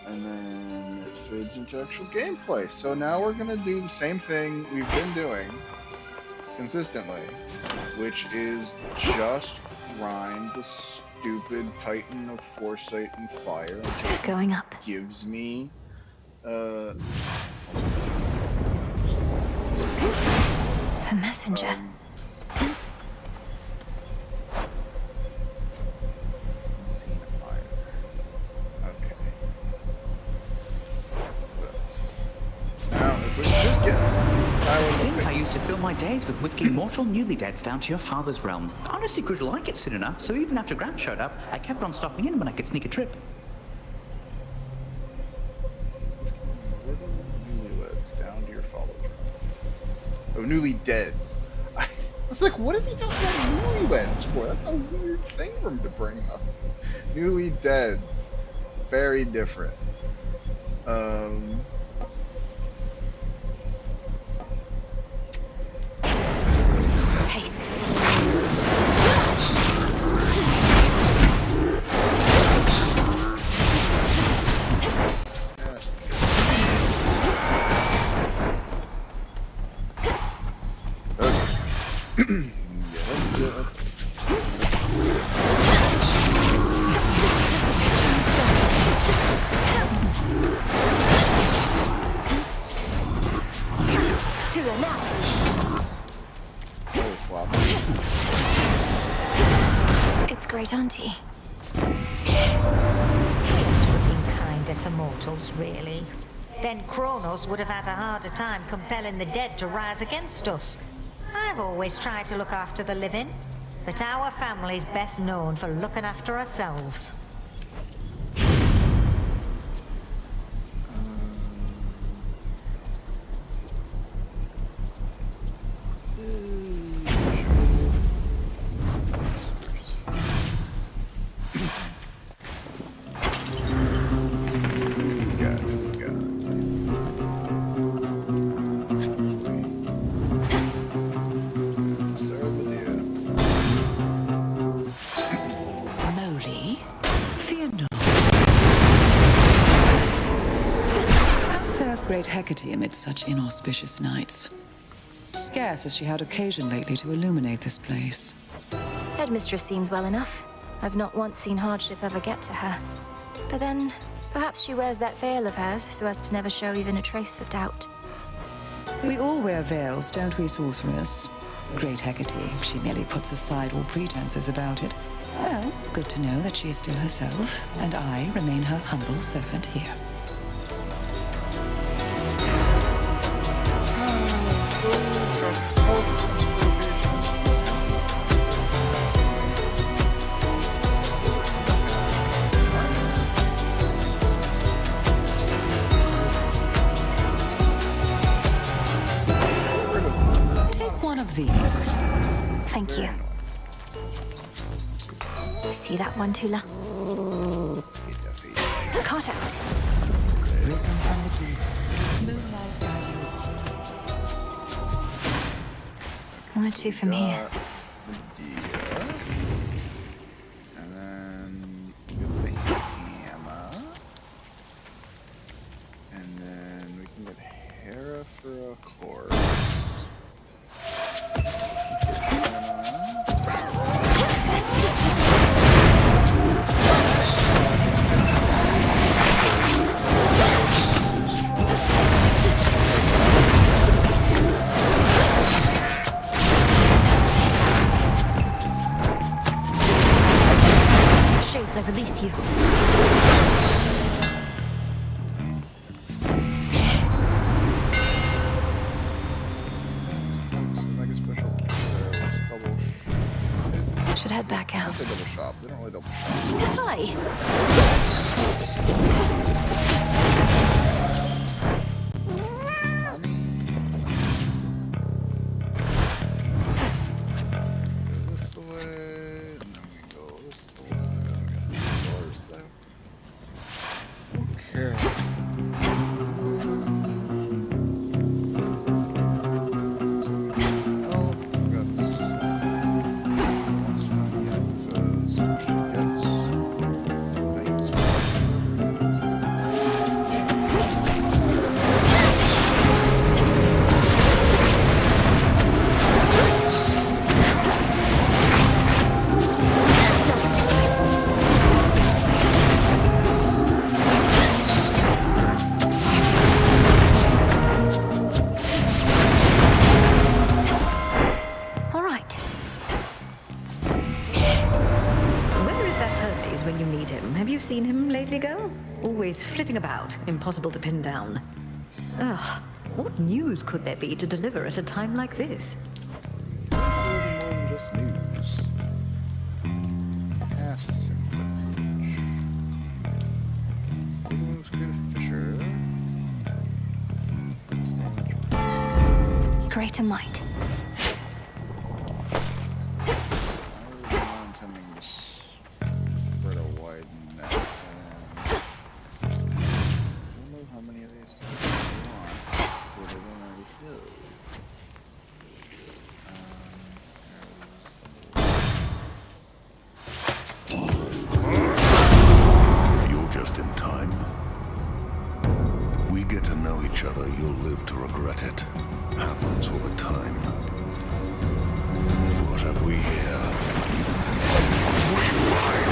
And then it fades into actual gameplay. So now we're gonna do the same thing we've been doing consistently, which is just grind the stupid Titan of Foresight and Fire until it Going up. gives me The messenger. Okay. Now, if we just get I think I used to fill my days with whisking mortal newlydeads down to your father's realm. Honestly grew to like it soon enough, so even after Grant showed up, I kept on stopping in when I could sneak a trip. newlyweds down to your father's realm. Oh, newly deads. I was like, what is he talking about newlyweds for? That's a weird thing for him to bring up. Newly deads. Very different. Haste. It's Great Auntie. Being kinder to mortals, really. Then Kronos would have had a harder time compelling the dead to rise against us. I've always tried to look after the living, but our family's best known for looking after ourselves. Great Hecate amidst such inauspicious nights. Scarce has she had occasion lately to illuminate this place. Headmistress seems well enough. I've not once seen hardship ever get to her. But then, perhaps she wears that veil of hers so as to never show even a trace of doubt. We all wear veils, don't we, sorceress? Great Hecate, she merely puts aside all pretenses about it. Well, good to know that she is still herself, and I remain her humble servant here. These. Thank you. See that one, Tula? Caught out. Risen from the deep. Moonlight guide you. Where to from here? And then get the hammer. And then we can get Hera for a corpse. Shades, I release you. Should head back out. Double shop. They don't really double shop. Hi. This way, and then we go this way. We got doors there. Okay. Knights seen him lately, girl? Always flitting about, impossible to pin down. Ugh, what news could there be to deliver at a time like this? More than just news. Casts and footage. Who's good Fisher? Greater might. I was not intending to spread a wide net. I don't know how many of these I want, but I don't already have. You're just in time. We get to know each other, you'll live to regret it. Happens all the time. What have we here? We fight!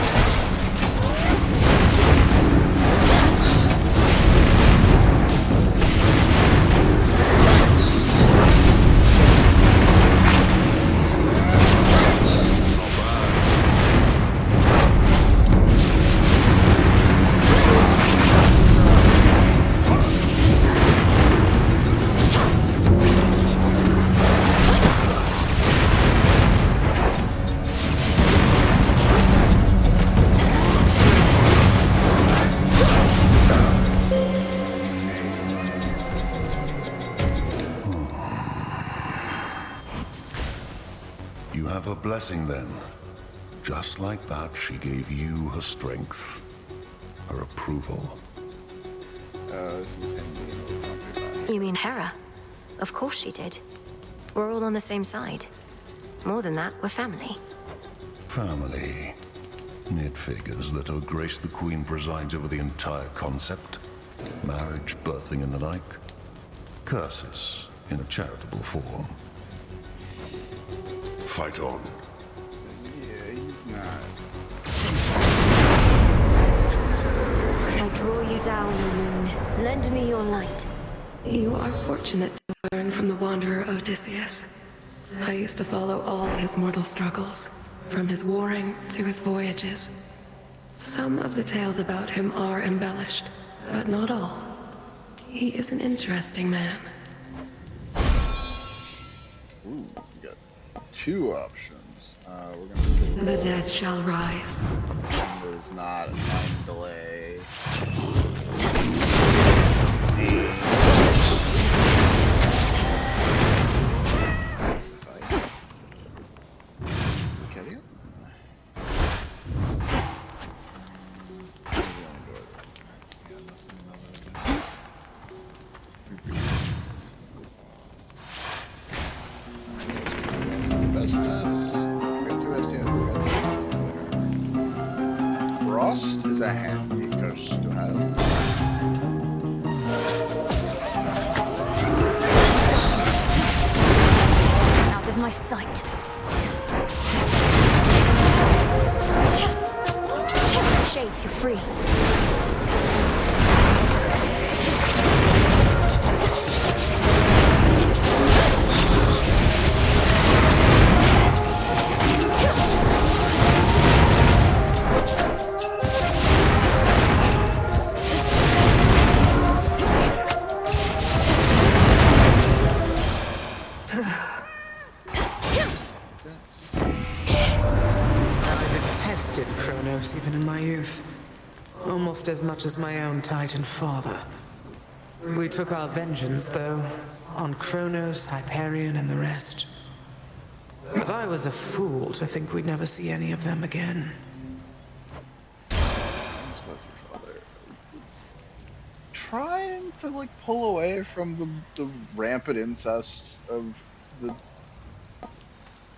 You have her blessing then. Just like that, she gave you her strength, her approval. This is him being overconfident. You mean Hera? Of course she did. We're all on the same side. More than that, we're family. Family. It figures that Her Grace the Queen presides over the entire concept. Marriage, birthing, and the like. Curses, in a charitable form. Fight on. Yeah, he's not. I draw you down, O moon. Lend me your light. You are fortunate to learn from the wanderer Odysseus. I used to follow all his mortal struggles, from his warring to his voyages. Some of the tales about him are embellished, but not all. He is an interesting man. Ooh, we got two options. We're gonna The dead shall rise. There's not a time delay. Frost is a handy curse to have. Out of my sight. Shades, you're free. Even in my youth. Almost as much as my own Titan father. We took our vengeance, though, on Kronos, Hyperion, and the rest. But I was a fool to think we'd never see any of them again. Trying to, like, pull away from the rampant incest of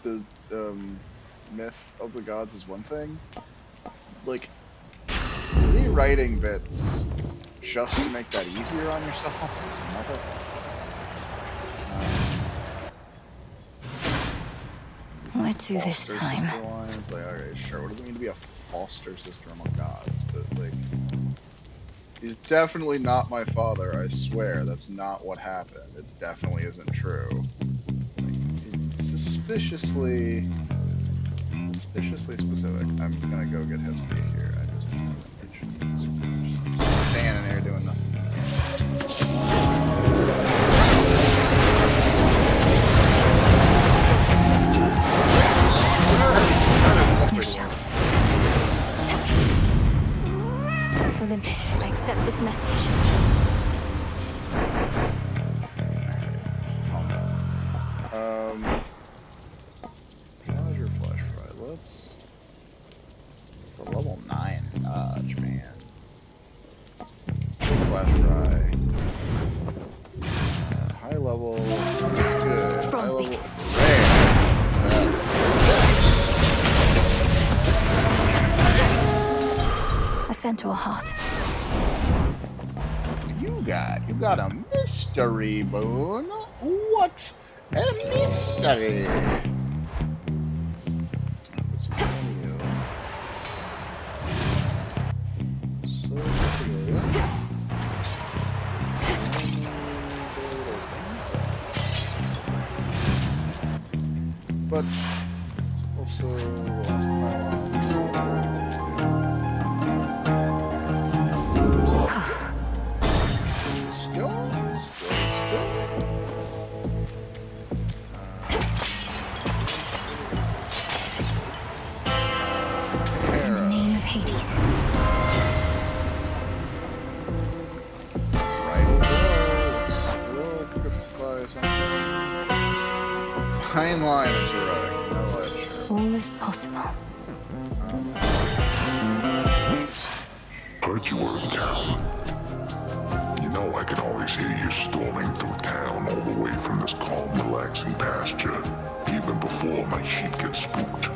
the myth of the gods is one thing. Like, rewriting bits just to make that easier on yourself is another. Where to this Foster time? sister lines, like, okay, sure. What does it mean to be a foster sister among gods? But, like, he's definitely not my father, I swear. That's not what happened. It definitely isn't true. Like, it's suspiciously specific. I'm gonna go get Hestia here. I just don't have information. Olympus, I accept this message. How's your flash fry? It's a level 9 dodge, man. Flash fry. High level. Good. Bronze High beaks. A centaur heart. You got a mystery, Boone. What a mystery! Let's menu. So but also In the name of Hades. Fine line is erotic. No ledge. All is possible. Heard you were in town. You know I can always hear you storming through town all the way from this calm, relaxing pasture, even before my sheep get spooked.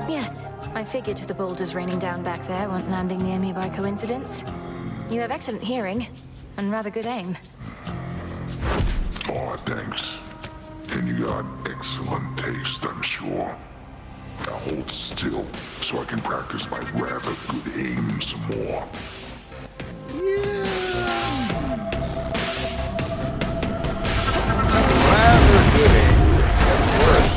Yes, I figured the boulders raining down back there weren't landing near me by coincidence. You have excellent hearing, and rather good aim. Aw, thanks. And you got excellent taste, I'm sure. Now hold still, so I can practice my rather good aim some more. Rather good aim. Worse.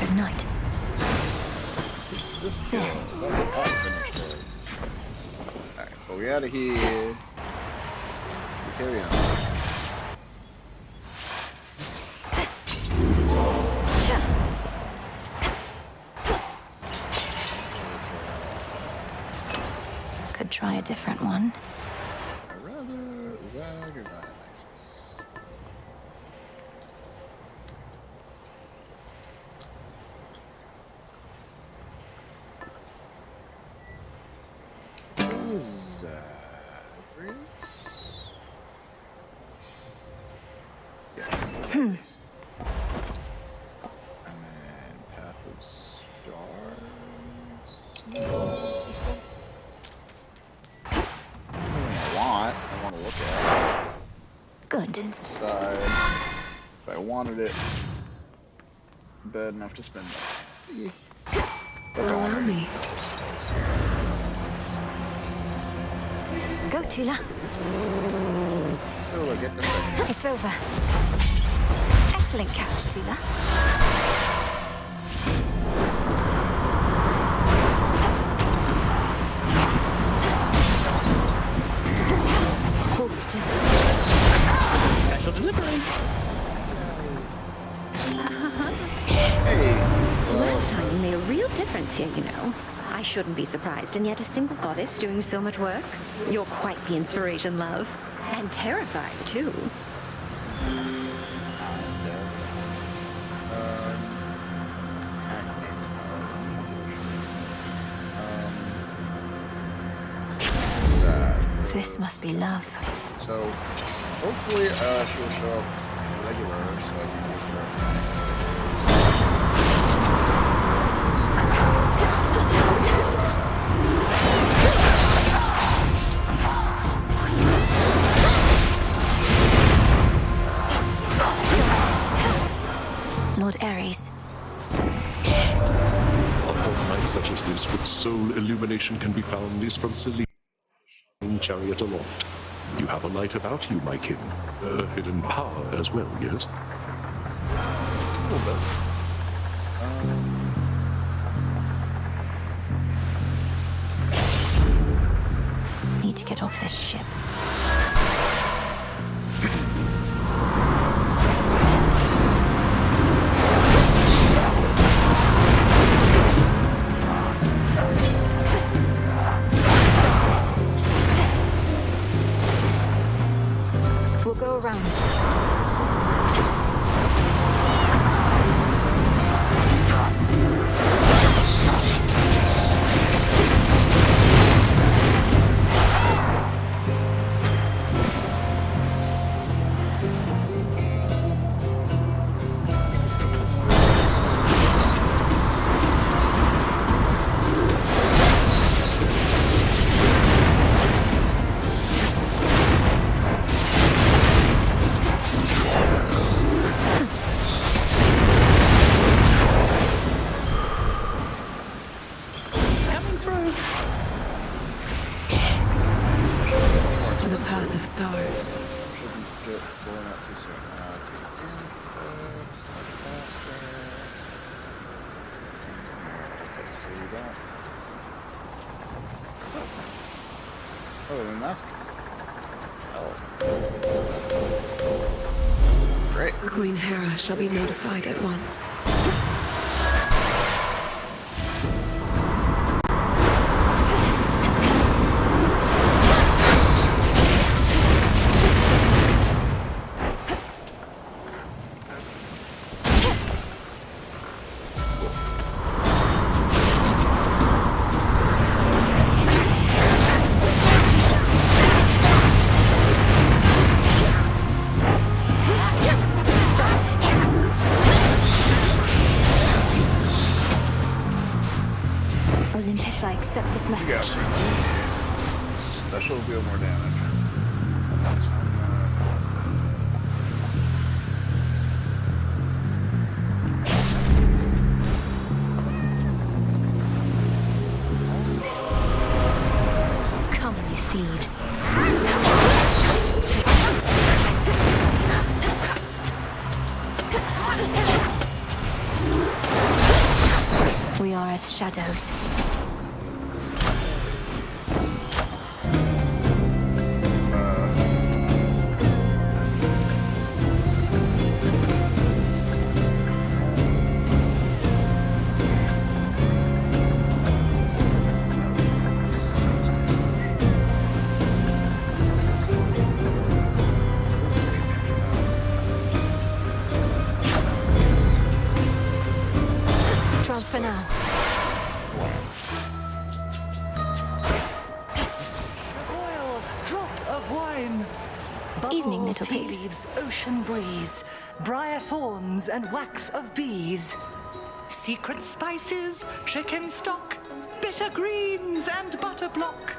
Good night. Alright, but we out of here. We carry on. Could try a different one. Rather Zagreus. Yeah. And then Path of Stars. I want to look at it. Good. Decide if I wanted it bad enough to spend money. Allow me. Go, Tula. Oh, get the thing. It's over. Excellent catch, Tula. Hold still. Special delivery. Hey. Last time you made a real difference here, you know. I shouldn't be surprised, and yet a single goddess doing so much work? You're quite the inspiration, love. And terrifying, too. This must be love. So, hopefully, she'll show up regular, so I can use her things. Lord Ares. On nights such as this, what sole illumination can be found is from Selene, chariot aloft. You have a light about you, my kin. A hidden power as well, yes? A little bit. Need to get off this ship. We'll go around. The path of stars. Shouldn't get blown out too soon. Okay, so that. Oh, then that's good. Oh. Great. Queen Hera shall be notified at once. Olympus, I accept this message. Yeah. Special will deal more damage. Come, you thieves. We are as shadows. Transfer now. Oil, drop of wine. Bubble, Evening, little tea pigs. leaves, ocean breeze, briar thorns and wax of bees, secret spices, chicken stock, bitter greens and butter block,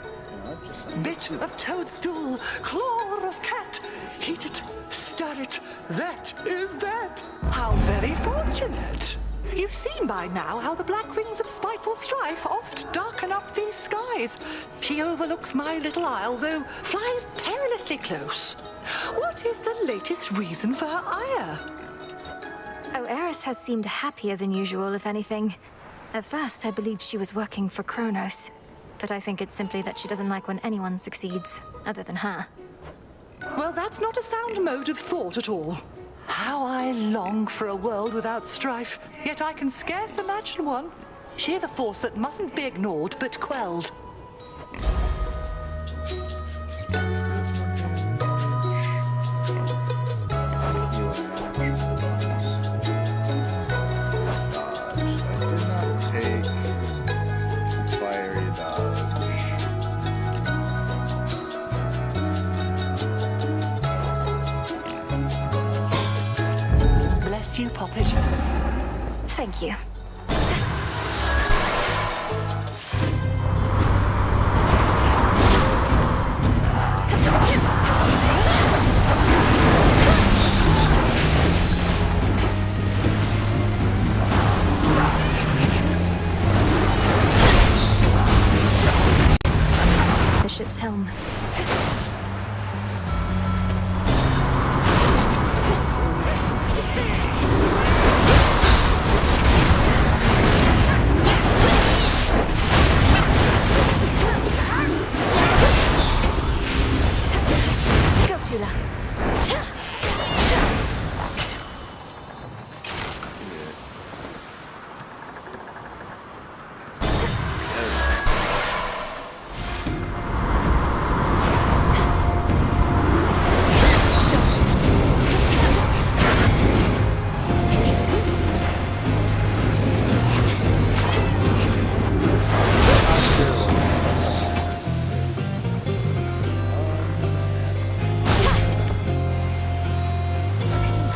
bit of toadstool, claw of cat, heat it, stir it, that is that. How very fortunate. You've seen by now how the black wings of spiteful strife oft darken up these skies. She overlooks my little isle, though flies perilously close. What is the latest reason for her ire? Oh, Eris has seemed happier than usual, if anything. At first, I believed she was working for Kronos. But I think it's simply that she doesn't like when anyone succeeds, other than her. Well, that's not a sound mode of thought at all. How I long for a world without strife, yet I can scarce imagine one. She is a force that mustn't be ignored, but quelled. Bless you, Poppet. Thank you.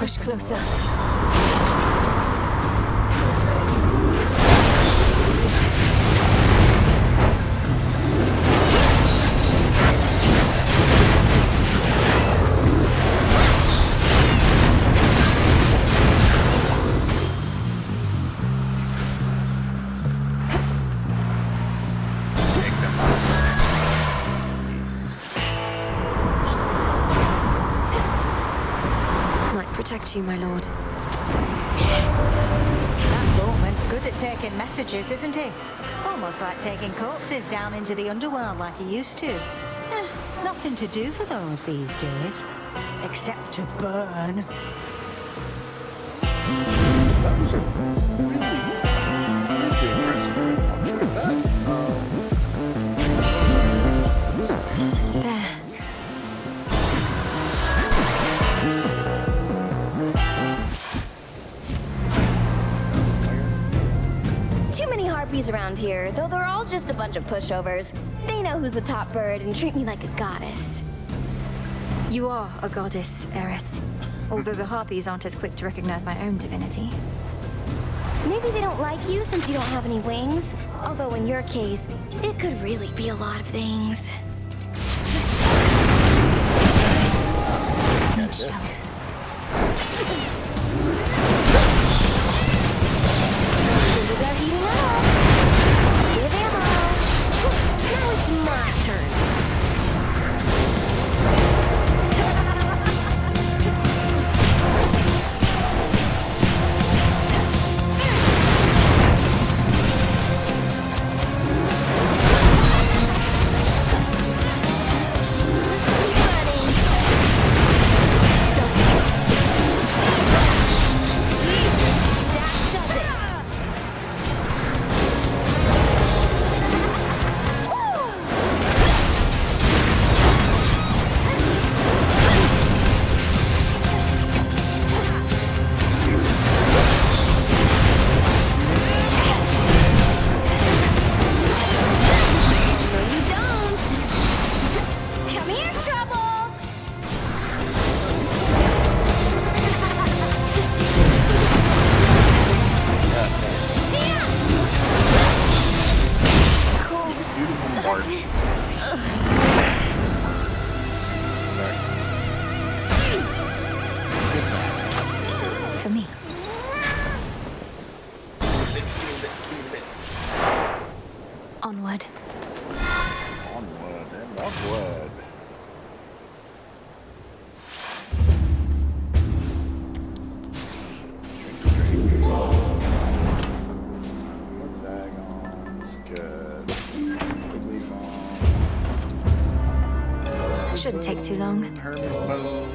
push closer. Protect you, my lord. That boatman's good at taking messages, isn't he? Almost like taking corpses down into the underworld like he used to. Nothing to do for those these days. Except to burn. That was a really impressive punch with that. There. Too many harpies around here, though they're all just a bunch of pushovers. They know who's the top bird and treat me like a goddess. You are a goddess, Eris. Although the harpies aren't as quick to recognize my own divinity. Maybe they don't like you since you don't have any wings. Although in your case, it could really be a lot of things. Need shells. Things are heating up. Give ammo. Now it's my turn. For me. Onward. Onward and upward. Zagons, good. Shouldn't take too long. Hermit bow.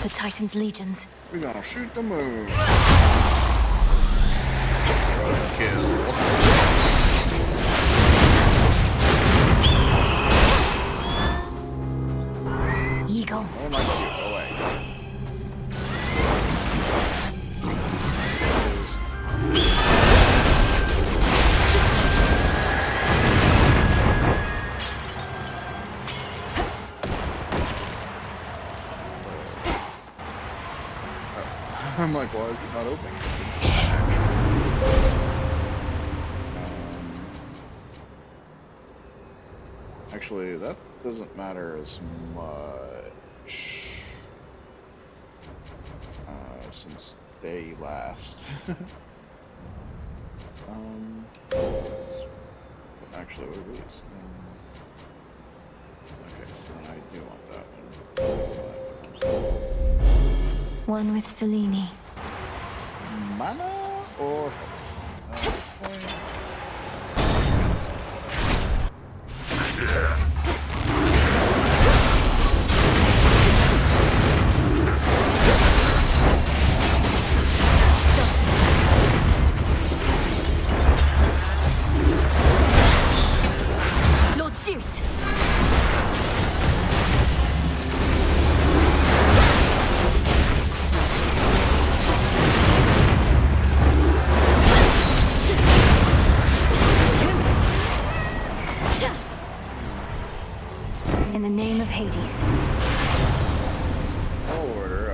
The Titan's legions. We're gonna shoot the moon. Kill. Eagle. Oh my shoot, away. I'm like, why is it not opening? Actually, that doesn't matter as much since they last. Actually, what are these? Okay, so then I do want that one. One with Selene. Mana or health? At this point. the name of Hades. All order,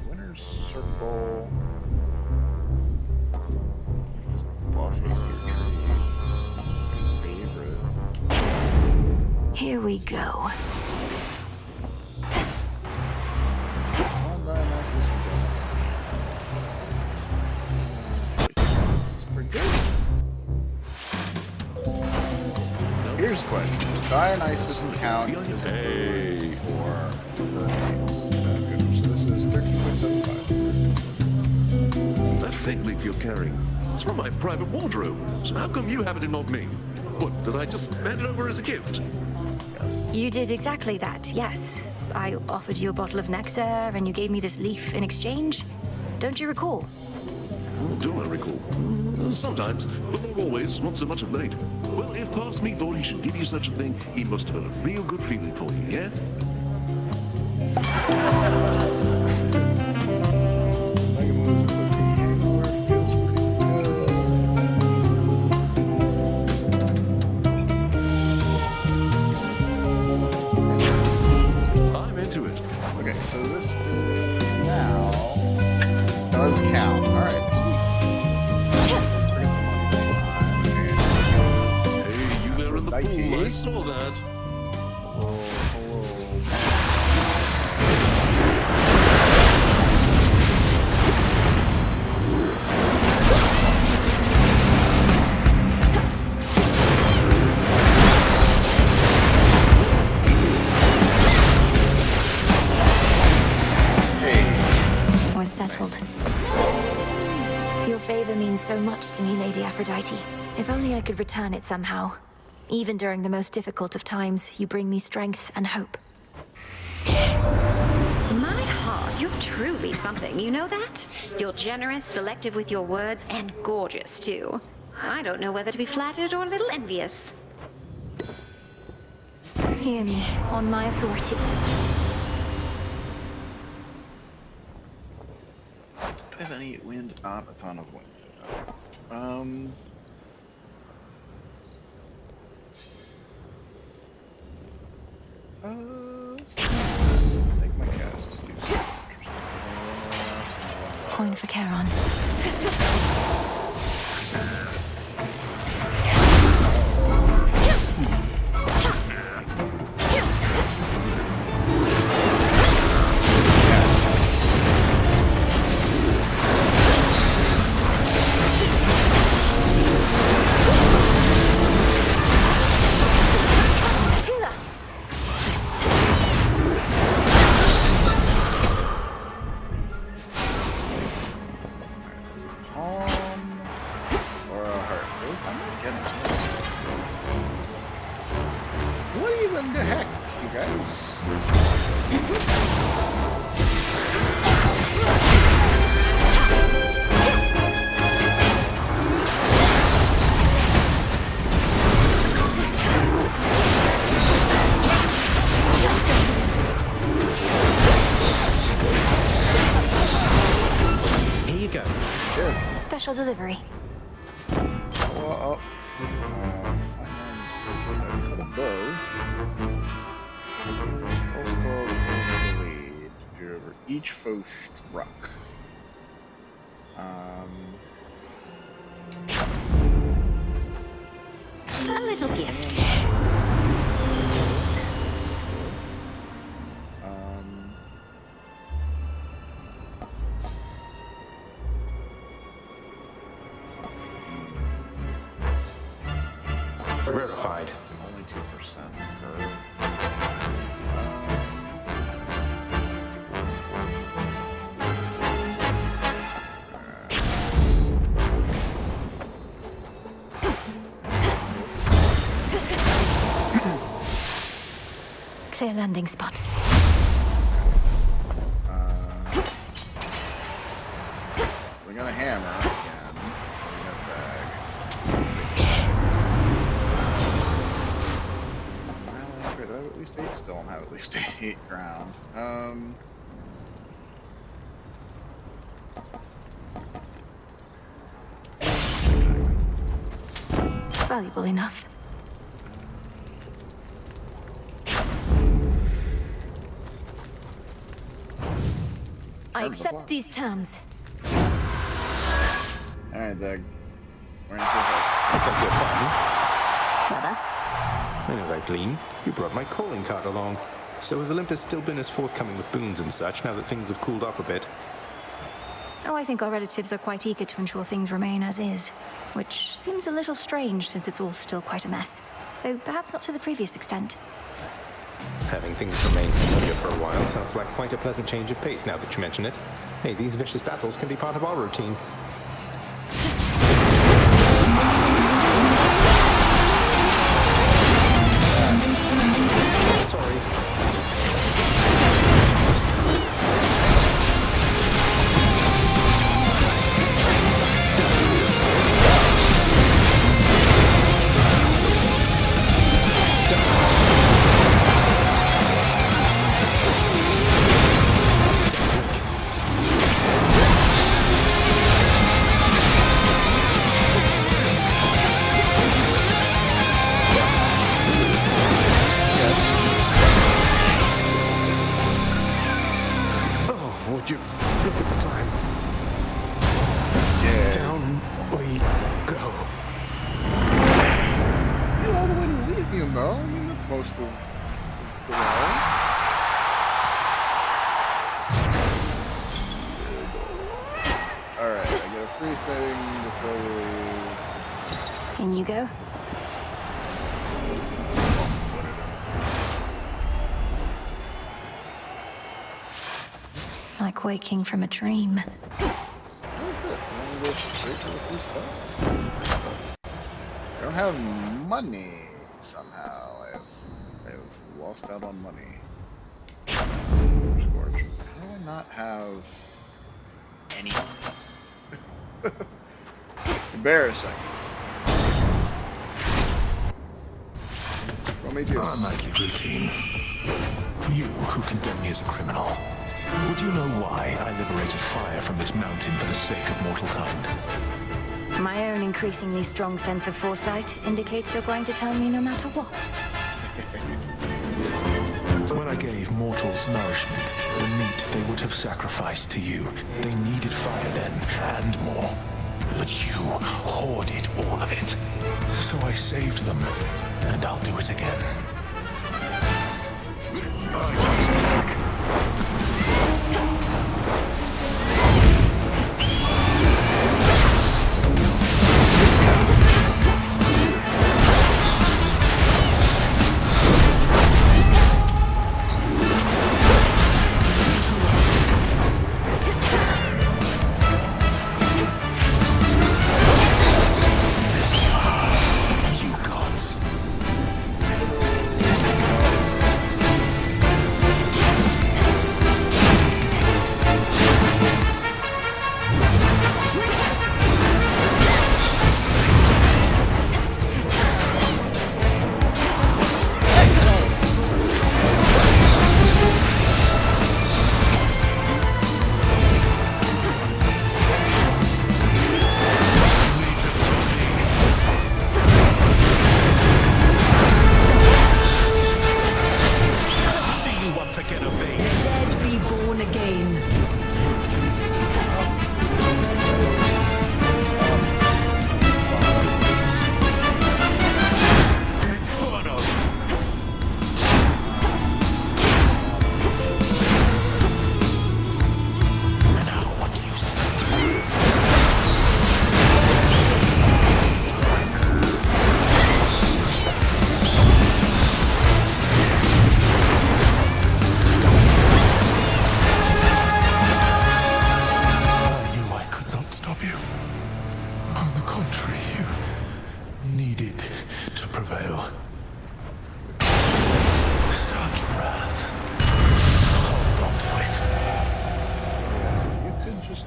winner's circle. Buff favorite. Here we go. Here's the question. Does Dionysus count Hey. for her names? So this is 13.75. That fig leaf you're carrying, it's from my private wardrobe. So how come you have it and not me? What, did I just hand it over as a gift? You did exactly that, yes. I offered you a bottle of nectar, and you gave me this leaf in exchange. Don't you recall? Oh, do I recall? Sometimes, but not always, not so much of late. Well, if past me thought he should give you such a thing, he must have had a real good feeling for you, yeah? I'm into it. Okay, so this is now does count. All right, sweet. Hey, you there in the pool, I saw that. Hello. We're settled. Your favor means so much to me, Lady Aphrodite. If only I could return it somehow. Even during the most difficult of times, you bring me strength and hope. My heart, you're truly something, you know that? You're generous, selective with your words, and gorgeous, too. I don't know whether to be flattered or a little envious. Hear me, on my authority. Do I have any wind? Not a ton of wind. Make my casts do something interesting. Coin for Charon. Or a heart. I'm not getting it. What even the heck, you guys? Here you go. Good. Special delivery. Well, cut a bow. Also called blade. Appear over each foe struck. A little gift. Rarefied. Only 2% per. Clear landing spot. We got a hammer again. We got tag. Do I have at least 8? Still don't have at least 8 ground. Valuable enough. I accept these terms. Alright, Doug. We're in for I beg your pardon. Brother? I know that gleam. You brought my calling card along. So has Olympus still been as forthcoming with boons and such now that things have cooled off a bit? Oh, I think our relatives are quite eager to ensure things remain as is. Which seems a little strange since it's all still quite a mess. Though perhaps not to the previous extent. Having things remain familiar for a while sounds like quite a pleasant change of pace now that you mention it. Hey, these vicious battles can be part of our routine. Sorry. Would you look at the time? Yeah. Down we go. You're all the way to Elysium, though. I mean, that's most of the way. Alright, I get a free thing before we leave. In you go. Like waking from a dream. Oh, good. I'm gonna go straight to the free stuff. I don't have money somehow. I've lost out on money. Scorch. How do I not have any? Embarrassing. Prometheus. Unlikely routine. You who condemn me as a criminal. Would you know why I liberated fire from this mountain for the sake of mortal kind? My own increasingly strong sense of foresight indicates you're going to tell me no matter what. When I gave mortals nourishment, the meat they would have sacrificed to you, they needed fire then, and more. But you hoarded all of it. So I saved them, and I'll do it again. Items attack.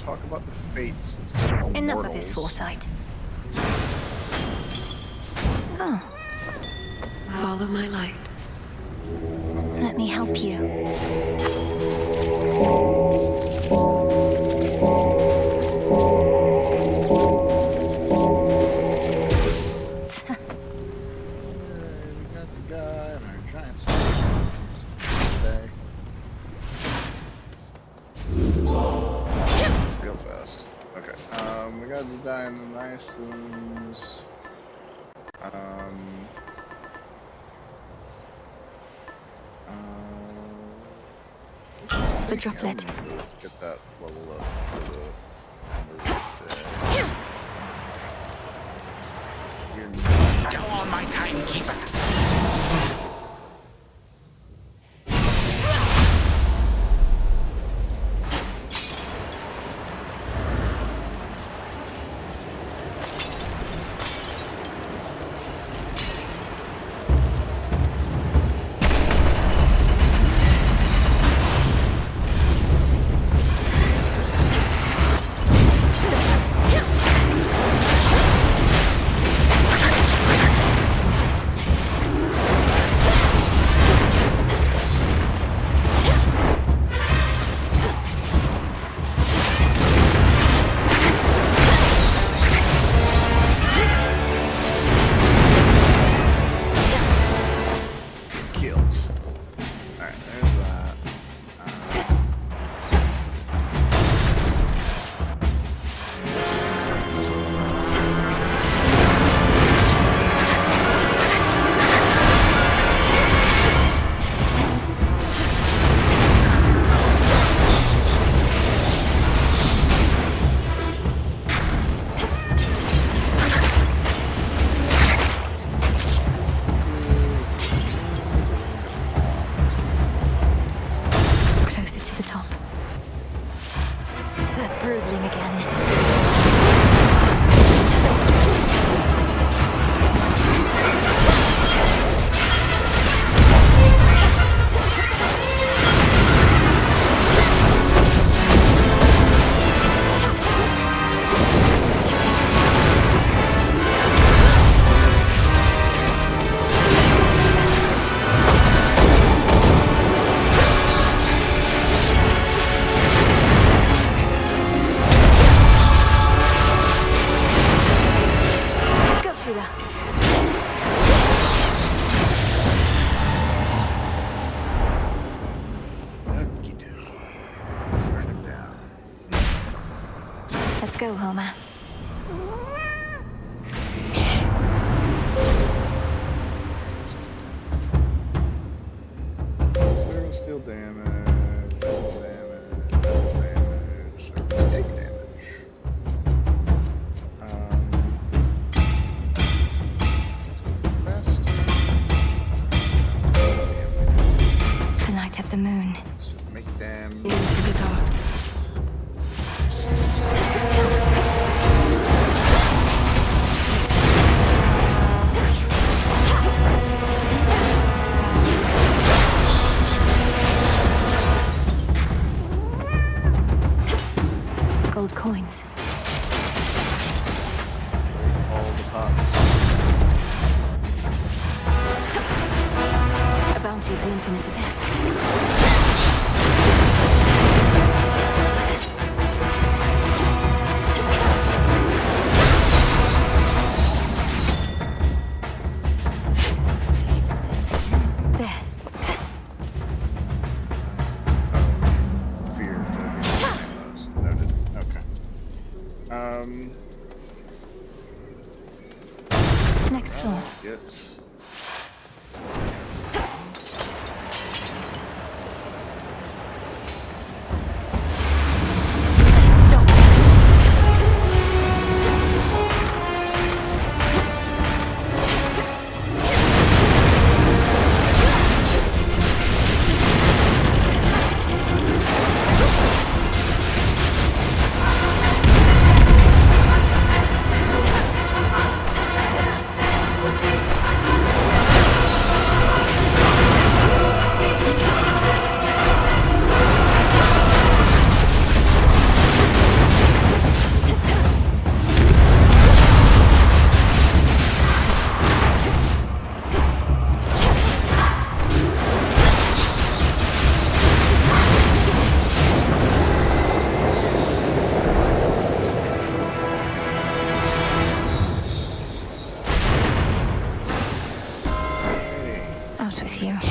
talk about the fates instead of the Enough of his mortals. foresight. Oh, Follow my light. let me help you. We got the guy and our giant today. We got the Dionysians. The droplet. Get that level up to the Go on, my timekeeper. Let's go, Homer. Zero steel damage, double damage, double damage, take damage. The light of the moon. Let's just make them Into the dark. Gold coins. all the pots. A bounty of the infinite abyss. There. Fear. Noted. Okay. Next floor. Get. Out with you. Not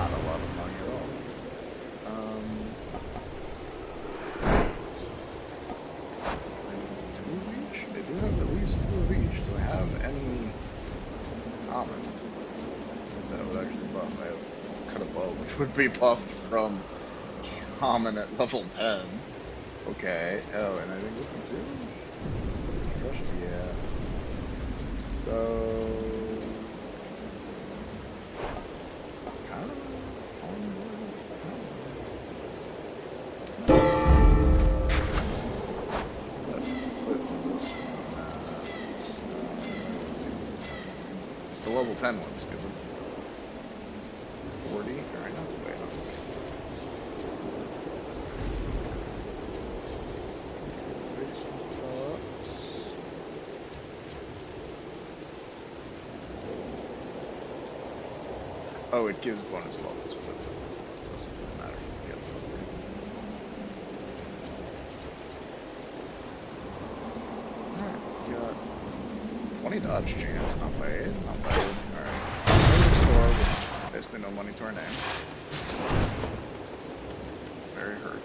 a lot of money at all. would be buffed from common at level 10. Okay. Oh, and I think this one too? Yeah. So... kind of on the level 10 one's stupid. 40? Alright, not the way, not the way. Oh, it gives bonus levels, but it doesn't really matter who gets it. Alright, we got 20 dodge chance, not bad, not bad. Alright, go to the store with basically no money to our name. Very hurt.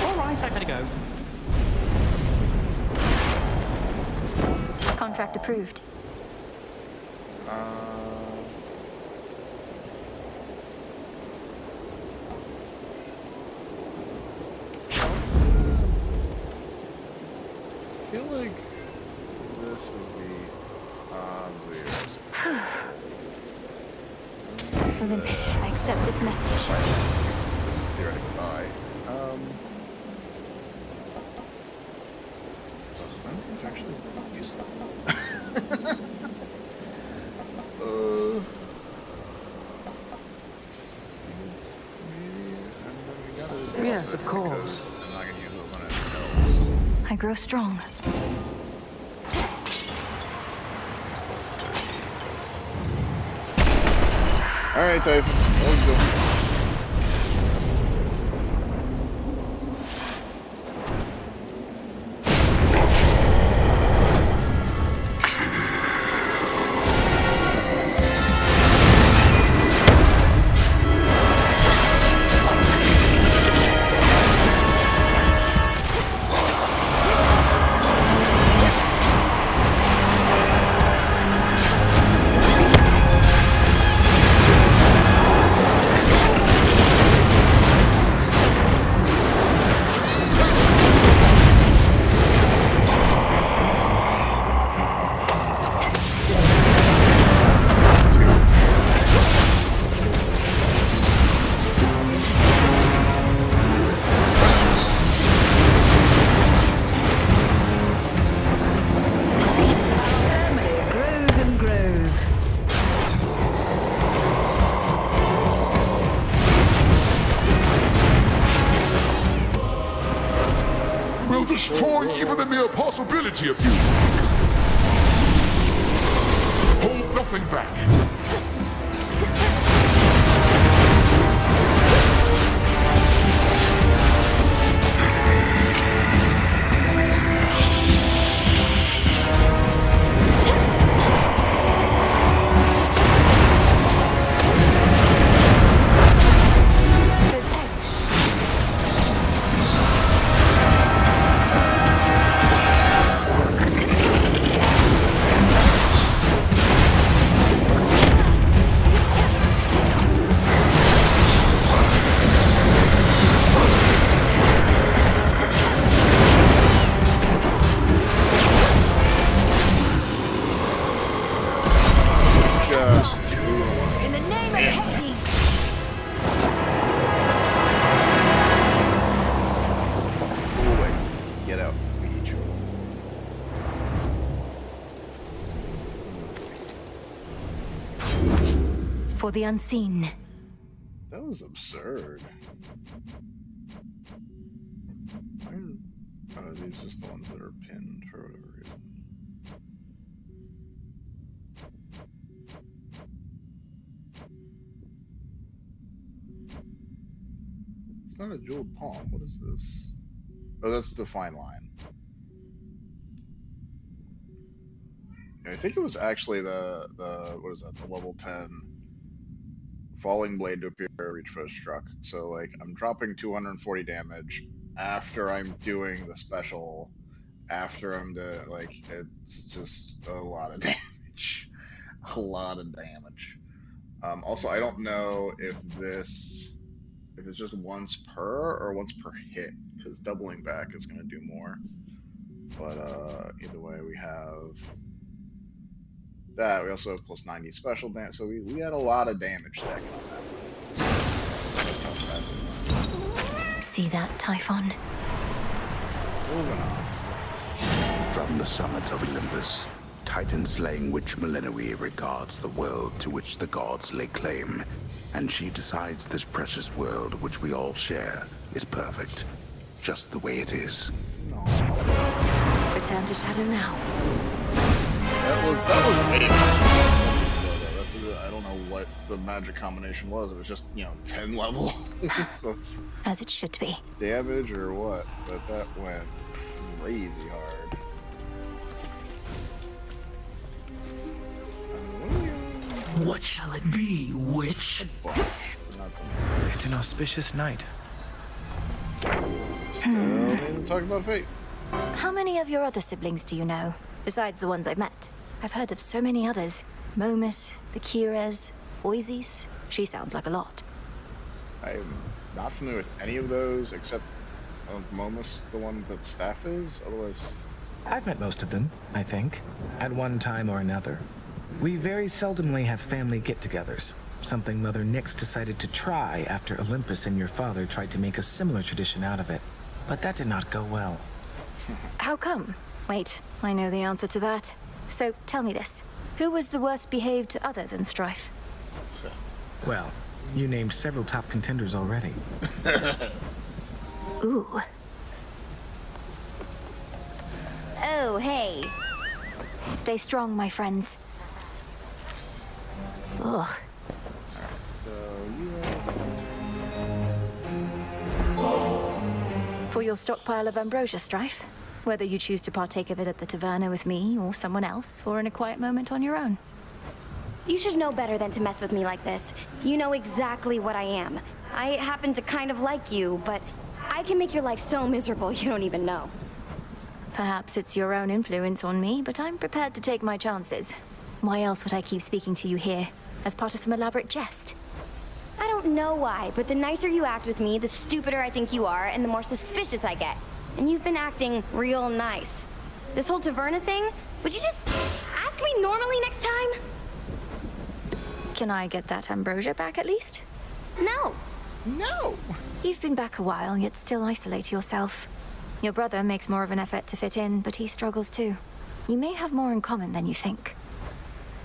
Alright, I better go. Contract approved. I feel like this is the obvious. Olympus, I accept this message. Theoretically, bye. It's actually useful. Yes, of course. I'm not gonna use those on anything else. I grow strong. Alright, Typhon, let's go. Destroy even the mere possibility of you. Hold nothing back. In the name of Hades! Go away. Get out. We eat you. For the unseen. That was absurd. Oh, these are just the ones that are pinned for whatever reason. It's not a jeweled palm. What is this? Oh, that's the fine line. I think it was actually the what is that? The level 10 falling blade to appear reach first struck. So like I'm dropping 240 damage after I'm doing the special. After I'm doing like it's just a lot of damage. A lot of damage. Also, I don't know if it's just once per or once per hit, because doubling back is going to do more. But either way, we have that. We also have plus 90 special damage, so we had a lot of damage stacking on that. See that, Typhon? Moving on. From the summit of Olympus, Titan-slaying witch Melinoe regards the world to which the gods lay claim, and she decides this precious world which we all share is perfect, just the way it is. Return to Shadow now. That was way much. I don't know what the magic combination was. It was just, 10 level. So, As it should be. damage or what? But that went crazy hard. What shall it be, witch? It's an auspicious night. Talk about fate. How many of your other siblings do you know, besides the ones I've met? I've heard of so many others. Momus, the Kires, Oisis. She sounds like a lot. I'm not familiar with any of those except Momus, the one that staff is. Otherwise, I've met most of them, I think, at one time or another. We very seldomly have family get-togethers, something Mother Nyx decided to try after Olympus and your father tried to make a similar tradition out of it. But that did not go well. How come? Wait, I know the answer to that. So tell me this. Who was the worst behaved other than Strife? Well, you named several top contenders already. Ooh. Oh, hey. Stay strong, my friends. Ugh. For your stockpile of ambrosia, Strife. Whether you choose to partake of it at the taverna with me or someone else, or in a quiet moment on your own. You should know better than to mess with me like this. You know exactly what I am. I happen to kind of like you, but I can make your life so miserable you don't even know. Perhaps it's your own influence on me, but I'm prepared to take my chances. Why else would I keep speaking to you here? As part of some elaborate jest? I don't know why, but the nicer you act with me, the stupider I think you are, and the more suspicious I get. And you've been acting real nice. This whole taverna thing, would you just ask me normally next time? Can I get that ambrosia back at least? No. No. You've been back a while, yet still isolate yourself. Your brother makes more of an effort to fit in, but he struggles too. You may have more in common than you think.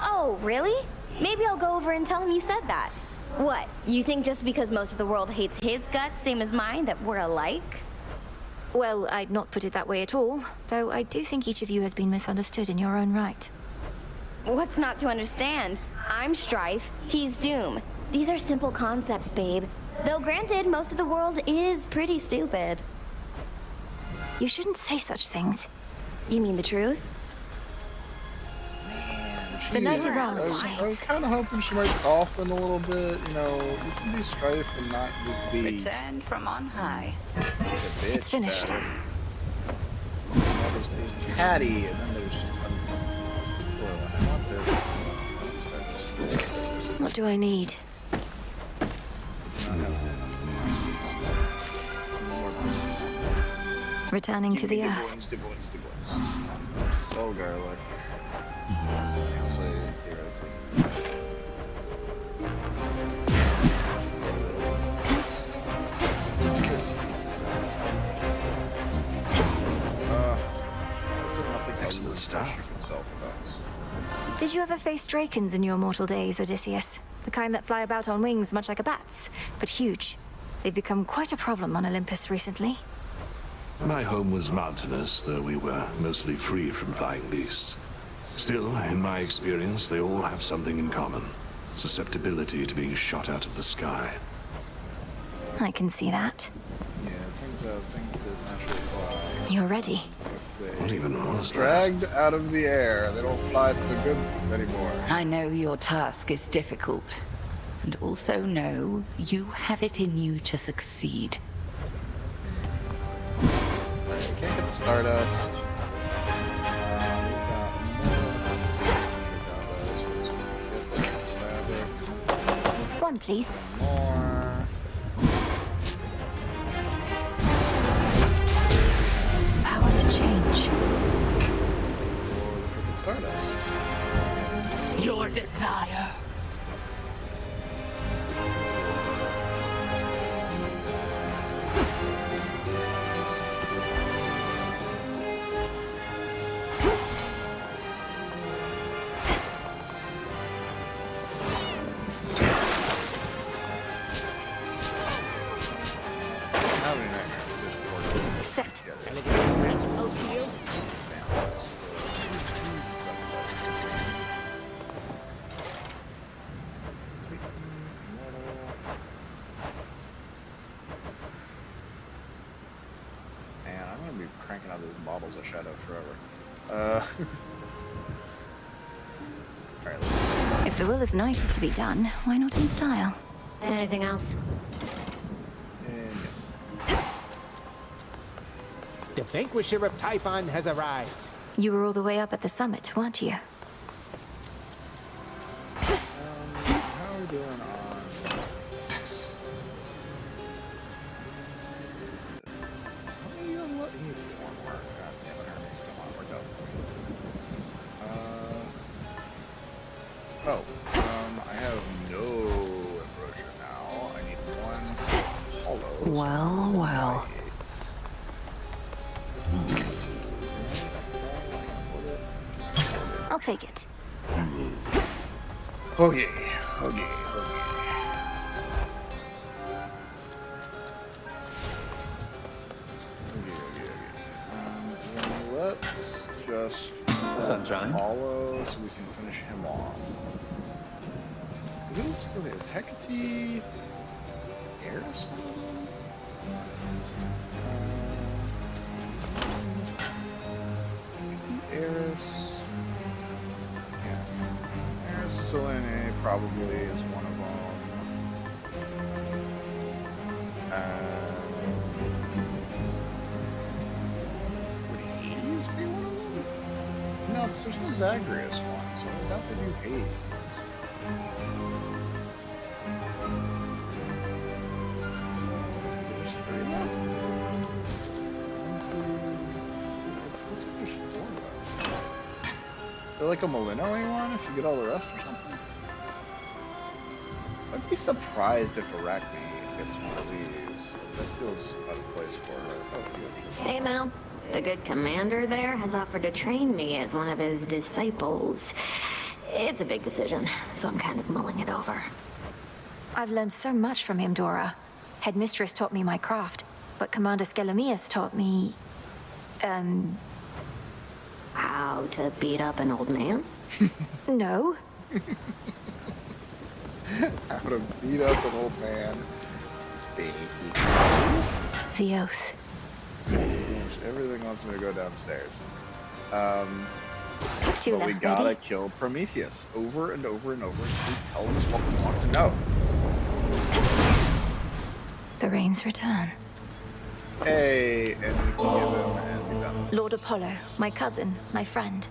Oh, really? Maybe I'll go over and tell him you said that. What, you think just because most of the world hates his guts, same as mine, that we're alike? Well, I'd not put it that way at all, though I do think each of you has been misunderstood in your own right. What's not to understand? I'm Strife, he's Doom. These are simple concepts, babe. Though granted, most of the world is pretty stupid. You shouldn't say such things. You mean the truth? The night is I ours, was kind of hoping she might soften a little bit. You can be Strife and not just be Returned from on high. a bitch. It's finished. There's Hattie, and then there's just I want this. What do I need? Returning to the earth. So garlic. Excellent stuff. Did you ever face drakens in your mortal days, Odysseus? The kind that fly about on wings much like a bat's, but huge. They've become quite a problem on Olympus recently. My home was mountainous, though we were mostly free from flying beasts. Still, in my experience, they all have something in common. Susceptibility to being shot out of the sky. I can see that. Yeah, things that naturally fly. You're ready. What even was that? Dragged out of the air. They don't fly so good anymore. I know your task is difficult, and also know you have it in you to succeed. You can't get the Stardust. One, please. More. Power to change. Stardust. Your desire. How many nightmares? There's 4. Set. Man, I'm gonna be cranking out those bottles of Shadow forever. Alright, let's If the will of the night is to be done, why not in style? Anything else? The Vanquisher of Typhon has arrived. You were all the way up at the summit, weren't you? how are we doing on... What do you need for work? God damn it, Hermes, come on, work out for me. I have no ambrosia now. I need 1 hollow. Well, well. I'll take it. Okay. Let's just Sunshine. follow so we can finish him off. Who still is Hecate? Eris? Eris. Yeah. Eris Selene probably is one of them. Would Hades be one of them? No, because there's no Zagreus one, so I doubt they do Hades. There's 3 left. Looks like there's 4 left. Is there like a Malinoe one if you get all the rest or something? I'd be surprised if Arachne gets one of these. That feels out of place for her. Oh, Hey, Mel. The good commander there has offered to train me as one of his disciples. It's a big decision, so I'm kind of mulling it over. I've learned so much from him, Dora. Headmistress taught me my craft, but Commander Skelemius taught me... How to beat up an old man? No. How to beat up an old man. Basically. The oath. Everything wants me to go downstairs. Tula, But we gotta ready? kill Prometheus over and over and over until he tells us what we want to know. The rains return. Hey, and we can give him and be done. Lord Apollo, my cousin, my friend.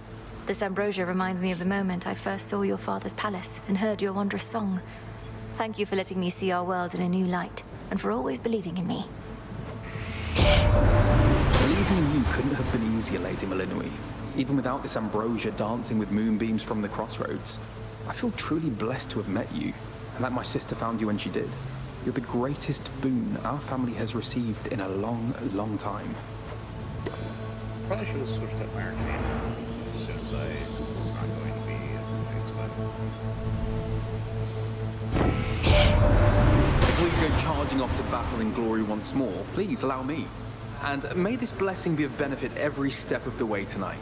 This ambrosia reminds me of the moment I first saw your father's palace and heard your wondrous song. Thank you for letting me see our world in a new light, and for always believing in me. Believing in you couldn't have been easier, Lady Malinoe. Even without this ambrosia dancing with moonbeams from the crossroads. I feel truly blessed to have met you, and that my sister found you when she did. You're the greatest boon our family has received in a long, long time. Probably should have switched up my arcana as soon as I was not going to be things, but... Before you go charging off to battle in glory once more, please allow me. And may this blessing be of benefit every step of the way tonight.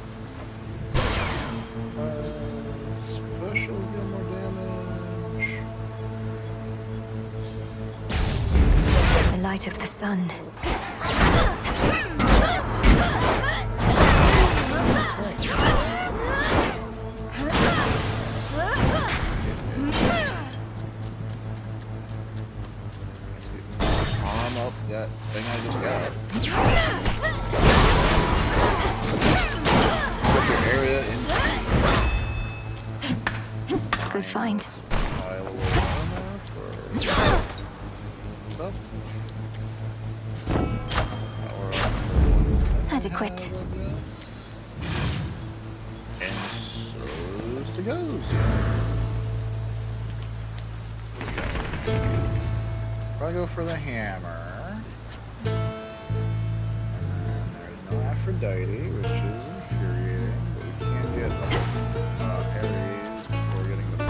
Special, deal more damage. The light of the sun. Arm up that thing I just got. Put your area in. Good find. Pile away armor for Stuff. Adequate. And so's to goes. Probably go for the hammer. And then there's no Aphrodite, which is infuriating, but we can get Ares before getting the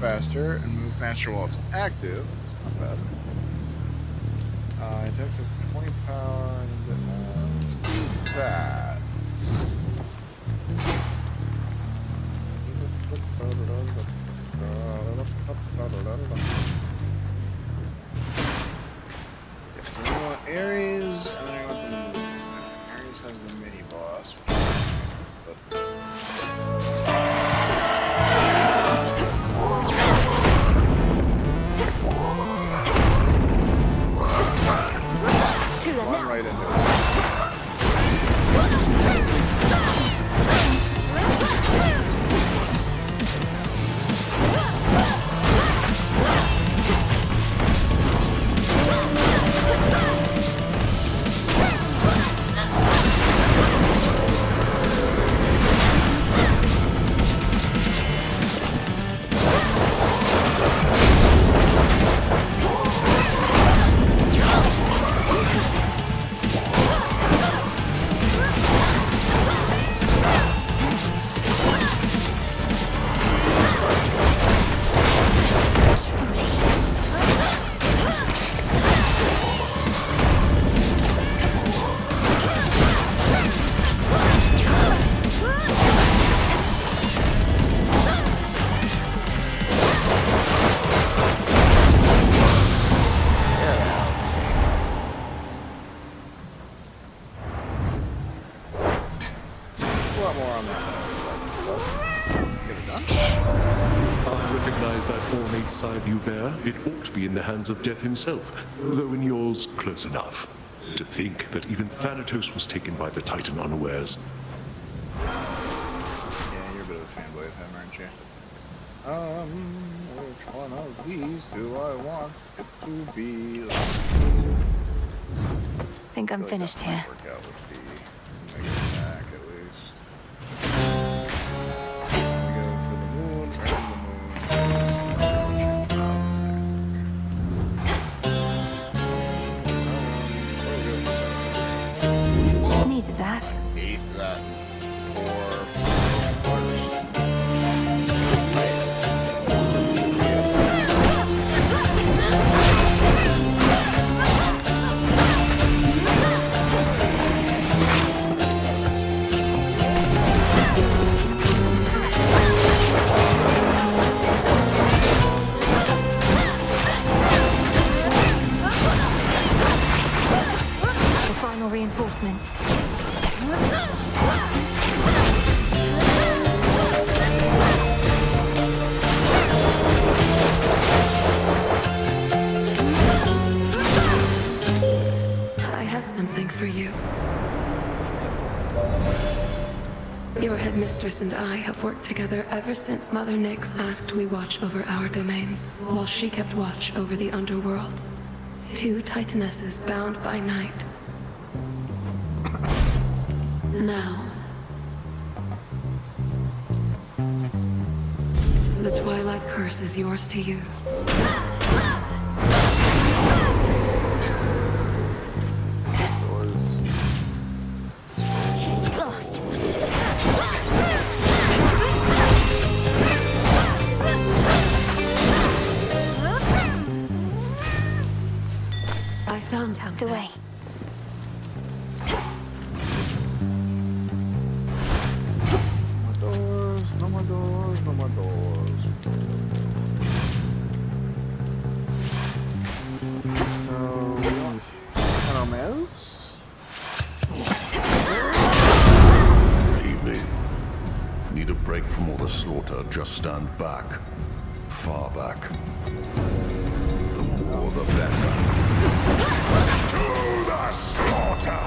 faster and move faster while it's active. That's not bad. It takes 20 power and let's do that. Okay, so we want Ares, and then I want the moon. Ares has the mini boss. Run right into it. Scythe you bear, it ought to be in the hands of Death himself, though in yours, close enough. To think that even Thanatos was taken by the Titan unawares. Yeah, you're a bit of a fanboy of him, aren't you? Which one of these do I want it to be? Think I'm finished here. Work out with the mega attack at least. We go for the moon, right in the moon. Needed that. Ate that poor The final reinforcements. I have something for you. Your headmistress and I have worked together ever since Mother Nyx asked we watch over our domains, while she kept watch over the underworld. Two titanesses bound by night. Now, the Twilight Curse is yours to use. Lost. I found something. Away. No more doors, no more doors. break from all the slaughter, just stand back. Far back. The more the better. To the slaughter!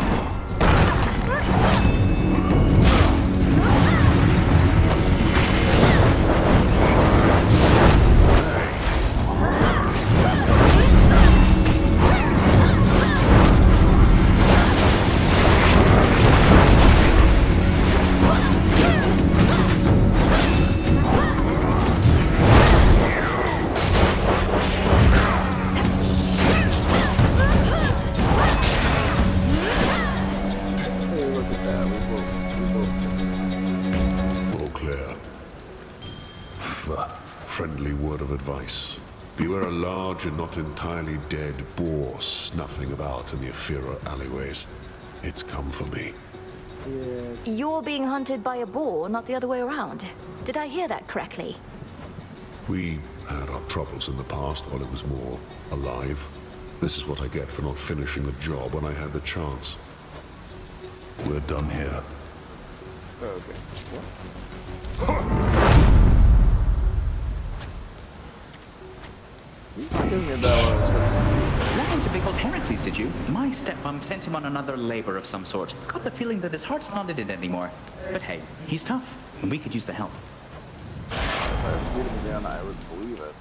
Friendly word of advice. Beware a large and not entirely dead boar snuffing about in the Aphira alleyways. It's come for me. You're being hunted by a boar, not the other way around. Did I hear that correctly? We had our troubles in the past while it was more alive. This is what I get for not finishing the job when I had the chance. We're done here. Okay. He's not giving me that Ran into big old Heracles, did you? My stepmom sent him on another labor of some sort. Got the feeling that his heart's not in it anymore. But hey, he's tough, and we could use the help. If I beat him again, I would believe it.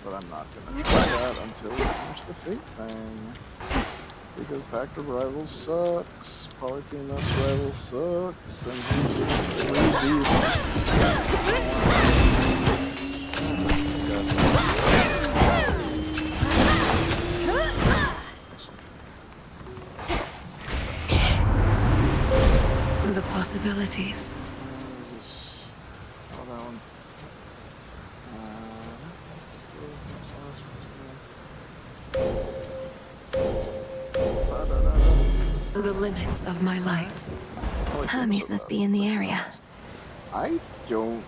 But I'm not gonna try that until we finish the fate thing. Because Pact of Rivals sucks, Polyphemus Rival sucks, and The possibilities. The limits of my light. Hermes must be in the area. I don't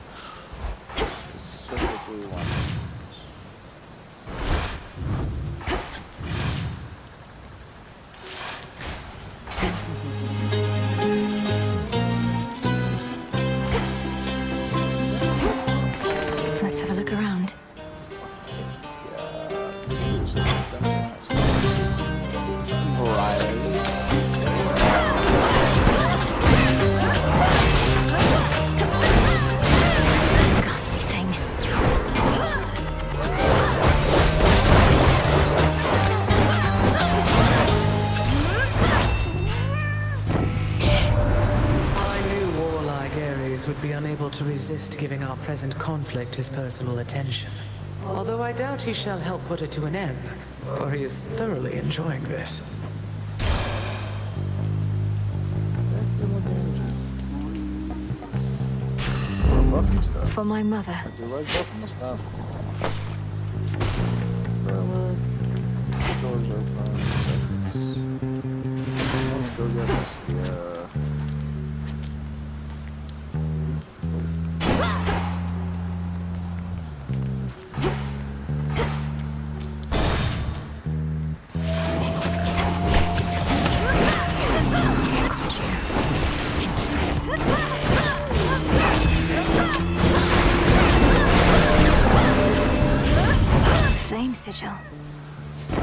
specifically want Let's have a look around. Would be unable to resist giving our present conflict his personal attention. Although I doubt he shall help put it to an end, for he is thoroughly enjoying this. For my mother. I do like buffing stuff. Doors open. Let's go get this. Yeah. Sigil. I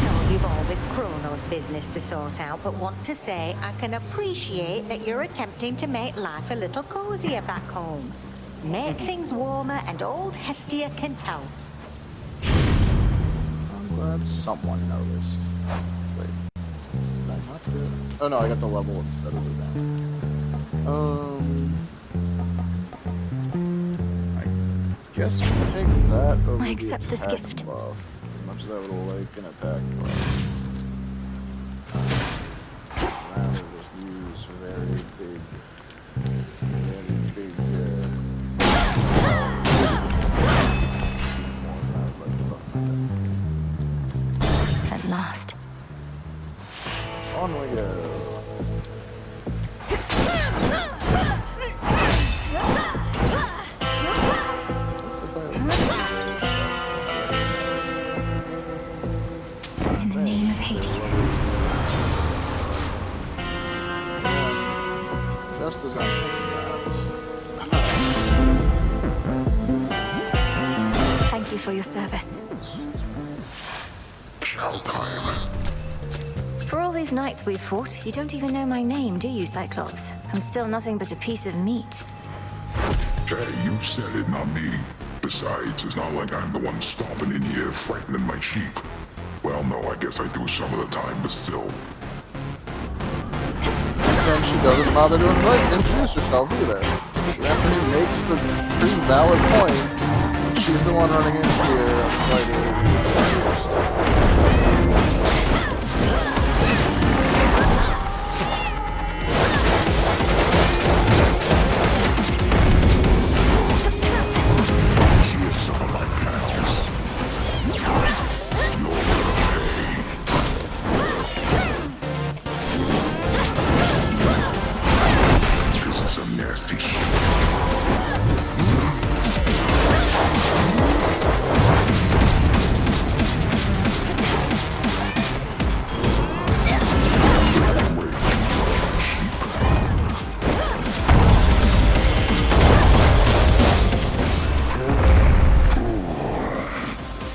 know you've all this Kronos business to sort out, but want to say I can appreciate that you're attempting to make life a little cozier back home. Make things warmer, and old Hestia can tell. I'm glad someone noticed. Wait. Did I not do it? Oh no, I got the level instead of the down. I guess we'll take that over I accept this attack gift. buff, as much as I would like an attack buff. Now we'll just use very big At last. On we go. In the name Hades. Just as I'm thinking Thank you for your service. For all these nights we've fought, you don't even know my name, do you, Cyclops? I'm still nothing but a piece of meat. Hey, you said it, not me. Besides, it's not like I'm the one stomping in here frightening my sheep. Well, no, I guess I do some of the time, but still. And she doesn't bother to introduce herself either. Anthony makes the pretty valid point. She's the one running in here and fighting. Here's some of my pals. You're gonna pay. This is some nasty shit.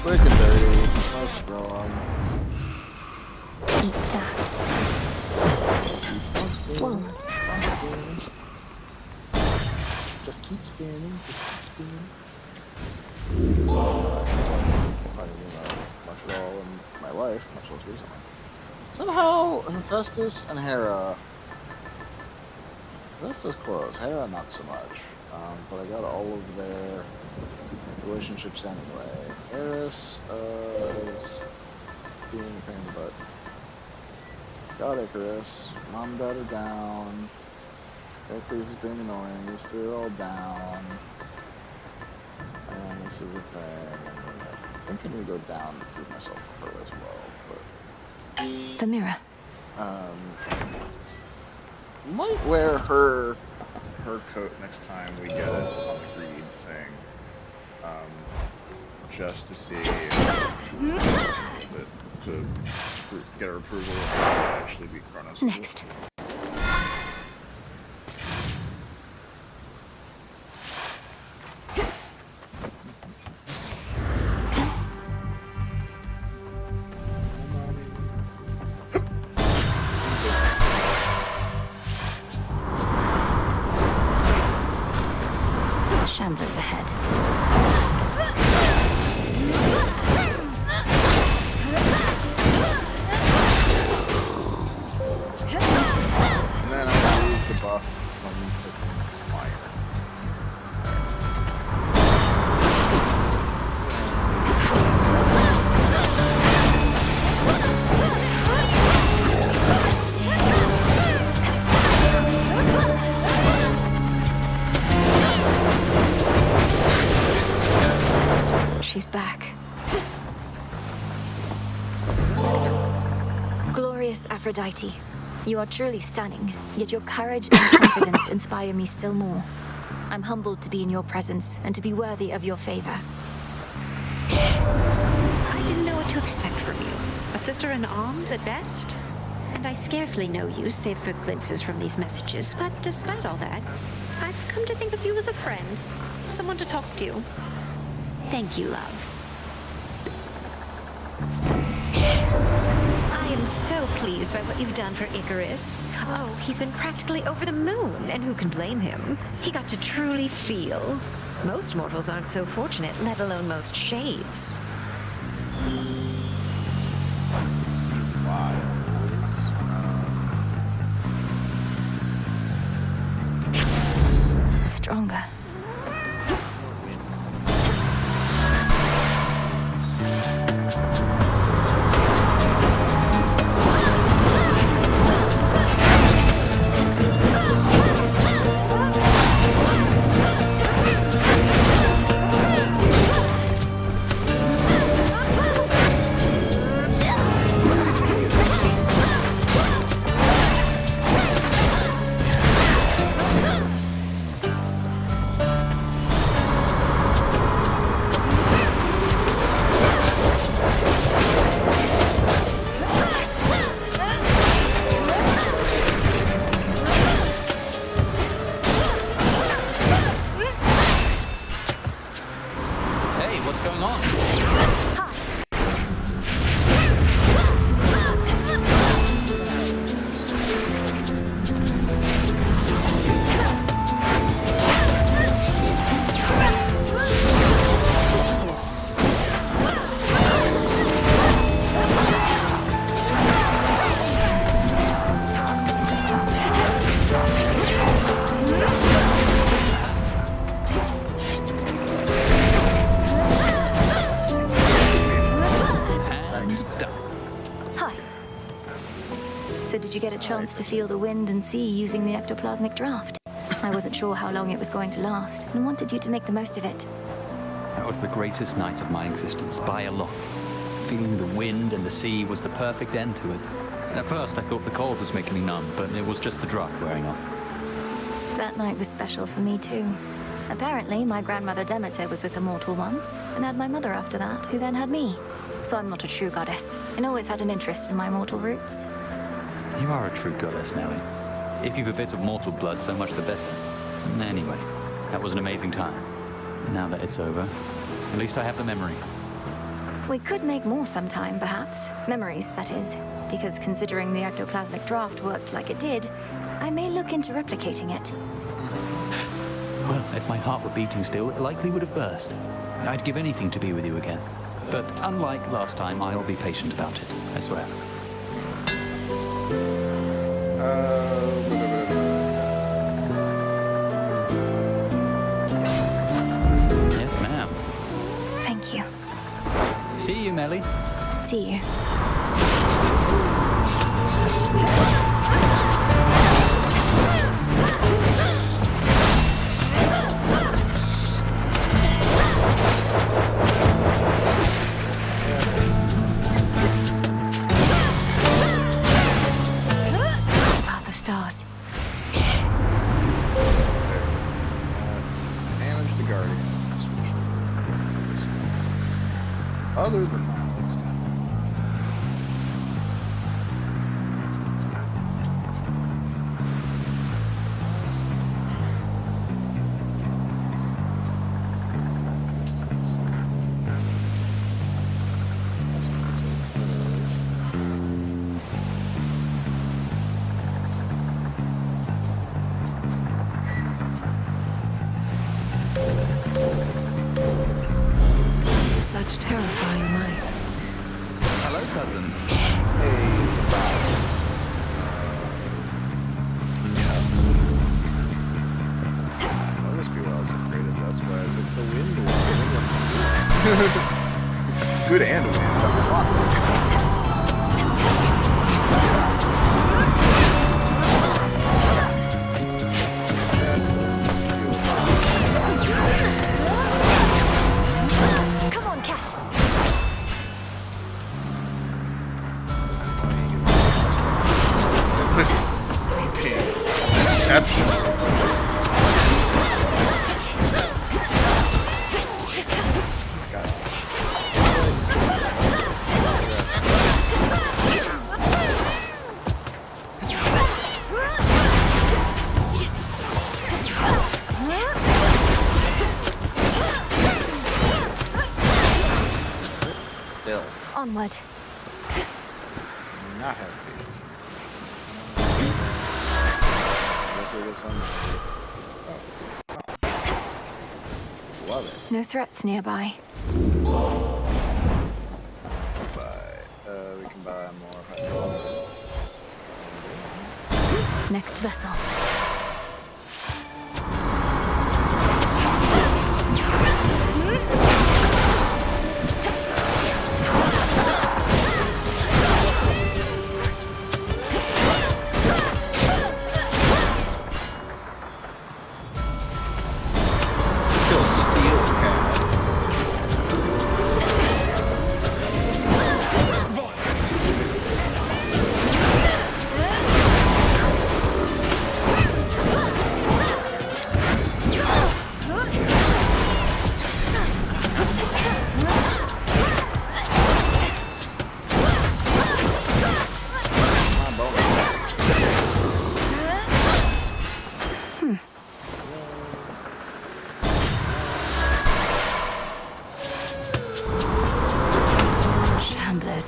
Quick and dirty. That's strong. Eat that. Whoa. Just keep scanning. Just keep scanning. Much at all in my life, much less recently. Somehow, Hephaestus and Hera. Hephaestus close. Hera, not so much. But I got all of their relationships anyway. Eris is being a pain in the butt. Got Icarus. Mom and Dad are down. Heracles is being annoying. These three are all down. And this is a thing. And then I think I need to go down and prove myself for her as well. The mirror. But might wear her coat next time we get it on the greed thing. Just to see to get her approval and actually be Kronos. Next. Shamblers ahead. And then I remove the buff from the fire. She's back. Glorious Aphrodite, you are truly stunning, yet your courage and confidence inspire me still more. I'm humbled to be in your presence and to be worthy of your favor. I didn't know what to expect from you. A sister in arms at best? And I scarcely know you, save for glimpses from these messages. But despite all that, I've come to think of you as a friend. Someone to talk to. Thank you, love. I am so pleased by what you've done for Icarus. Oh, he's been practically over the moon, and who can blame him? He got to truly feel. Most mortals aren't so fortunate, let alone most shades. Stronger. So did you get a chance to feel the wind and sea using the ectoplasmic draft? I wasn't sure how long it was going to last and wanted you to make the most of it. That was the greatest night of my existence, by a lot. Feeling the wind and the sea was the perfect end to it. At first, I thought the cold was making me numb, but it was just the draft wearing off. That night was special for me, too. Apparently, my grandmother Demeter was with a mortal once, and had my mother after that, who then had me. So I'm not a true goddess, and always had an interest in my mortal roots. You are a true goddess, Melly. If you've a bit of mortal blood, so much the better. Anyway, that was an amazing time. And now that it's over, at least I have the memory. We could make more sometime, perhaps. Memories, that is. Because considering the ectoplasmic draft worked like it did, I may look into replicating it. Well, if my heart were beating still, it likely would have burst. I'd give anything to be with you again. But unlike last time, I'll be patient about it, I swear. Yes, ma'am. Thank you. See you, Melly. See you. Path of stars. Damage the Guardian. Other than that. Such terrifying might. Hello, cousin. That must be what I was afraid of. That's why I took the wind one. Good and wind. That was awesome. Come on, cat. Exceptional. Still. Onward. Not have patience. Look at this on. Oh. Love it. No threats nearby. We can buy more. Next vessel. Still steel pad. Shamblers.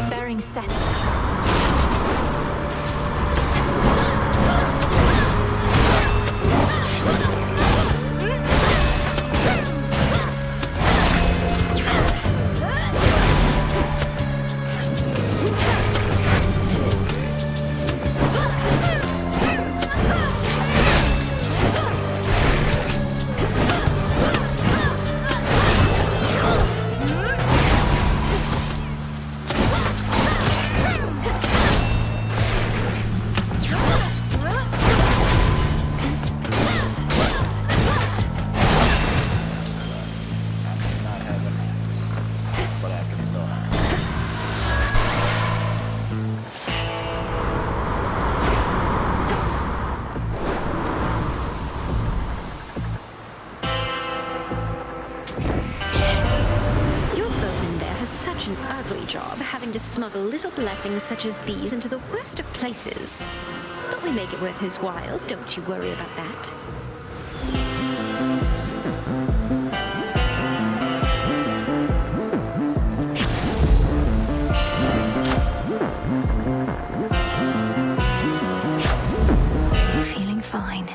Bearing set. smuggle little blessings such as these into the worst of places. But we make it worth his while, don't you worry about that. Feeling fine.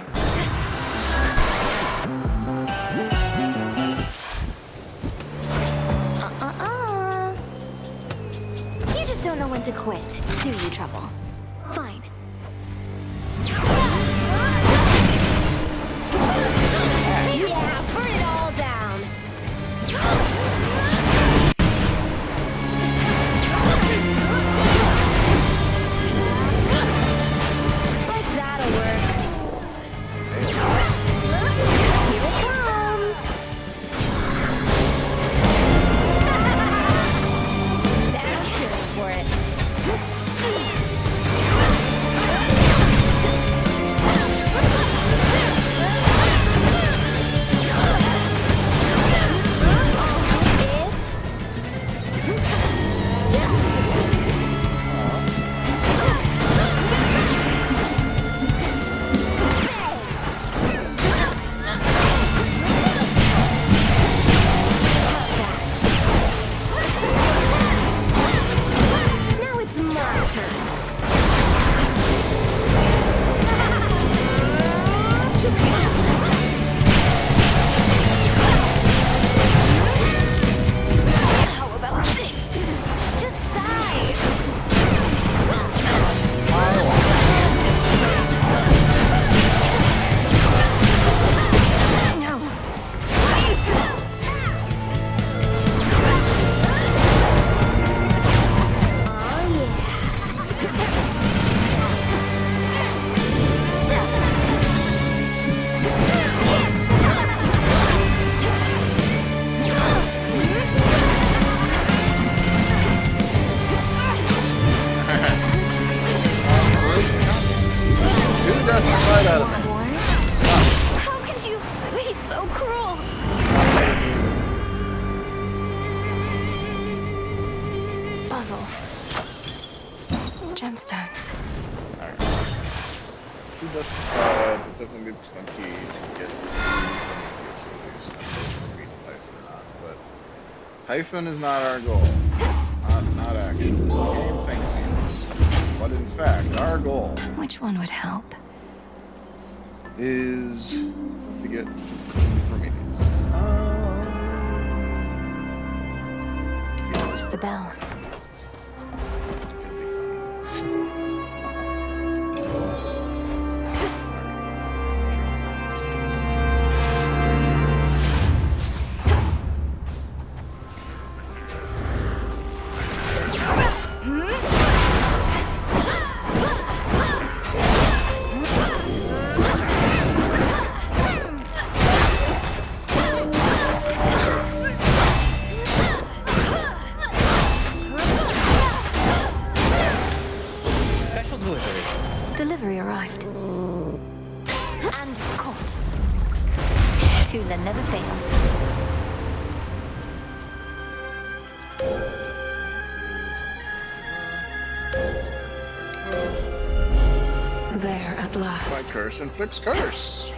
You just don't know when to quit, do you, Trouble? Fine. Yeah, burn it all down. Like that'll work. Here it comes. That's good for it. Now it's my turn. How about this? Just die. No. Oh yeah. Who doesn't fight out of me? How could you be so cruel? Puzzle. Gemstones. Alright. Who doesn't fight? It's definitely be plenty to get through Prometheus at least. I'm not sure if we beat Typhon or not, but Typhon is not our goal. Not actually. The game thinks he is. But in fact, our goal Which one would help? is to get Prometheus. The bell. Special delivery. Delivery arrived. And caught. Tula never fails. There at last. My curse inflicts curse.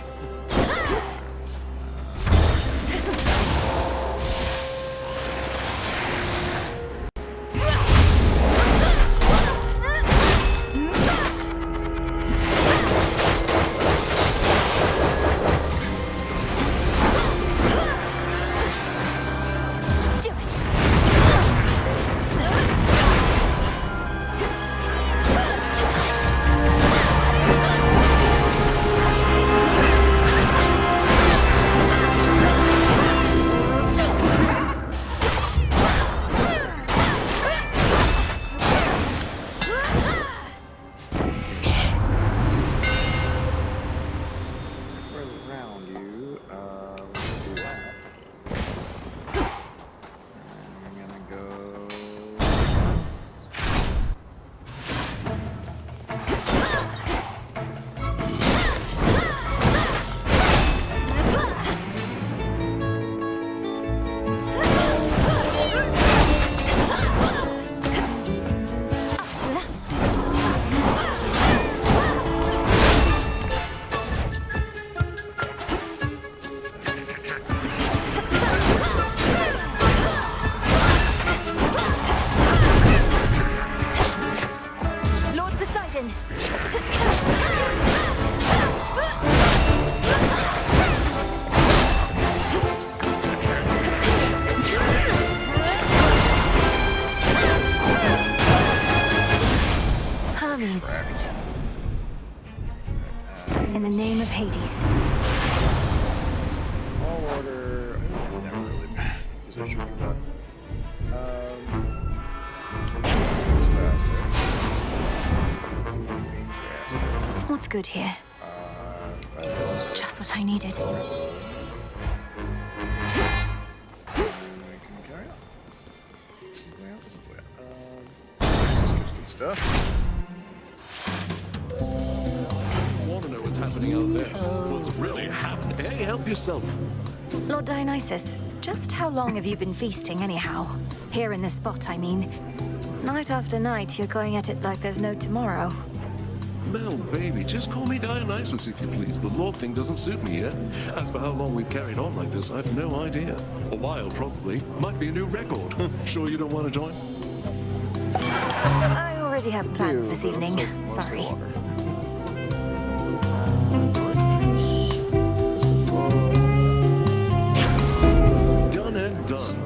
Hermes. In the name of Hades. All order. Never really been in a position for that. What's good here? Just what I needed. Good stuff. Want to know what's happening out there? What's really happening? Hey, help yourself. Lord Dionysus, just how long have you been feasting anyhow? Here in this spot, I mean. Night after night, you're going at it like there's no tomorrow. Mel, baby, just call me Dionysus if you please. The Lord thing doesn't suit me yet. As for how long we've carried on like this, I've no idea. A while, probably. Might be a new record. Sure you don't want to join? I already have plans this evening. Sorry. Done and done.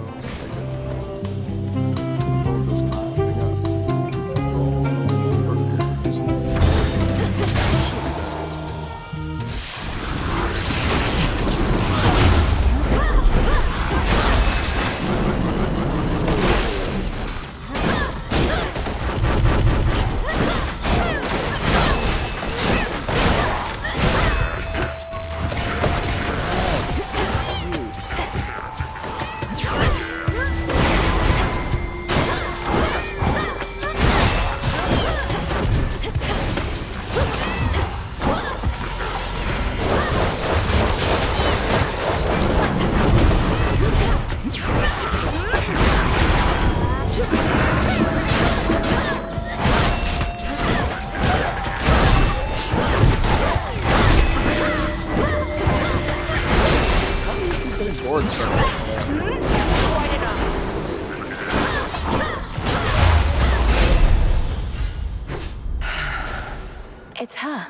It's her.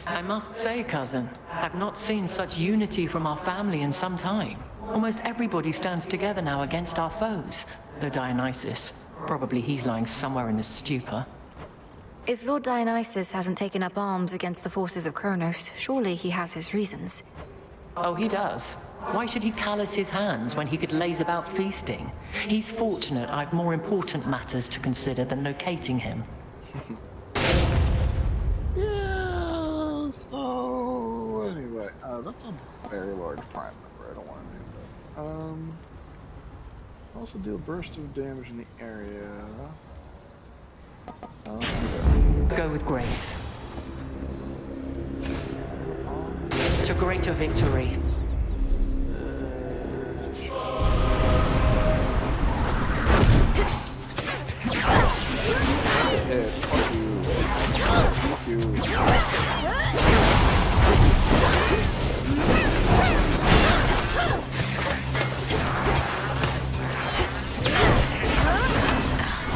I must say, cousin, I've not seen such unity from our family in some time. Almost everybody stands together now against our foes. Though Dionysus, probably he's lying somewhere in a stupor. If Lord Dionysus hasn't taken up arms against the forces of Kronos, surely he has his reasons. Oh, he does. Why should he callous his hands when he could laze about feasting? He's fortunate I've more important matters to consider than locating him. Yeah, so anyway, that's a very large prime number. I don't want to do that. Also deal burst of damage in the area. Go with grace. To greater victory. Fuck you.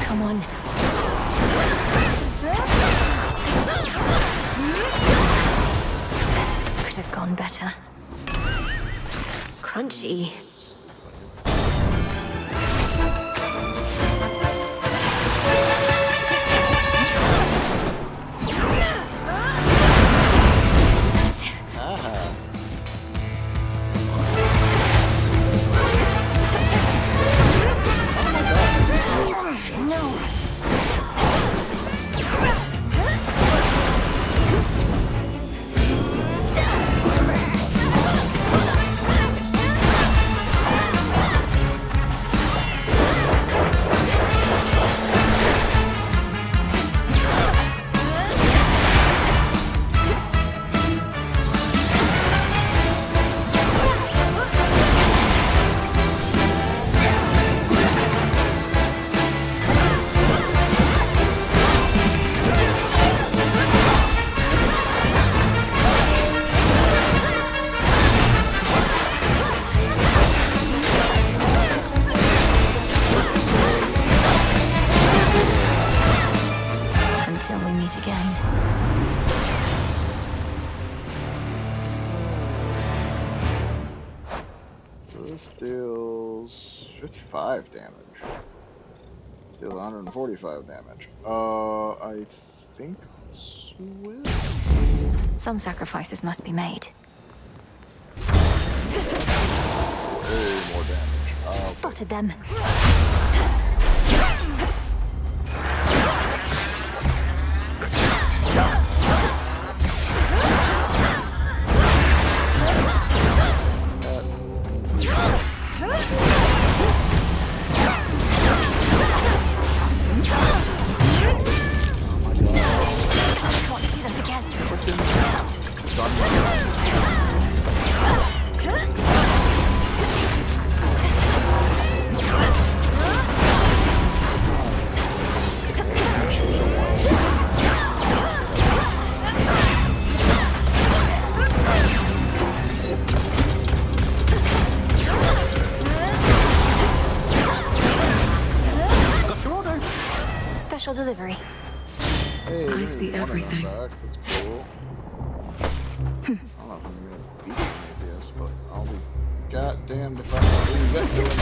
Come on. Could have gone better. Crunchy. Until we meet again. So this deals 55 damage. This deals 145 damage. I think this will. Some sacrifices must be made. Way more damage. Spotted them. Special delivery. Hey, I see everything. That's cool. I don't know if I'm gonna beat Prometheus, but I'll be goddamned if I can do that.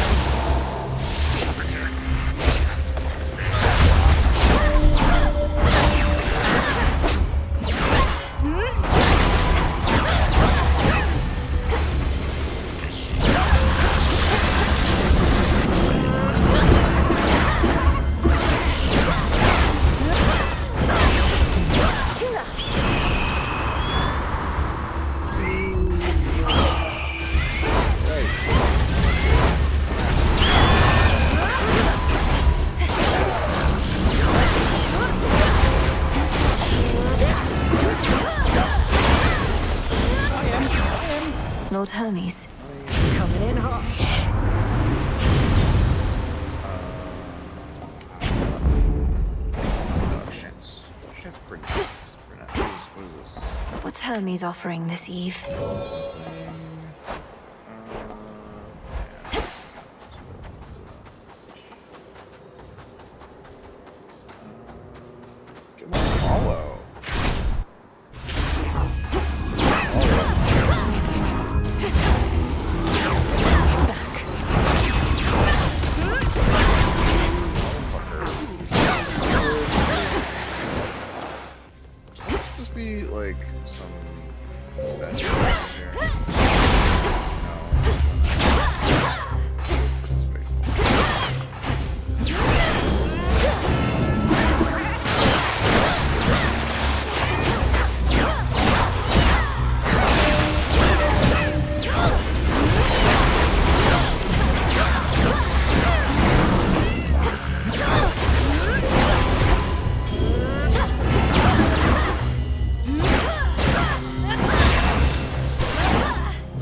Lord Hermes. Coming in hot. Shit's pretty nice. What is this? What's Hermes offering this eve? Give him a follow. Just be like some statue here.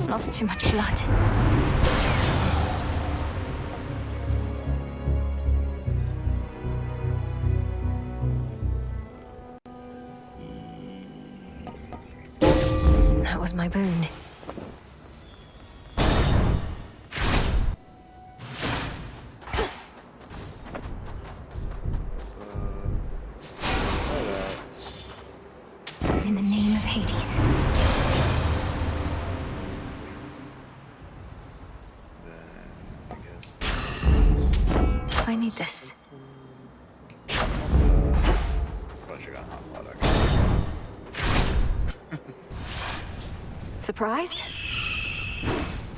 Lost too much blood. That was my boon. In the name of Hades. I need this. Surprised?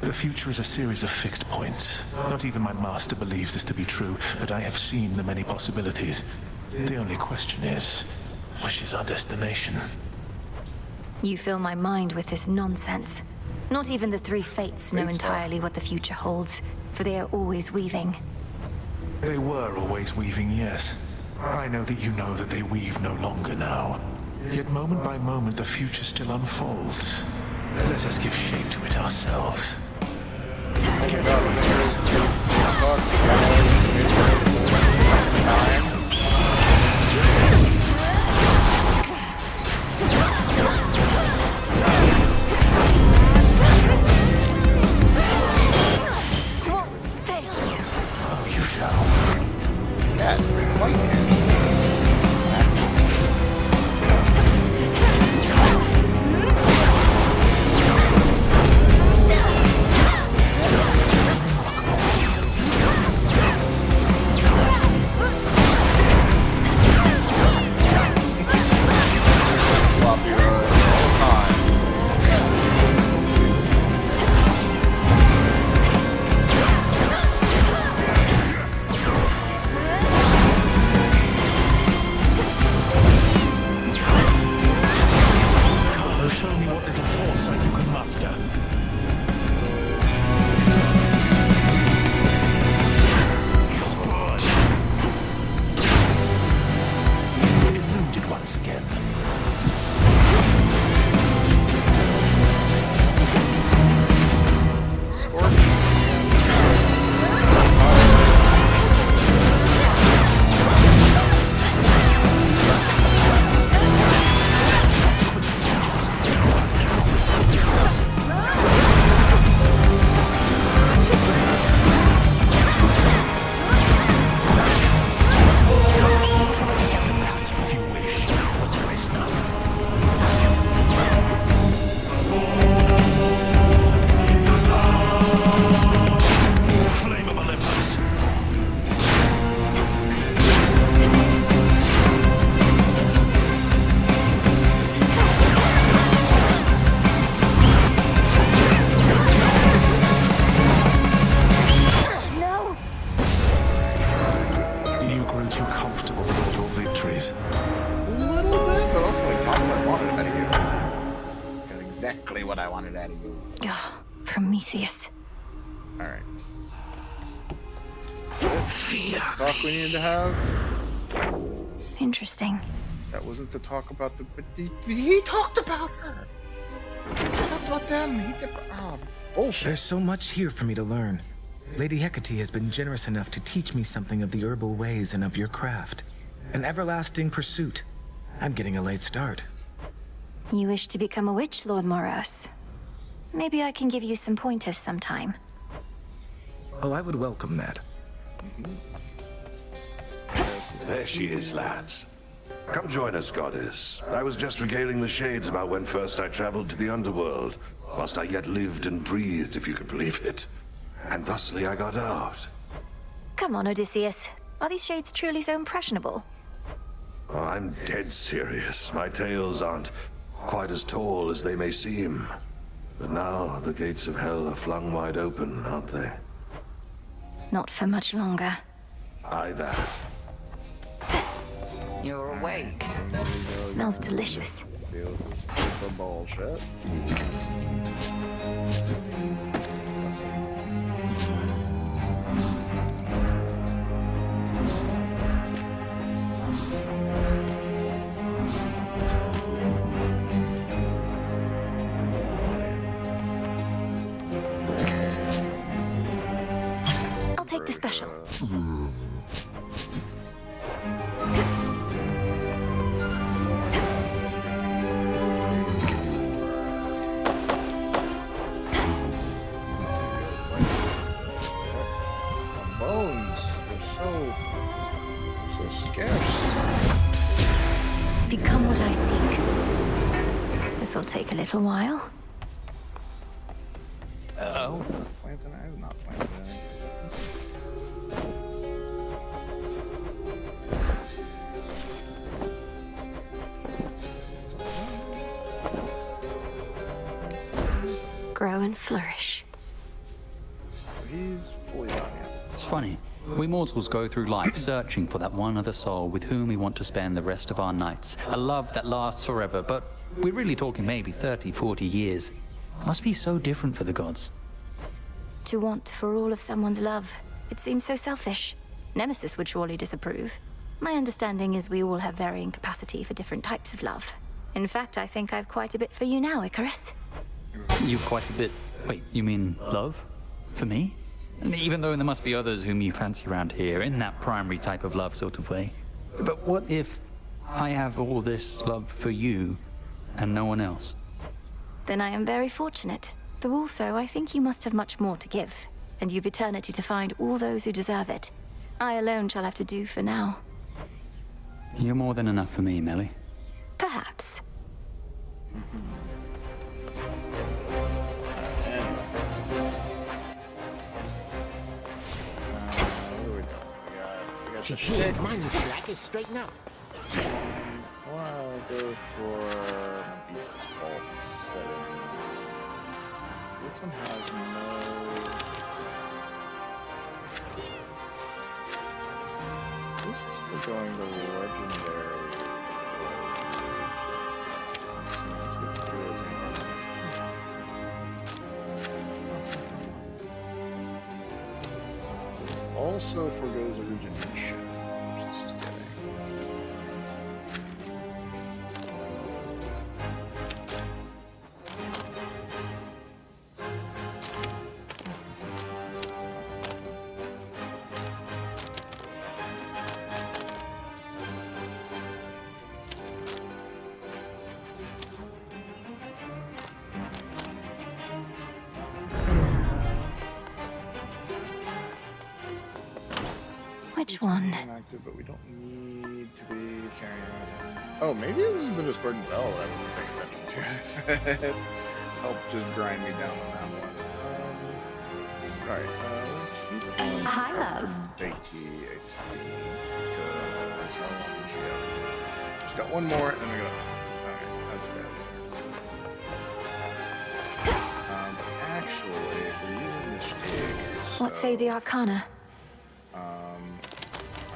The future is a series of fixed points. Not even my master believes this to be true, but I have seen the many possibilities. The only question is, which is our destination? You fill my mind with this nonsense. Not even the three fates know entirely what the future holds, for they are always weaving. They were always weaving, yes. I know that you know that they weave no longer now. Yet moment by moment the future still unfolds. Let us give shape to it ourselves. Get That white once again. Exactly what I wanted out of you. Prometheus. Alright. Talk we needed to have. Interesting. That wasn't to talk about the. But he talked about her. He talked about them. He did. Oh, bullshit. There's so much here for me to learn. Lady Hecate has been generous enough to teach me something of the herbal ways and of your craft. An everlasting pursuit. I'm getting a late start. You wish to become a witch, Lord Moros? Maybe I can give you some pointers sometime. Oh, I would welcome that. There she is, lads. Come join us, goddess. I was just regaling the shades about when first I traveled to the underworld, whilst I yet lived and breathed, if you could believe it. And thusly I got out. Come on, Odysseus. Are these shades truly so impressionable? Oh, I'm dead serious. My tales aren't quite as tall as they may seem. But now the gates of hell are flung wide open, aren't they? Not for much longer. Aye, that. You're awake. Smells delicious. Deal with the bullshit. I'll take the special. Bones. They're so scarce. Become what I seek. This'll take a little while. Oh. Planting, I have not planted anything. Grow and flourish. He's fully on, yeah. It's funny. We mortals go through life searching for that one other soul with whom we want to spend the rest of our nights. A love that lasts forever, but we're really talking maybe 30, 40 years. Must be so different for the gods. To want for all of someone's love, it seems so selfish. Nemesis would surely disapprove. My understanding is we all have varying capacity for different types of love. In fact, I think I've quite a bit for you now, Icarus. You've quite a bit... Wait, you mean love? For me? And even though there must be others whom you fancy around here, in that primary type of love sort of way. But what if I have all this love for you and no one else? Then I am very fortunate. Though also, I think you must have much more to give. And you've eternity to find all those who deserve it. I alone shall have to do for now. You're more than enough for me, Melly. Perhaps. Come on, you slackers, straighten up. I'll go for default settings. This one has no. This is for going the legendary. Let's get through This also forgoes origination, which this is getting. one? Inactive, but we don't need to be carrying on. Oh, maybe it was the discordant bell that I wasn't paying attention to. Help just grind me down on that one. Alright, let's keep going. Hi, love. Aphrodite, just got one more, and then we go. Alright, that's that. Actually, if we're using the stick. What say the Arcana? I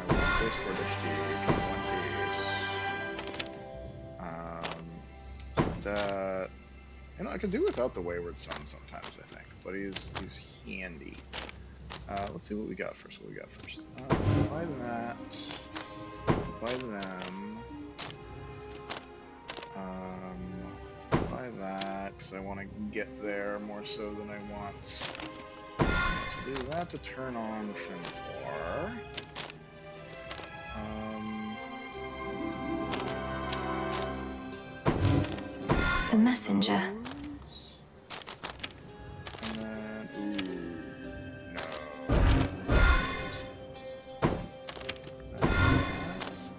want this for the stick. That, you know, I could do without the Wayward Son sometimes, I think, but he's handy. Let's see what we got first. Buy that. Buy them. Buy that, because I want to get there more so than I want. So do that to turn on Fenor. The messenger. And then, no.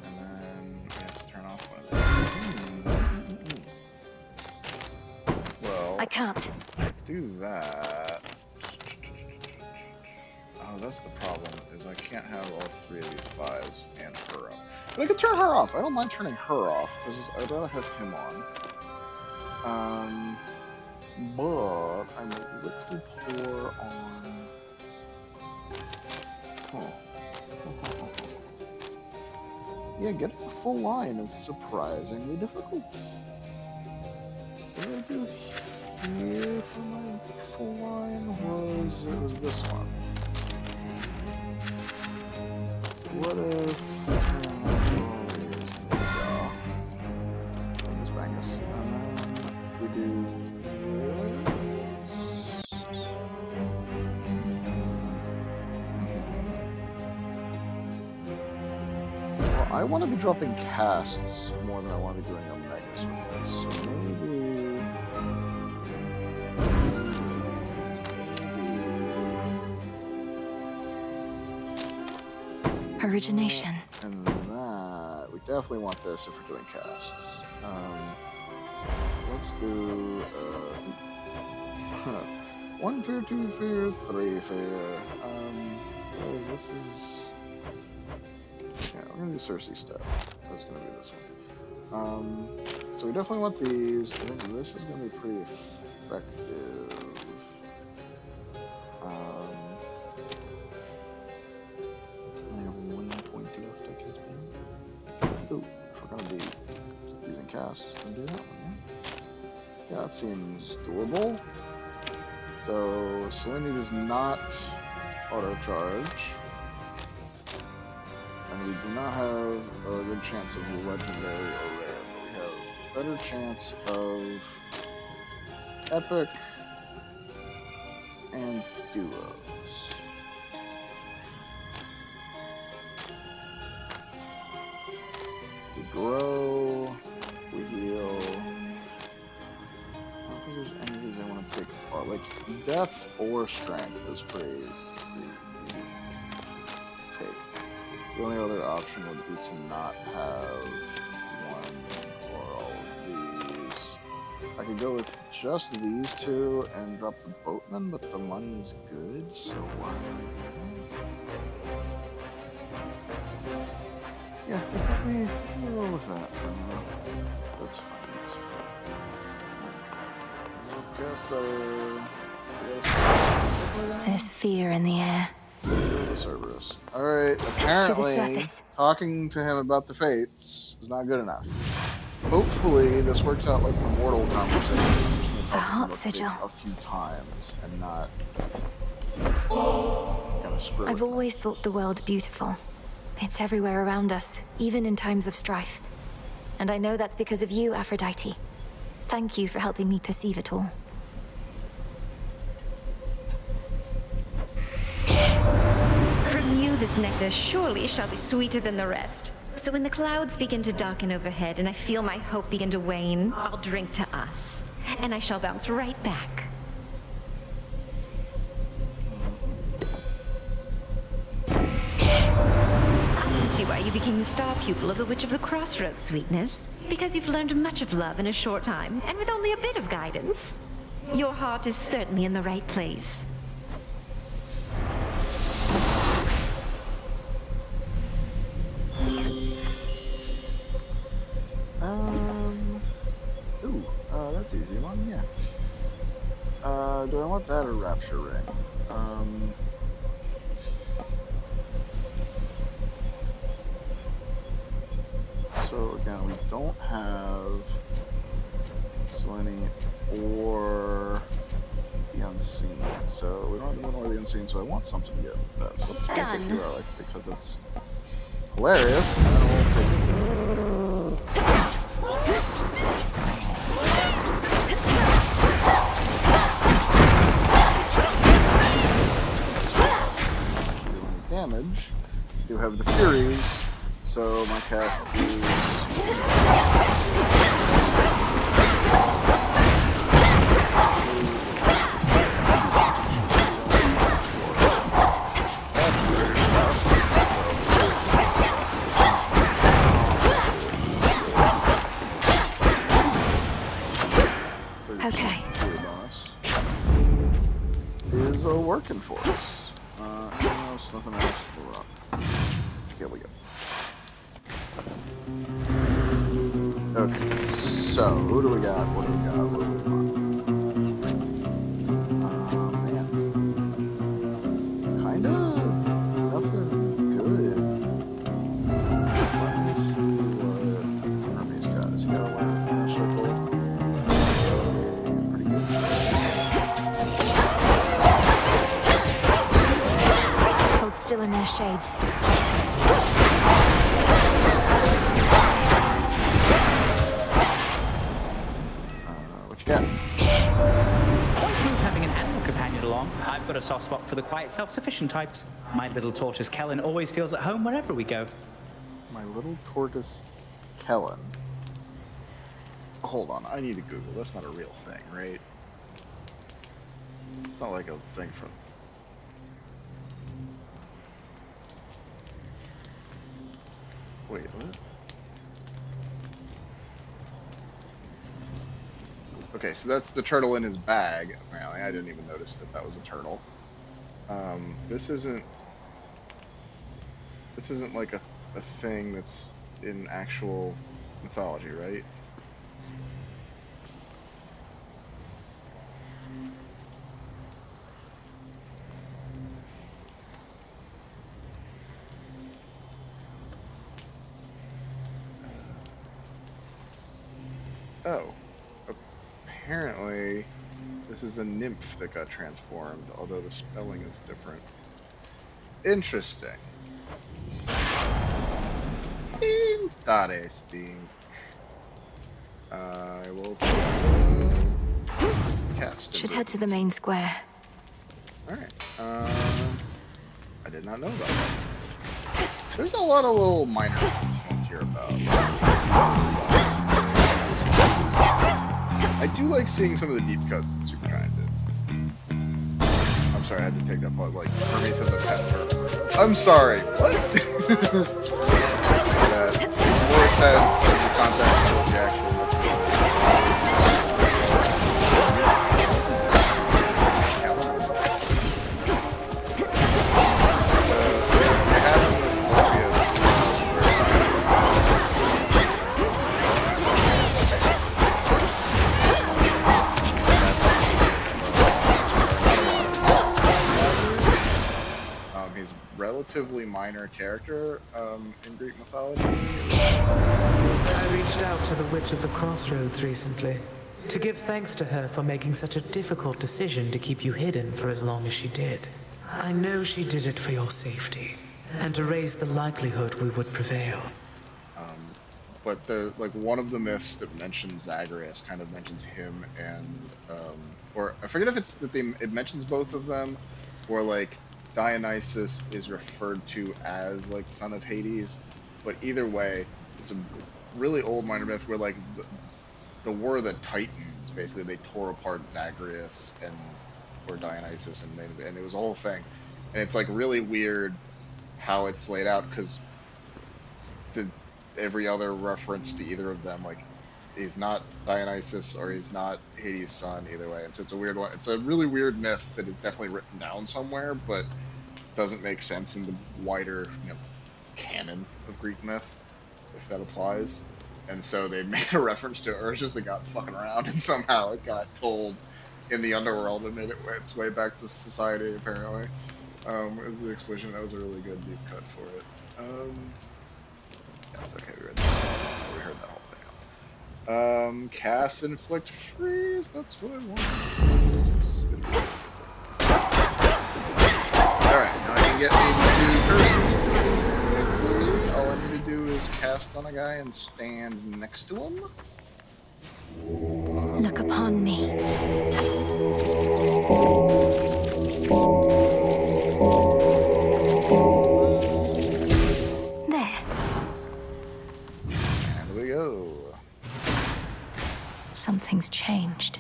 And then we have to turn off one of those. Well, I can't. Do that. Oh, that's the problem, is I can't have all three of these fives and her up. But I could turn her off. I don't mind turning her off, because I'd rather have him on. But I'm a little poor on. Yeah, getting a full line is surprisingly difficult. What did I do here for my full line? It was this one. So what if? Let's bang this. We do this. Well, I want to be dropping casts more than I want to be doing Omegas with this, so maybe... Origination. And that... We definitely want this if we're doing casts. Let's do 1 fear, 2 fear, 3 fear. This is we're gonna do Cersei stuff. That's gonna be this one. So we definitely want these. I think this is gonna be pretty effective. I have 1 point left, I guess. Ooh, if we're gonna be using casts, then do that one. Yeah, that seems doable. So, Salinity does not auto-charge. And we do not have a good chance of legendary or rare, but we have a better chance of epic and duos. We grow, we heal. I don't think there's any of these I want to take apart. Like, death or strength is pretty easy to take. The only other option would be to not have one or all of these. I could go with just these two and drop the boatman, but the money is good, so why? Yeah, I think we roll with that for now. That's fine. Just better. There's fear in the air. Cerberus. Alright, apparently talking to him about the fates is not good enough. Hopefully this works out like the mortal conversation. The heart sigil. A few times and not I've always thought the world beautiful. It's everywhere around us, even in times of strife. And I know that's because of you, Aphrodite. Thank you for helping me perceive it all. From you, this nectar surely shall be sweeter than the rest. So when the clouds begin to darken overhead and I feel my hope begin to wane, I'll drink to us, and I shall bounce right back. became the star pupil of the Witch of the Crossroads, sweetness. Because you've learned much of love in a short time, and with only a bit of guidance. Your heart is certainly in the right place. That's easy one, yeah. Do I want that or Rapture Ring? So again, we don't have Selene or the Unseen, so we don't have the one or the Unseen, so I want something to get with that. So let's make it heroic because it's hilarious, and then we'll pick damage. You have the Furies, so my cast is okay. Is working for us. Anything else? Nothing else. We're up. Here we go. Okay, so who do we got? What do we got? What do we want? Man. Kinda nothing good. Let me see what Hermes got. Has he got a circle? Pretty good. Hold still in their shades. Having an animal companion along, I've got a soft spot for the quiet, self-sufficient types. My little tortoise Kellen always feels at home wherever we go. My little tortoise Kellen. Hold on, I need to Google. That's not a real thing, right? It's not like a thing from... Wait, what? Okay, so that's the turtle in his bag. Apparently, I didn't even notice that that was a turtle. This isn't like a thing that's in actual mythology, right? Oh. Apparently, this is a nymph that got transformed, although the spelling is different. Interesting. Interesting. I will cast. Should head to the main square. Alright. I did not know about that. There's a lot of little minor things you don't hear about. I do like seeing some of the deep cuts that Supergiant did. I'm sorry, I had to take that part. Like, Hermes has a pet turtle. I'm sorry, what? That more sense in the context of the actual relatively minor character in Greek mythology. I reached out to the Witch of the Crossroads recently to give thanks to her for making such a difficult decision to keep you hidden for as long as she did. I know she did it for your safety and to raise the likelihood we would prevail. But the one of the myths that mentions Zagreus kind of mentions him and or I forget if it's that it mentions both of them, or like Dionysus is referred to as like son of Hades, but either way, it's a really old minor myth where like the War of the Titans, basically they tore apart Zagreus and or Dionysus and it was a whole thing, and it's like really weird how it's laid out because every other reference to either of them, like he's not Dionysus or he's not Hades' son either way. And so it's a weird one. It's a really weird myth that is definitely written down somewhere, but doesn't make sense in the wider, canon of Greek myth, if that applies. And so they made a reference to it, or it's just they got fucking around and somehow it got told in the underworld and made its way back to society, apparently. Is the explanation. That was a really good deep cut for it. Yes, okay, we heard that whole thing. Cast Inflict Freeze, that's what I want. Alright, now I can get me to do curses. All I need to do is cast on a guy and stand next to him. Look upon me. There. And we go. Something's changed.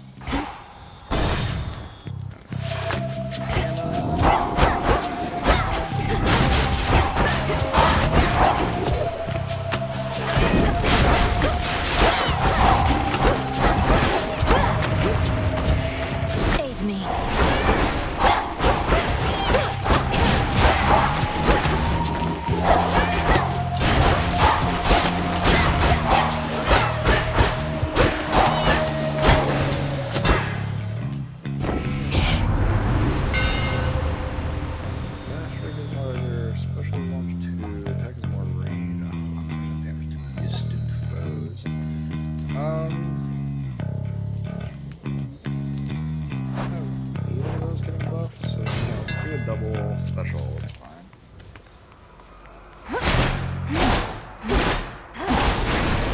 Aid me.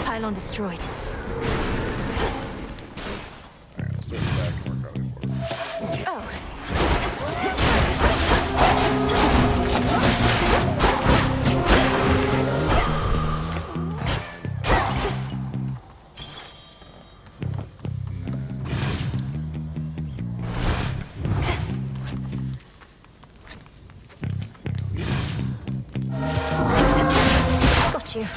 Pylon destroyed. Oh. Got you.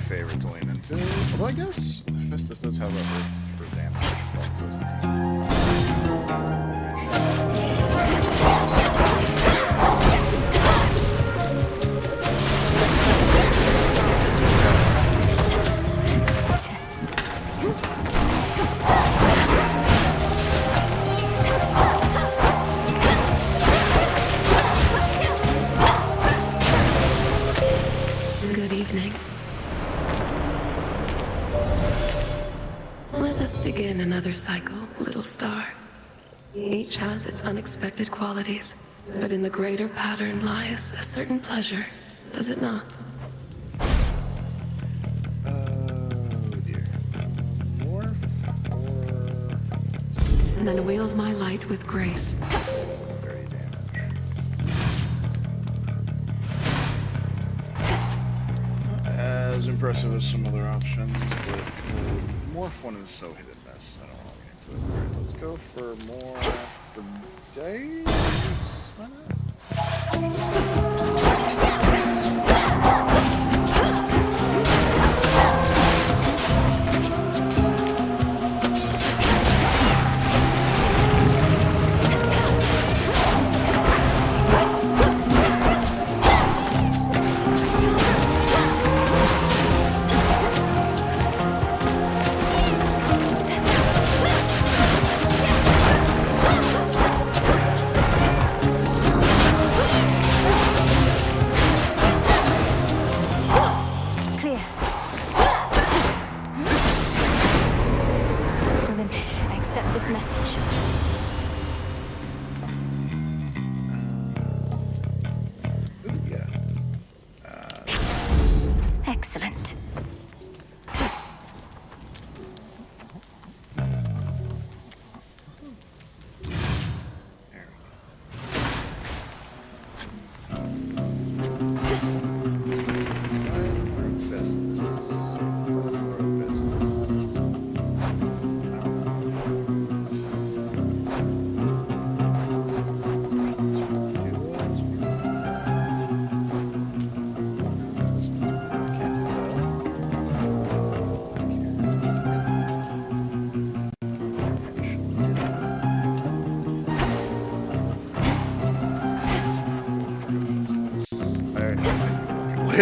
Favorite to lean into. Although I guess Festus does have a earth for damage. Good evening. Let us begin another cycle, little star. Each has its unexpected qualities, but in the greater pattern lies a certain pleasure, does it not? Then wield my light with grace. As impressive as some other options, but the morph one is so hit and miss. I don't want to get into it. Alright, let's go for more for days.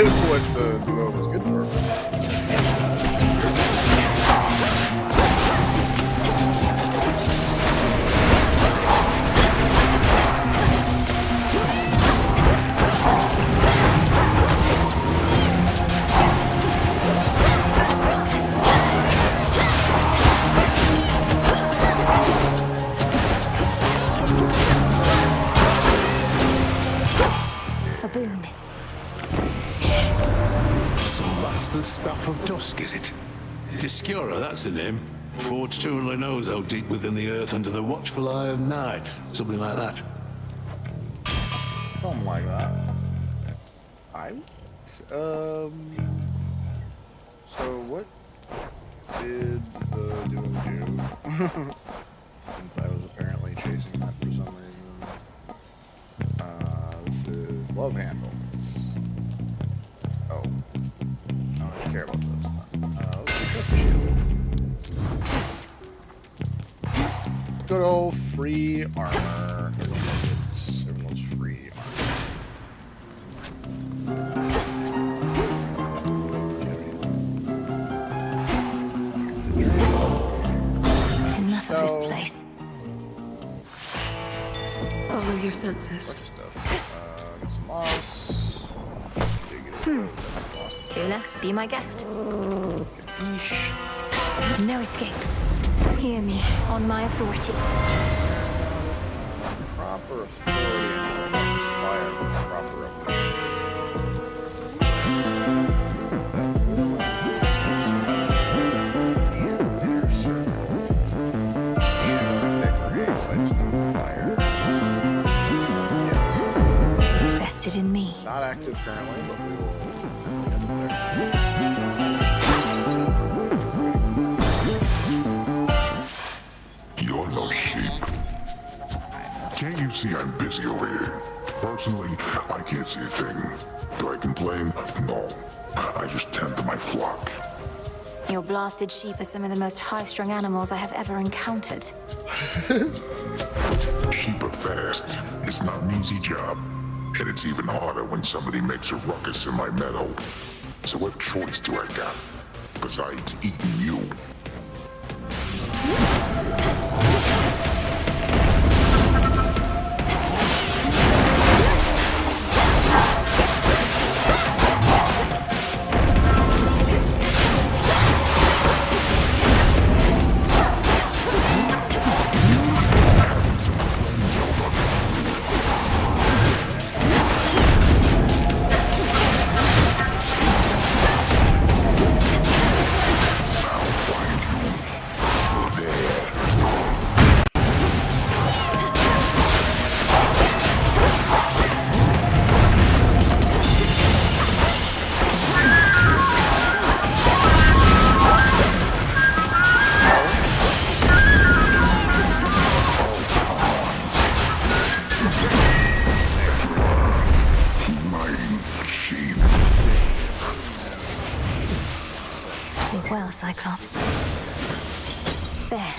what the duo was good for. A boon. So that's the Staff of Dusk, is it? Discura, that's the name. Forged who only knows how deep within the earth under the watchful eye of night. Something like that. Something like that. So what did the duo do? Since I was apparently chasing that for some reason. This is love handles. Oh. No, I don't care about those then. Let's pick up shield. Good old free armor. Everyone's free armor. Enough of this place. Follow your senses. Get some moss. Tula, be my guest. Fish. No escape. Hear me on my authority. Proper authority and fire proper Vested in me. Not active currently, but we will. You're no sheep. Can't you see I'm busy over here? Personally, I can't see a thing. Do I complain? No. I just tend to my flock. Your blasted sheep are some of the most high-strung animals I have ever encountered. Sheep are fast. It's not an easy job. And it's even harder when somebody makes a ruckus in my meadow. So what choice do I got? Besides eating you? Sleep well, Cyclops. There.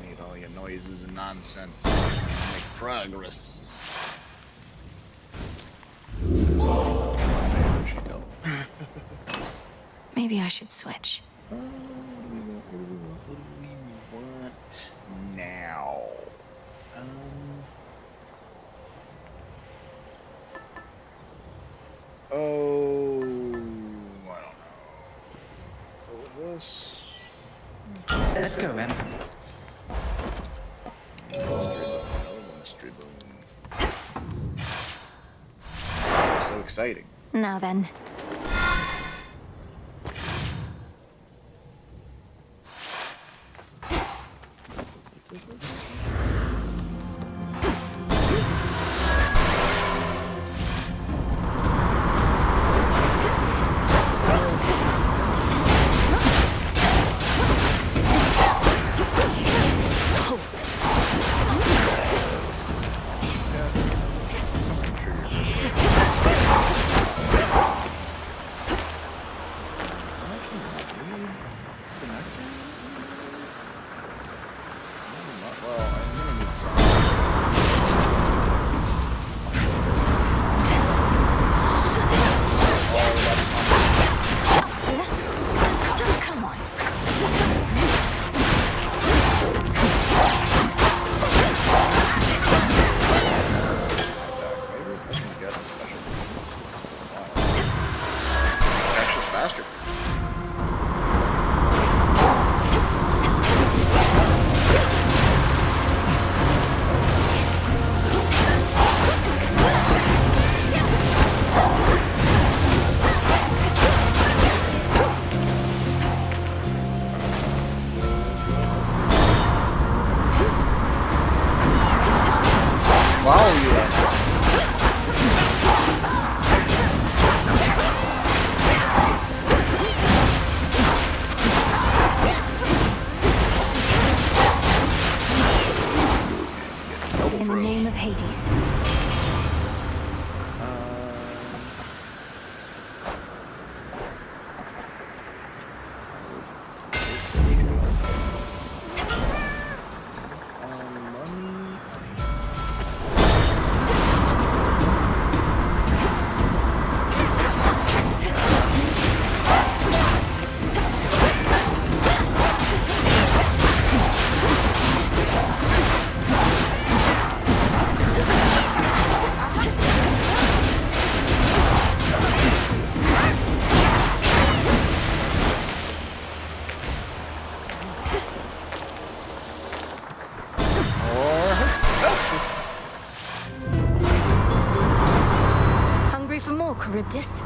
Need all your noises and nonsense. Make progress. Maybe I should switch. What do we want now? Oh, I don't know. What was this? Let's go, man. So exciting. Now then. follow you after. In the name of Hades. Hungry for more, Charybdis?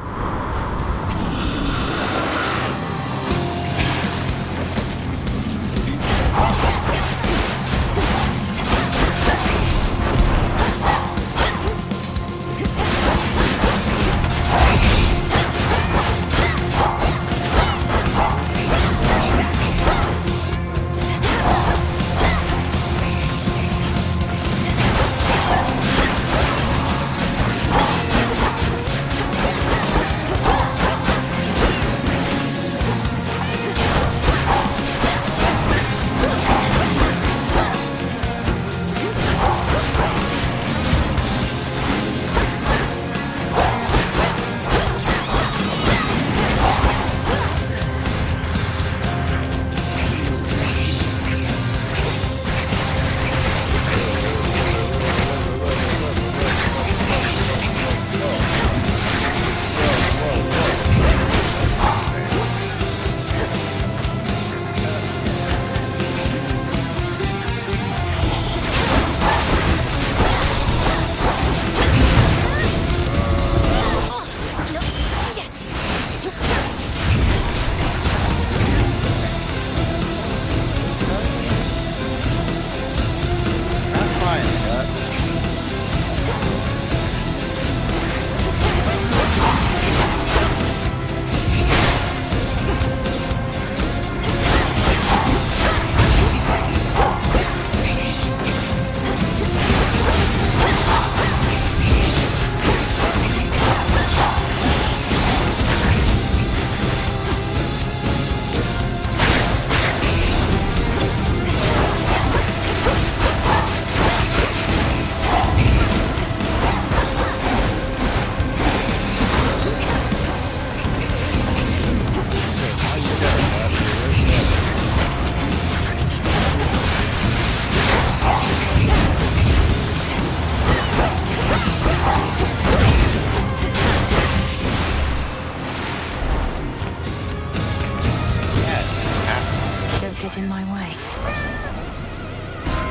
Get in my way.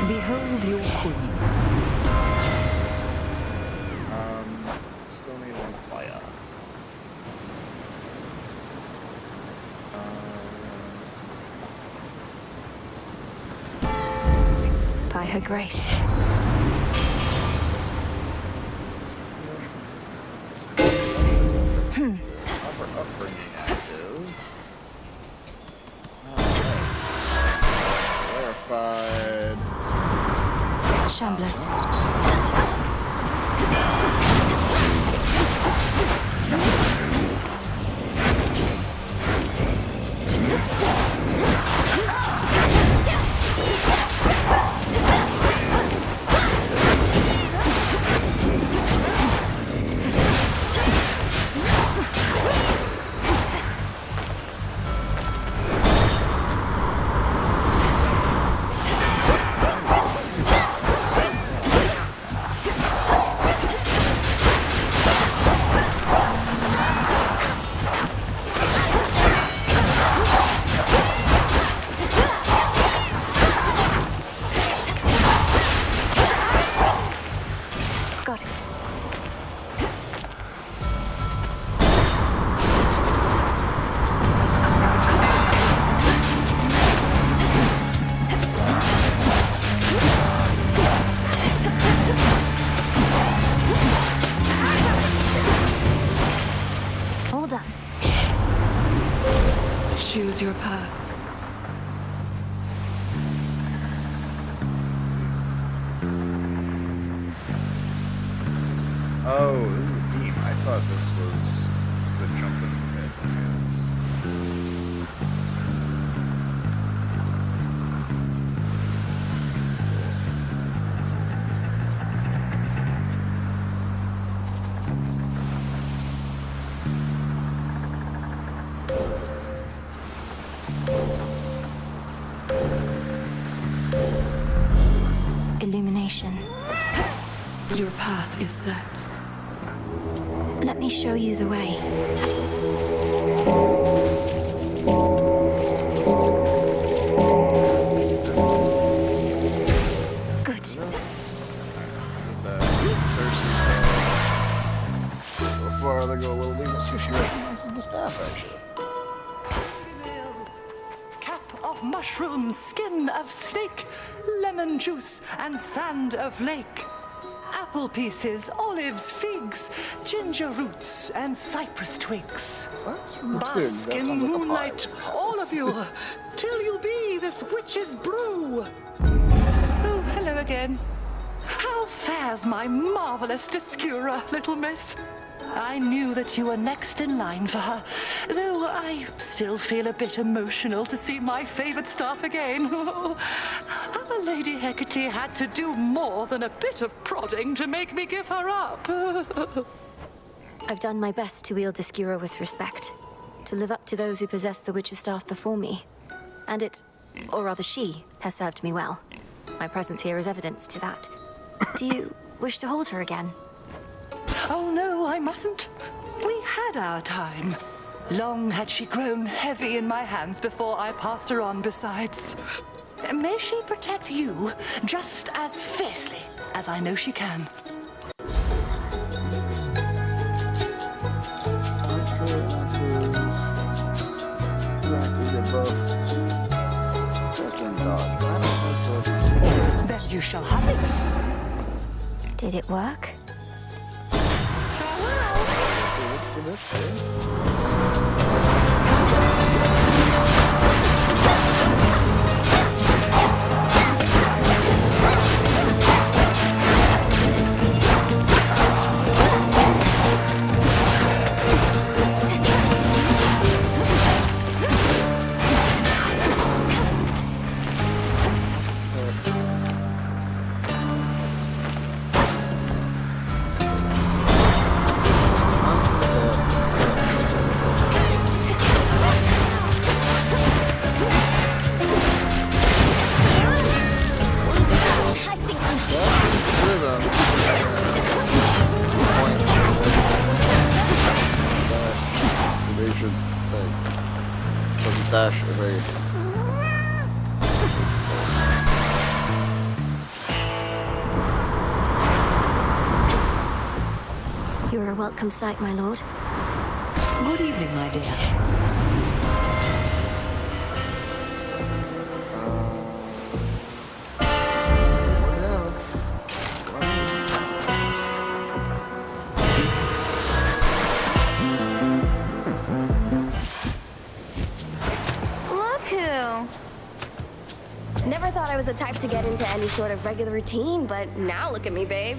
Behold your queen. Still need one fire. By her grace. Proper upbringing active. Verified. Shambless. is your path. Oh, this is a beam. I thought this was the jumping pit. Illumination. Your path is set. Let me show you the way. Good. Before they go a little deeper, see, she recognizes the staff, actually. Cap of mushroom, skin of snake, lemon juice and sand of lake. Apple pieces, olives, figs, ginger roots and cypress twigs. Bask in moonlight, all of you, till you be this witch's brew. Oh, hello again. How fares my marvelous Discura, little miss? I knew that you were next in line for her, though I still feel a bit emotional to see my favorite staff again. Our Lady Hecate had to do more than a bit of prodding to make me give her up. I've done my best to wield Discura with respect, to live up to those who possessed the Witcher staff before me. And it, or rather she, has served me well. My presence here is evidence to that. Do you wish to hold her again? Oh no, I mustn't. We had our time. Long had she grown heavy in my hands before I passed her on besides. May she protect you just as fiercely as I know she can. Then you shall have it. Did it work? Dash evade. You are a welcome sight, my lord. Good evening, my dear. Never thought I was the type to get into any sort of regular routine, but now look at me, babe.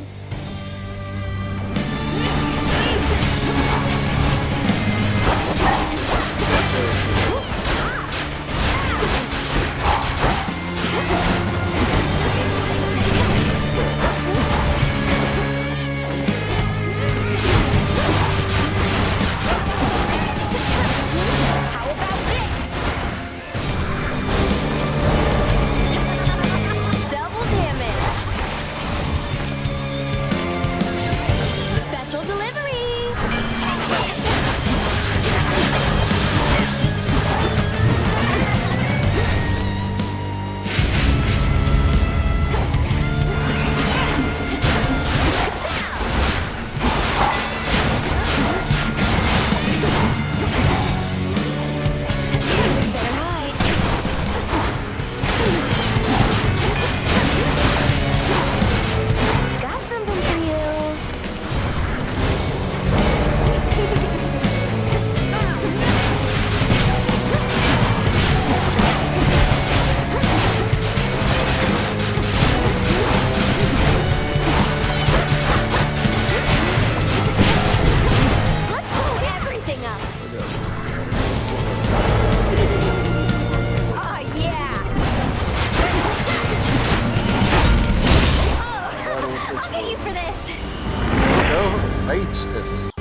Hostess.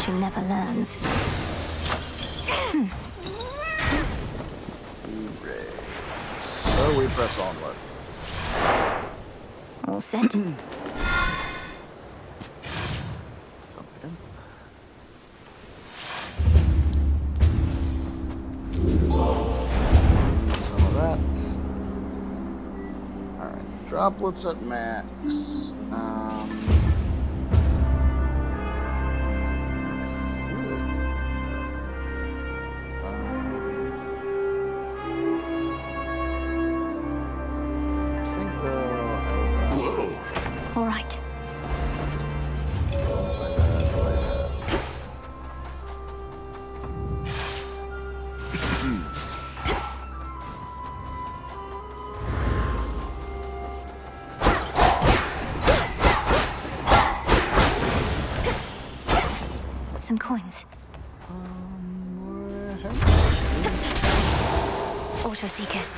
She never learns. So we press onward. All set. Some of that. Alright, droplets at max. All right. Some coins. Auto seekers.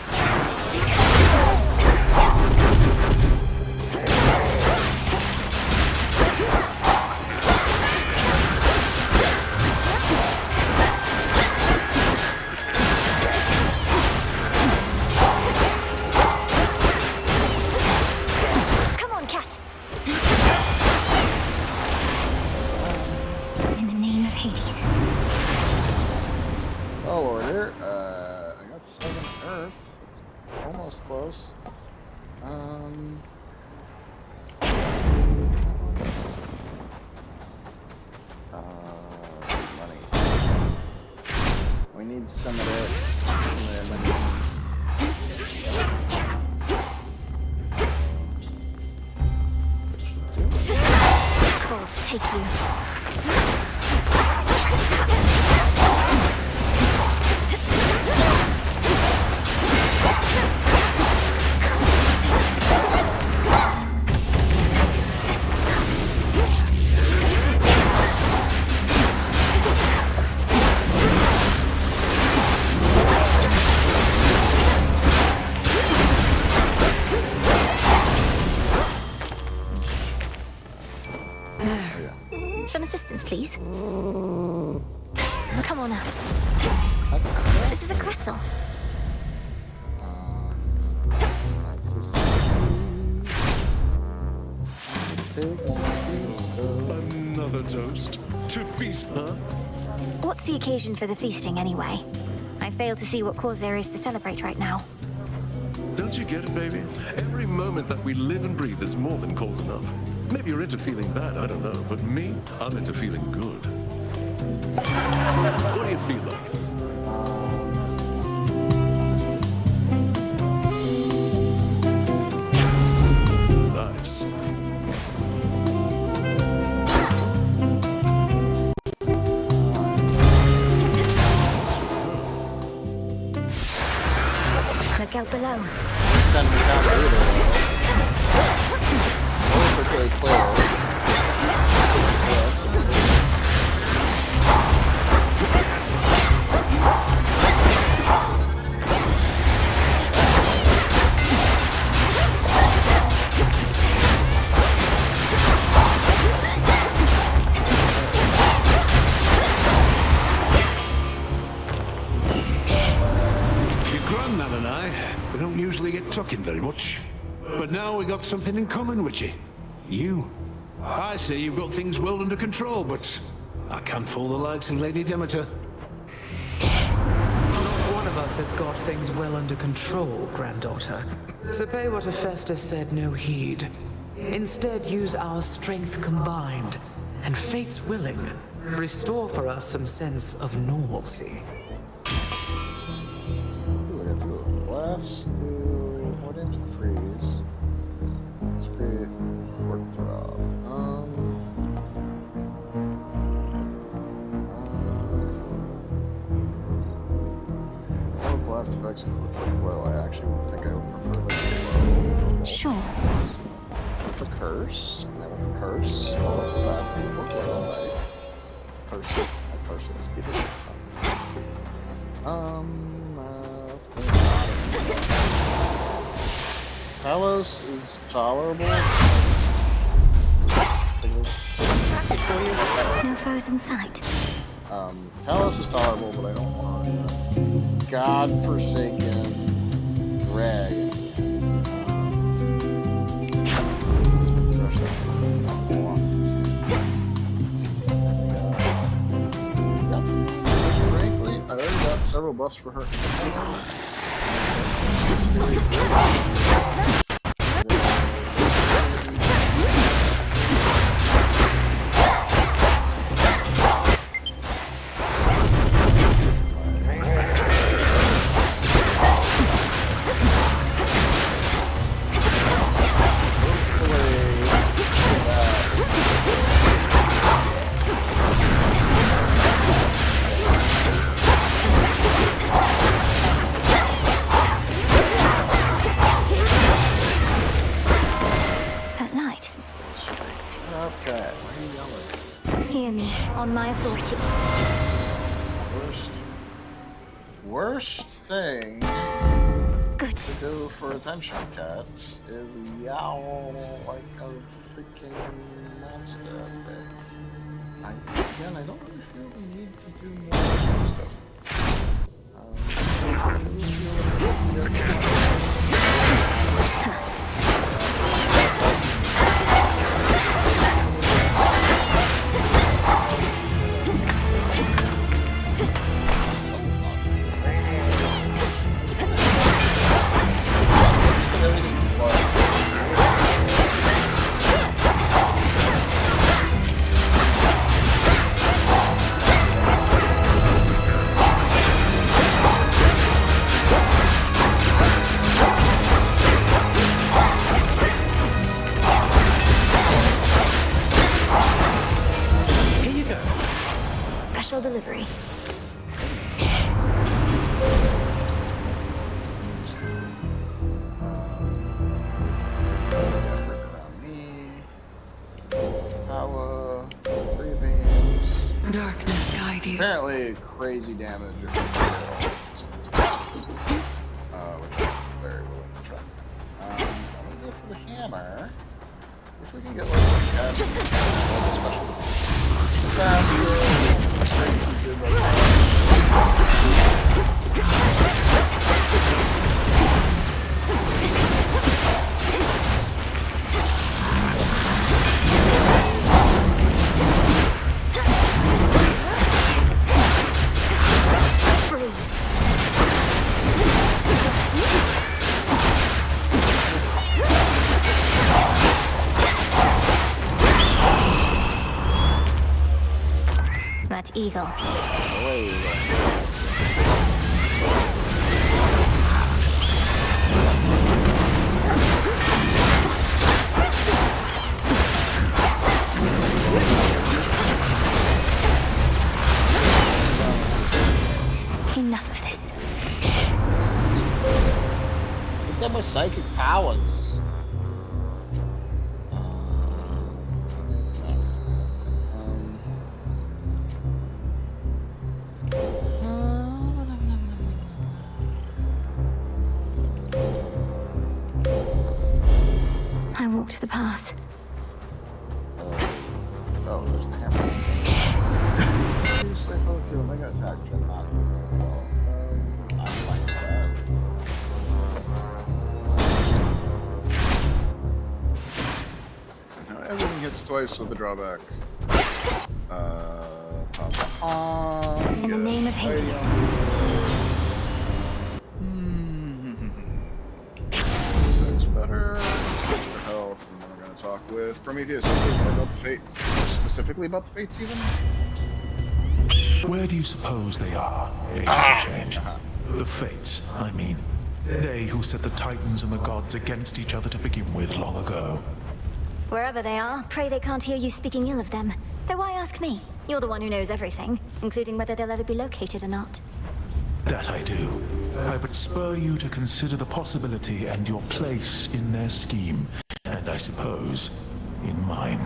Come on, cat. In the name of Hades. Oh, order. I got 7 Earth. It's almost close. Money. We need some of this. Cool, take you. Some assistance, please. Come on out. This is a crystal. Another toast to feast, huh? What's the occasion for the feasting, anyway? I fail to see what cause there is to celebrate right now. Don't you get it, baby? Every moment that we live and breathe is more than cause enough. Maybe you're into feeling bad, I don't know. But me, I'm into feeling good. What do you feel like? Nice. Look out below. Perfectly clear. Your grandman and I, we don't usually get talking very much. But now we got something in common with you. You. I say you've got things well under control, but I can't fool the likes of Lady Demeter. Not one of us has got things well under control, granddaughter. So pay what Hephaestus said no heed. Instead, use our strength combined, and fate's willing, restore for us some sense of normalcy. We're gonna do a blast, do what is the freeze? Let's create work drop. Blast effects include quick blow. I actually think I would prefer the blow. Sure. With a curse. And then with a curse. I'll let the bad people get away. Curse it. I curse it. Speed it. Let's go with Talos is tolerable. No foes in sight. Talos is tolerable, but I don't want godforsaken Greg. Frankly, I already got several buffs for her. That light. Okay, what are you yelling? Hear me, on my authority. Worst thing Good. to do for attention cat is yowl like a freaking monster. Again, I don't really feel the need to do more stuff. Special delivery. Darkness guide you. Apparently, crazy damage. Which I'm very willing to try. I'm gonna go for the hammer. If we can get like a cast special faster, crazy good That eagle. Enough of this. Get them with psychic powers. I walked the path. Oh, there's the hammer. Seriously, if I was your Omega attack, I'm not. I like that. Now everything hits twice with the drawback. In the name of Hades. That's better. Extra health, and then we're going to talk with Prometheus more about the fates. Specifically about the fates, even? Where do you suppose they are, Agent of Change? The Fates, I mean. They who set the Titans and the gods against each other to begin with long ago. Wherever they are, pray they can't hear you speaking ill of them. Though why ask me? You're the one who knows everything, including whether they'll ever be located or not. That I do. I would spur you to consider the possibility and your place in their scheme, and I suppose, in mine.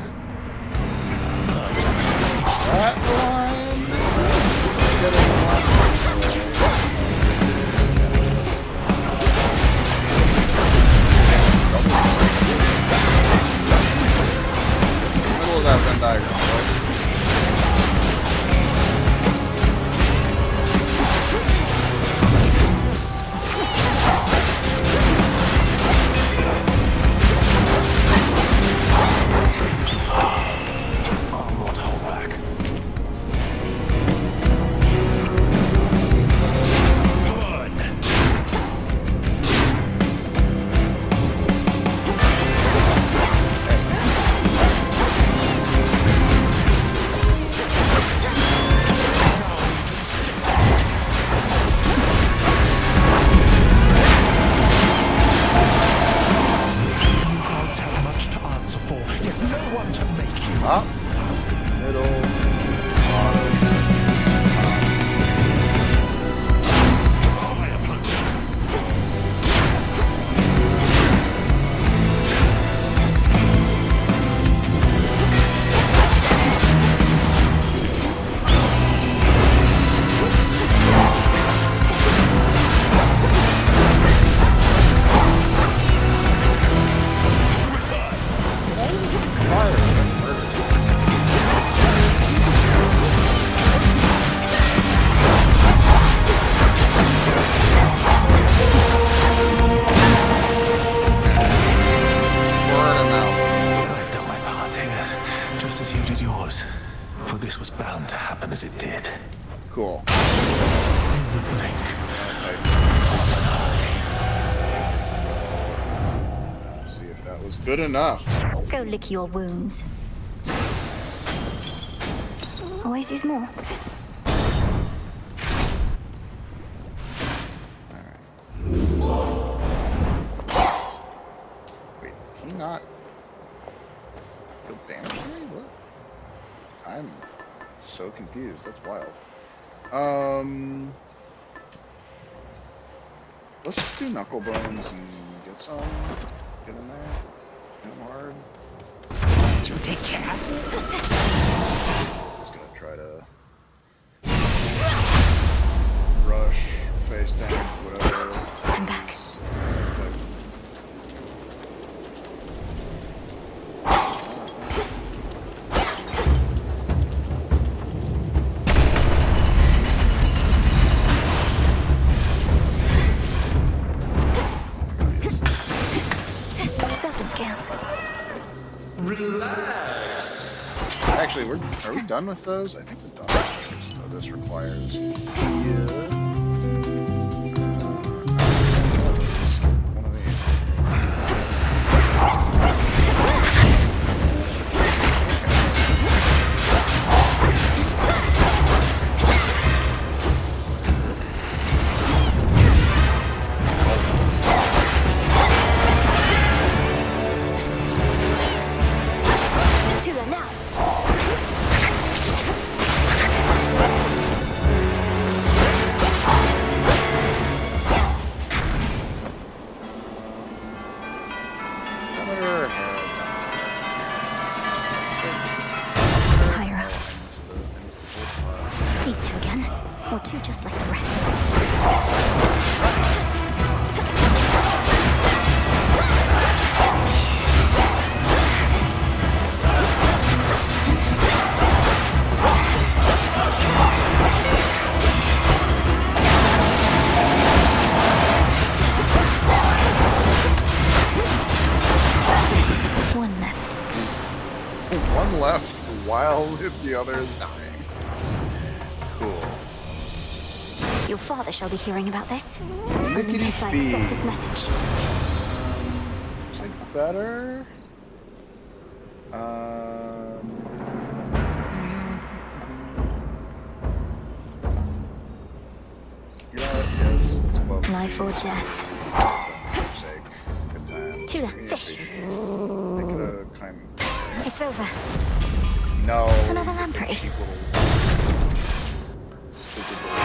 Middle of that Venn diagram, right? Top, middle, bottom. I've done my part here, just as you did yours. For this was bound to happen as it did. Cool. In the blink of an eye. See if that was good enough. Go lick your wounds. Always use more. Wait, did he not deal damage to me? What? I'm so confused. That's wild. Let's just do knuckle bones and get some. Get in there. Get him hard. You take care. Just gonna try to rush, face tank, whatever. I'm back. Serpent scales. Relax. Actually, are we done with those? I think we're done. Oh, this requires. Yeah. One of these. Tula now. Higher up. These two again. Or two just like the rest. One left. One left while the other is dying. Cool. Your father shall be hearing about this. Lickety Unless I speed. accept this message. Looks like better. You know what? Yes. It's above. Life or death. Sake. Good time. Tula, Give me a fish. They could have kind of. It's over. No. Another lamprey. Cheap little. Stupid little.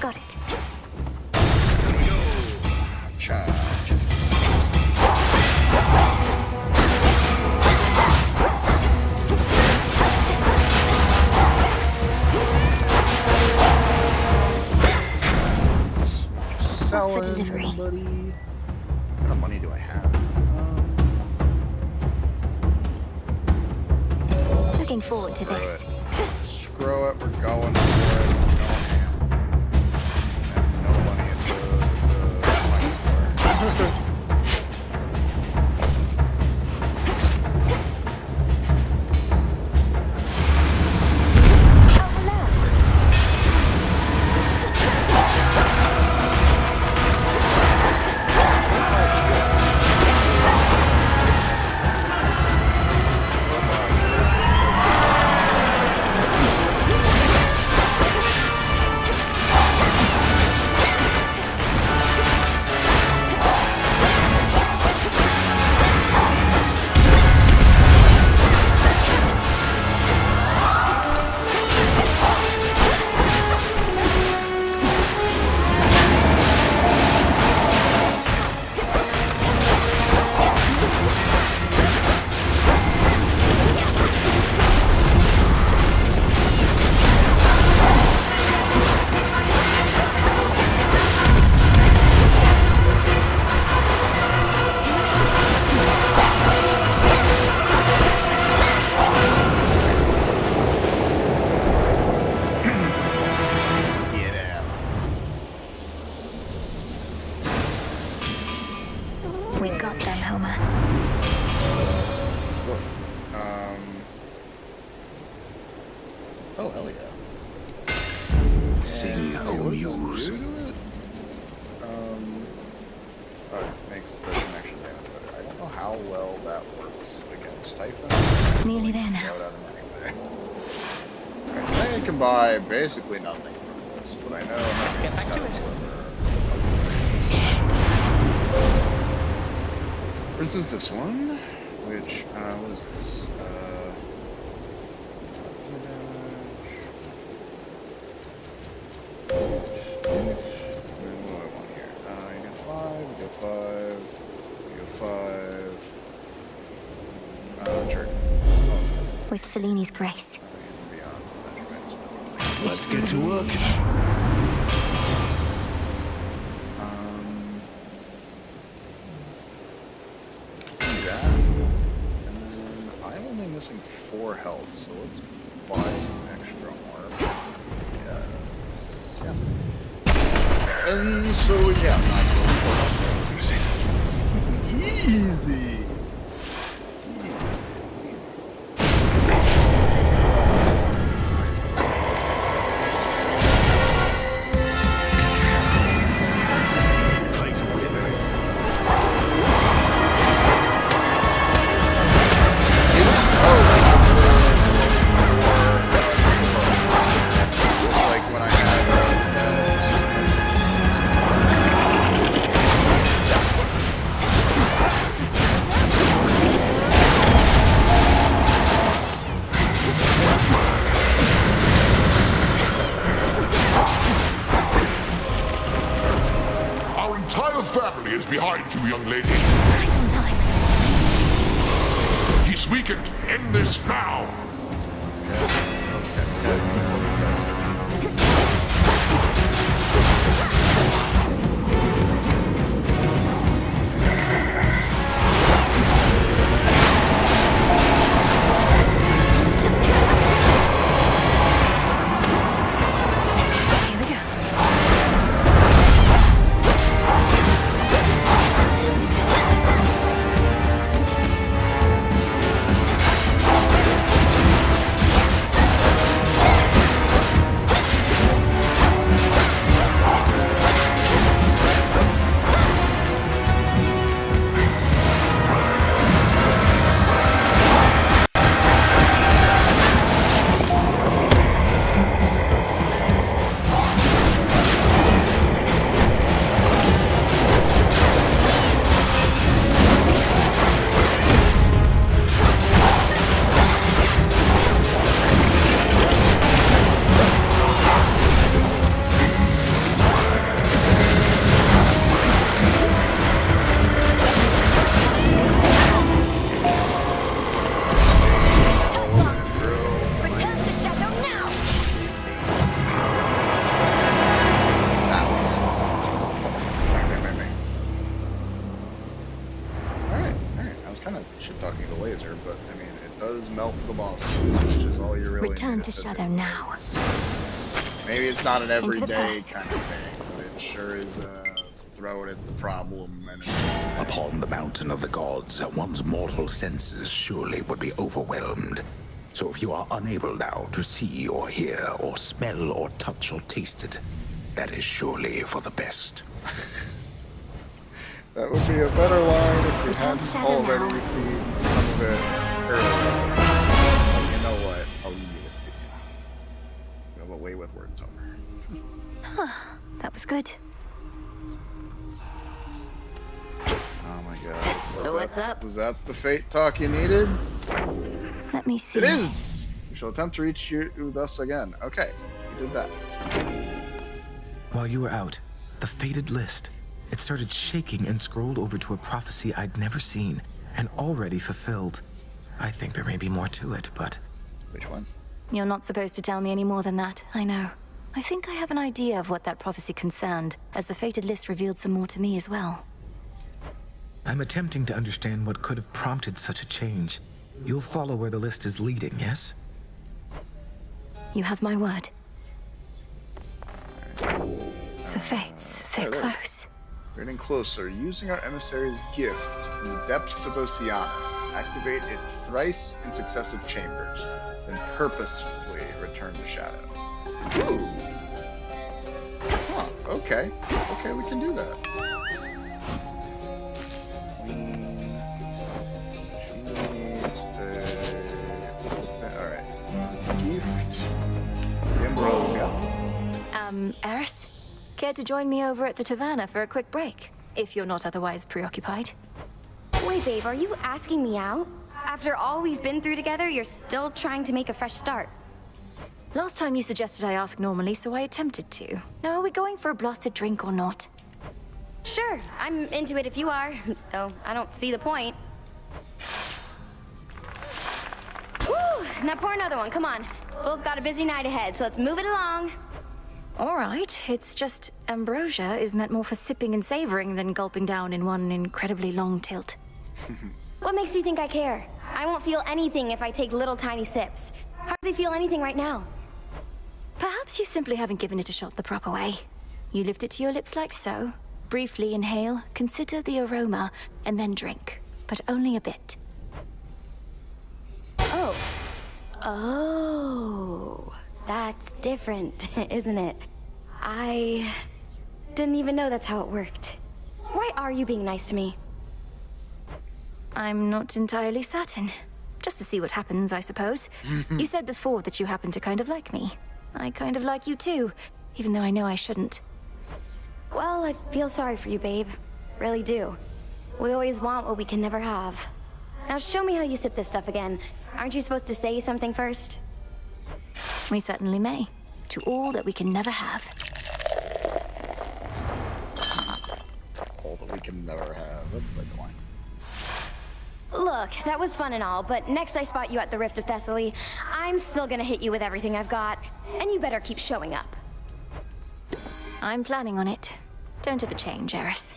Got it. Charge. buddy. What kind of money do I have? Looking forward to this. Screw it, we're going for it. No money into the money store. We got them, Homer. Look, oh, hell yeah. Sing, O Muse. Makes the connection damage better. I don't know how well that works against Typhon. Nearly there now. I can buy basically nothing from this, but I know. Let's get back to it. For instance, this one, which, what is this? What do I want here? You get 5, you get 5, you get 5. Sure. With Seleni's grace. Let's get to work. I'm only missing 4 health, so let's buy some extra more. Yeah. And so, yeah, I'm not really easy. Family is behind you, young lady. Right on time. He's weakened. End this now. shit talking the laser, but I mean, it does melt the bosses, which is all you really Return need to it Shadow do. now. Maybe it's not an the everyday past. kind of thing, but it sure is throw it at the problem and Upon the mountain of the gods, one's mortal senses surely would be overwhelmed. So if you are unable now to see or hear or smell or touch or taste it, that is surely for the best. That would be a better line if we Return to hadn't Shadow already now. seen some of it earlier. But you know what? I'll leave it to you. Go away with words over. That was good. Oh my god. So what's up? Was that the fate talk you needed? Let me see. It is! We shall attempt to reach you thus again. Okay, we did that. While you were out, the fated list. It started shaking and scrolled over to a prophecy I'd never seen and already fulfilled. I think there may be more to it, but... Which one? You're not supposed to tell me any more than that, I know. I think I have an idea of what that prophecy concerned, as the fated list revealed some more to me as well. I'm attempting to understand what could have prompted such a change. You'll follow where the list is leading, yes? You have my word. The fates, they're close. We're getting closer. Using our emissary's gift in the depths of Oceanus, activate it thrice in successive chambers, then purposefully return to Shadow. Ooh. Huh, okay. Okay, we can do that. Alright. Gift. Ambrosia. Eris? Care to join me over at the Taverna for a quick break? If you're not otherwise preoccupied. Wait, babe, are you asking me out? After all we've been through together, you're still trying to make a fresh start. Last time you suggested I ask normally, so I attempted to. Now, are we going for a blasted drink or not? Sure, I'm into it if you are, though I don't see the point. Whew, now pour another one, come on. Both got a busy night ahead, so let's move it along. All right, it's just ambrosia is meant more for sipping and savoring than gulping down in one incredibly long tilt. What makes you think I care? I won't feel anything if I take little tiny sips. Hardly feel anything right now. Perhaps you simply haven't given it a shot the proper way. You lift it to your lips like so, briefly inhale, consider the aroma, and then drink. But only a bit. Oh. Oh. That's different, isn't it? I didn't even know that's how it worked. Why are you being nice to me? I'm not entirely certain. Just to see what happens, I suppose. You said before that you happen to kind of like me. I kind of like you too, even though I know I shouldn't. Well, I feel sorry for you, babe. Really do. We always want what we can never have. Now show me how you sip this stuff again. Aren't you supposed to say something first? We certainly may. To all that we can never have. All that we can never have. That's a good line. Look, that was fun and all, but next I spot you at the Rift of Thessaly, I'm still gonna hit you with everything I've got, and you better keep showing up. I'm planning on it. Don't ever change, Eris.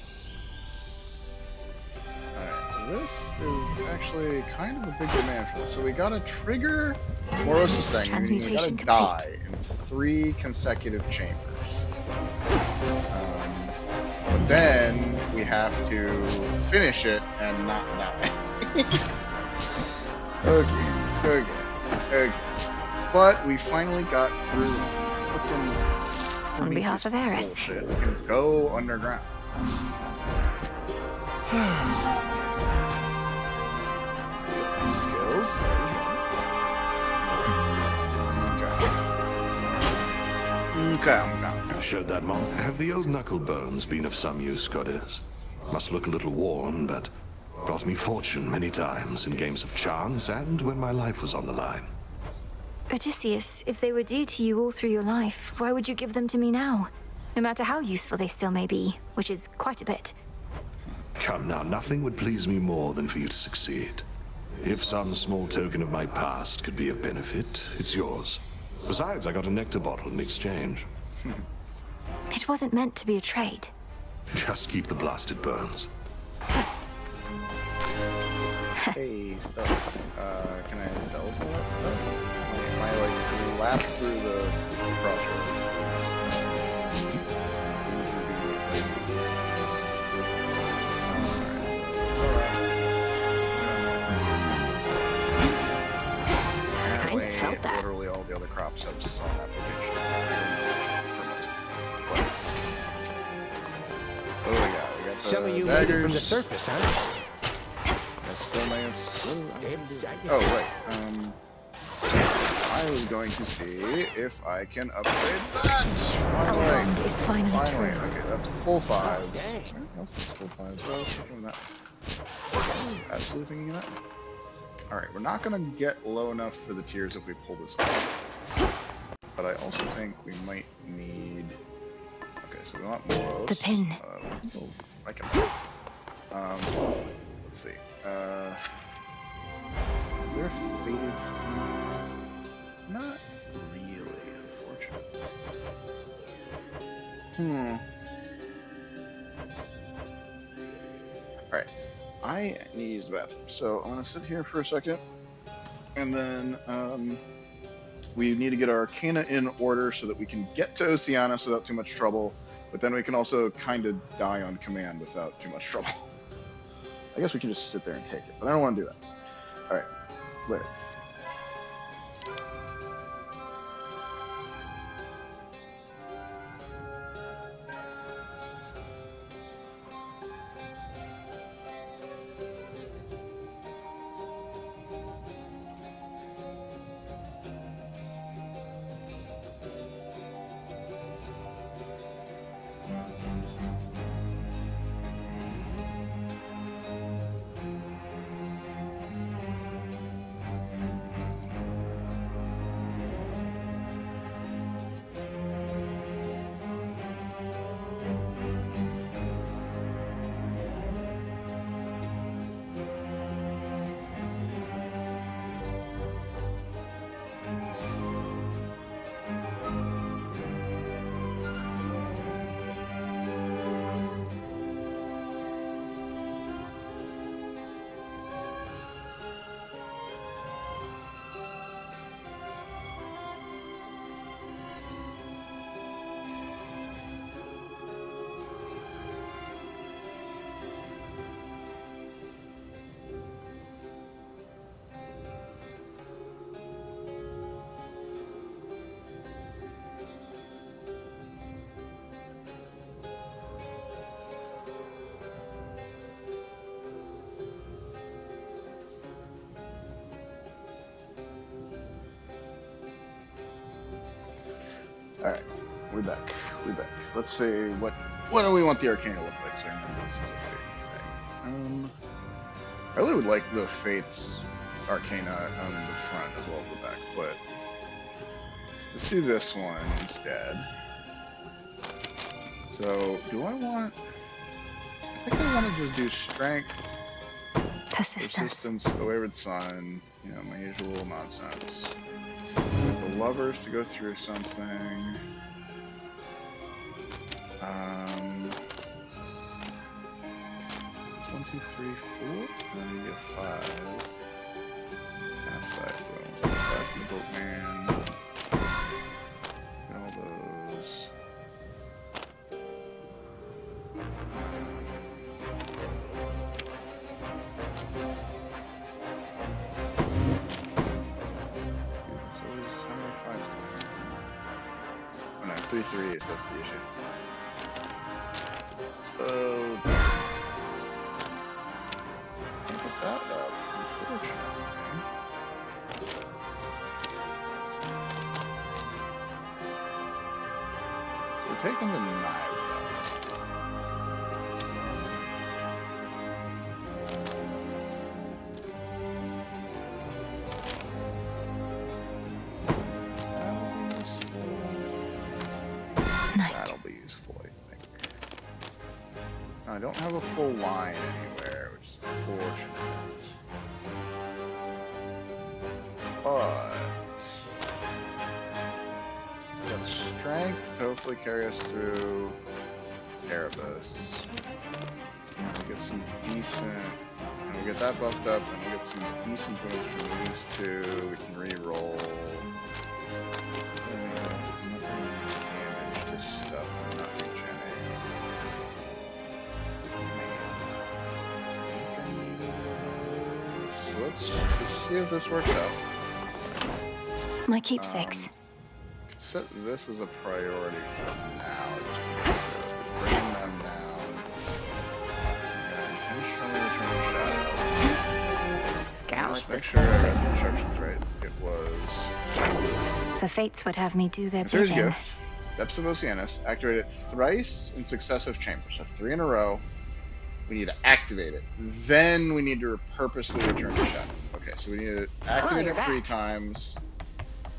Alright, this is actually kind of a big demand for this. So we gotta trigger Moros's thing, and we gotta Transmutation die in 3 consecutive chambers. But then we have to finish it and not die. Okay. But we finally got through frickin' On behalf of Eris. bullshit. We can go underground. Skills. Okay. Showed that monster. Have the old knuckle bones been of some use, goddess? Must look a little worn, but brought me fortune many times in games of chance and when my life was on the line. Odysseus, if they were dear to you all through your life, why would you give them to me now? No matter how useful they still may be, which is quite a bit. Come now, nothing would please me more than for you to succeed. If some small token of my past could be of benefit, it's yours. Besides, I got a nectar bottle in exchange. It wasn't meant to be a trade. Just keep the blasted bones. Hey, stuff. Can I sell some of that stuff? My like lap through the crossroads. Apparently, felt that. literally all the other crops have some application. Oh, we got the Some of you made it daggers. from the surface, huh? Oh, right. I was going to see if I can upgrade that. Our bond is finally true. Okay, that's full 5s. Anything else that's full 5s? What else is doing that? I was absolutely thinking of that. Alright, we're not going to get low enough for the tiers if we pull this off. But I also think we might need... Okay, so we want more of those. The pin. I can... let's see. Is there a faded... Not really, unfortunately. Alright. I need to use the bathroom. So I'm going to sit here for a second. And then we need to get our Arcana in order so that we can get to Oceanus without too much trouble. But then we can also kind of die on command without too much trouble. I guess we can just sit there and take it. But I don't want to do that. Alright. Later. Alright, we're back. Let's see, what do we want the Arcana to look like? So I remember this is a fate thing. I really would like the Fates Arcana on the front as well as the back, but let's do this one instead. So, do I want... I think I want to just do Strength, Persistence, the Wayward Son, you know, my usual nonsense. The Lovers to go through something. 1, 2, 3, 4. Then you get 5. Not 5 bones. 5 from the Boatman. Get all those. Oh no, 3 3s, that's the issue. Oh, can't put that up, unfortunately. So we're taking the knives out. That'll be useful, I think. I don't have a full line anywhere, which is unfortunate. But we've got strength to hopefully carry us through Erebus. And we get some decent, and we get that buffed up, and we get some decent bonus from these two. We can re-roll. Damage to stuff. I'm not regenerate. So let's see if this works out. My keepsakes. Set this as a priority for now. Just bring them down. Intentionally return shadow. Scout Just the make sure I got the instructions right. It was. The fates would have me do their Here's bidding. gift. Depths of Oceanus. Activate it thrice in successive chambers. So 3 in a row. We need to activate it. Then we need to purposely return to shadow. Okay, so we need to activate it 3 times,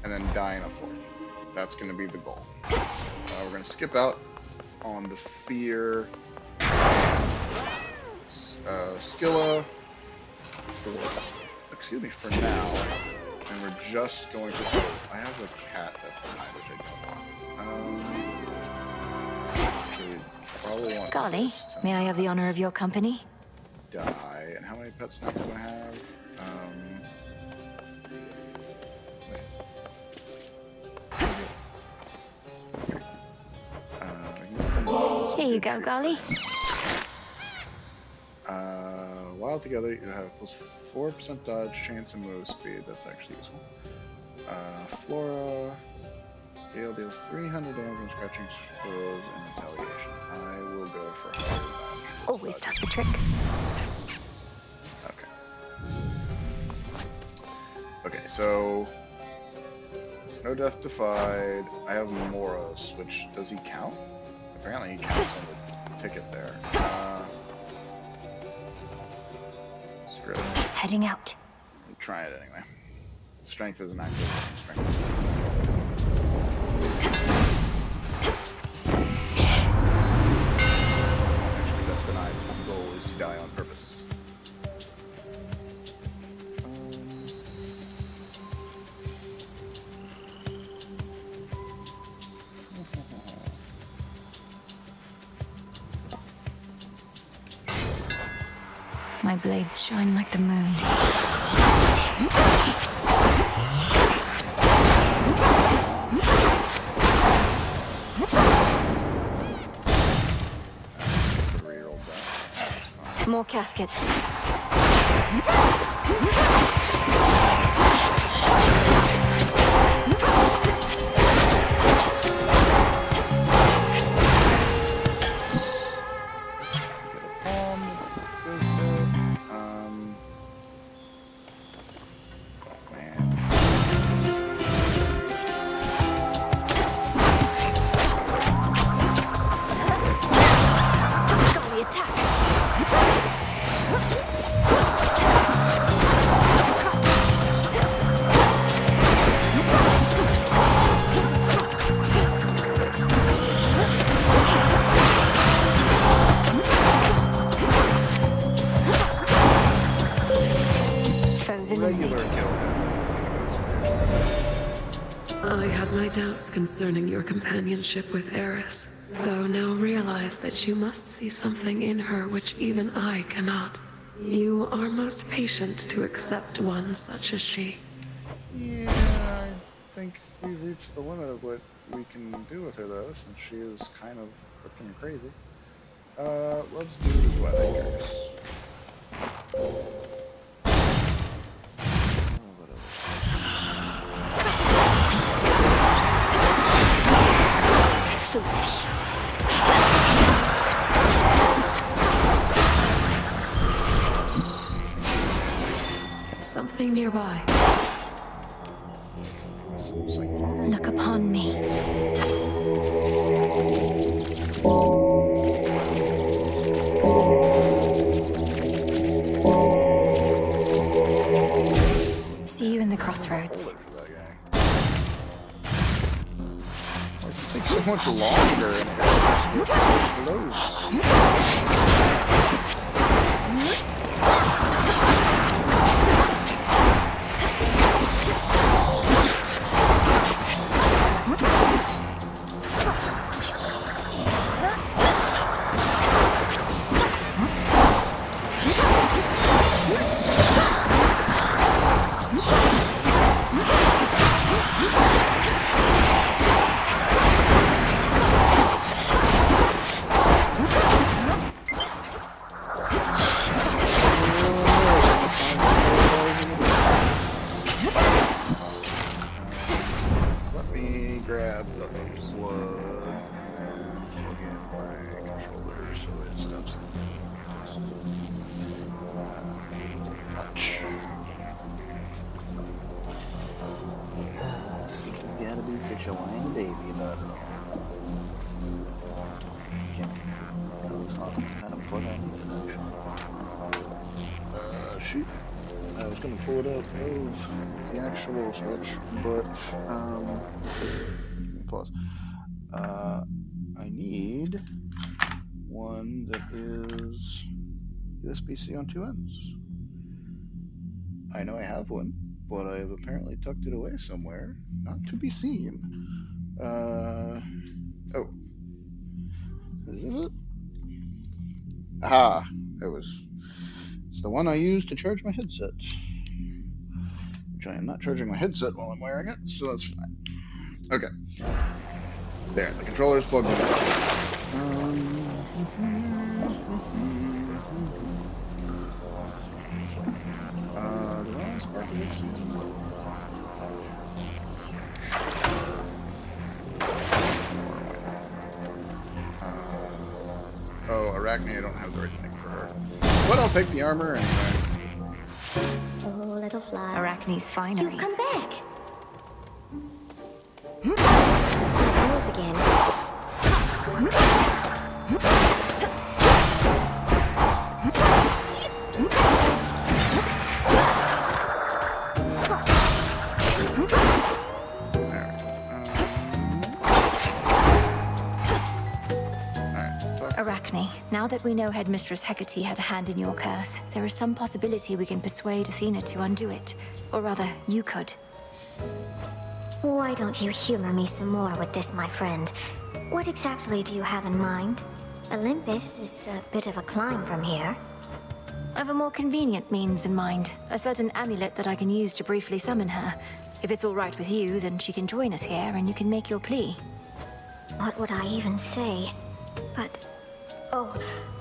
and then die in a 4th. That's going to be the goal. We're going to skip out on the fear Skilla for now, and we're just going to. Oh, I have a cat that's behind, which I don't want. Actually, probably want. Golly, may I have the honor of your company? Die. And how many pet snacks do I have? Here you go, Golly. While together, you have plus 4% dodge, chance, and move speed. That's actually useful. Flora. Gale deals 300 damage from scratching spells and retaliation. I will go for higher damage. Always does the trick. Okay. Okay, so no death defied. I have Moros, which does he count? Apparently he counts on the ticket there. Screw it. Heading out. Try it anyway. Strength is an active strength. Actually, that denies my goal is to die on purpose. My blades shine like the moon. More caskets. I had my doubts concerning your companionship with Eris, though now realize that you must see something in her which even I cannot. You are most patient to accept one such as she. Yeah, I think we've reached the limit of what we can do with her, though, since she is kind of freaking crazy. Let's do the web anchors. Something nearby. Look upon me. See you in the crossroads. It takes so much longer. switch. This has got to be such a whiny baby, but it's not kind of plug on it. Shoot. I was going to pull it out of the actual switch, but pause. I need one that is USB-C on 2 ends. I know I have one, but I have apparently tucked it away somewhere, not to be seen. Oh. Is this it? Aha! It's the one I use to charge my headset. Which I am not charging my headset while I'm wearing it, so that's fine. Okay. There, the controller is plugged in. Oh, Arachne, I don't have the right thing for her. But I'll take the armor anyway. Oh, little fly. Arachne's fineries. You've come back. Rules again. Arachne, now that we know Headmistress Hecate had a hand in your curse, there is some possibility we can persuade Athena to undo it. Or rather, you could. Why don't you humor me some more with this, my friend? What exactly do you have in mind? Olympus is a bit of a climb from here. I've a more convenient means in mind. A certain amulet that I can use to briefly summon her. If it's all right with you, then she can join us here and you can make your plea. What would I even say? But... oh,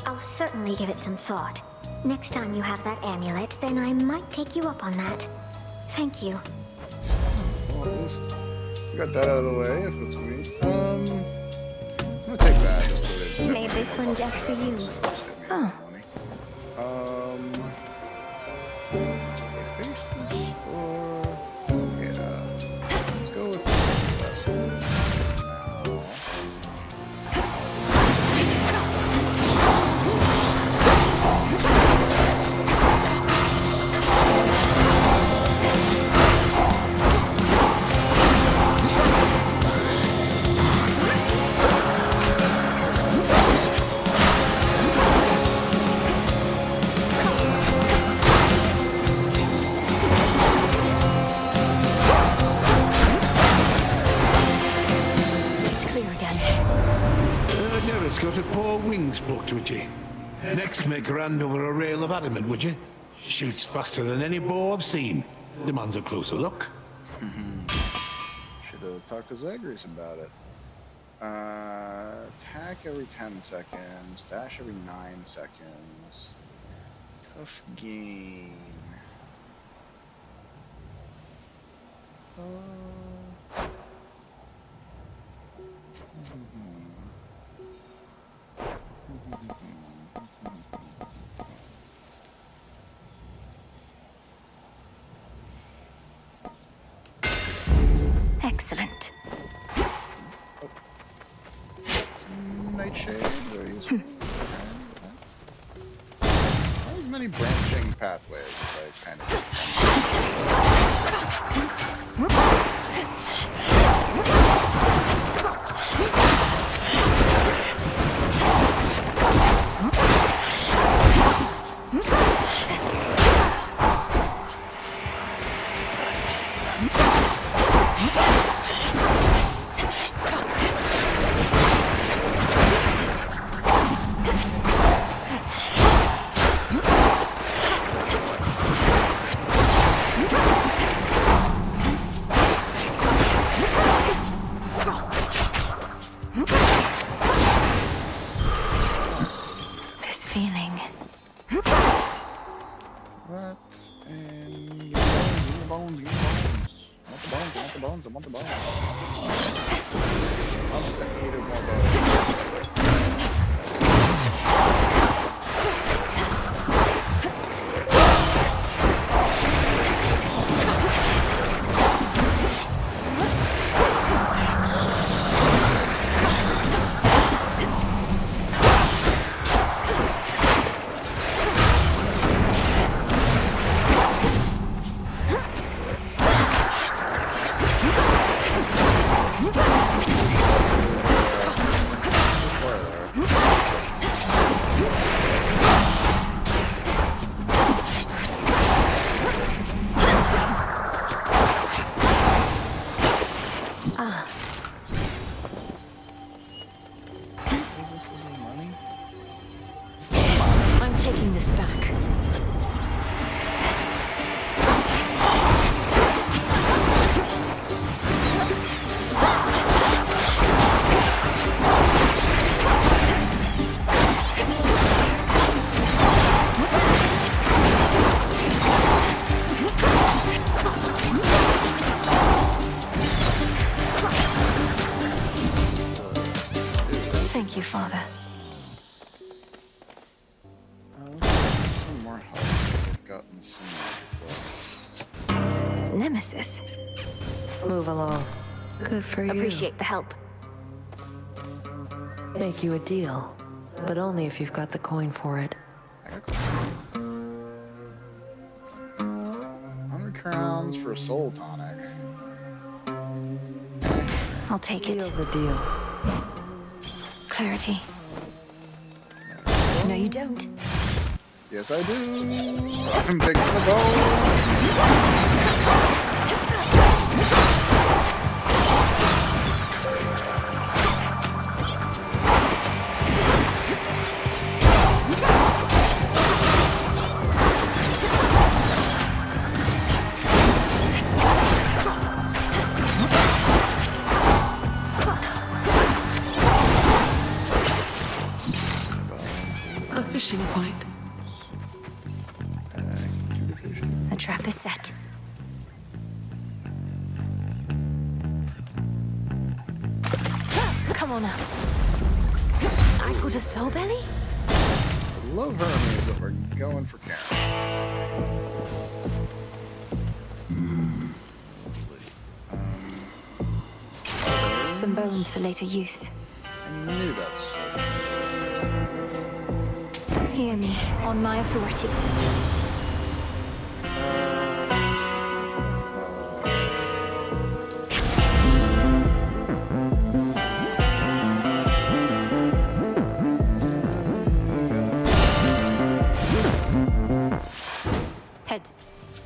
I'll certainly give it some thought. Next time you have that amulet, then I might take you up on that. Thank you. Well, at least we got that out of the way, if that's me. I'm gonna take that. Just so Made this one just for you. Oh. Let's go with this now. Never's got her poor wings plucked, would you? Next, make her hand over a rail of adamant, would you? Shoots faster than any bow I've seen. Demands a closer look. Should have talked to Zagreus about it. Attack every 10 seconds. Dash every 9 seconds. Tough gain. Excellent. Nightshade, very useful. Not as many branching pathways as I kind of. father. Some more help. I've gotten some more. Nemesis. Move along. Good for you. Appreciate the help. Make you a deal, but only if you've got the coin for it. 100 crowns for a soul tonic. I'll take it. Deal's a deal. Clarity. No, you don't. Yes, I do. I'm taking the bow. A fishing point. The trap is set. Come on out. I called a soul belly? I love Hermes, but we're going for Karen. Some bones for later use. I knew that sword. Hear me, on my authority.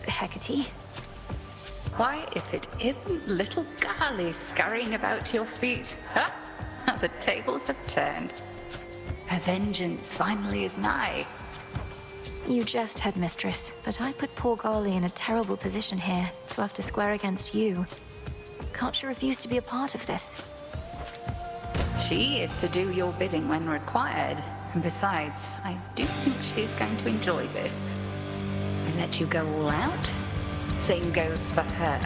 Hecate? Why, if it isn't little Garly scurrying about your feet. Ha! How the tables have turned. Her vengeance finally is nigh. You jest, headmistress, but I put poor Garly in a terrible position here to have to square against you. Can't she refuse to be a part of this? She is to do your bidding when required. And besides, I do think she's going to enjoy this. I let you go all out. Same goes for her.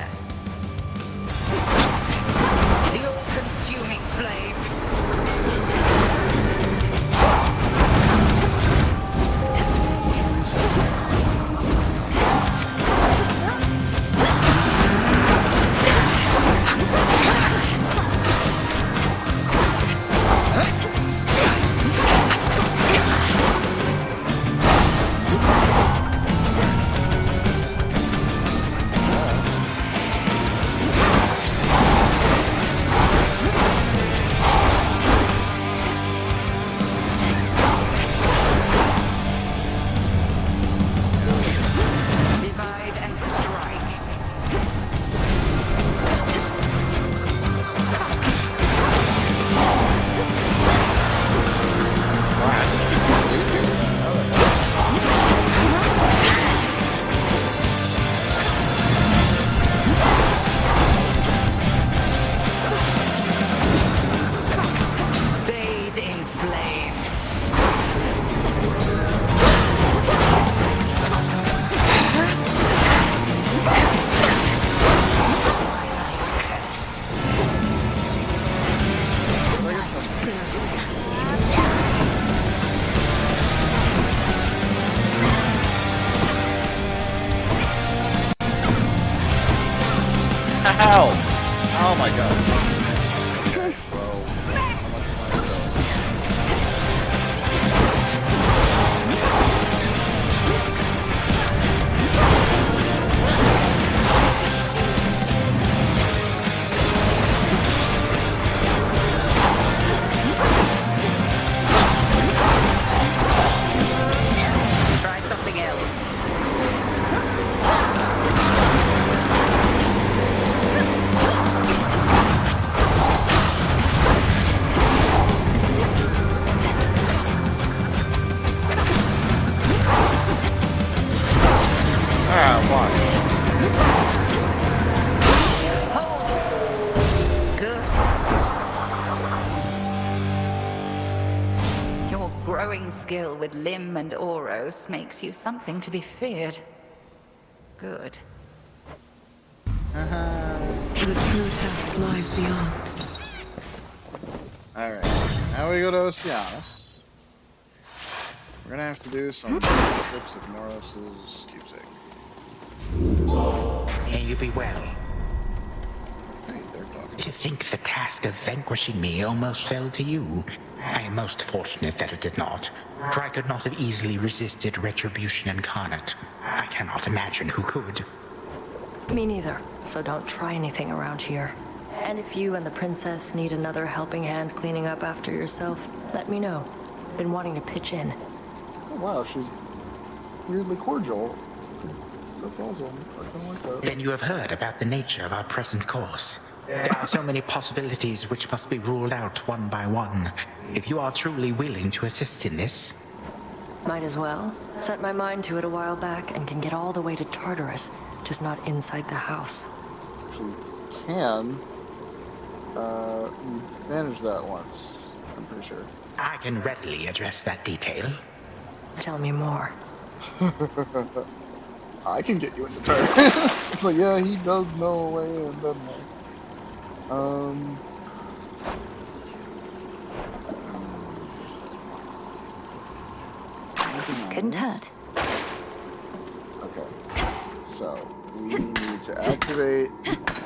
The all-consuming flame. Ow! Oh my god. Okay, well, how much am I selling? Try something else. Ah, why? Good. Your growing skill with Lim and Oros makes you something to be feared. Good. The true test lies beyond. Alright. Now we go to Oceanus. We're gonna have to do some trips of Moros's keepsake. May you be well. Hey, they're talking. To think the task of vanquishing me almost fell to you. I am most fortunate that it did not, for I could not have easily resisted retribution incarnate. I cannot imagine who could. Me neither, so don't try anything around here. And if you and the princess need another helping hand cleaning up after yourself, let me know. Been wanting to pitch in. Oh, wow, she's weirdly cordial. That's awesome. I kind of like that. Then you have heard about the nature of our present course. There are so many possibilities which must be ruled out one by one. If you are truly willing to assist in this... Might as well. Set my mind to it a while back and can get all the way to Tartarus, just not inside the house. Actually, can manage that once, I'm pretty sure. I can readily address that detail. Tell me more. I can get you into Tartarus. It's like, yeah, he does know a way in, doesn't he? Couldn't hurt. Okay, so we need to activate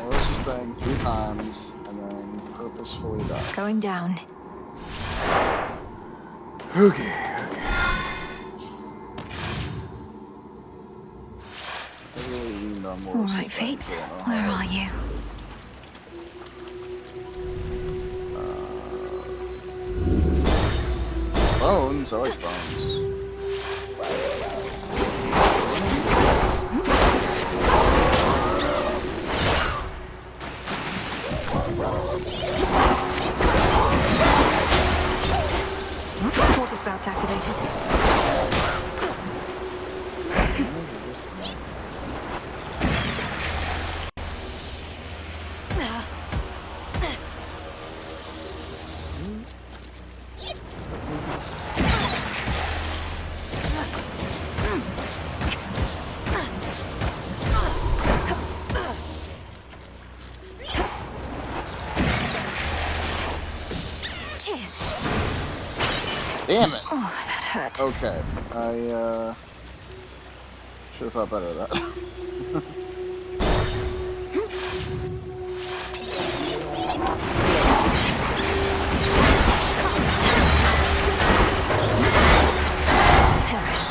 Morris's thing 3 times and then purposefully die. Going down. Okay. I really leaned on All Morris's right, thing, Fate. so I don't know Where how are you? Bones? I like bones. Water spouts activated. Cheers. Damn it! Oh, that hurt. Okay, I should have thought better of that. Perish.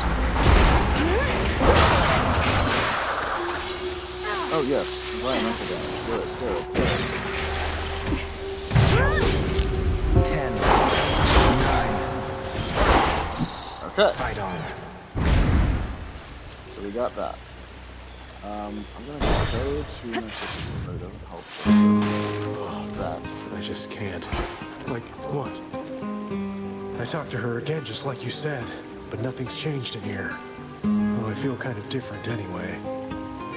Oh yes, environmental damage. Do it, do it, do it. 10, 9. Okay. Fight on. So we got that. I'm gonna go to Narcissus, but it doesn't help with that. I just can't. Like, what? I talked to her again, just like you said, but nothing's changed in here. Well, I feel kind of different anyway.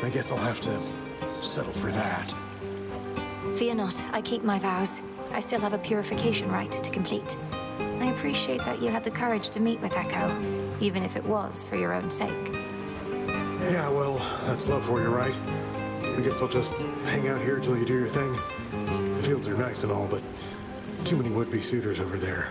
I guess I'll have to settle for that. Fear not, I keep my vows. I still have a purification rite to complete. I appreciate that you had the courage to meet with Echo, even if it was for your own sake. Yeah, well, that's love for you, right? I guess I'll just hang out here till you do your thing. The fields are nice and all, but too many would-be suitors over there.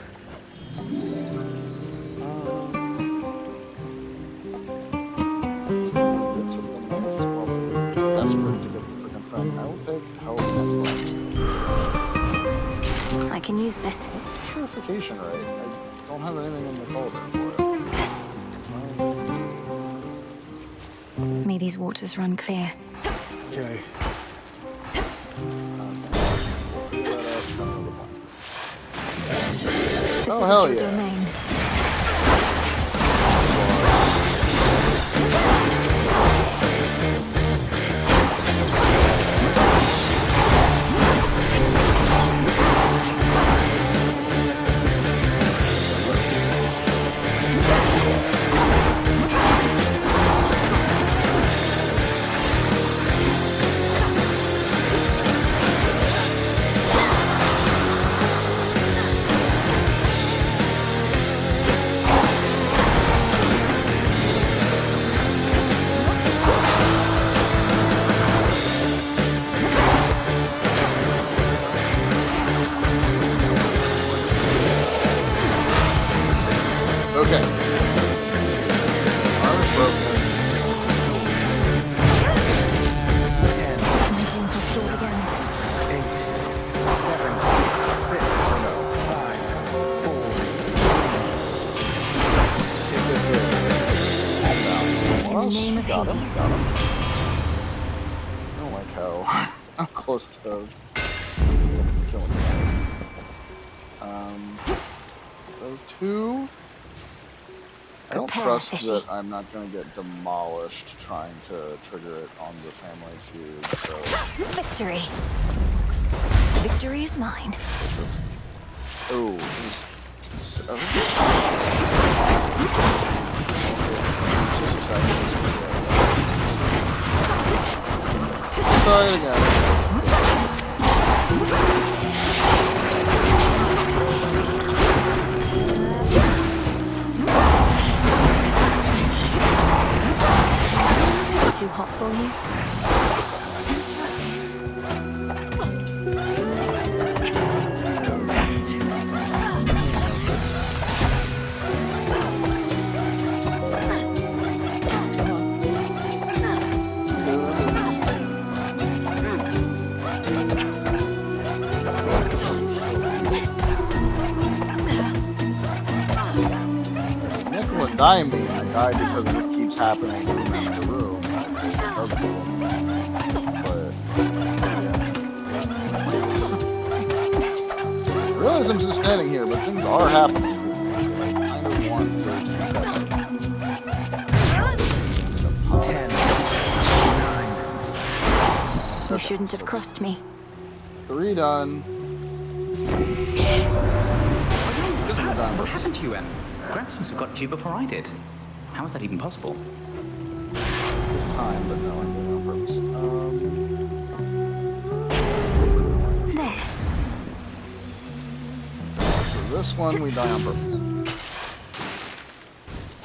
I can use this. Purification rate. I don't have anything in the folder for it. May these waters run clear. Okay. This Oh, isn't hell your yeah. domain. name of Got him, Hades. got him. I don't like how close to killing him. Those two. I don't Prepare, trust fishy. that I'm not going to get demolished trying to trigger it on the family feud, so... Victory. Victory is mine. Oh, try it again. Too hot for you? Nickel and dime me, and I died because this keeps happening room after room. I realize I'm just standing here, but things are happening. I kind of want to... 10, 9. You shouldn't have crossed me. 3 done. What happened to you, Em? Grandsons forgot you before I did. How is that even possible? This time, but no, I'm doing it on purpose. There. So this one we die on purpose.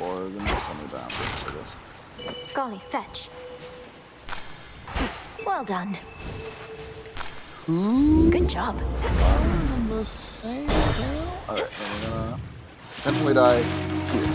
Or the next one we die on purpose, I guess. Golly, fetch. Well done. Good job. On the same tail? Alright, then we're gonna potentially die here.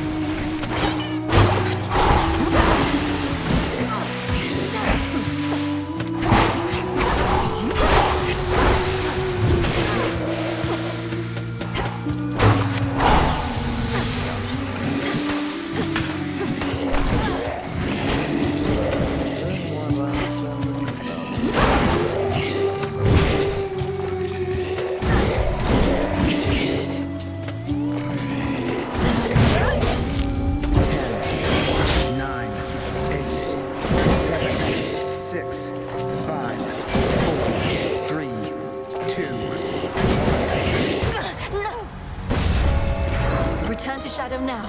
Return to Shadow now.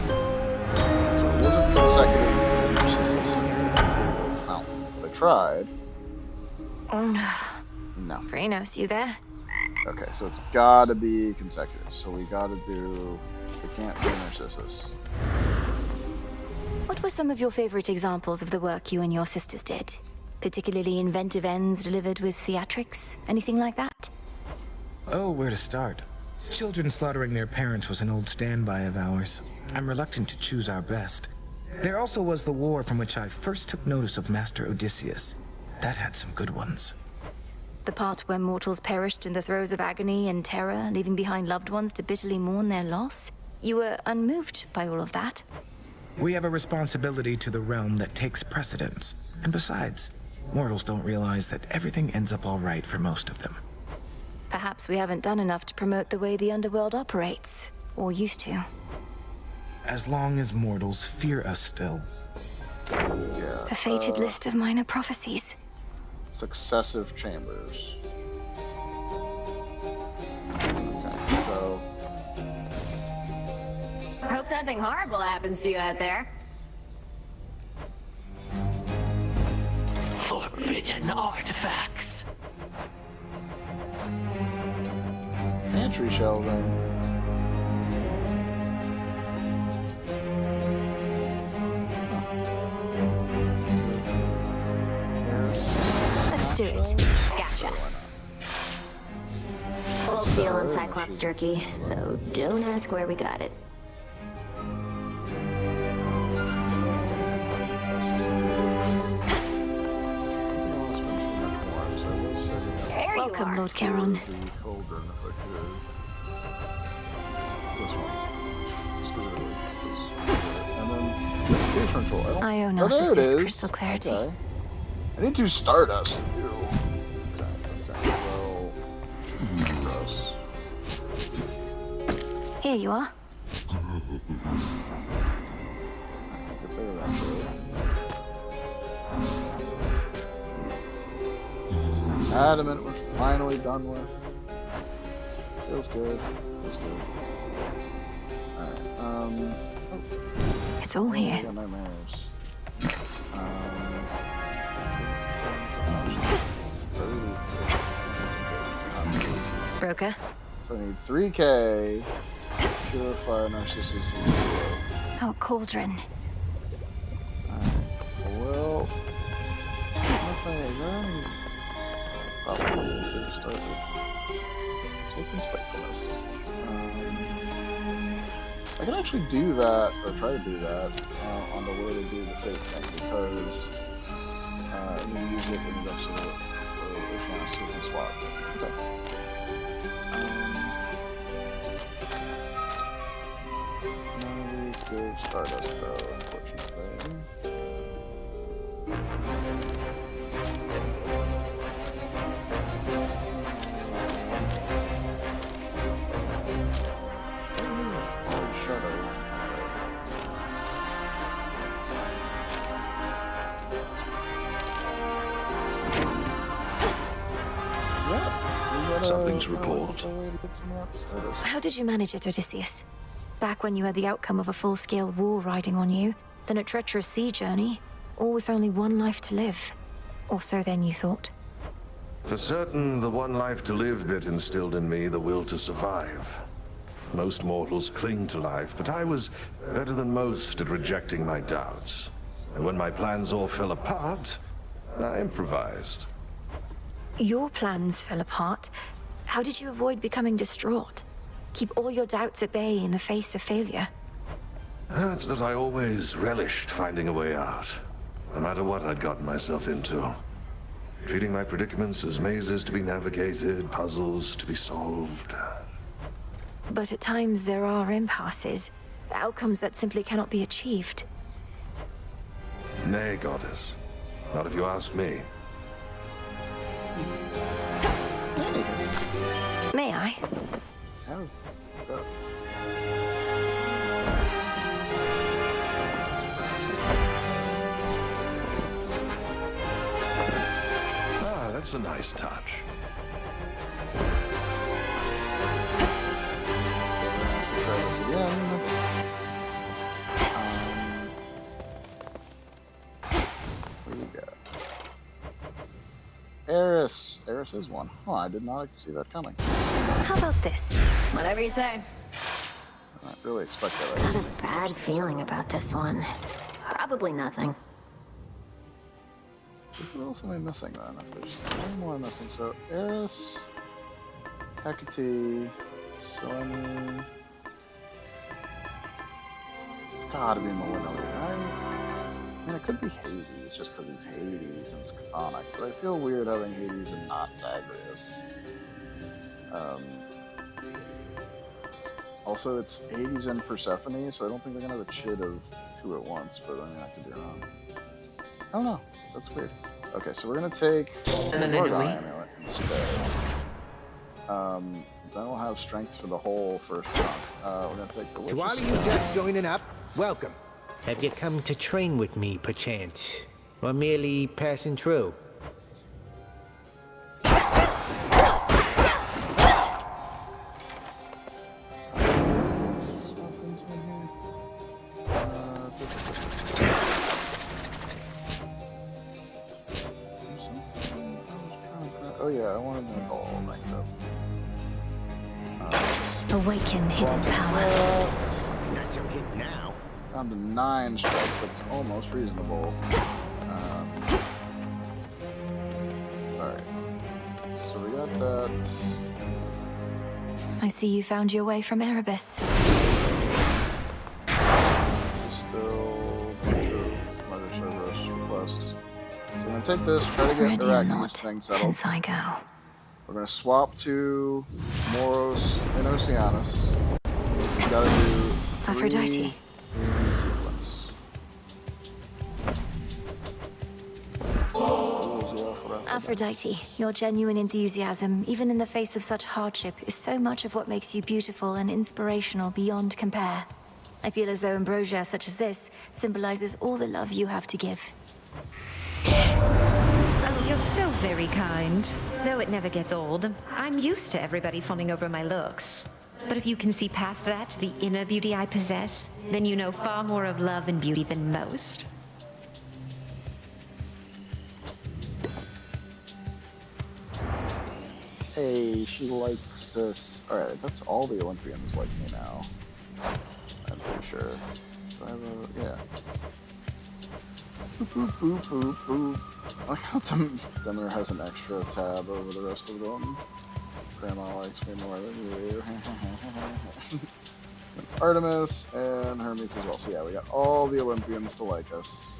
It wasn't consecutive, it was just a single fountain. They tried. No. Phrenos, you there? Okay, so it's gotta be consecutive. So we gotta do... We can't do Narcissus. What were some of your favorite examples of the work you and your sisters did? Particularly inventive ends delivered with theatrics? Anything like that? Oh, where to start? Children slaughtering their parents was an old standby of ours. I'm reluctant to choose our best. There also was the war from which I first took notice of Master Odysseus. That had some good ones. The part where mortals perished in the throes of agony and terror, leaving behind loved ones to bitterly mourn their loss? You were unmoved by all of that? We have a responsibility to the realm that takes precedence. And besides, mortals don't realize that everything ends up all right for most of them. Perhaps we haven't done enough to promote the way the underworld operates, or used to. As long as mortals fear us still. Yeah. A fated list of minor prophecies. Successive chambers. Okay, so... Hope nothing horrible happens to you out there. Forbidden artifacts. Pantry shelving. Let's do it. Gotcha. Full steel and Cyclops jerky, though don't ask where we got it. Welcome, Lord Charon. This one. Specifically. And then... control? I owe Oh, there it Narcissus is. crystal clarity. Okay. I need to Stardust. Ew. Okay. Well, gross. Here you are. Get there eventually. Adamant, we're finally done with. Feels good. Feels good. Alright, It's all here. I got nightmares. Broker. So I need 3K. Purify Narcissus. Oh, cauldron. Well, nothing. Probably to start with. Taking spitefulness. I can actually do that, or try to do that, on the way to do the fake thing, because I'm going to use it in the rest of the chance so we can swap. Okay. None of these give Stardust, though, unfortunately. Something to report. How did you manage it, Odysseus? Back when you had the outcome of a full-scale war riding on you, then a treacherous sea journey, all with only one life to live. Or so then you thought. For certain, the one life to live bit instilled in me the will to survive. Most mortals cling to life, but I was better than most at rejecting my doubts. And when my plans all fell apart, I improvised. Your plans fell apart. How did you avoid becoming distraught? Keep all your doubts at bay in the face of failure? It's that I always relished finding a way out, no matter what I'd gotten myself into. Treating my predicaments as mazes to be navigated, puzzles to be solved. But at times there are impasses, outcomes that simply cannot be achieved. Nay, goddess. Not if you ask me. May I? Ah, that's a nice touch. Eris. Eris is one. Oh, I did not see that coming. How about this? Whatever you say. I really expect that. Got a bad feeling about this one. Probably nothing. So what else am I missing then? If there's three more missing. So Eris, Hecate, Selene. It's gotta be Melina, right? I mean, it could be Hades, just because he's Hades and it's chthonic, but I feel weird having Hades and not Zagreus. Also, it's Hades and Persephone, so I don't think they're gonna have a chid of two at once, but I mean, I could be wrong. I don't know. That's weird. Okay, so we're gonna take the Gorgon Amulet instead. Then we'll have strength for the whole first chunk. We're gonna take the To all of you just joining up, welcome. Have you come to train with me, perchance? Or merely passing through? Oh yeah, I wanted them all ranked up. Awaken hidden power. Not so hit now. Down to 9 strikes, that's almost reasonable. Alright. So we got that. I see you found your way from Erebus. This is still a bunch of Mother Cerberus requests. So we're gonna take this, try to get Ready or Arachne's not, thing settled. hence I go. We're gonna swap to Moros and Oceanus. We gotta do Aphrodite. sequence. Aphrodite, your genuine enthusiasm, even in the face of such hardship, is so much of what makes you beautiful and inspirational beyond compare. I feel as though ambrosia such as this symbolizes all the love you have to give. Oh, you're so very kind. Though it never gets old. I'm used to everybody fawning over my looks. But if you can see past that to the inner beauty I possess, then you know far more of love and beauty than most. Hey, she likes us. Alright, that's all the Olympians like me now. I'm pretty sure. Do I have a... yeah. Boop, boop, boop, boop. I like how Demir has an extra tab over the rest of them. Grandma likes me more than you. Artemis and Hermes as well. So yeah, we got all the Olympians to like us.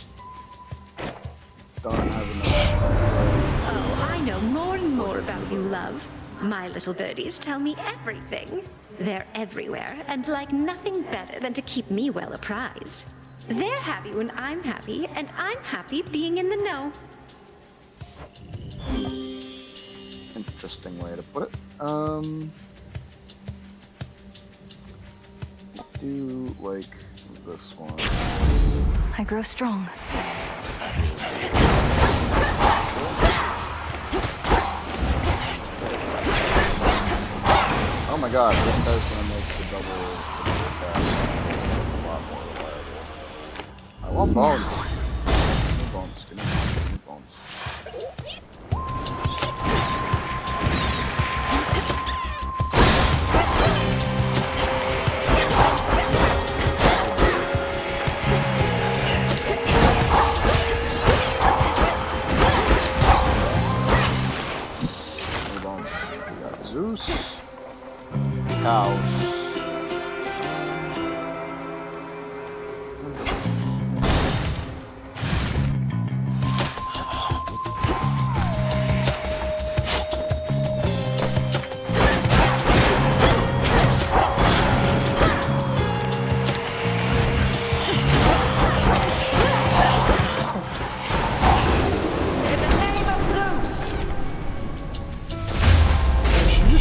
Don't have enough. Oh, I know more and more about you, love. My little birdies tell me everything. They're everywhere and like nothing better than to keep me well apprised. They're happy when I'm happy, and I'm happy being in the know. Interesting way to put it. Do like this one. I grow strong. Oh my god, this guy's gonna make the double cast a lot more reliable. I want bones. Give me bones, give me bones, give me bones. Give me bones. We got Zeus. Cows.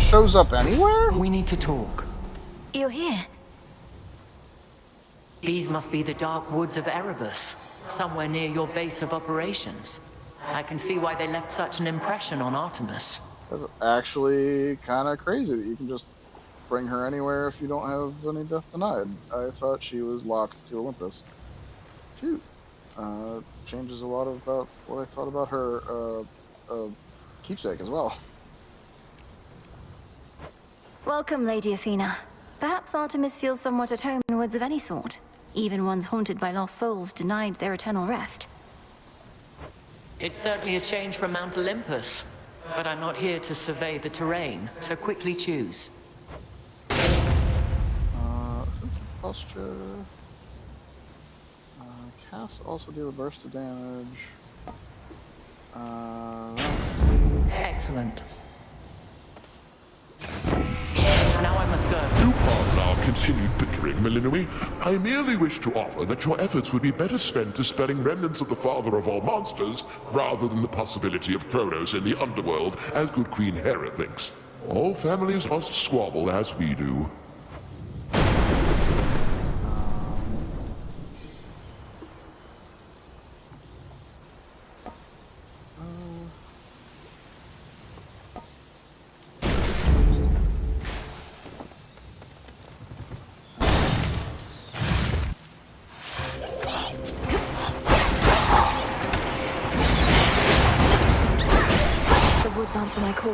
Shows up anywhere? We need to talk. You're here. These must be the dark woods of Erebus, somewhere near your base of operations. I can see why they left such an impression on Artemis. That's actually kind of crazy that you can just bring her anywhere if you don't have any death denied. I thought she was locked to Olympus. Shoot. Changes a lot about what I thought about her keepsake as well. Welcome, Lady Athena. Perhaps Artemis feels somewhat at home in woods of any sort. Even ones haunted by lost souls denied their eternal rest. It's certainly a change from Mount Olympus, but I'm not here to survey the terrain, so quickly choose. Sense posture. Cast also deal a burst of damage. Excellent. Now I must go. You pardon our continued bickering, Melinoi. I merely wish to offer that your efforts would be better spent dispelling remnants of the father of all monsters, rather than the possibility of Kronos in the underworld, as good Queen Hera thinks. All families must squabble as we do. Answer my call.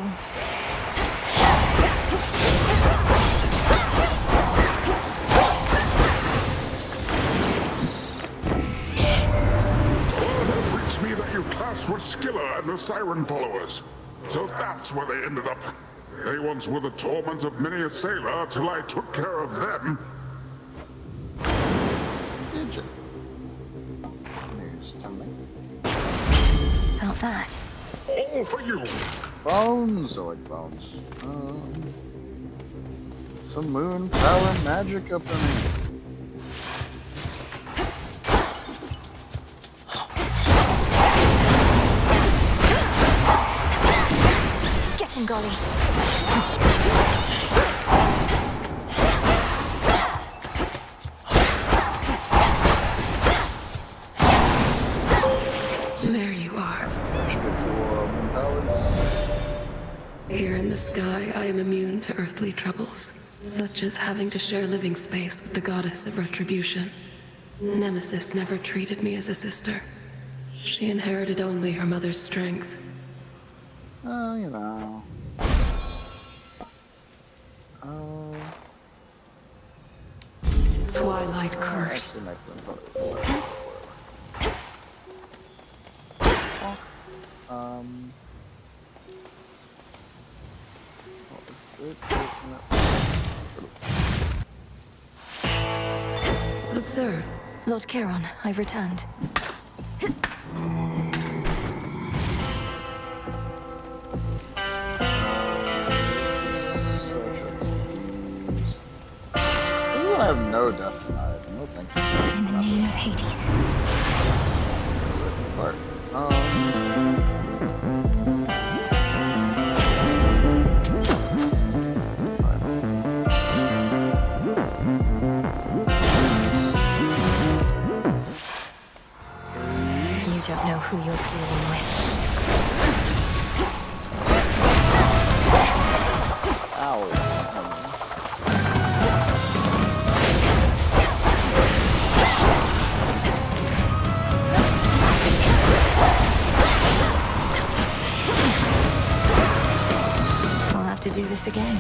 It freaks me that you clashed with Scylla and the Siren followers. So that's where they ended up. They once were the torment of many a sailor till I took care of them. Did you? Just tell me. Felt that. All for you. Bones, I like bones. Some moon power magic up in here. on, golly. There you are. Here in the sky, I am immune to earthly troubles, such as having to share living space with the goddess of retribution. Nemesis never treated me as a sister. She inherited only her mother's strength. Oh, you know. Twilight curse. Observe. Lord Chiron, I've returned. I have no death denied. No thank you. In the name of Hades. Part. You don't know who you're dealing with. Ow. To do this again.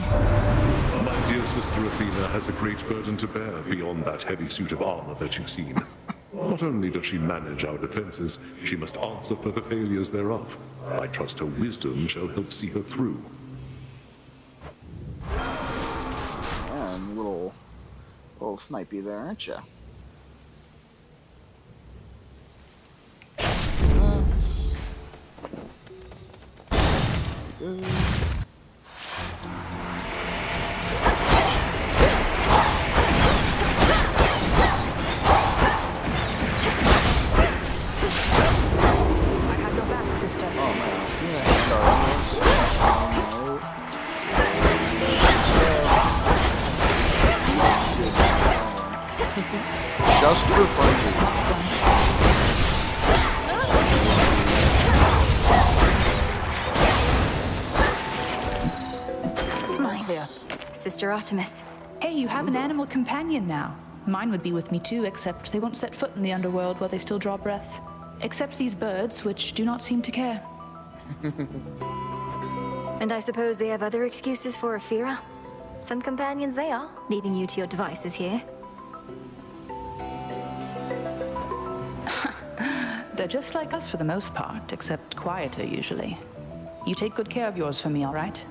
My dear sister Athena has a great burden to bear beyond that heavy suit of armor that you've seen. Not only does she manage our defenses, she must answer for the failures thereof. I trust her wisdom shall help see her through. Man, little snipey there, aren't you? Good. Just for funsies. Mine. Sister Artemis. Hey, you have an animal companion now. Mine would be with me too, except they won't set foot in the underworld while they still draw breath. Except these birds, which do not seem to care. And I suppose they have other excuses for Ophira? Some companions they are, leaving you to your devices here. They're just like us for the most part, except quieter usually. You take good care of yours for me, all right?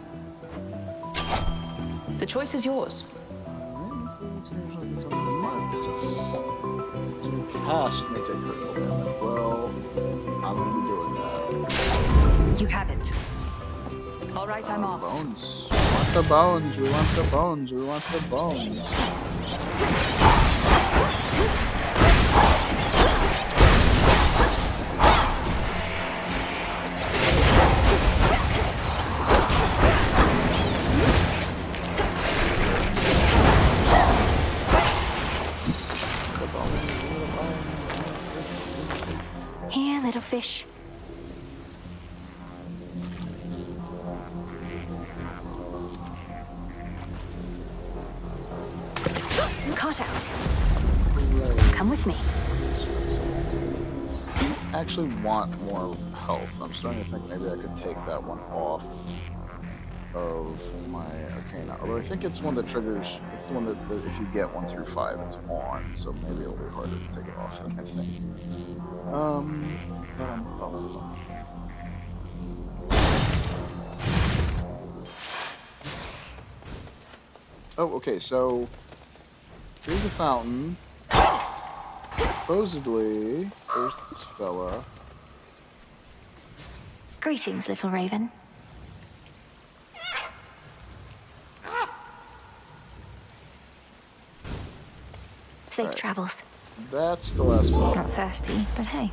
The choice is yours. Cast may take critical damage. Well, I'm gonna be doing that. You have it. All right, I'm off. Bones. We want the bones. We want the bones. We want the bones. Here, little fish. Caught out. Come with me. I actually want more health. I'm starting to think maybe I could take that one off of my Arcana. Although I think it's one that triggers, it's the one that if you get 1 through 5, it's on. So maybe it'll be harder to take it off than I think. Oh, okay, so here's a fountain. Supposedly, there's this fella. Greetings, little raven. Safe travels. That's the last one. Not thirsty, but hey.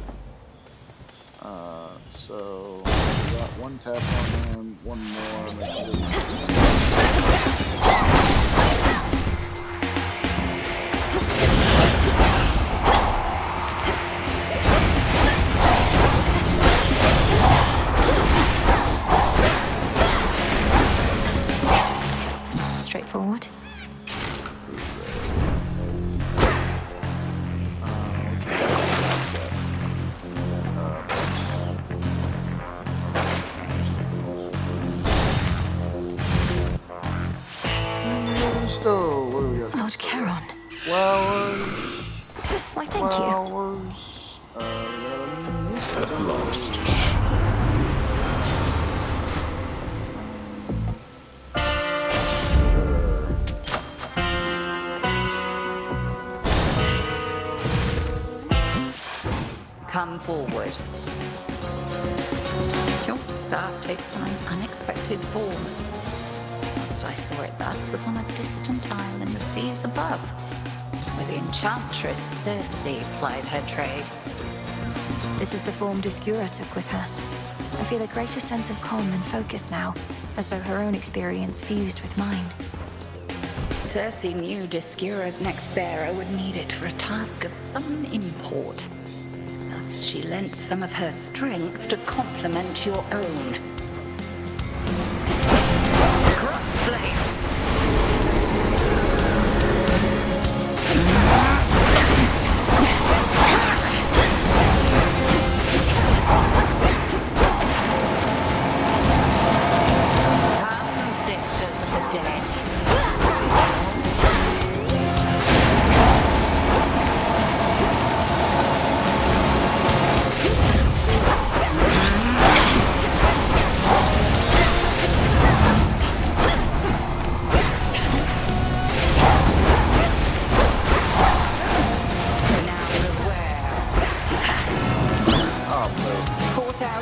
So we got one tap on him, one more. Straightforward. What do we got? Lord Charon. Flowers. Why, thank Flowers. At last. Come forward. Your staff takes on an unexpected form. Last I saw it thus was on a distant isle in the seas above, where the enchantress Circe plied her trade. This is the form Discura took with her. I feel a greater sense of calm and focus now, as though her own experience fused with mine. Circe knew Discura's next bearer would need it for a task of some import. Thus she lent some of her strength to complement your own. Cross flames!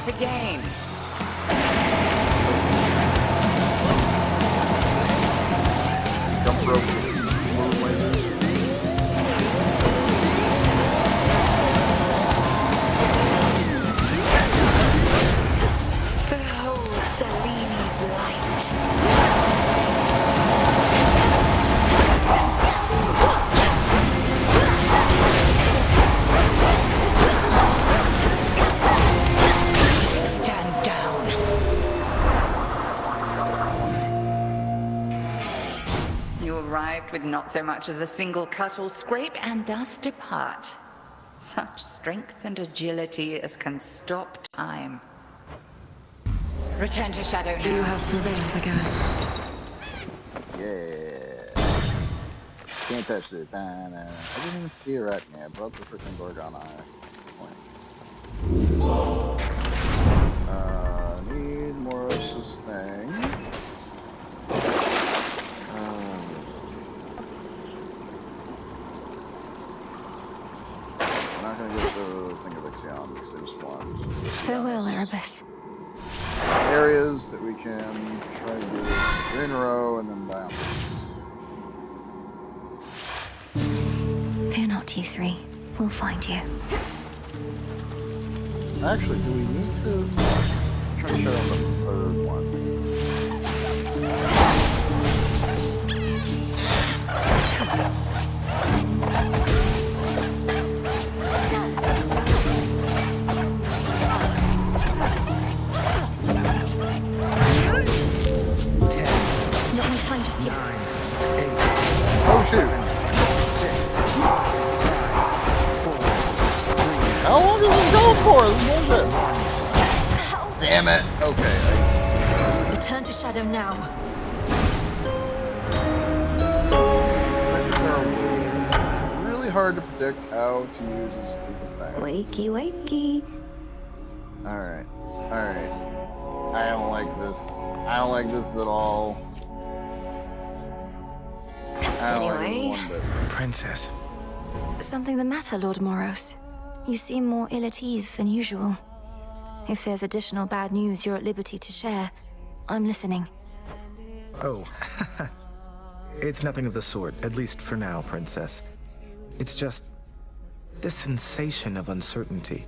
Again. Jump rope. Behold Seleni's light. Arrived with not so much as a single cut or scrape, and thus depart. Such strength and agility as can stop time. Return to Shadow now. You have prevailed again. Yeah. Can't touch this. I didn't even see her at me. I brought the freaking Gorgon eye. What's the point? Need Morris's thing. I'm not gonna get the thing of Ixion because I just want Farewell, Erebus. areas that we can try to do this in a row and then die on. Fear not, you three. We'll find you. Actually, do we need to try to shut on the third one? Not much time just yet. Oh shoot! 6, 5, 4, 3. How long is this going for? This is bullshit. Damn it. Okay. Return to Shadow now. It's really hard to predict how to use this stupid thing. Wakey, wakey. Alright. Alright. I don't like this. I don't like this at all. I don't like it one bit. Princess. Something the matter, Lord Moros? You seem more ill at ease than usual. If there's additional bad news you're at liberty to share, I'm listening. Oh. It's nothing of the sort, at least for now, Princess. It's just this sensation of uncertainty.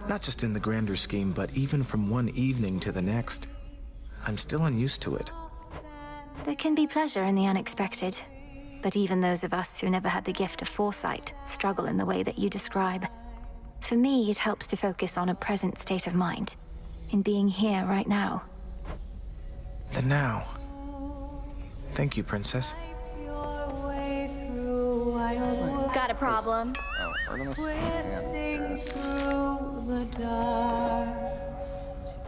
Not just in the grander scheme, but even from one evening to the next. I'm still unused to it. There can be pleasure in the unexpected. But even those of us who never had the gift of foresight struggle in the way that you describe. For me, it helps to focus on a present state of mind, in being here right now. The now. Thank you, Princess. Got a problem? Oh, Artemis and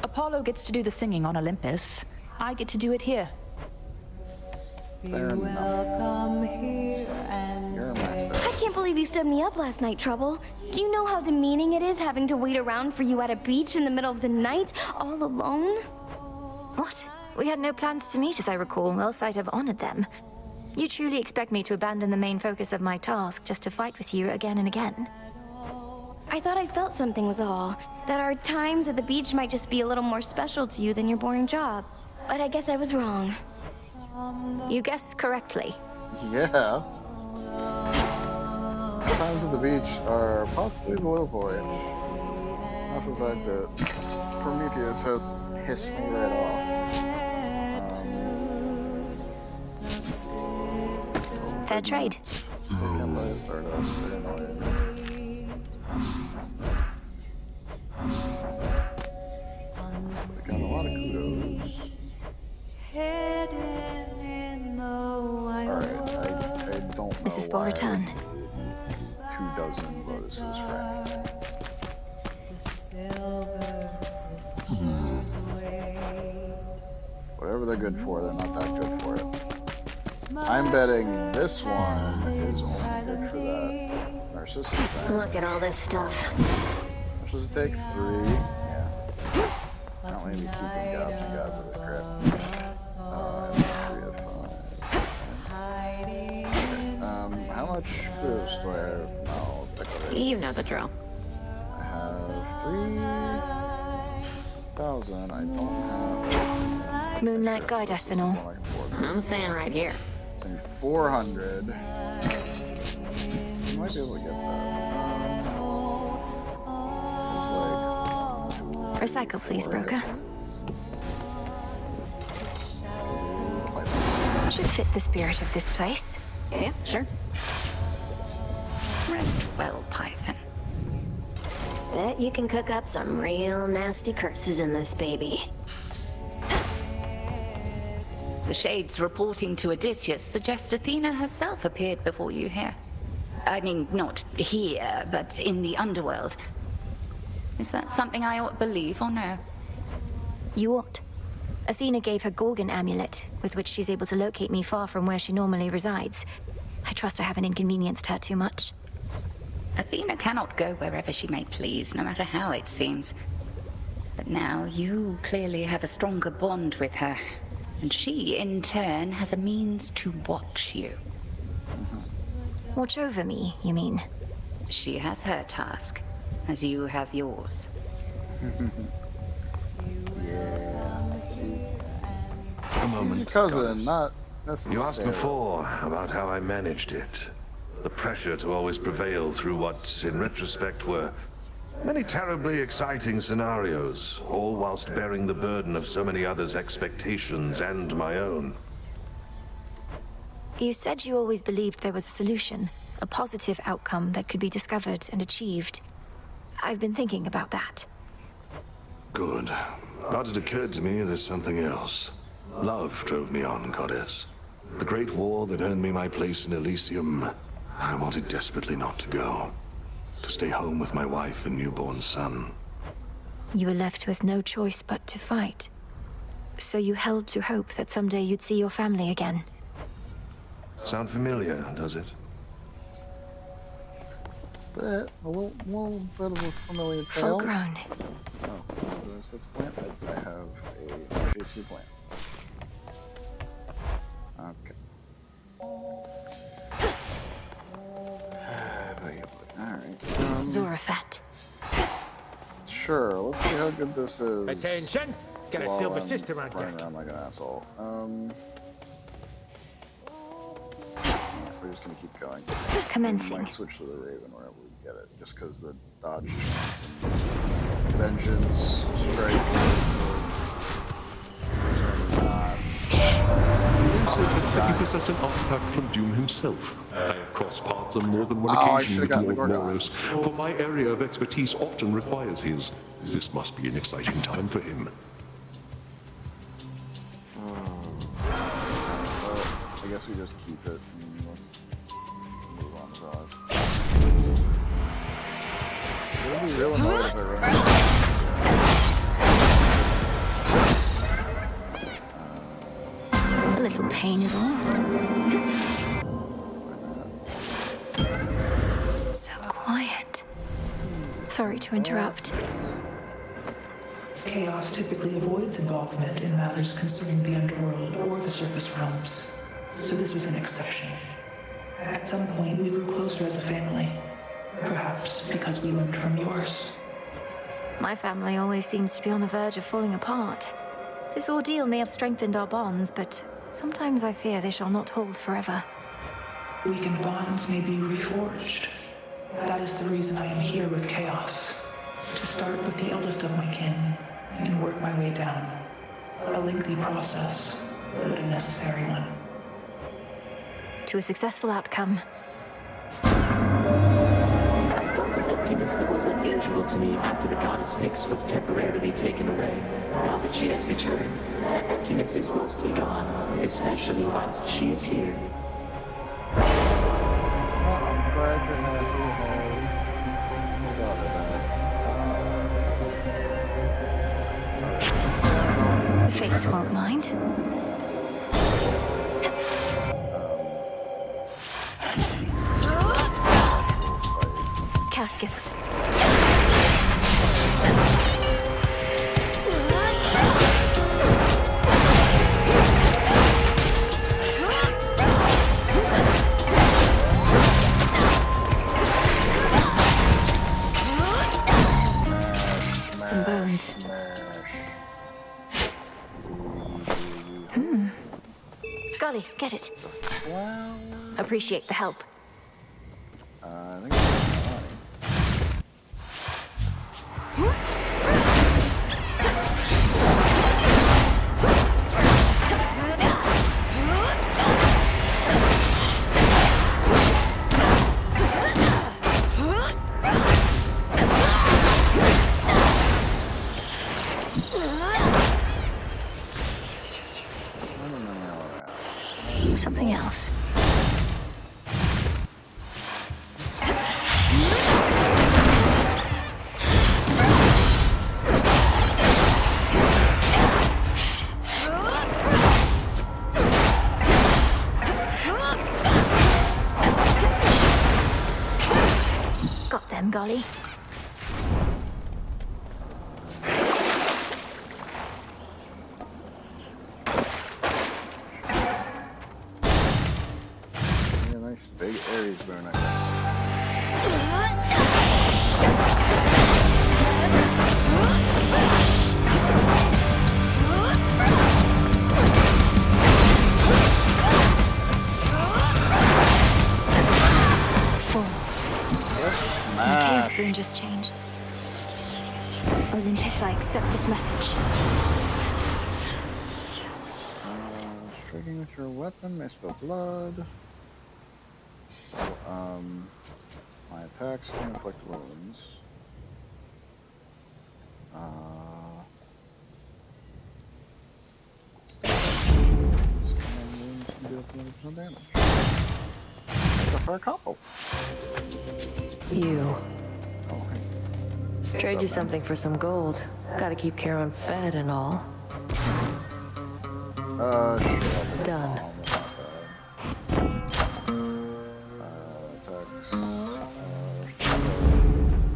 Apollo gets to do the singing on Olympus. I get to do it here. Fair enough. I can't believe you stood me up last night, Trouble. Do you know how demeaning it is having to wait around for you at a beach in the middle of the night, all alone? What? We had no plans to meet, as I recall, else I'd have honored them. You truly expect me to abandon the main focus of my task just to fight with you again and again? I thought I felt something was all. That our times at the beach might just be a little more special to you than your boring job. But I guess I was wrong. You guessed correctly. Yeah. Times at the beach are possibly the low voyage. Not for the fact that Prometheus had pissed me right off. Fair trade. Got a lot of kudos. Alright, I don't know This is for return. 24 roses right. Whatever they're good for, they're not that good for it. I'm betting this one is only good for that Narcissus thing. Look at all this stuff. Which does it take? 3? Yeah. Not only be keeping gobs and gobs of the crap. 3 of 5. Okay. How much kudos do I have now? You know the drill. I have 3,000. I don't have. Moonlight guide us and all. I'm staying right here. 400. You might be able to get that. Recycle, please, broker. Should fit the spirit of this place. Yeah, sure. Rest well, Python. Bet you can cook up some real nasty curses in this baby. The shades reporting to Odysseus suggest Athena herself appeared before you here. I mean, not here, but in the underworld. Is that something I ought to believe or no? You ought. Athena gave her Gorgon amulet, with which she's able to locate me far from where she normally resides. I trust I haven't inconvenienced her too much. Athena cannot go wherever she may please, no matter how it seems. But now you clearly have a stronger bond with her. And she, in turn, has a means to watch you. Watch over me, you mean? She has her task, as you have yours. A moment. Your cousin, not necessarily. You asked before about how I managed it. The pressure to always prevail through what, in retrospect, were many terribly exciting scenarios, all whilst bearing the burden of so many others' expectations and my own. You said you always believed there was a solution, a positive outcome that could be discovered and achieved. I've been thinking about that. Good. But it occurred to me there's something else. Love drove me on, Goddess. The great war that earned me my place in Elysium, I wanted desperately not to go. To stay home with my wife and newborn son. You were left with no choice but to fight. So you held to hope that someday you'd see your family again. Sound familiar, does it? A little bit of a familiar tale. Full grown. Oh, there's such a plant. I have a shapely plant. Okay. Alright. Zorafat. Sure, let's see how good this is. Attention! Got a while silver I'm sister on running deck. around like an asshole. We're just gonna keep going. Commencing. We might switch to the Raven wherever we get it, just because the dodge chance and vengeance strike. It's that you possess an artifact from Doom himself. I have crossed paths on more than one Oh, I occasion should've with gotten the Lord Gorgon. Moros, for my area of expertise often requires his. This must be an exciting time for him. Well, I guess we just keep it and let's move on to dodge. It'll be real annoyed if I run out. A little pain is all. So quiet. Sorry to interrupt. Chaos typically avoids involvement in matters concerning the underworld or the surface realms, so this was an exception. At some point, we grew closer as a family. Perhaps because we learned from yours. My family always seems to be on the verge of falling apart. This ordeal may have strengthened our bonds, but sometimes I fear they shall not hold forever. Weakened bonds may be reforged. That is the reason I am here with Chaos. To start with the eldest of my kin, and work my way down. A lengthy process, but a necessary one. To a successful outcome. I felt an emptiness that was unusual to me after the goddess Nyx was temporarily taken away. Now that she has returned, that emptiness is mostly gone, especially whilst she is here. I'm glad you're happy. The Fates won't mind. Caskets. Some bones. Golly, get it. Appreciate the help. I think it's fine. Something else. Got them, golly. Yeah, nice big Aries burn, I guess. My chaos boon just changed. Olympus, I accept this message. Striking with your weapon may spill blood. So, my attacks can inflict wounds. Wounds can deal 20% damage. That's a fair combo. You. Oh, hey. Trade you What's up, man? something for some gold. Gotta keep Karen fed and all. Sure. Done.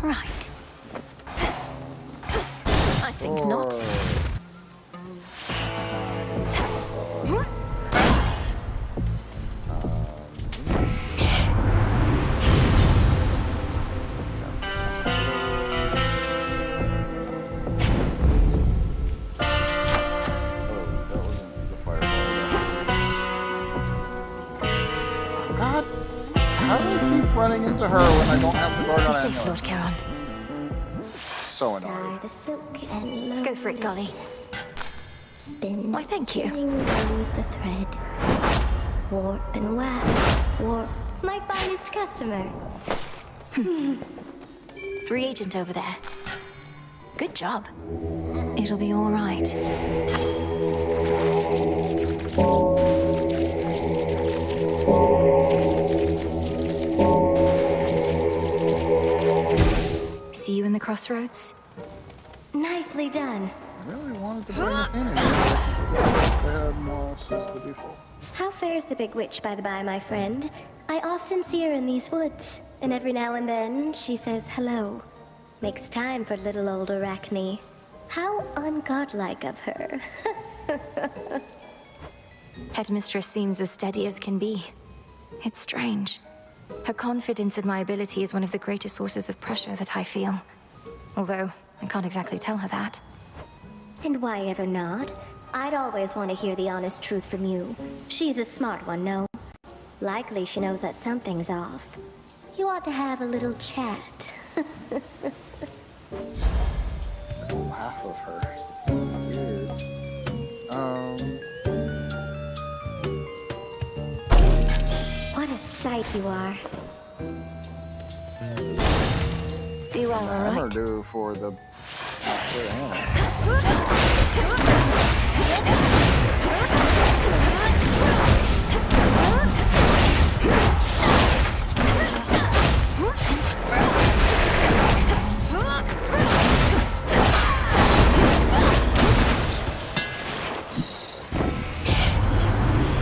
Right. I think not. God, how do I keep running into her when I don't have the Gorgon Lord Charon. So annoying. Dye the silk and load Go for it, Golly. Spin. Why, thank you. Spinning, lose the thread. Warp and whack. Warp. My finest customer. Reagent over there. Good job. It'll be all right. See you in the crossroads? Nicely done. I really wanted to bring it in here. They had more as the default. How fares the big witch, by the by, my friend? I often see her in these woods, and every now and then she says hello. Makes time for little old Arachne. How ungodlike of her. Headmistress seems as steady as can be. It's strange. Her confidence in my ability is one of the greatest sources of pressure that I feel. Although, I can't exactly tell her that. And why ever not? I'd always want to hear the honest truth from you. She's a smart one, no? Likely she knows that something's off. You ought to have a little chat. Half of her. This is so weird. What a sight you are. Be well, all I'm right? due for the hammer.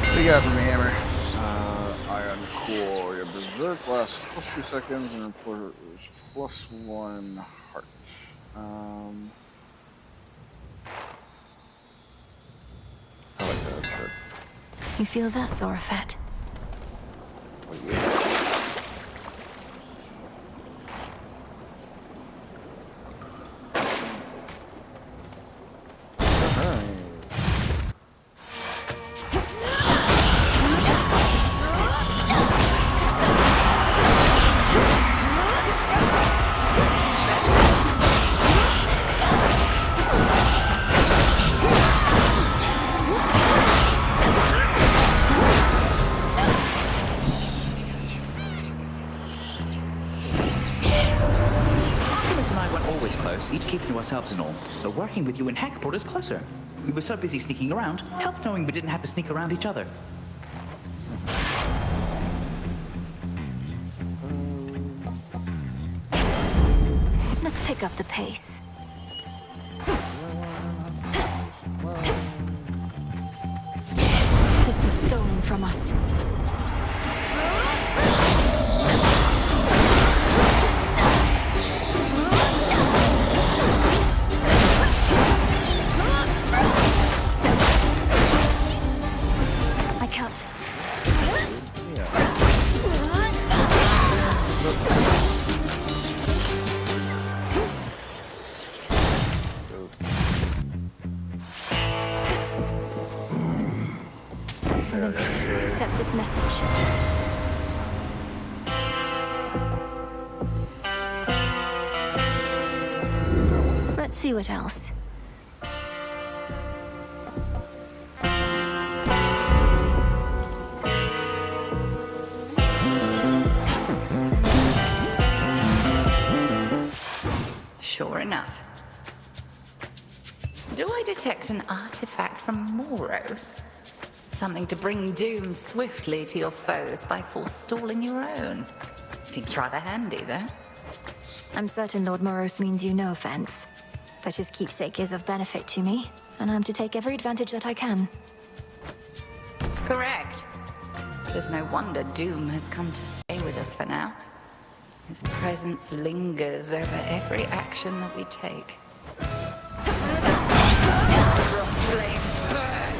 What do you got for me, Hammer? Ion Core. Your Berserk lasts plus 2 seconds and report plus 1 heart. I like that heart. You feel that, Zorafet? Oh, yeah. Each keeping to ourselves and all, but working with you in Heck brought us closer. We were so busy sneaking around, helped knowing we didn't have to sneak around each other. Let's pick up the pace. This was stolen from us. Accept this message. Let's see what else. Sure enough. Do I detect an artifact from Moros? Something to bring doom swiftly to your foes by forestalling your own. Seems rather handy, though. I'm certain Lord Moros means you no offense. But his keepsake is of benefit to me, and I'm to take every advantage that I can. Correct. There's no wonder Doom has come to stay with us for now. His presence lingers over every action that we take. Flames burn.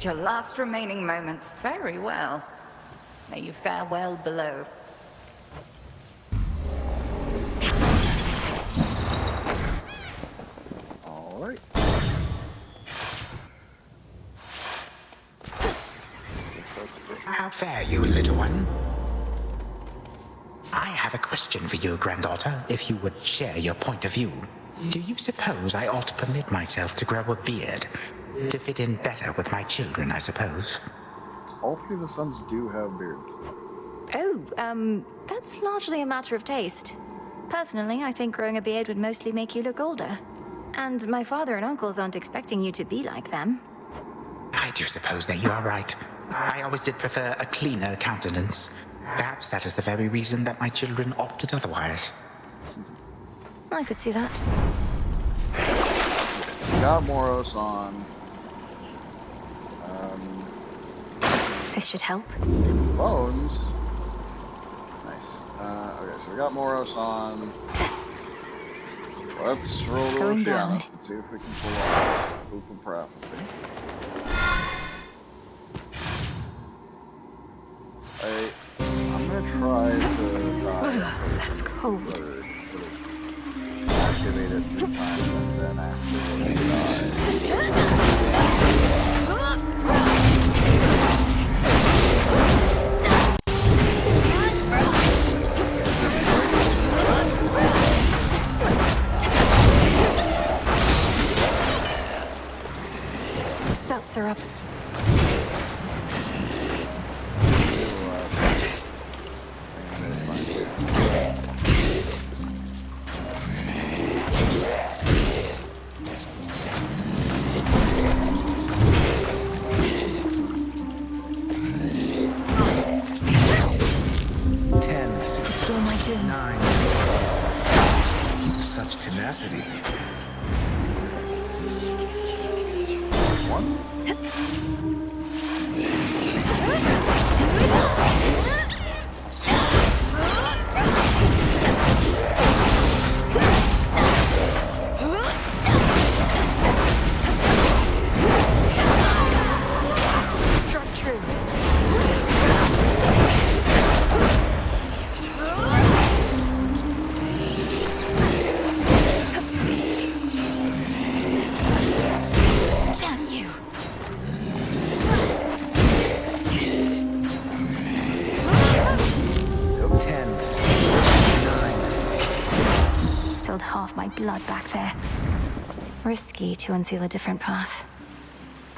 your last remaining moments very well. May you fare well below. Alright. How fare you, little one? I have a question for you, granddaughter, if you would share your point of view. Do you suppose I ought to permit myself to grow a beard? To fit in better with my children, I suppose. All three of the sons do have beards. Oh, that's largely a matter of taste. Personally, I think growing a beard would mostly make you look older. And my father and uncles aren't expecting you to be like them. I do suppose that you are right. I always did prefer a cleaner countenance. Perhaps that is the very reason that my children opted otherwise. I could see that. We got Moros on. This should help. Bones. Nice. Okay, so we got Moros on. Let's roll to Going Oceanus down. and see if we can pull off Open Prophecy. I'm gonna try to That's cold. Activate it 3 times and then activate it. Spouts are up. Restore my doom. 9. Such tenacity. 1. Struck true. Damn you. 10. 9. Spilled half my blood back there. Risky to unseal a different path.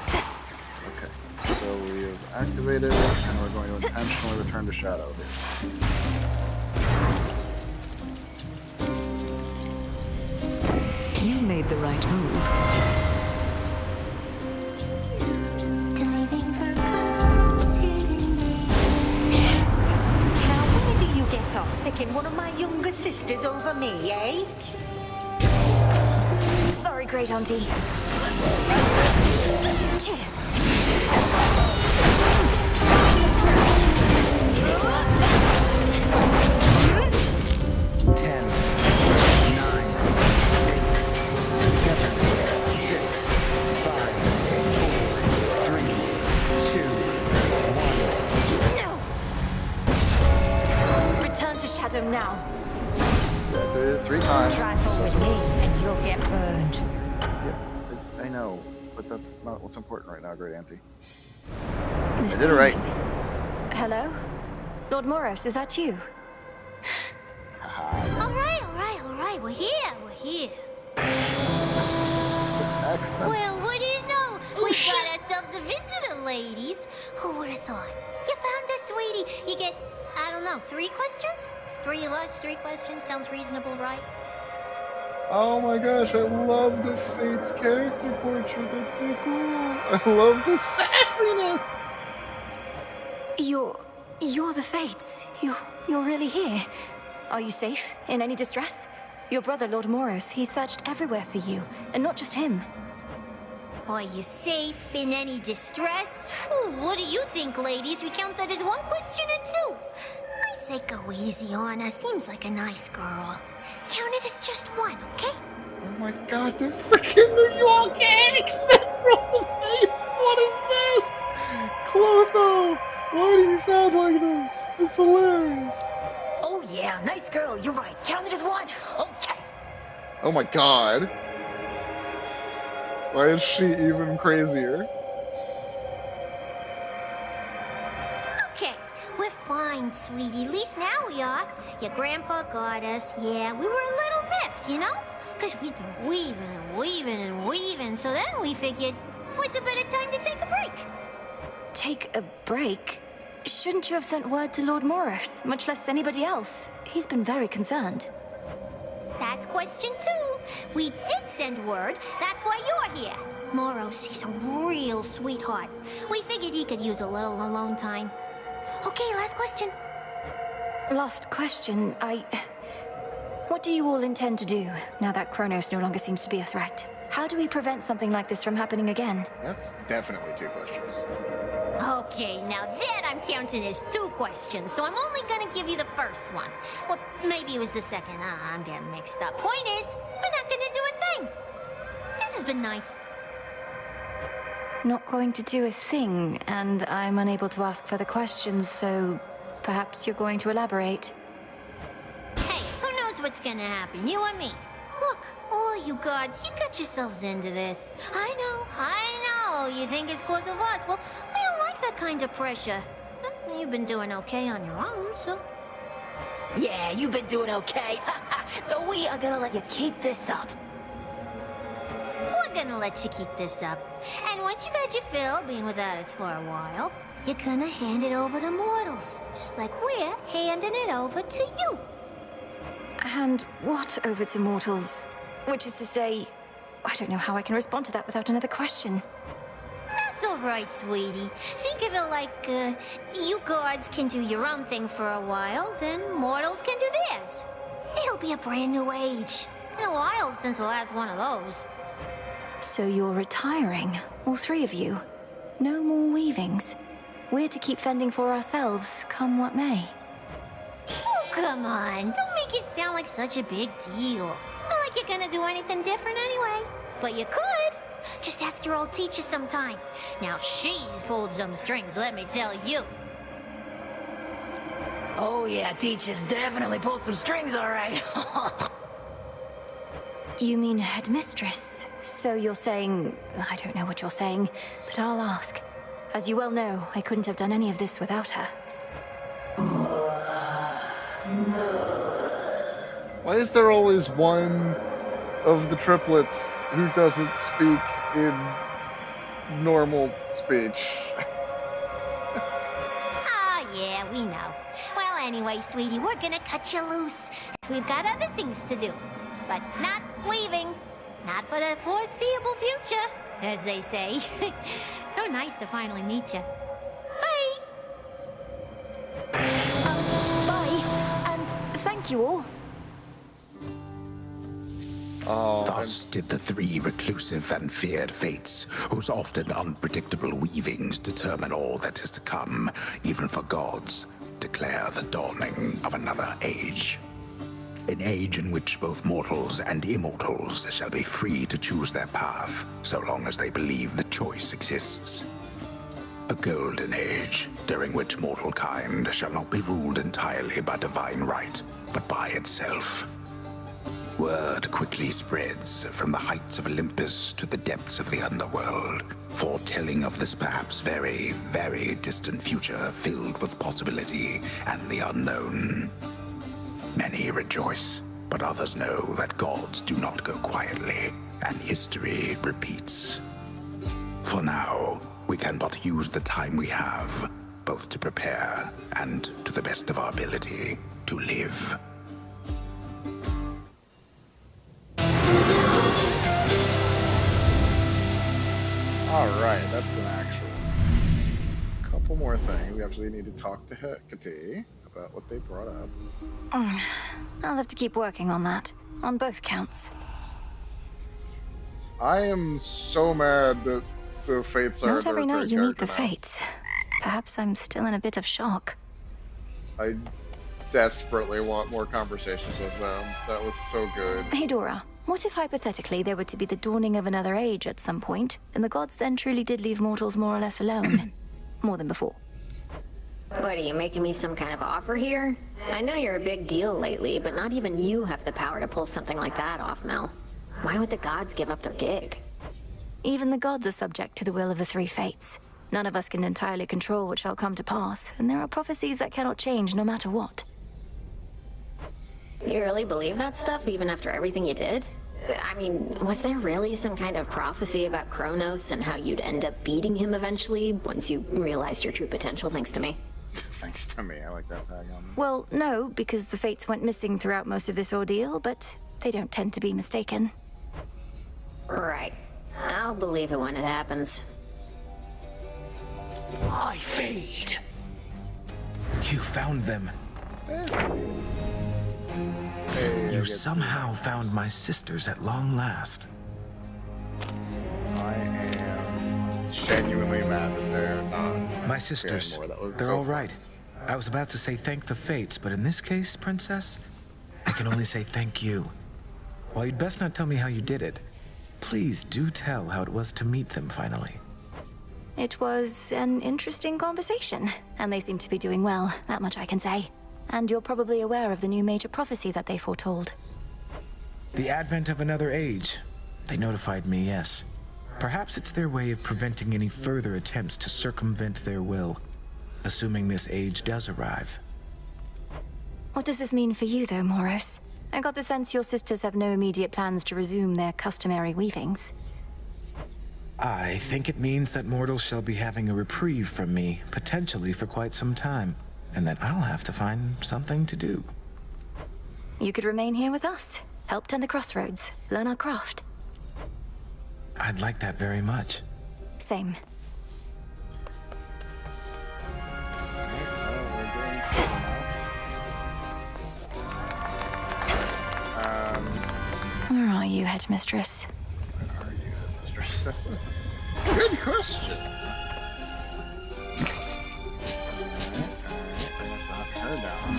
Okay, so we have activated it, and we're going to intentionally return to Shadow here. You made the right move. Now, where do you get off picking one of my younger sisters over me, eh? Sorry, Great Auntie. Cheers. 10. 9. 8. 7. 6. 5. 4. 3. 2. 1. No! Return to Shadow now. Activated it 3 times. Trifle with me, and you'll get burned. Yeah, I know, but that's not what's important right now, Great Auntie. This I did it right. Hello? Lord Moros, is that you? All right, we're here. Excellent. Well, what do you know? We got ourselves a visitor, ladies. Who would have thought? You found this, sweetie. You get, I don't know, 3 questions? 3 of us, 3 questions. Sounds reasonable, right? Oh my gosh, I love the Fates character portrait. That's so cool. I love the sassiness. You're the Fates. You're really here. Are you safe? In any distress? Your brother, Lord Moros, he searched everywhere for you, and not just him. Are you safe in any distress? Phew, what do you think, ladies? We count that as 1 question or 2? I say go easy on her. Seems like a nice girl. Count it as just 1, okay? Oh my god, the freaking New York accent from the Fates. What is this? Clotho! Why do you sound like this? It's hilarious. Oh yeah, nice girl, you're right. Count it as one. Okay. Oh my god. Why is she even crazier? Okay, we're fine, sweetie. At least now we are. Your grandpa got us. Yeah, we were a little miffed, you know? Because we'd been weaving and weaving and weaving. So then we figured, what's a better time to take a break? Take a break? Shouldn't you have sent word to Lord Moros, much less anybody else? He's been very concerned. That's question 2. We did send word. That's why you're here. Moros, he's a real sweetheart. We figured he could use a little alone time. Okay, last question. Last question, What do you all intend to do, now that Kronos no longer seems to be a threat? How do we prevent something like this from happening again? That's definitely 2 questions. Okay, now that I'm counting as 2 questions, so I'm only gonna give you the first one. Well, maybe it was the second. I'm getting mixed up. Point is, we're not gonna do a thing. This has been nice. Not going to do a thing, and I'm unable to ask further questions, so perhaps you're going to elaborate. Hey, who knows what's gonna happen, you or me? Look, all you gods, you got yourselves into this. I know. You think it's cause of us. Well, we don't like that kind of pressure. You've been doing okay on your own, so... Yeah, you've been doing okay. So we are gonna let you keep this up. We're gonna let you keep this up. And once you've had your fill, being without us for a while, you're gonna hand it over to mortals. Just like we're handing it over to you. Hand what over to mortals? Which is to say, I don't know how I can respond to that without another question. That's all right, sweetie. Think of it like, you gods can do your own thing for a while, then mortals can do theirs. It'll be a brand new age. Been a while since the last one of those. So you're retiring, all 3 of you. No more weavings. We're to keep fending for ourselves, come what may. Oh, come on. Don't make it sound like such a big deal. Not like you're gonna do anything different anyway. But you could. Just ask your old teacher sometime. Now, she's pulled some strings, let me tell you. Oh yeah, teacher's definitely pulled some strings, all right. You mean headmistress? So you're saying... I don't know what you're saying, but I'll ask. As you well know, I couldn't have done any of this without her. Why is there always one of the triplets who doesn't speak in normal speech? Yeah, we know. Well, anyway, sweetie, we're gonna cut you loose. We've got other things to do. But not weaving. Not for the foreseeable future, as they say. So nice to finally meet you. Bye! Bye, and thank you all. Thus did the 3 reclusive and feared fates, whose often unpredictable weavings determine all that is to come, even for gods, declare the dawning of another age. An age in which both mortals and immortals shall be free to choose their path, so long as they believe the choice exists. A golden age, during which mortal kind shall not be ruled entirely by divine right, but by itself. Word quickly spreads from the heights of Olympus to the depths of the underworld, foretelling of this perhaps very, very distant future filled with possibility and the unknown. Many rejoice, but others know that gods do not go quietly, and history repeats. For now, we can but use the time we have, both to prepare and, to the best of our ability, to live. Alright, that's an actual. Couple more things. We actually need to talk to Hecate about what they brought up. I'll have to keep working on that, on both counts. I am so mad that the Fates are... Not every night you meet the now. Fates. Perhaps I'm still in a bit of shock. I desperately want more conversations with them. That was so good. Hey Dora, what if hypothetically there were to be the dawning of another age at some point, and the gods then truly did leave mortals more or less alone? more than before. What, are you making me some kind of offer here? I know you're a big deal lately, but not even you have the power to pull something like that off, Mel. Why would the gods give up their gig? Even the gods are subject to the will of the three fates. None of us can entirely control what shall come to pass, and there are prophecies that cannot change no matter what. You really believe that stuff, even after everything you did? I mean, was there really some kind of prophecy about Kronos and how you'd end up beating him eventually once you realized your true potential thanks to me? Thanks to me, I like that tag on. Well, no, because the fates went missing throughout most of this ordeal, but they don't tend to be mistaken. Right. I'll believe it when it happens. I fade. You found them. You somehow found my sisters at long last. I am genuinely mad that they're not. My sisters, they're all right. I was about to say thank the fates, but in this case, Princess, I can only say thank you. While you'd best not tell me how you did it, please do tell how it was to meet them finally. It was an interesting conversation, and they seem to be doing well, that much I can say. And you're probably aware of the new major prophecy that they foretold. The advent of another age. They notified me, yes. Perhaps it's their way of preventing any further attempts to circumvent their will, assuming this age does arrive. What does this mean for you, though, Moros? I got the sense your sisters have no immediate plans to resume their customary weavings. I think it means that mortals shall be having a reprieve from me, potentially for quite some time, and that I'll have to find something to do. You could remain here with us, help tend the crossroads, learn our craft. I'd like that very much. Same. Where are you, headmistress? Where are you, headmistress? Good question. Knock her down.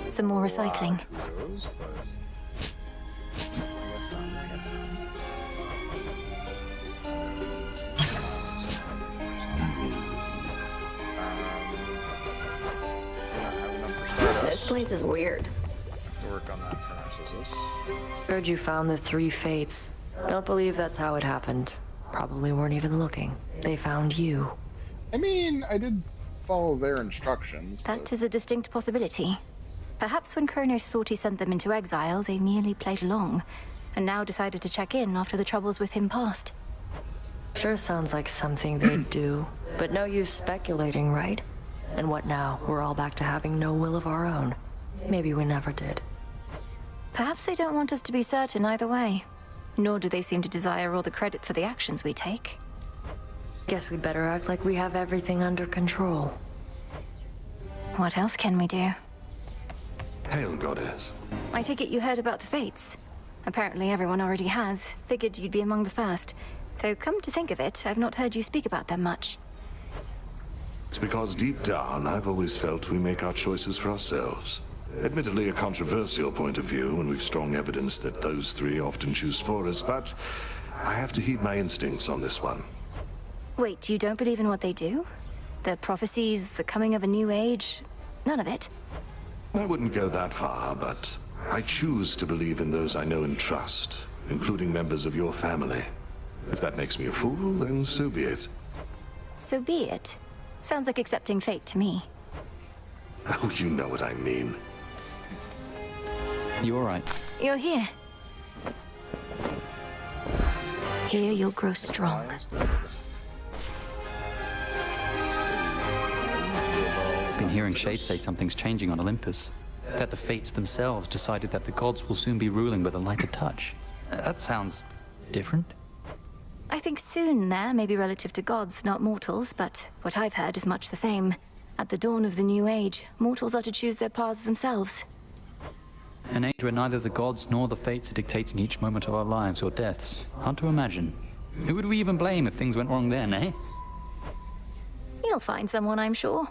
Some more recycling. This place is weird. Work on that for narcissist. Heard you found the three fates. Don't believe that's how it happened. Probably weren't even looking. They found you. I mean, I did follow their instructions. That is a distinct possibility. Perhaps when Kronos thought he sent them into exile, they merely played along, and now decided to check in after the troubles with him passed. Sure sounds like something they'd do, but no use speculating, right? And what now? We're all back to having no will of our own. Maybe we never did. Perhaps they don't want us to be certain either way. Nor do they seem to desire all the credit for the actions we take. Guess we'd better act like we have everything under control. What else can we do? Hail, Goddess. I take it you heard about the fates. Apparently everyone already has. Figured you'd be among the first. Though come to think of it, I've not heard you speak about them much. It's because deep down, I've always felt we make our choices for ourselves. Admittedly, a controversial point of view, and we've strong evidence that those three often choose for us, but I have to heed my instincts on this one. Wait, you don't believe in what they do? The prophecies, the coming of a new age? None of it? I wouldn't go that far, but I choose to believe in those I know and trust, including members of your family. If that makes me a fool, then so be it. So be it. Sounds like accepting fate to me. Oh, you know what I mean. You all right? You're here. Here you'll grow strong. Been hearing Shade say something's changing on Olympus. That the fates themselves decided that the gods will soon be ruling with a lighter touch. That sounds different. I think soon there may be relative to gods, not mortals, but what I've heard is much the same. At the dawn of the new age, mortals are to choose their paths themselves. An age where neither the gods nor the fates are dictating each moment of our lives or deaths. Hard to imagine. Who would we even blame if things went wrong then, eh? You'll find someone, I'm sure.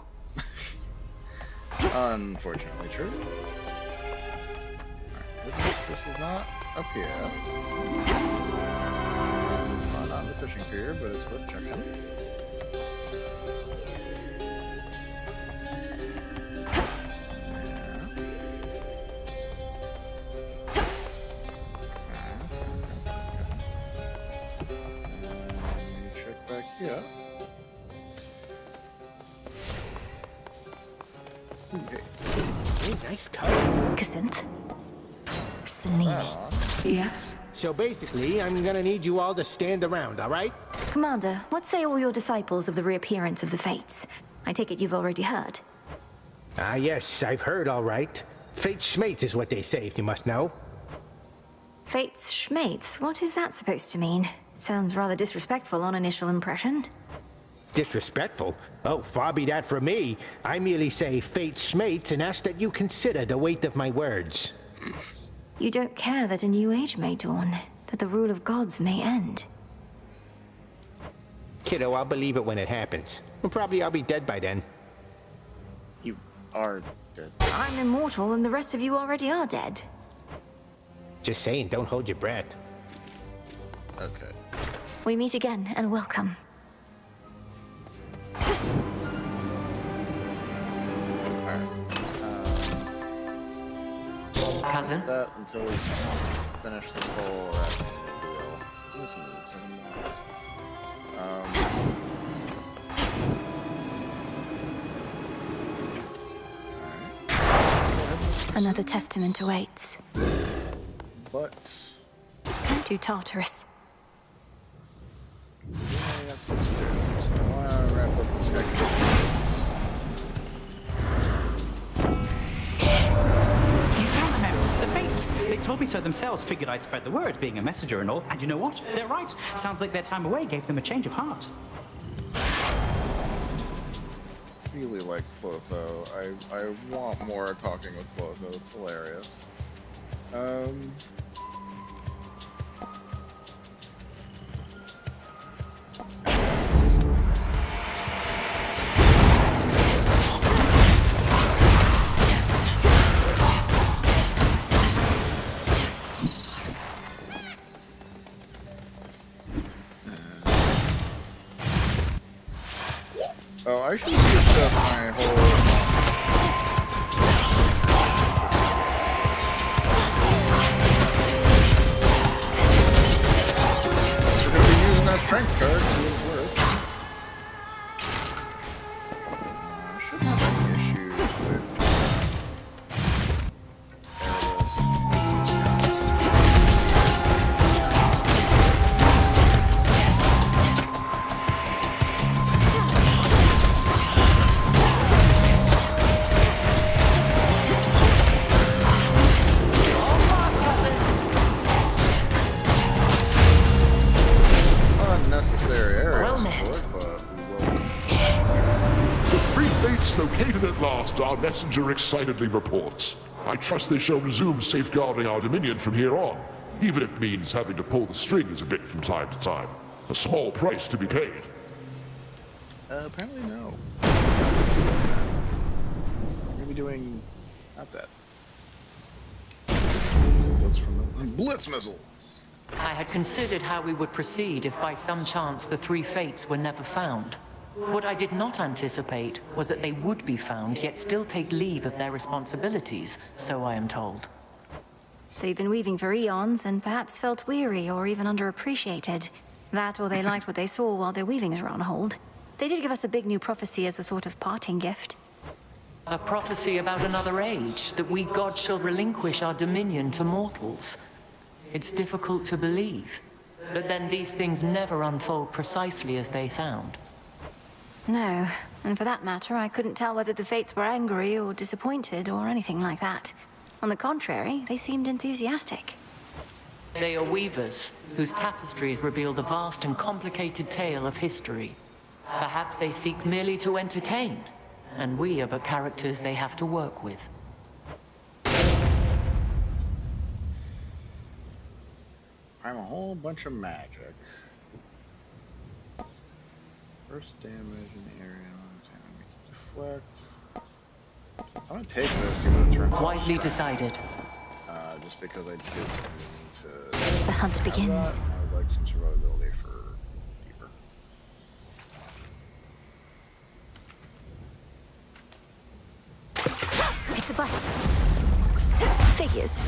Unfortunately true. Right, this is not up here. fishing pier, but it's worth checking. Check back here. Hey, nice coat. Cassynth? Selene. Yes? So basically, I'm gonna need you all to stand around, all right? Commander, what say all your disciples of the reappearance of the Fates? I take it you've already heard. Ah, yes, I've heard all right. Fate schmates is what they say, if you must know. Fates schmates? What is that supposed to mean? It sounds rather disrespectful on initial impression. Disrespectful? Oh, far be that from me. I merely say fate schmates and ask that you consider the weight of my words. You don't care that a new age may dawn, that the rule of gods may end. Kiddo, I'll believe it when it happens. And probably I'll be dead by then. You are dead. I'm immortal and the rest of you already are dead. Just saying, don't hold your breath. Okay. We meet again and welcome. Cousin? That until we finish this whole Another testament awaits. But To Tartarus. wrap up this section. The Fates. They told me so themselves, figured I'd spread the word, being a messenger and all. And you know what? They're right. Sounds like their time away gave them a change of heart. Really like Clotho. I want more talking with Clotho. It's hilarious. Oh, I should switch up my whole... We're gonna be using that strength card, see what it works. I shouldn't have any issues with... Unnecessary areas for it, but we will. The three Fates located at last, our messenger excitedly reports. I trust they shall resume safeguarding our dominion from here on, even if it means having to pull the strings a bit from time to time. A small price to be paid. Apparently no. We're gonna be doing not that. Blitz from the Blitz missiles. I had considered how we would proceed if by some chance the three Fates were never found. What I did not anticipate was that they would be found, yet still take leave of their responsibilities, so I am told. They've been weaving for eons and perhaps felt weary or even underappreciated. That or they liked what they saw while their weavings were on hold. They did give us a big new prophecy as a sort of parting gift. A prophecy about another age, that we gods shall relinquish our dominion to mortals. It's difficult to believe, but then these things never unfold precisely as they sound. No, and for that matter, I couldn't tell whether the Fates were angry or disappointed or anything like that. On the contrary, they seemed enthusiastic. They are weavers, whose tapestries reveal the vast and complicated tale of history. Perhaps they seek merely to entertain, and we are but characters they have to work with. I'm a whole bunch of magic. First damage in the area, deflect. I'm gonna take this even though it turns out Wisely strength. decided. Just because I did to... The hunt begins. I would like some survivability for light. Figures.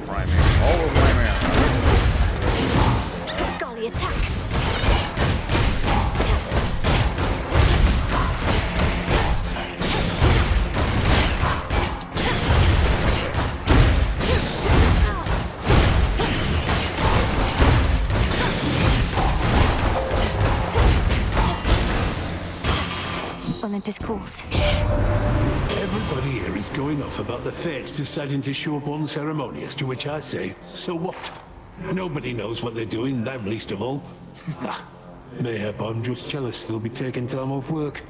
All of my mana. Golly, attack! Olympus calls. Everybody here is going off about the Fates deciding to show up unceremonious, to which I say, so what? Nobody knows what they're doing, them least of all. Mayhap I'm just jealous they'll be taking time off work.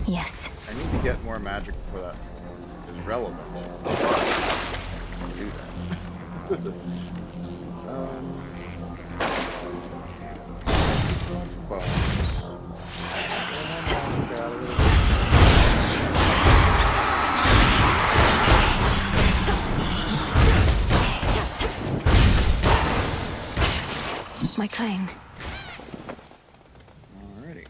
Yes. I need to get more magic before that is relevant. Do that. My claim. Alrighty.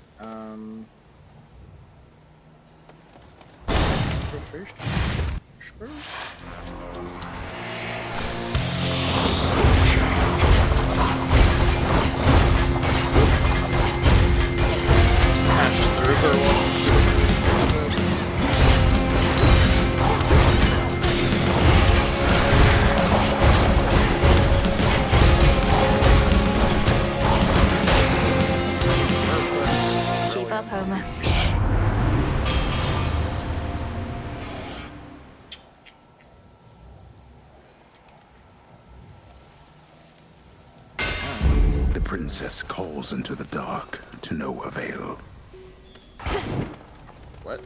Keep up, Homer. The princess calls into the dark to no avail. What?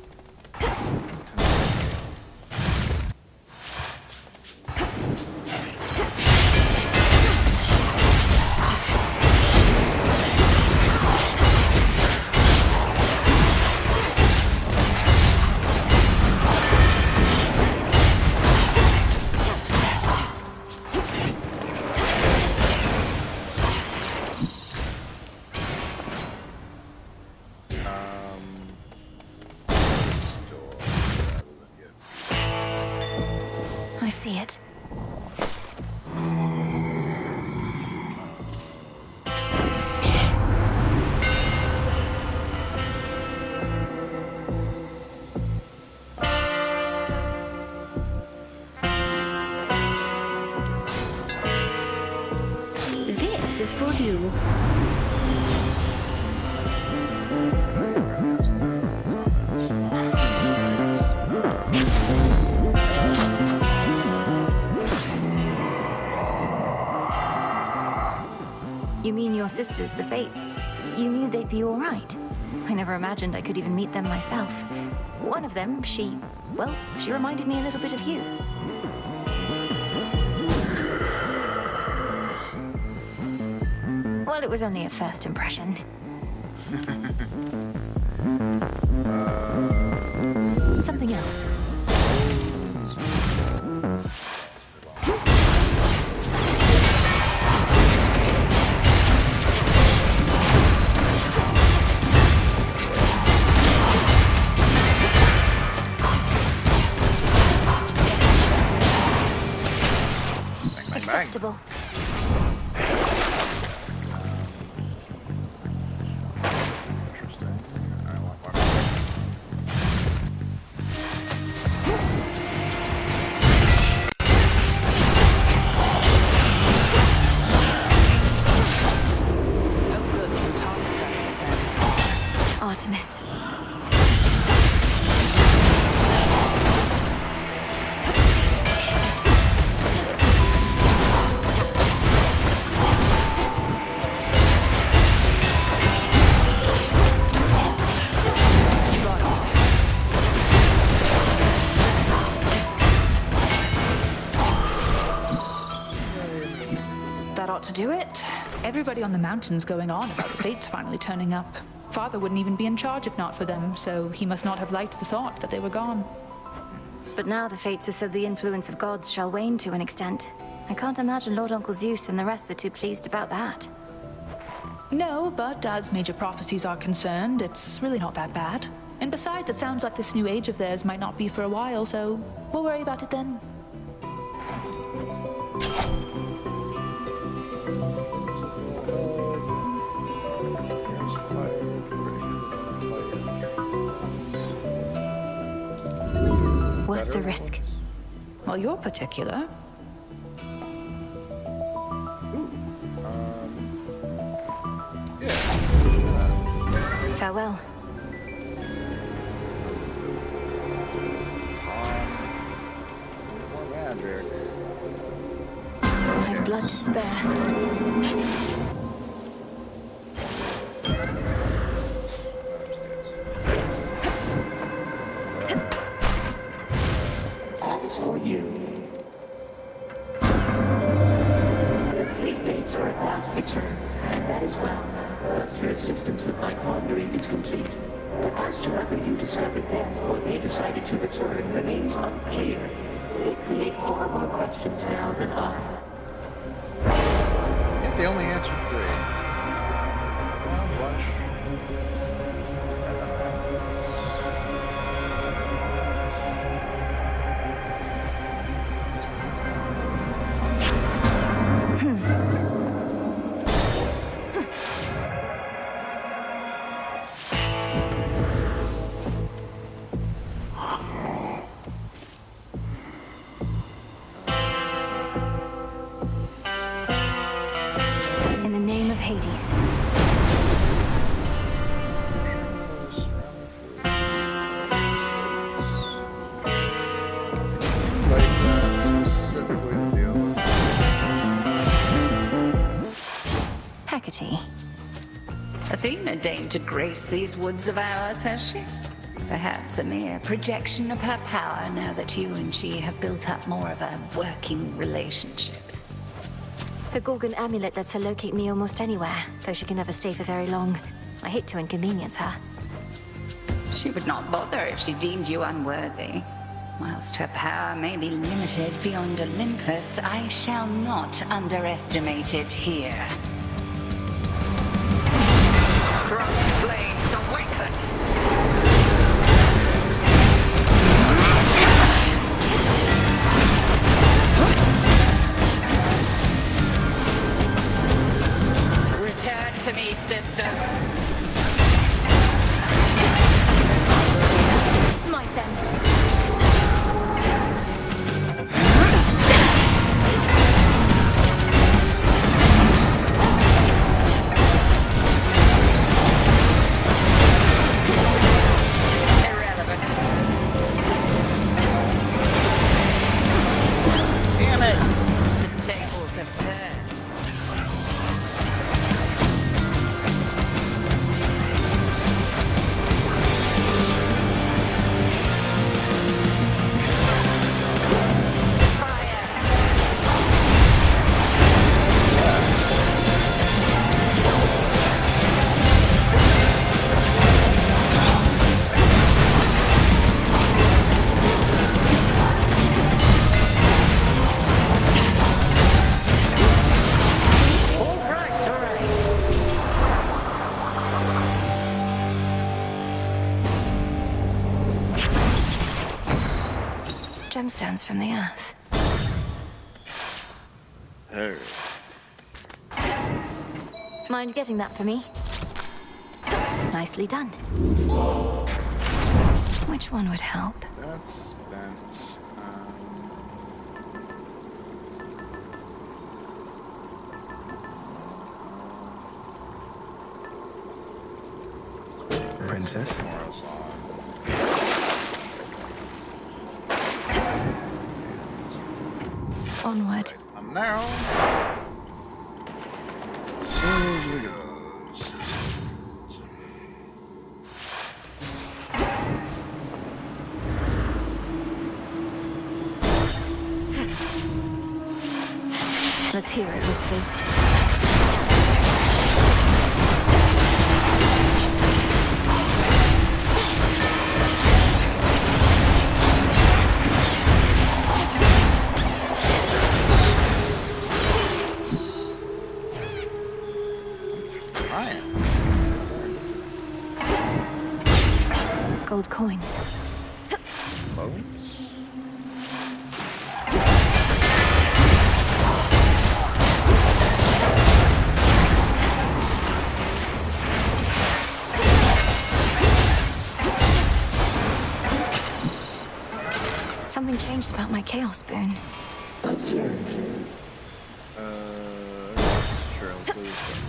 I see it. This is for you. You mean your sisters, the Fates? You knew they'd be all right? I never imagined I could even meet them myself. One of them, she reminded me a little bit of you. Well, it was only a first impression. Something else. Acceptable. Artemis. That ought to do it. Everybody on the mountain's going on about the Fates finally turning up. Father wouldn't even be in charge if not for them, so he must not have liked the thought that they were gone. But now the fates have said the influence of gods shall wane to an extent. I can't imagine Lord Uncle Zeus and the rest are too pleased about that. No, but as major prophecies are concerned, it's really not that bad. And besides, it sounds like this new age of theirs might not be for a while, so we'll worry about it then. Worth the risk. Well, you're particular. Farewell. More magic. I've blood to spare. That is for you. The three fates are at last returned, and that is well. Thus your assistance with my quandary is complete. But as to whether you discovered them or they decided to return remains unclear. They create far more questions now than I. I think they only answered 3. A bunch. In the name of Hades. Hecate. Athena deigned to grace these woods of ours, has she? Perhaps a mere projection of her power now that you and she have built up more of a working relationship. The Gorgon amulet lets her locate me almost anywhere, though she can never stay for very long. I hate to inconvenience her. She would not bother if she deemed you unworthy. Whilst her power may be limited beyond Olympus, I shall not underestimate it here. Crossed blades awaken! Return to me, sisters. Smite them. Damn it! The tables have turned. Gemstones from the earth. Oh. Mind getting that for me? Nicely done. Which one would help? That's spent. Princess? Onward. I'm now. Here we go. Let's hear it, Whispers. joins. Bones? Something changed about my chaos boon. Observe. Sure, let's do this one.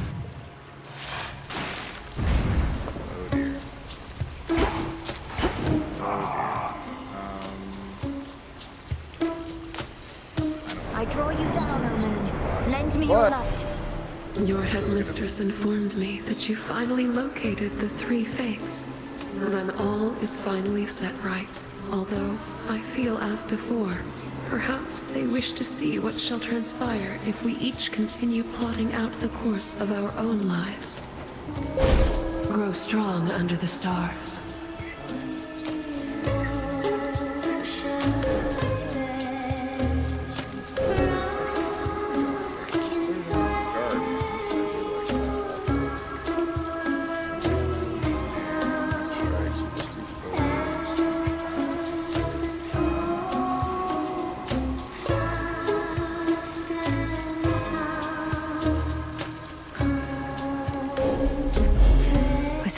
Oh dear. I draw you down, O moon. Lend me your light. Your headmistress informed me that you finally located the three faiths. Then all is finally set right. Although I feel as before, perhaps they wish to see what shall transpire if we each continue plotting out the course of our own lives. Grow strong under the stars.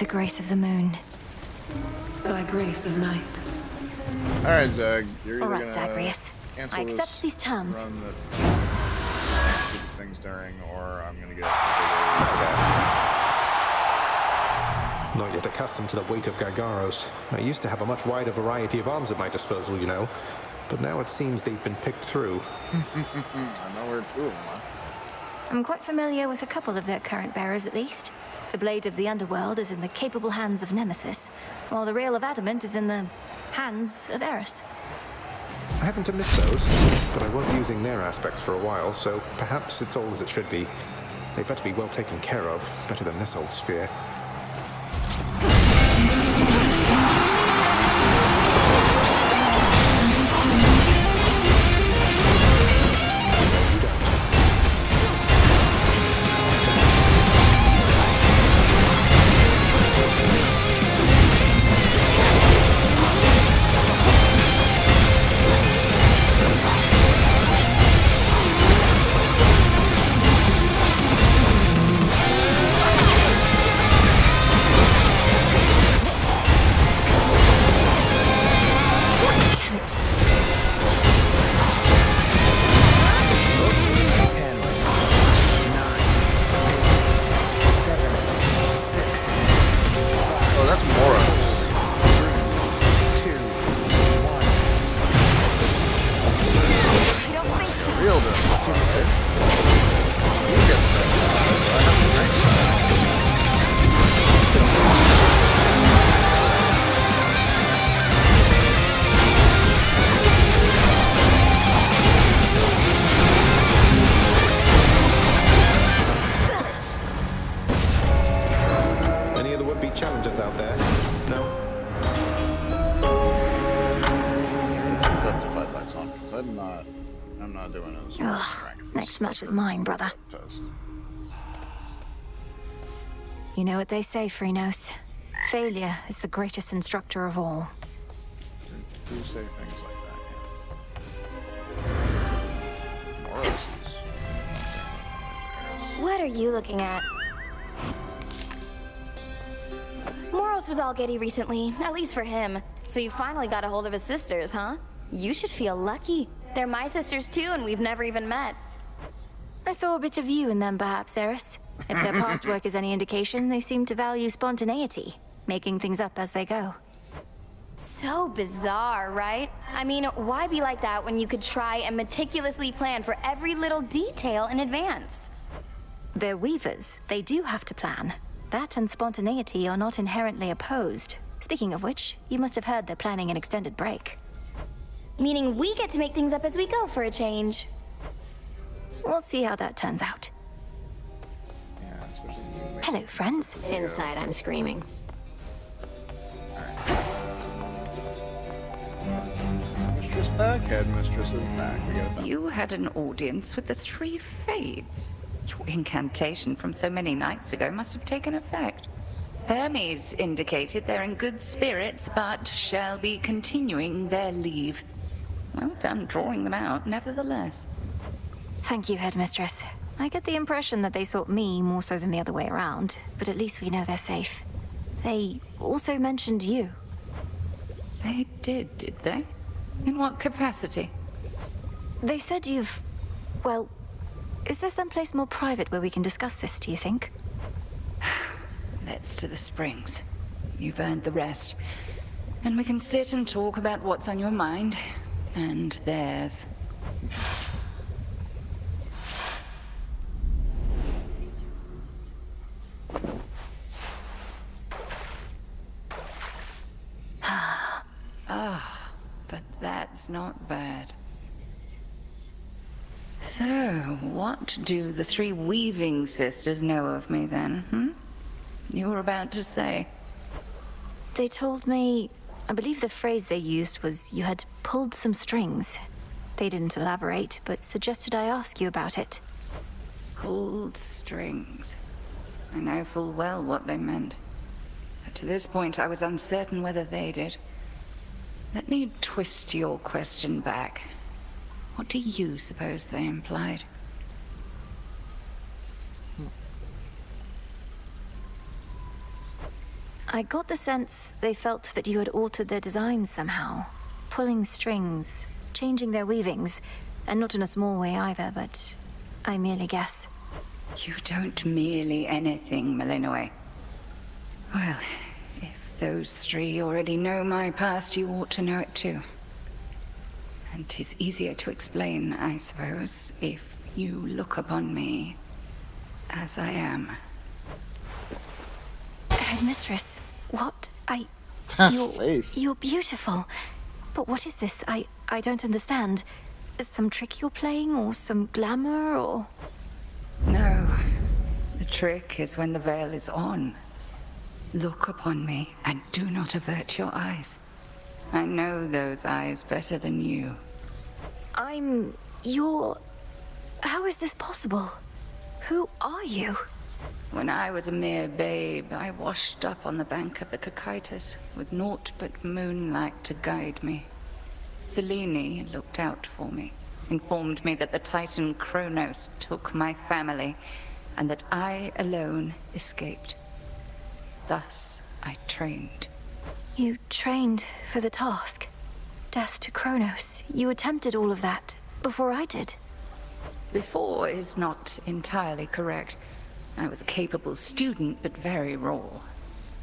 Grace of the moon. By grace of night. Alright, Zag, you're either All right, gonna Zagreus. cancel I accept this these terms. run that stupid things during, or I'm gonna get Not yet accustomed to the weight of Gargaros. I used to have a much wider variety of arms at my disposal, you know. But now it seems they've been picked through. I know where two of them are. I'm quite familiar with a couple of their current bearers, at least. The blade of the underworld is in the capable hands of Nemesis, while the rail of adamant is in the hands of Eris. I happen to miss those, but I was using their aspects for a while, so perhaps it's all as it should be. They better be well taken care of, better than this old spear. Challengers out there? No? I'm not doing it. Ugh, next match is mine, brother. You know what they say, Phrynos. Failure is the greatest instructor of all. Do say things like that, yeah. What are you looking at? Moros was all giddy recently, at least for him. So you finally got a hold of his sisters, huh? You should feel lucky. They're my sisters too, and we've never even met. I saw a bit of you in them, perhaps, Eris. If their past work is any indication, they seem to value spontaneity, making things up as they go. So bizarre, right? I mean, why be like that when you could try and meticulously plan for every little detail in advance? They're weavers. They do have to plan. That and spontaneity are not inherently opposed. Speaking of which, you must have heard they're planning an extended break. Meaning we get to make things up as we go for a change. We'll see how that turns out. Hello, friends. Inside, I'm screaming. Mistress back, headmistress is back. We got it. You had an audience with the three fates. Your incantation from so many nights ago must have taken effect. Hermes indicated they're in good spirits, but shall be continuing their leave. Well done drawing them out, nevertheless. Thank you, Headmistress. I get the impression that they sought me more so than the other way around, but at least we know they're safe. They also mentioned you. They did they? In what capacity? They said you've... Well, is there someplace more private where we can discuss this, do you think? Let's to the springs. You've earned the rest. And we can sit and talk about what's on your mind and theirs. But that's not bad. So, what do the three weaving sisters know of me then, You were about to say. They told me... I believe the phrase they used was you had pulled some strings. They didn't elaborate, but suggested I ask you about it. Pulled strings. I know full well what they meant. But to this point, I was uncertain whether they did. Let me twist your question back. What do you suppose they implied? I got the sense they felt that you had altered their designs somehow. Pulling strings, changing their weavings, and not in a small way either, but I merely guess. You don't merely anything, Malinois. Well, if those three already know my past, you ought to know it too. And 'tis easier to explain, I suppose, if you look upon me as I am. Headmistress, what? You're beautiful. But what is this? I don't understand. Some trick you're playing, or some glamour, or... No. The trick is when the veil is on. Look upon me, and do not avert your eyes. I know those eyes better than you. You're... How is this possible? Who are you? When I was a mere babe, I washed up on the bank of the Cocytus, with naught but moonlight to guide me. Selene looked out for me, informed me that the Titan Kronos took my family, and that I alone escaped. Thus, I trained. You trained for the task. Death to Kronos. You attempted all of that before I did. Before is not entirely correct. I was a capable student, but very raw.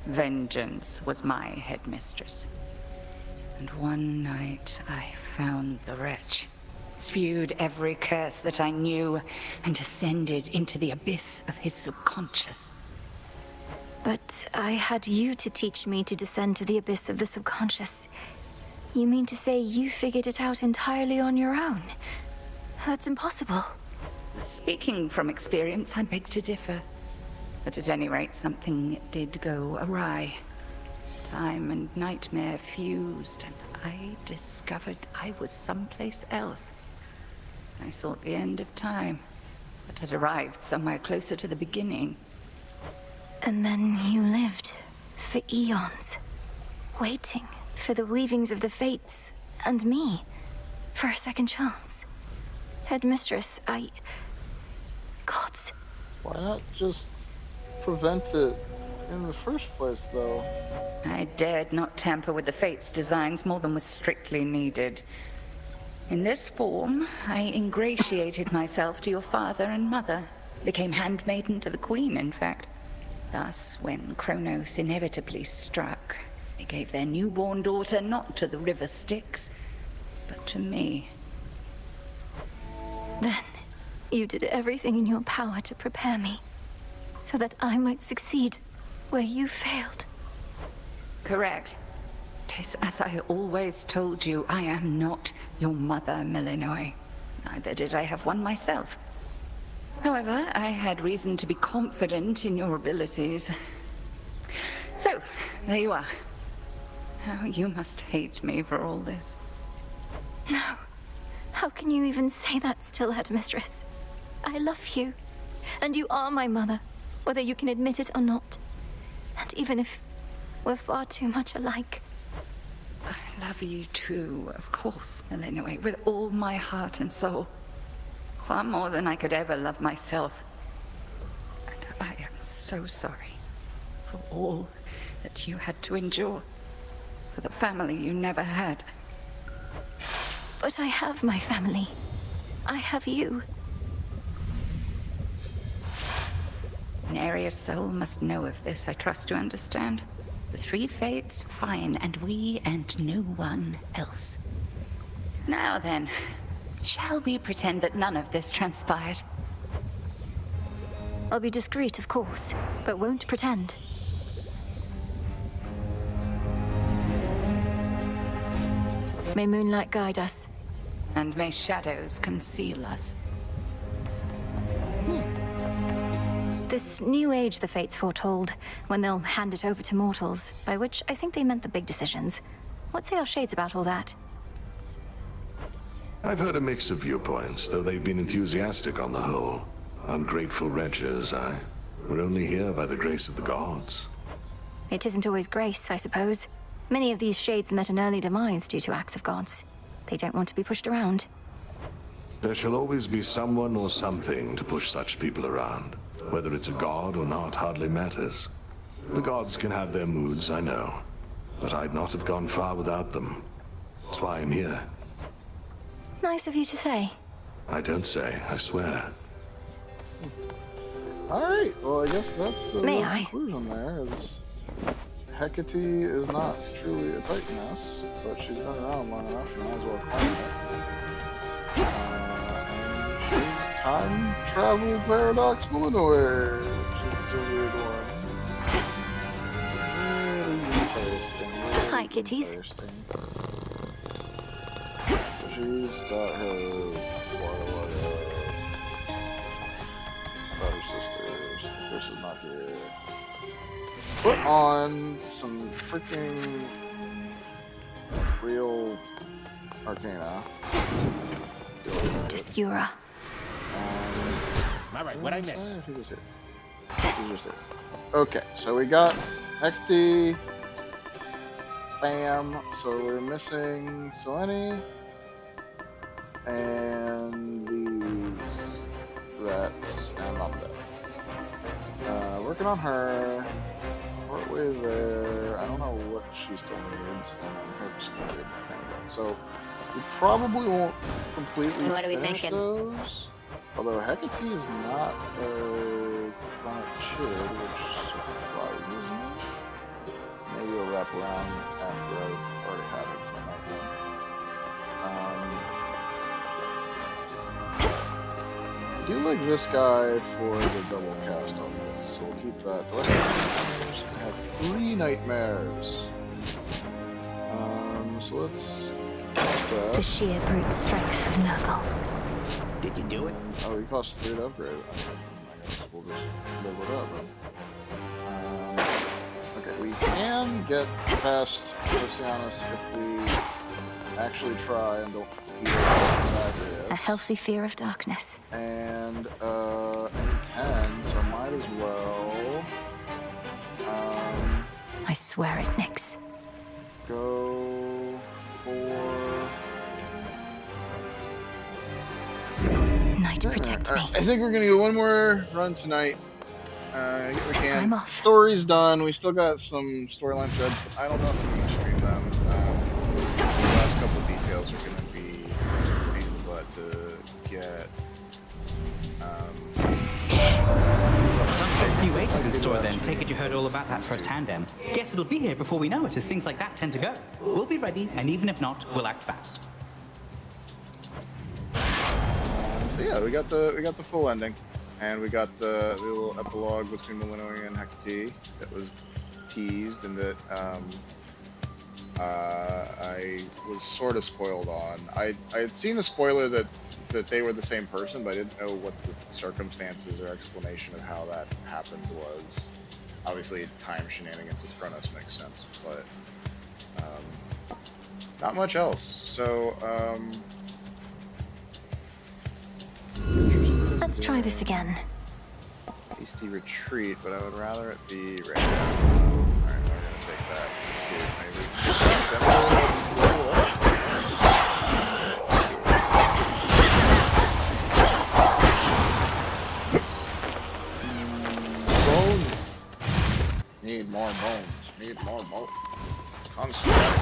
Vengeance was my headmistress. And one night I found the wretch, spewed every curse that I knew, and ascended into the abyss of his subconscious. But I had you to teach me to descend to the abyss of the subconscious. You mean to say you figured it out entirely on your own? That's impossible. Speaking from experience, I beg to differ. But at any rate, something did go awry. Time and nightmare fused, and I discovered I was someplace else. I sought the end of time, but had arrived somewhere closer to the beginning. And then you lived for eons, waiting for the weavings of the fates and me for a second chance. Headmistress, Gods. Why not just prevent it in the first place, though? I dared not tamper with the Fates' designs more than was strictly needed. In this form, I ingratiated myself to your father and mother. Became handmaiden to the Queen, in fact. Thus, when Kronos inevitably struck, they gave their newborn daughter not to the river Styx, but to me. Then, you did everything in your power to prepare me, so that I might succeed where you failed. Correct. 'Tis as I always told you, I am not your mother, Malinois. Neither did I have one myself. However, I had reason to be confident in your abilities. So, there you are. Oh, you must hate me for all this. No. How can you even say that still, Headmistress? I love you, and you are my mother, whether you can admit it or not. And even if we're far too much alike. I love you too, of course, Eleanor, with all my heart and soul. Far more than I could ever love myself. And I am so sorry for all that you had to endure, for the family you never had. But I have my family. I have you. Neria's soul must know of this, I trust to understand. The three fates, fine, and we and no one else. Now then, shall we pretend that none of this transpired? I'll be discreet, of course, but won't pretend. May moonlight guide us. And may shadows conceal us. This new age the Fates foretold, when they'll hand it over to mortals, by which I think they meant the big decisions. What say our shades about all that? I've heard a mix of viewpoints, though they've been enthusiastic on the whole. Ungrateful wretches, We're only here by the grace of the gods. It isn't always grace, I suppose. Many of these shades met an early demise due to acts of gods. They don't want to be pushed around. There shall always be someone or something to push such people around. Whether it's a god or not hardly matters. The gods can have their moods, I know. But I'd not have gone far without them. That's why I'm here. Nice of you to say. I don't say, I swear. Alright, well I guess that's the May I? conclusion there, is Hecate is not truly a Titaness, but she's been around long enough, you might as well claim it. And she's time travel paradox Illinois, which is a weird one. Really interesting. Hi, kitties. So she's got her brother, sisters. This is not here. Put on some freaking real arcana. Obscura. Alright, what I miss? Who's just here? Okay, so we got Hecate. Bam. So we're missing Selene. And these rats and Omda. Working on her. Partway there. I don't know what she still needs, and I'm just gonna get my thing. So we probably won't completely finish those. Although Hecate is not a Sonic Chid, which surprises me. Maybe we'll wrap around after I've already had it for nothing. I do like this guy for the double cast on this, so we'll keep that. The rest of have 3 nightmares. So let's The sheer brute strength of Nurgle. Did you do it? Oh, he costs 3 to upgrade. I guess we'll just live with that. Okay, we can get past Oceanus if we actually try and don't feel A healthy fear of darkness. And we can, so might as well I swear it, Nyx. go for Night, protect me. I think we're gonna do one more run tonight. We can. I'm off. Story's done. We still got some storyline threads, but I don't know if we can stream them. The last couple of details are gonna be a pain in the butt to get. Some new agents in store then. Take it you heard all about that firsthand, Em. Guess it'll be here before we know it, as things like that tend to go. We'll be ready, and even if not, we'll act fast. So yeah, we got the full ending, and we got the little epilogue between Malinois and Hecate that was teased, and that I was sort of spoiled on. I had seen a spoiler that they were the same person, but I didn't know what the circumstances or explanation of how that happened was. Obviously, time shenanigans with Kronos makes sense, but not much else. So, Let's try this again. hasty retreat, but I would rather it be right now. need more construct.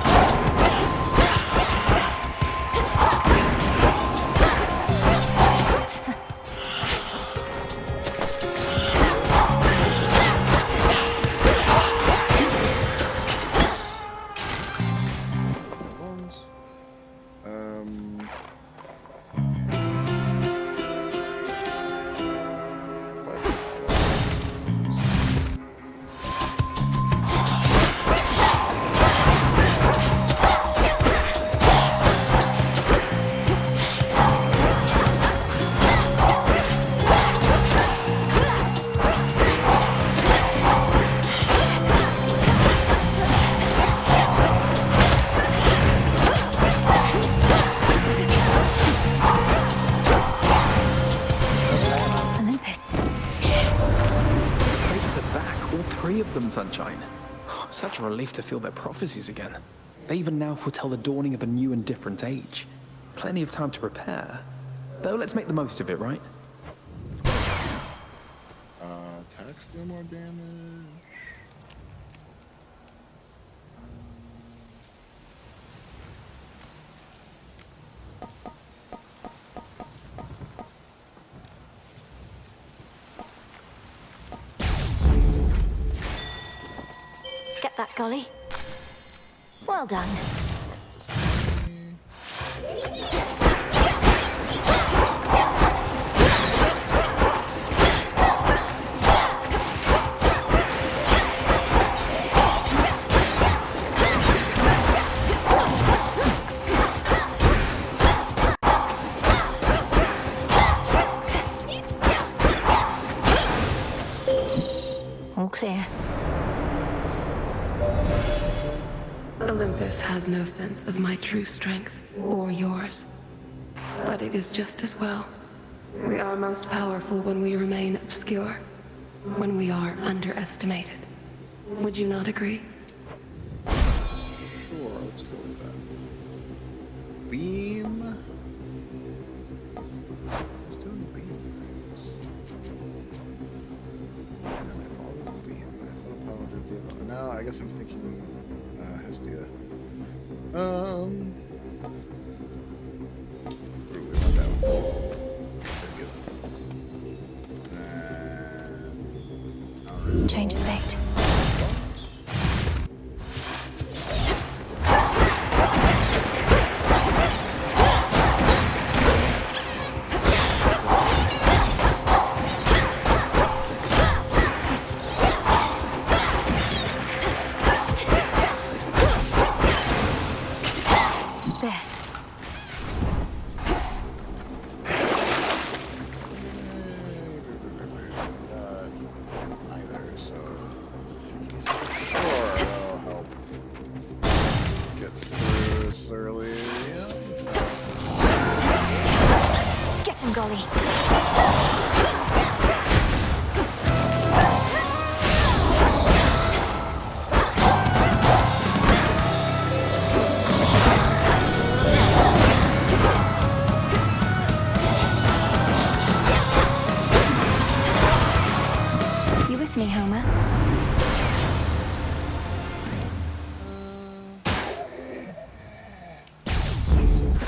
Sunshine. Such a relief to feel their prophecies again. They even now foretell the dawning of a new and different age. Plenty of time to prepare. Though let's make the most of it, right? Attacks deal more damage. Get that, Golly. Well done. All clear. Olympus has no sense of my true strength, or yours. But it is just as well. We are most powerful when we remain obscure, when we are underestimated. Would you not agree? Sure, let's go with that. Beam. Let's do the beam. No, I guess I'm thinking Hestia. Ooh, we want that one. Very good. Change of fate.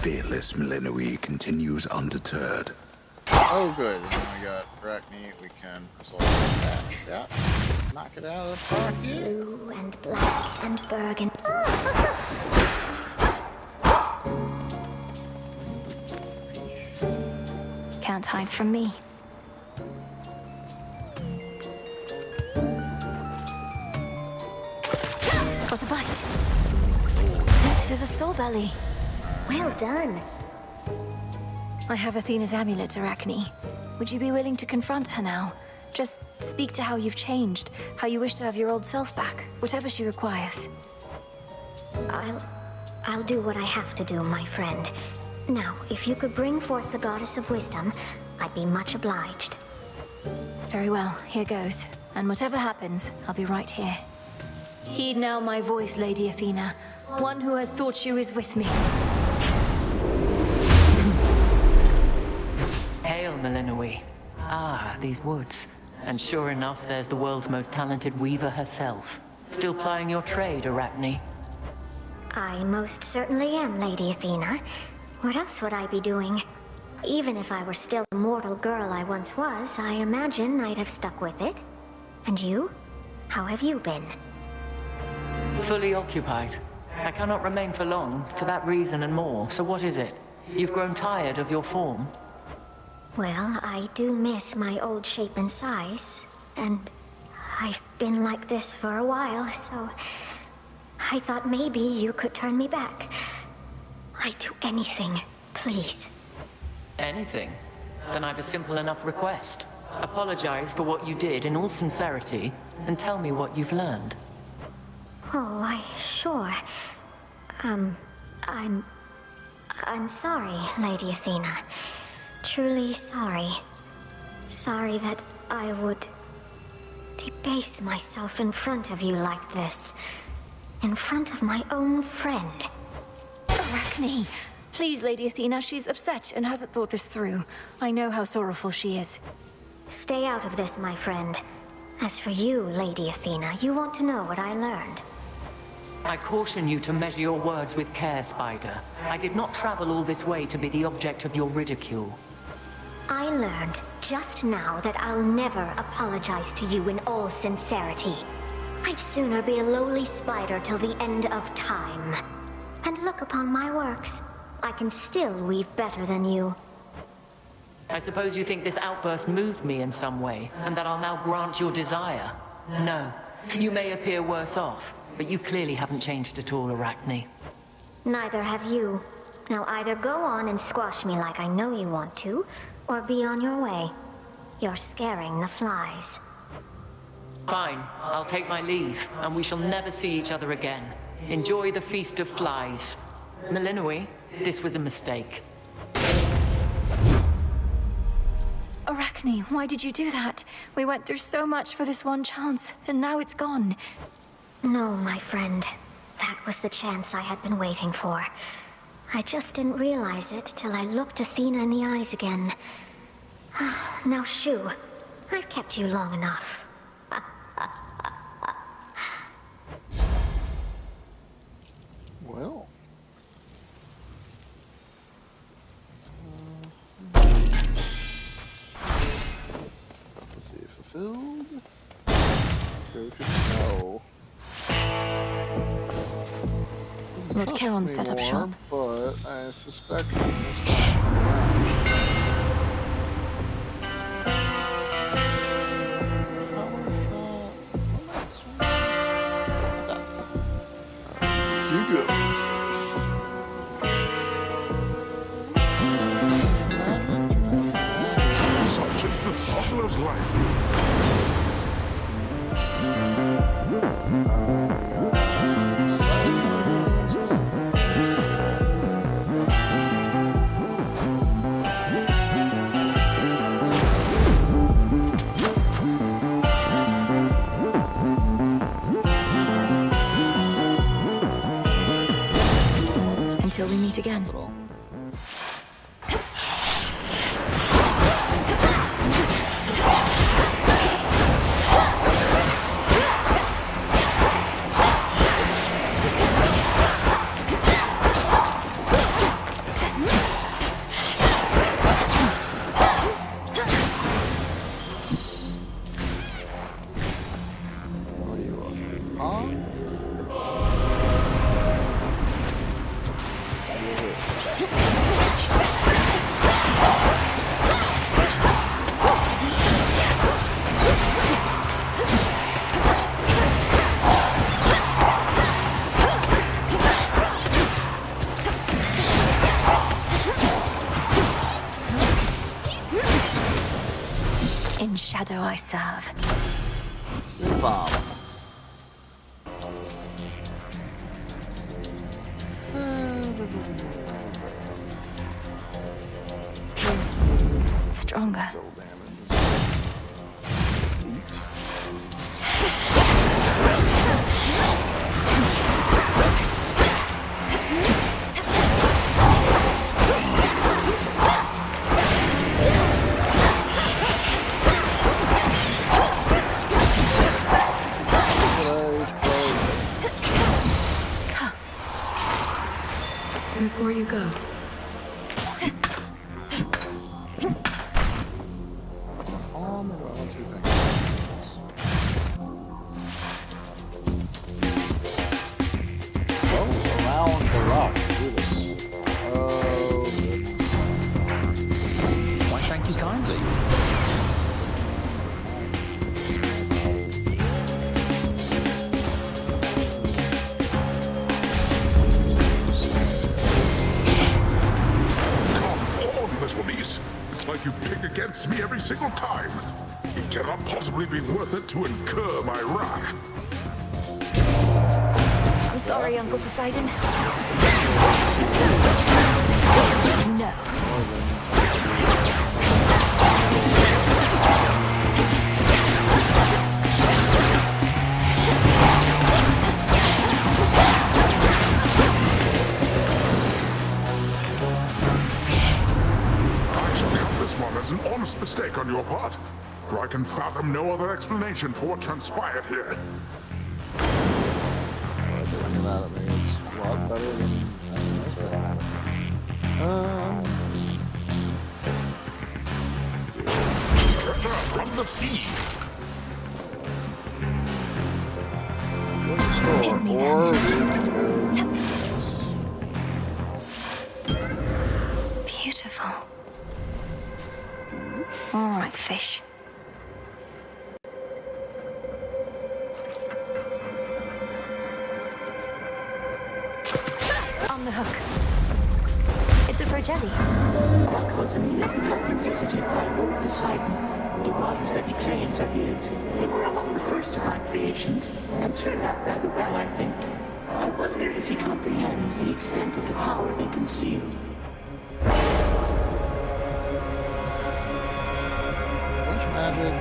Fearless Millenoi continues undeterred. Oh, good. And then we got Arachne. We can resolve that shot. Knock it out of the park here. Blue and black and burgundy. Can't hide from me. Got a bite. This is a soul belly. Well done. I have Athena's amulet, Arachne. Would you be willing to confront her now? Just speak to how you've changed, how you wish to have your old self back, whatever she requires. I'll do what I have to do, my friend. Now, if you could bring forth the Goddess of Wisdom, I'd be much obliged. Very well, here goes. And whatever happens, I'll be right here. Heed now my voice, Lady Athena. One who has sought you is with me. Hail, Millenoi. Ah, these woods. And sure enough, there's the world's most talented weaver herself. Still plying your trade, Arachne? I most certainly am, Lady Athena. What else would I be doing? Even if I were still the mortal girl I once was, I imagine I'd have stuck with it. And you? How have you been? Fully occupied. I cannot remain for long, for that reason and more. So what is it? You've grown tired of your form? Well, I do miss my old shape and size, and I've been like this for a while, so I thought maybe you could turn me back. I'd do anything, please. Anything? Then I've a simple enough request. Apologize for what you did in all sincerity, and tell me what you've learned. Oh, sure. I'm sorry, Lady Athena. Truly sorry. Sorry that I would debase myself in front of you like this. In front of my own friend. Arachne! Please, Lady Athena, she's upset and hasn't thought this through. I know how sorrowful she is. Stay out of this, my friend. As for you, Lady Athena, you want to know what I learned. I caution you to measure your words with care, Spider. I did not travel all this way to be the object of your ridicule. I learned just now that I'll never apologize to you in all sincerity. I'd sooner be a lowly spider till the end of time. And look upon my works. I can still weave better than you. I suppose you think this outburst moved me in some way, and that I'll now grant your desire. No. You may appear worse off, but you clearly haven't changed at all, Arachne. Neither have you. Now either go on and squash me like I know you want to, or be on your way. You're scaring the flies. Fine, I'll take my leave, and we shall never see each other again. Enjoy the Feast of Flies. Melinoi, this was a mistake. Arachne, why did you do that? We went through so much for this one chance, and now it's gone. No, my friend. That was the chance I had been waiting for. I just didn't realize it till I looked Athena in the eyes again. Now, shoo. I've kept you long enough. Well. Prophecy fulfilled. Go to snow. Lord Charon set up shop. But I suspect. Such is the smuggler's life. Until we meet again. In shadow I serve. Bob. Stronger. Before you go, Oh my god, two things. Oh, around the rock. Do this. Oh, Why, thank you kindly. It's like you pick against me every single time. It cannot possibly be worth it to incur my wrath. I'm sorry, Uncle Poseidon. No. As an honest mistake on your part, for I can fathom no other explanation for what transpired here. Doing that at me is a lot better than treasure from the sea. Hit me Beautiful. All right, fish. On the hook. It's a Progelli. That was an evening have been visited by Lord Poseidon. The waters that he claims are his. They were among the first of my creations, and turned out rather well, I think. I wonder if he comprehends the extent of the power they conceal. Magic,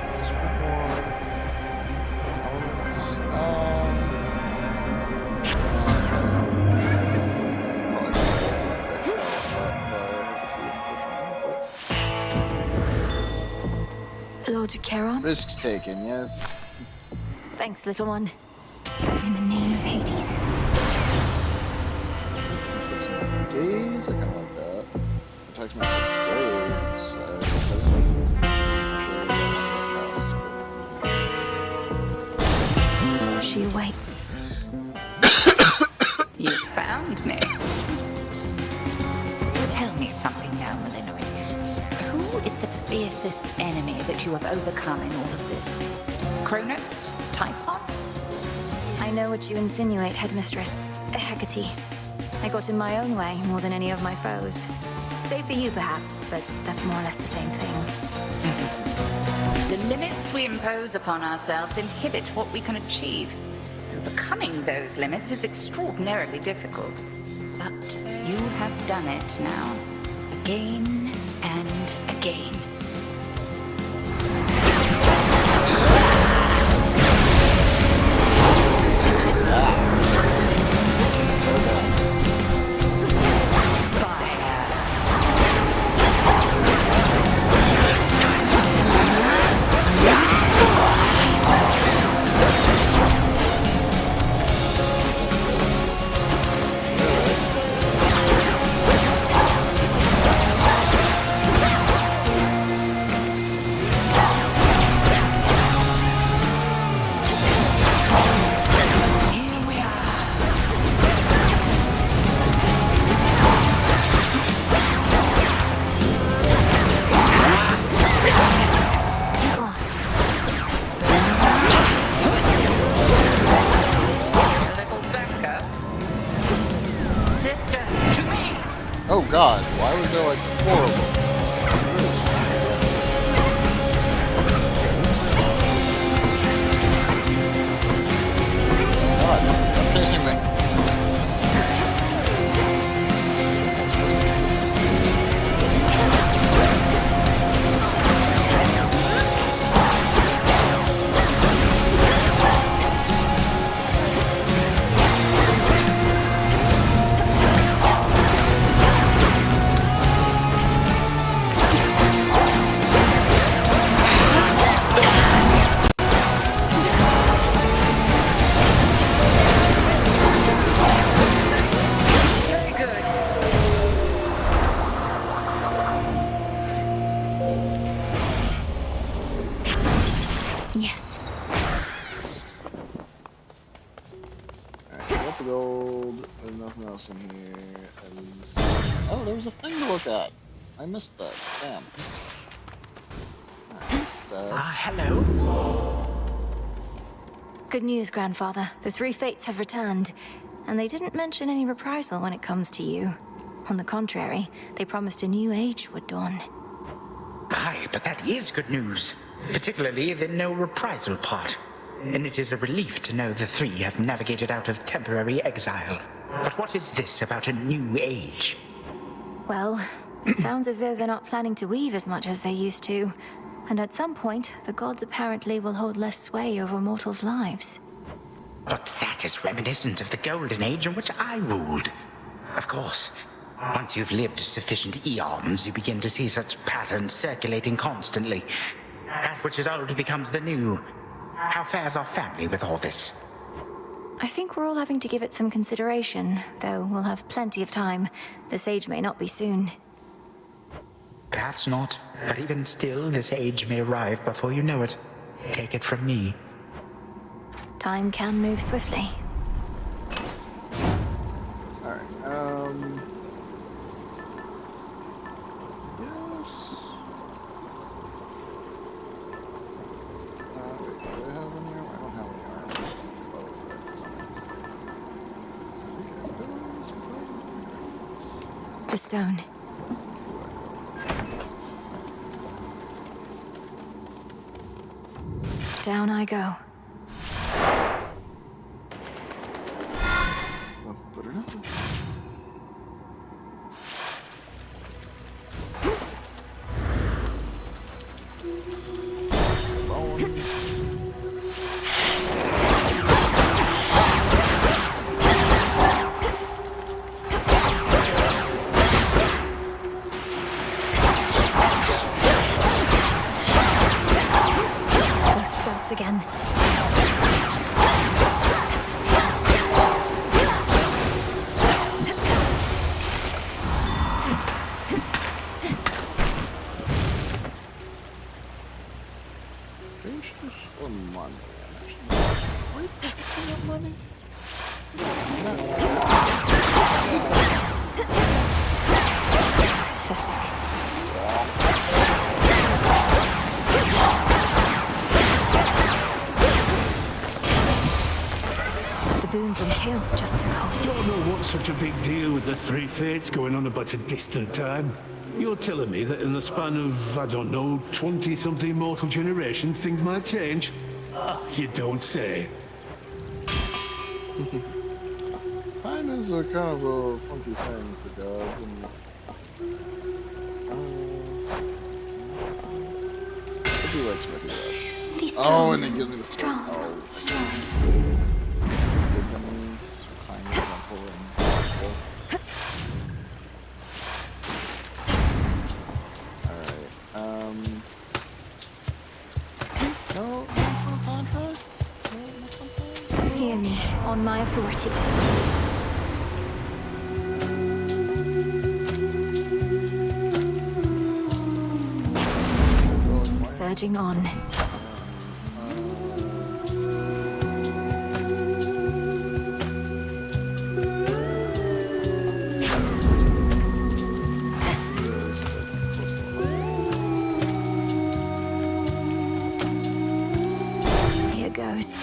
Lord Charon? Risks taken, yes. Thanks, little one. In the name of Hades. Days, I kind of like that. Protect me for days. She awaits. You found me. Tell me something now, Malinoi. Who is the fiercest enemy that you have overcome in all of this? Kronos? Typhon? I know what you insinuate, Headmistress. Hecate. I got in my own way more than any of my foes. Save for you, perhaps, but that's more or less the same thing. The limits we impose upon ourselves inhibit what we can achieve. Overcoming those limits is extraordinarily difficult. But you have done it now, again and again. Oh god, why was there like 4 of them? God, stop chasing me. there was a thing to look at. I missed that. Damn. Hello? Good news, Grandfather. The three fates have returned, and they didn't mention any reprisal when it comes to you. On the contrary, they promised a new age would dawn. Aye, but that is good news. Particularly the no reprisal part. And it is a relief to know the three have navigated out of temporary exile. But what is this about a new age? Well, it sounds as though they're not planning to weave as much as they used to. And at some point, the gods apparently will hold less sway over mortals' lives. But that is reminiscent of the Golden Age in which I ruled. Of course, once you've lived sufficient eons, you begin to see such patterns circulating constantly. That which is old becomes the new. How fares our family with all this? I think we're all having to give it some consideration, though we'll have plenty of time. This age may not be soon. Perhaps not, but even still, this age may arrive before you know it. Take it from me. Time can move swiftly. Alright, yes. Wait, do I have any armor? I don't have any armor. The stone. Down I go. Again. Patience or money? Wait, picking up money? Pathetic. Boom from chaos just took hold. Don't know what's such a big deal with the three fates going on about a distant time. You're telling me that in the span of, I don't know, 20-something mortal generations, things might change? You don't say. Time is a kind of a funky thing for gods, and I do like Smithy Rush. Be strong. Oh, and then give me the strong. Oh. Strong. Hear me, on my authority. Surging on. Here goes.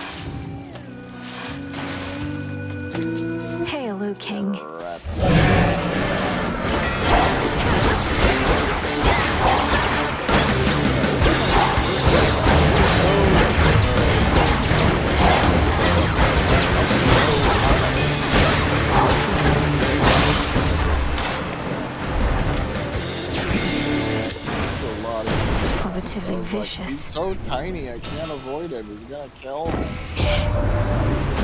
Hail, O King. Positively vicious. He's so tiny, I can't avoid him. He's gonna kill me.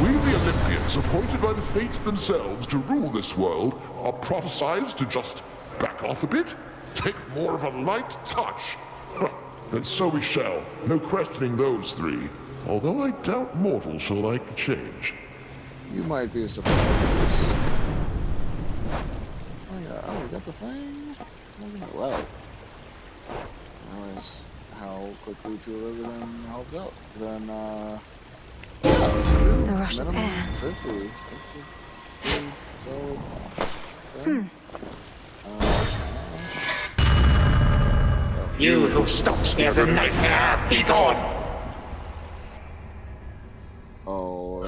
We, the Olympians, appointed by the fates themselves to rule this world, are prophesized to just back off a bit, take more of a light touch. And so we shall. No questioning those three. Although I doubt mortals shall like the change. You might be surprised. Oh yeah, oh, we got the thing. Well, realize how quickly two of them helped out. Then, the rush of air. 50. Let's see. So, You who stalks me as a nightmare, be gone! Oh,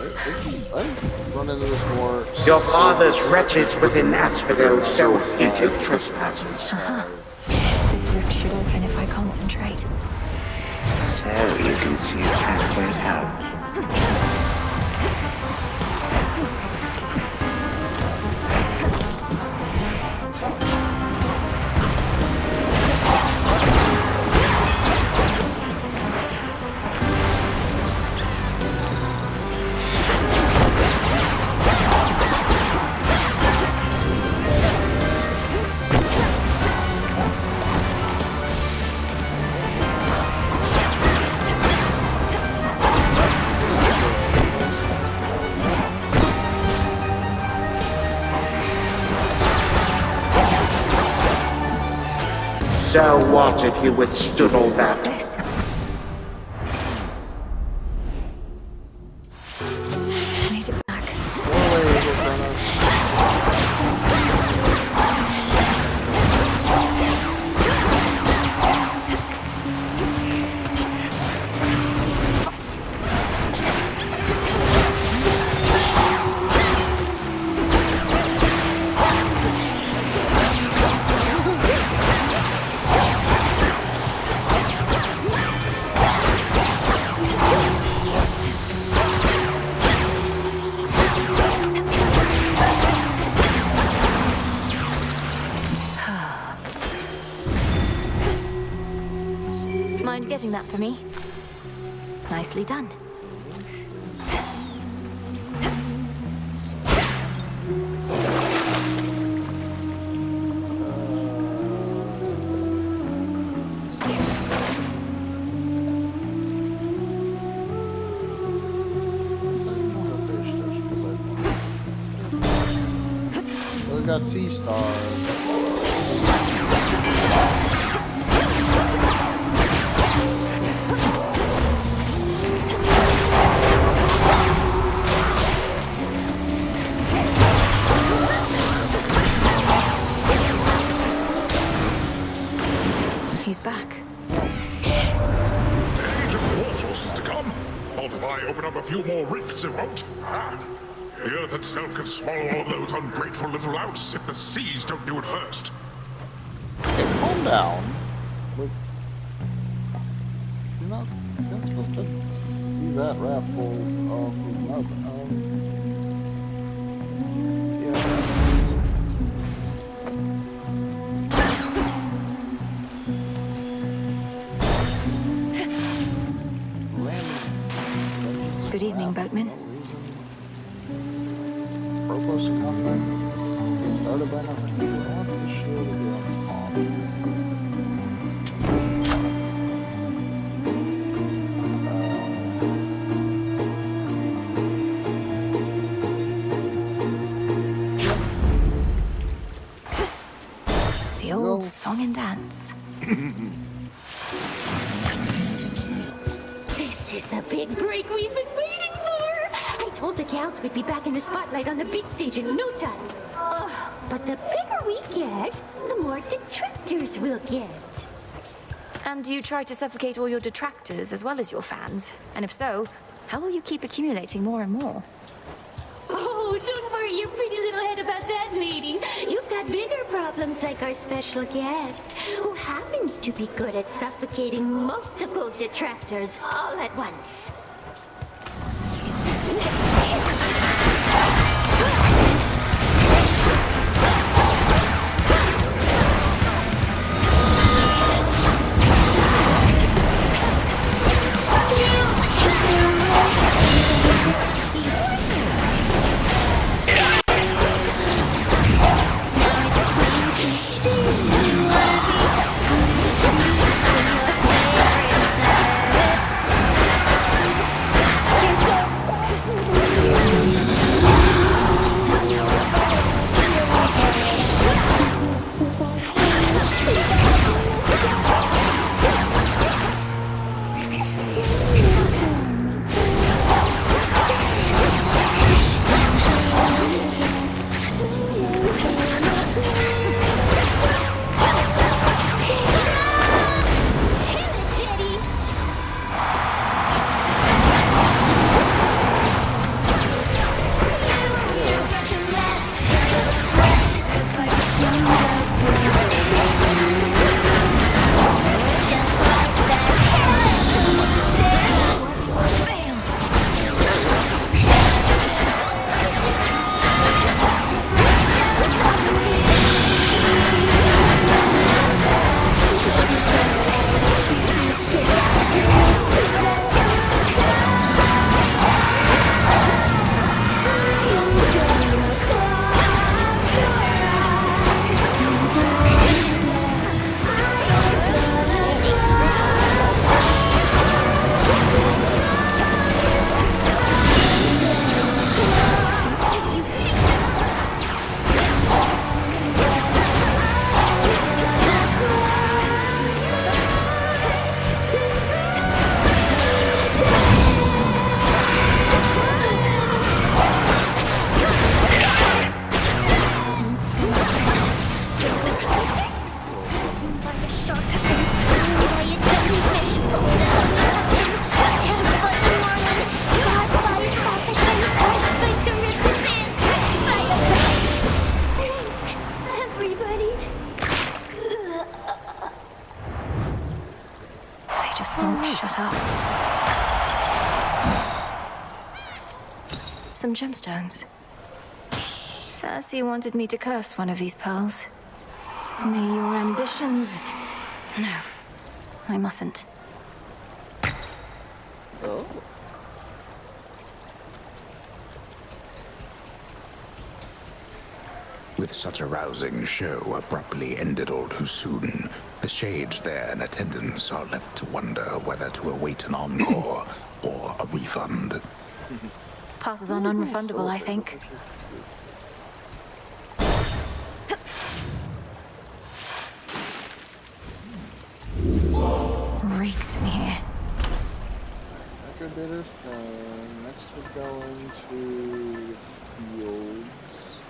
I've run into this more. Your father's wretches within Asphodel so hated trespassers. This rift should open if I concentrate. So you can see a pathway out. So what if you withstood all that? Made it back. Mind getting that for me? Nicely done. We got sea stars. He's back. Age of war forces to come. Not if I open up a few more rifts, it won't. Ah. The Earth itself can swallow all those ungrateful little louts if the seas don't do it first. Hey, calm down. Look, you're not supposed to be that wrathful of nothing. Good evening, boatman. Propose of combat. Started by nothing. You want the shield to be on. The old song and dance. This is the big break we've been waiting for! I told the gals we'd be back in the spotlight on the big stage in no time. But the bigger we get, the more detractors we'll get. And do you try to suffocate all your detractors as well as your fans? And if so, how will you keep accumulating more and more? Oh, don't worry your pretty little head about that, lady. You've got bigger problems like our special guest, who happens to be good at suffocating multiple detractors all at once. Won't shut up. Some gemstones. Cersei wanted me to curse one of these pearls. May your ambitions... No, I mustn't. Oh. With such a rousing show abruptly ended all too soon, the shades there in attendance are left to wonder whether to await an encore or a refund. Passes on unrefundable, I think. Reeks in here. After a bit of fun, next we're going to the fields.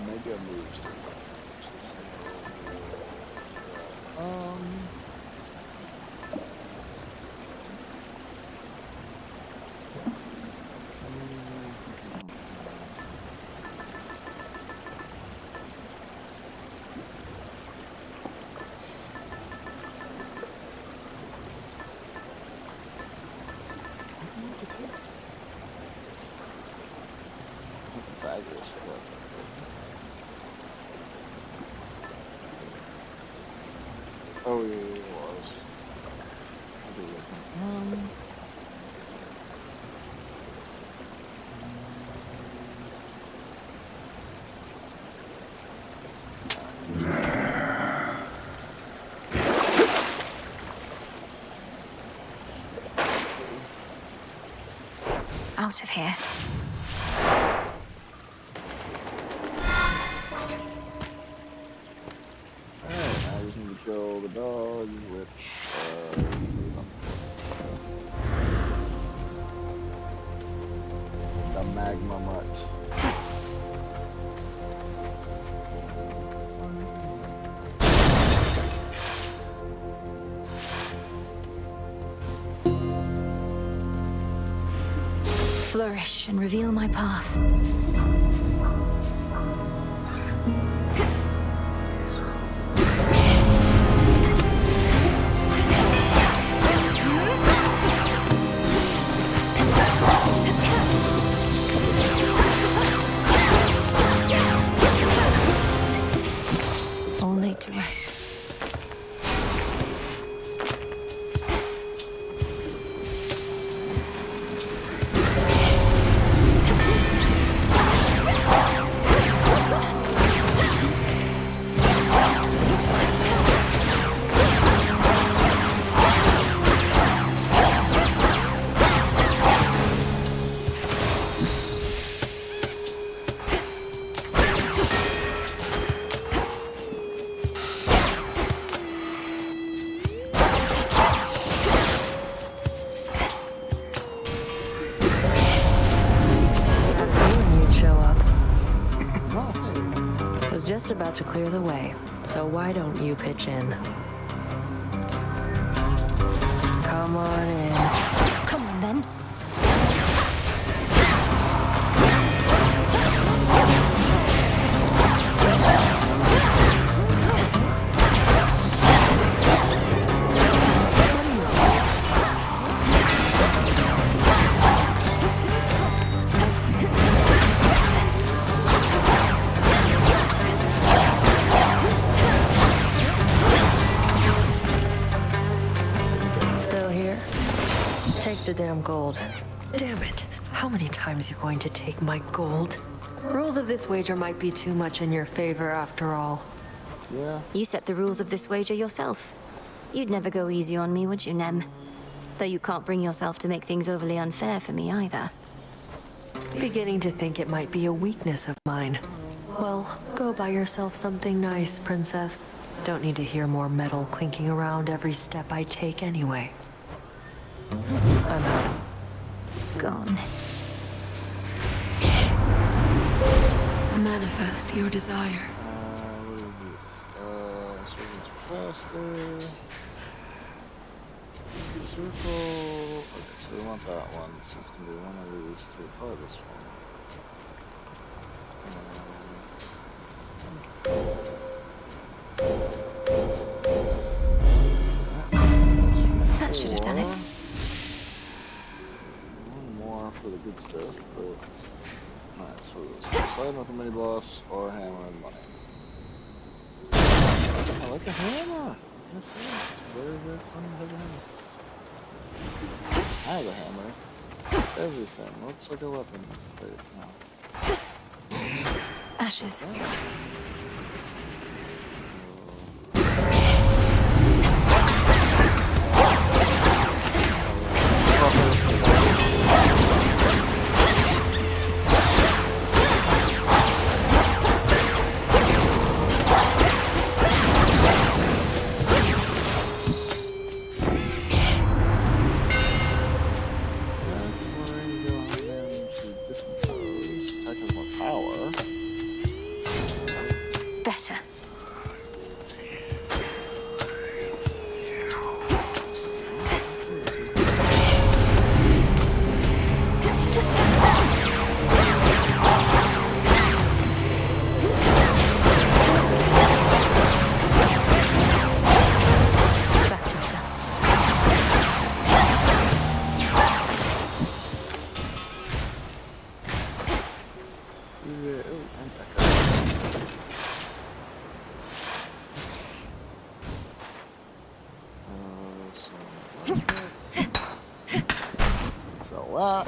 Mega moves. Oh yeah, it was. Out of here. Alright, now we just need to kill the dog, which, the magma mutt. Flourish and reveal my path. All laid to rest. Just about to clear the way, so why don't you pitch in? Come on in. Come on then. The damn gold. Damn it. How many times are you going to take my gold? Rules of this wager might be too much in your favor after all. Yeah. You set the rules of this wager yourself. You'd never go easy on me, would you, Nem? Though you can't bring yourself to make things overly unfair for me either. Beginning to think it might be a weakness of mine. Well, go buy yourself something nice, princess. Don't need to hear more metal clinking around every step I take anyway. I'm out. Gone. Manifest your desire. What is this? Servants faster. Circle. Okay, so we want that one. So it's gonna be one of these to the farthest one. food. Slide with a mini boss or hammer and money. I like a hammer. It's very, very fun to have a hammer. I have a hammer. Everything looks like a weapon. Wait, no. Ashes. Better. Back to the dust. So that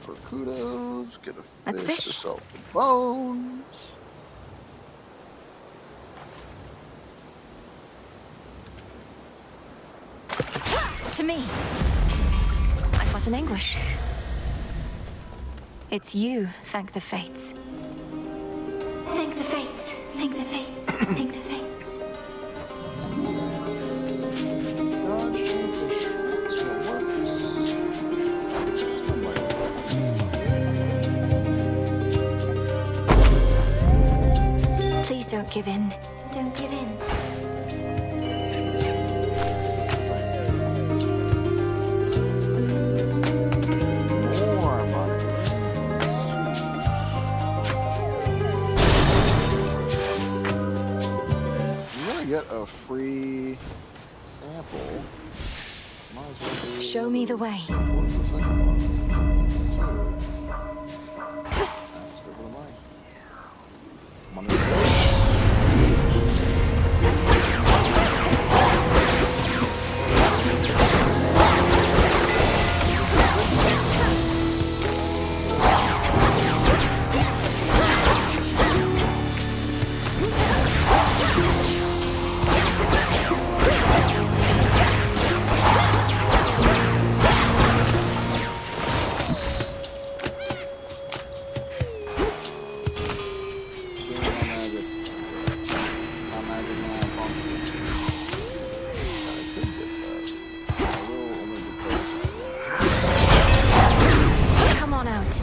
for kudos, get a That's fish fish. to sell for bones. To me. I've got an anguish. It's you, thank the fates. Thank the fates. Thank the fates. Thank the fates. Please don't give in. Don't give in. More money. You're gonna get a free sample. Might as well do Show me the way. the second one. Let's go for the money. Money first. Come on out.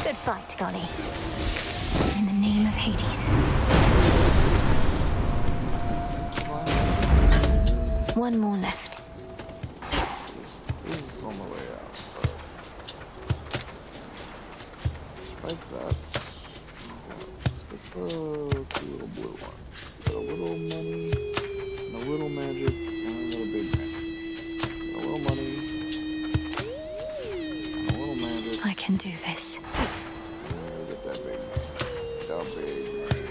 Good fight, Golly. In the name of Hades. One more left. This is on the way out. Like that. Let's get the two little blue ones. Got a little money, and a little magic, and a little big magic. Got a little money, and a little magic. I can do this. Get that big magic. That big magic.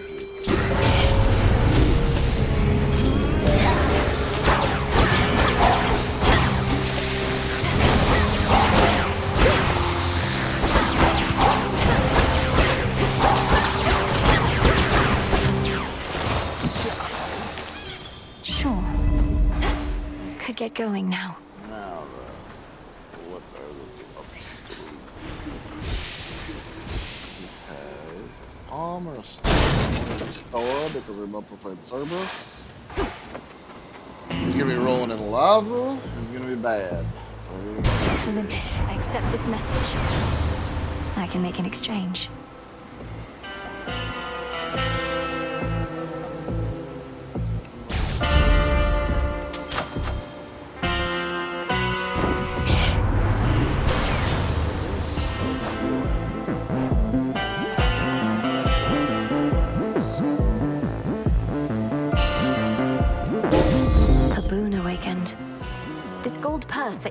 Sure. Could get going now. Now then, what are the options? Okay. Armor store because we're about to fight Cerberus. He's gonna be rolling in lava. He's gonna be bad. Olympus, I accept this message. I can make an exchange.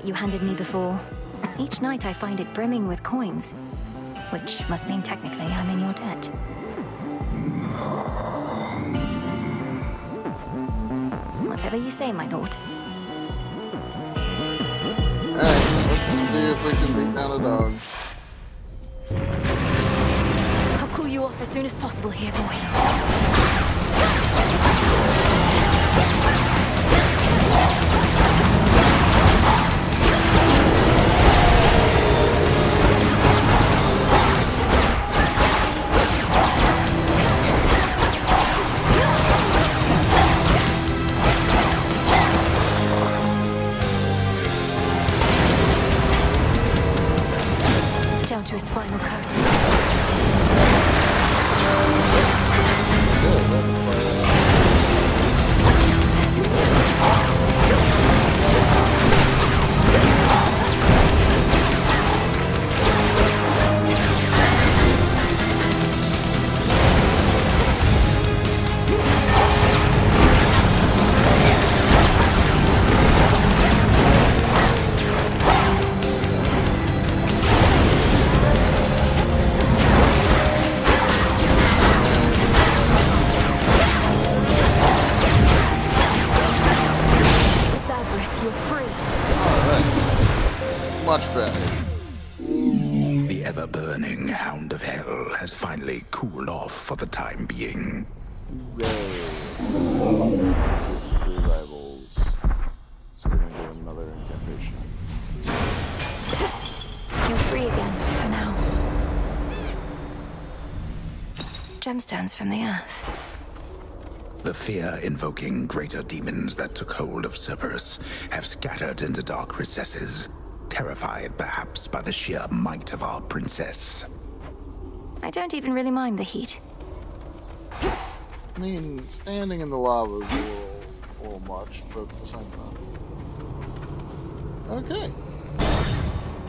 amulet you handed me before. Each night I find it brimming with coins, which must mean technically I'm in your debt. Whatever you say, my lord. Alright, let's see if we can beat down a dog. I'll cool you off as soon as possible here, boy. Down to his final coat. Much better. The ever-burning Hound of Hell has finally cooled off for the time being. Three rivals. So we're gonna do another incantation. You're free again, for now. Gemstones from the earth. The fear-invoking greater demons that took hold of Cerberus have scattered into dark recesses, terrified perhaps by the sheer might of our princess. I don't even really mind the heat. I mean, standing in the lava is a little much, but besides that. Okay.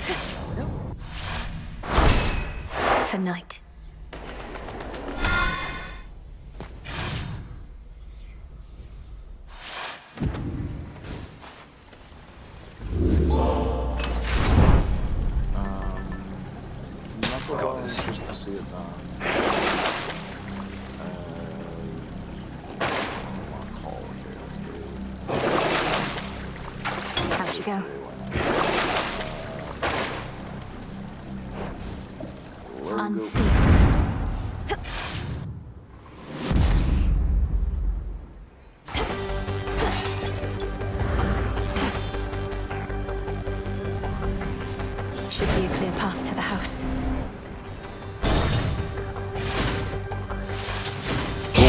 There we go. For night. Just to see it done. How'd you go? Unseen. Should be a clear path to the house.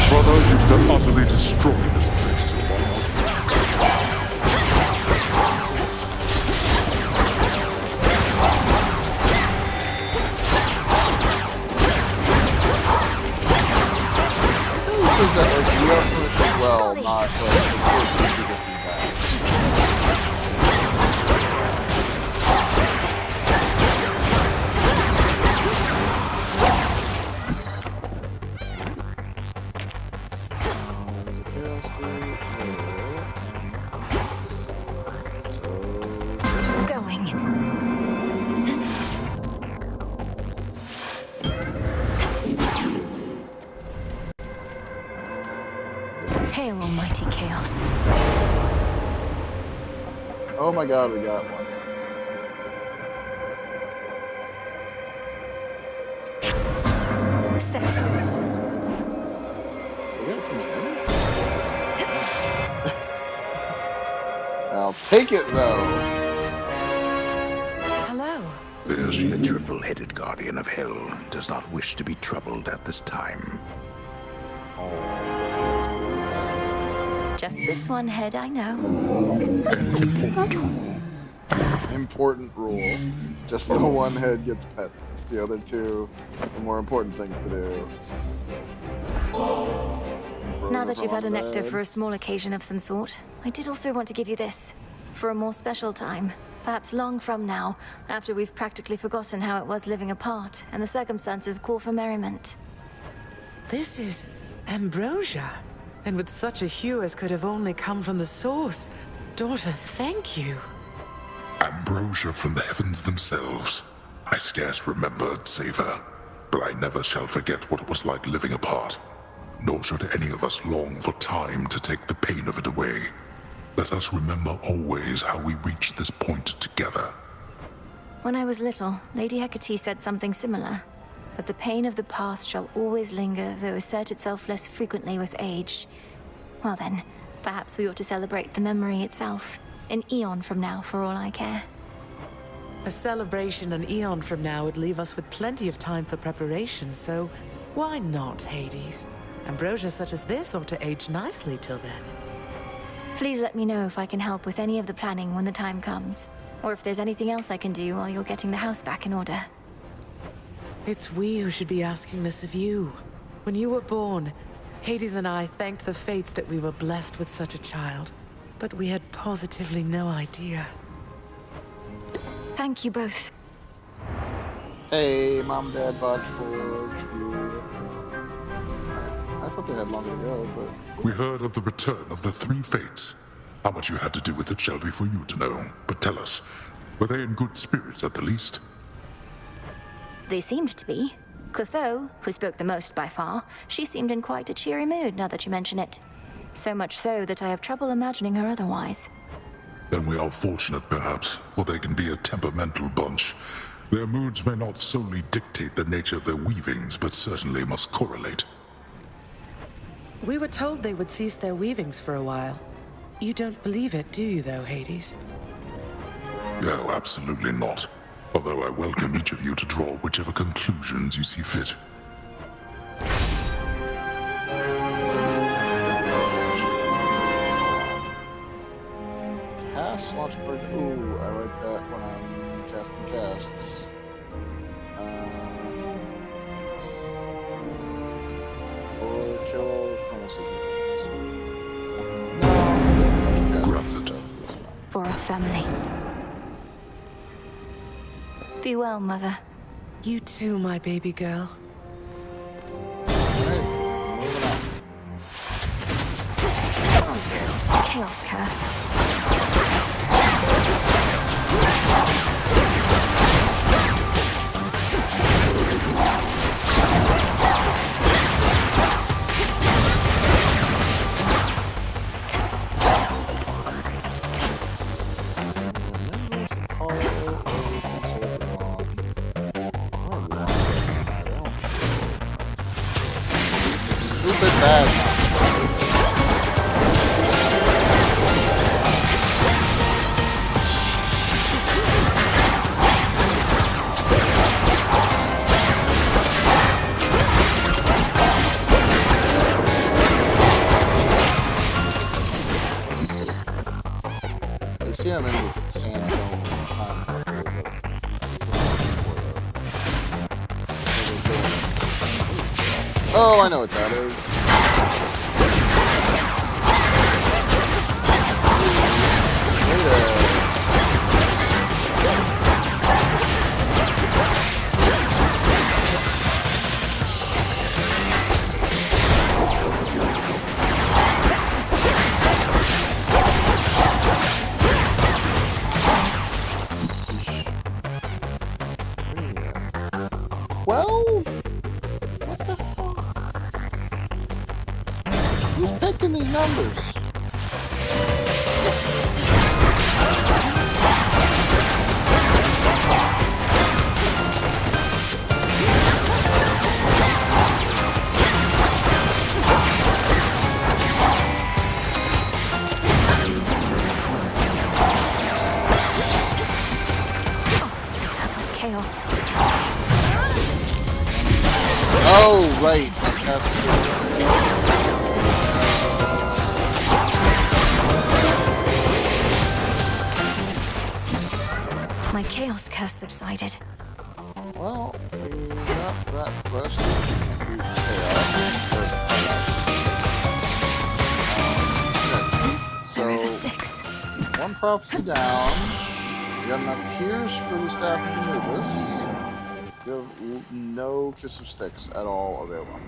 Brother used to utterly destroy this place. That like you are finished as well, not like the first thing you get Hail, almighty chaos. Oh my god, we got one. Set. I'll take it though. Hello. The triple-headed guardian of hell does not wish to be troubled at this time. Just this one head, I know. Important rule. Just the one head gets pet. The other two are more important things to do. Now that you've had a nectar for a small occasion of some sort, I did also want to give you this. For a more special time. Perhaps long from now, after we've practically forgotten how it was living apart, and the circumstances call for merriment. This is ambrosia. And with such a hue as could have only come from the source. Daughter, thank you. ambrosia from the heavens themselves. I scarce remembered savor, but I never shall forget what it was like living apart. Nor should any of us long for time to take the pain of it away. Let us remember always how we reached this point together. When I was little, Lady Hecate said something similar. That the pain of the past shall always linger, though assert itself less frequently with age. Well then, perhaps we ought to celebrate the memory itself. An eon from now, for all I care. A celebration an eon from now would leave us with plenty of time for preparation, so why not, Hades? Ambrosia such as this ought to age nicely till then. Please let me know if I can help with any of the planning when the time comes. Or if there's anything else I can do while you're getting the house back in order. It's we who should be asking this of you. When you were born, Hades and I thanked the fates that we were blessed with such a child. But we had positively no idea. Thank you both. Hey, Mom, Dad, Bot, Forge, I thought they had longer to go, but... We heard of the return of the three fates. How much you had to do with it shall be for you to know. But tell us, were they in good spirits at the least? They seemed to be. Clotho, who spoke the most by far, she seemed in quite a cheery mood now that you mention it. So much so that I have trouble imagining her otherwise. Then we are fortunate, perhaps, for they can be a temperamental bunch. Their moods may not solely dictate the nature of their weavings, but certainly must correlate. We were told they would cease their weavings for a while. You don't believe it, do you, though, Hades? No, absolutely not. Although I welcome each of you to draw whichever conclusions you see fit. Cast, launch break. Ooh, I like that when I'm casting casts. Or kill Prometheus. No. Granted. For our family. Be well, Mother. You too, my baby girl. Chaos curse. Oh, I know what that is. Well, what the fuck? Who's picking these numbers? Oh, right. My chaos curse subsided. Well, not that close. The river Styx. One prophecy down. You got enough tears for the staff of Anubis. You have no Kiss of Styx at all available.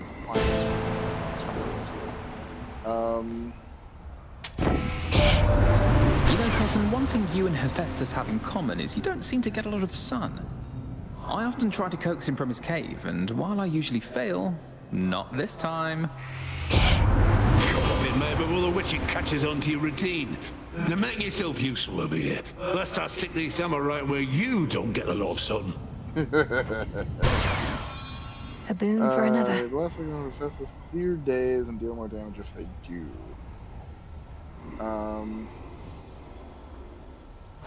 You don't Cousin, one thing you and Hephaestus have in common is you don't seem to get a lot of sun. I often try to coax him from his cave, and while I usually fail, not this time. Come off it, mate, before the witching catches on to your routine. Now make yourself useful over here. Lest I stick these summer right where you don't get a lot of sun. A boon for another. The last we're going to Hephaestus clear days and deal more damage if they do.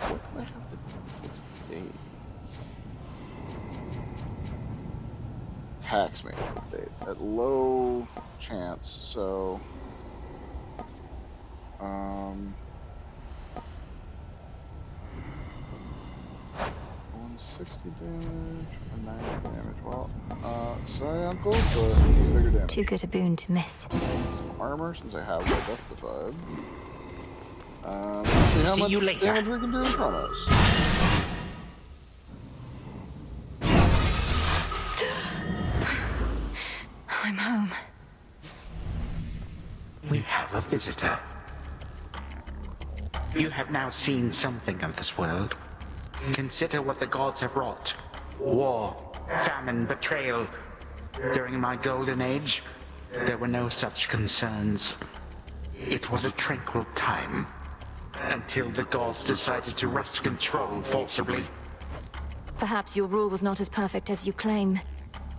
What do I have to do fix days? Tax maintenance days at low chance, so 160 damage or 90 damage. Well, sorry, Uncle, but bigger damage. Too good a boon to miss. Some armor, since I have that justified. Let's see how much damage we can do in Chronos. I'm home. We have a visitor. You have now seen something of this world. Consider what the gods have wrought. War, famine, betrayal. During my golden age, there were no such concerns. It was a tranquil time. Until the gods decided to wrest control forcibly. Perhaps your rule was not as perfect as you claim.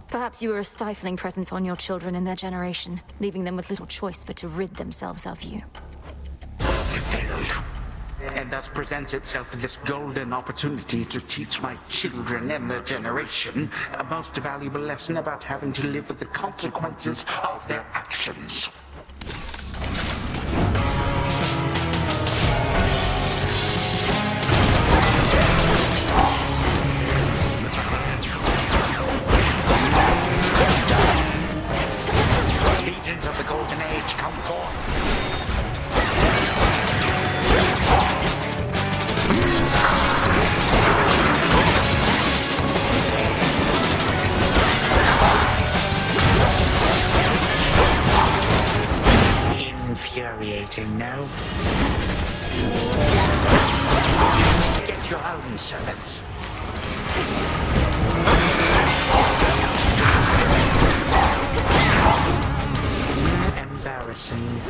Perhaps you were a stifling presence on your children and their generation, leaving them with little choice but to rid themselves of you. They failed. And thus presents itself this golden opportunity to teach my children and their generation a most valuable lesson about having to live with the consequences of their actions. Legions of the Golden Age, come forth. Infuriating, no? Get your own servants. Embarrassing.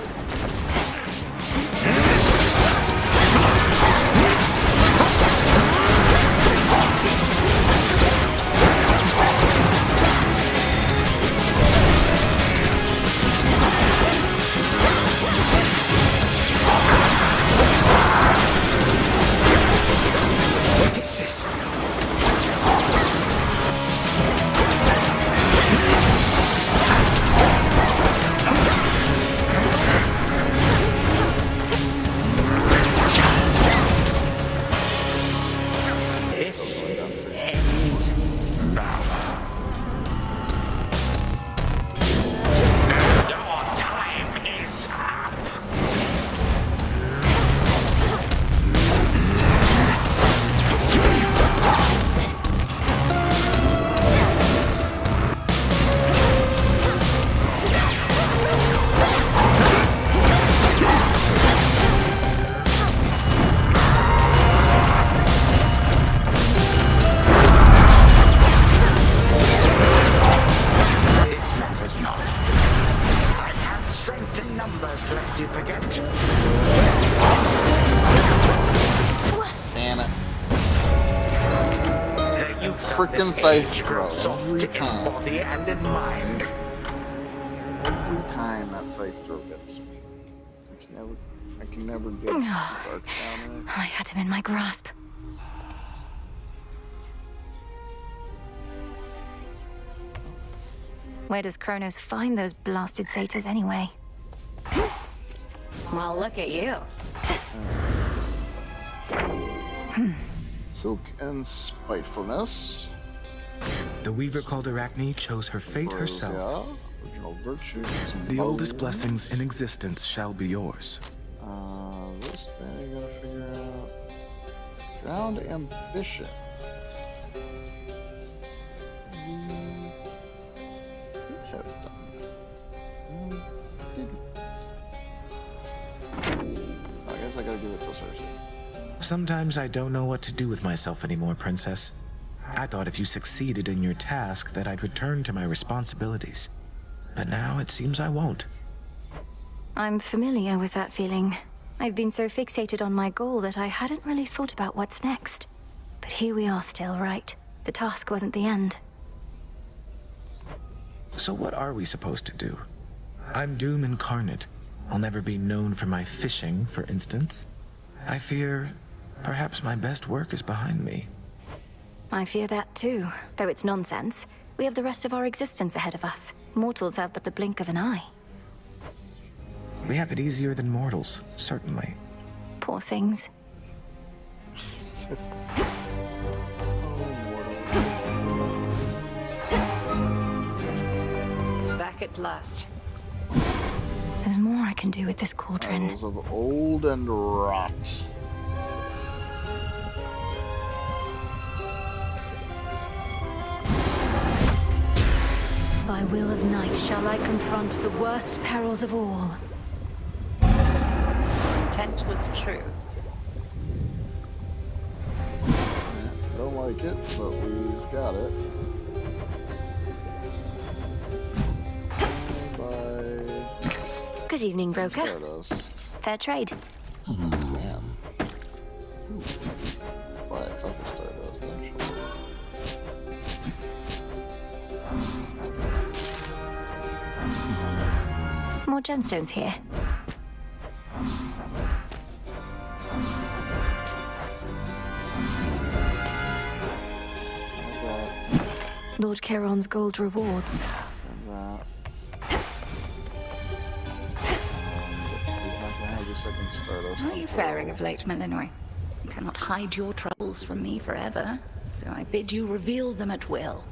Frickin' scythe throw every time. Body and in mind. Every time that scythe throw gets me. I can never get his arch down there. I had him in my grasp. Where does Kronos find those blasted satyrs anyway? Well, look at you. Silk and spitefulness. The weaver called Arachne chose her fate herself. Original virtue. The oldest blessings in existence shall be yours. This thing I gotta figure out. Drowned ambition. Have done. Didn't. I guess I gotta give it to Cersei. Sometimes I don't know what to do with myself anymore, Princess. I thought if you succeeded in your task that I'd return to my responsibilities. But now it seems I won't. I'm familiar with that feeling. I've been so fixated on my goal that I hadn't really thought about what's next. But here we are still, right? The task wasn't the end. So what are we supposed to do? I'm Doom incarnate. I'll never be known for my fishing, for instance. I fear perhaps my best work is behind me. I fear that too, though it's nonsense. We have the rest of our existence ahead of us. Mortals have but the blink of an eye. We have it easier than mortals, certainly. Poor things. Back at last. There's more I can do with this cauldron. Piles of old and rot. By will of night shall I confront the worst perils of all. Intent was true. Don't like it, but we've got it. Good evening, broker. Fair trade. Damn. Why, fucking Stardust, actually. More gemstones here. Lord Charon's gold rewards. How are you faring of late, Malinois? You cannot hide your troubles from me forever, so I bid you reveal them at will.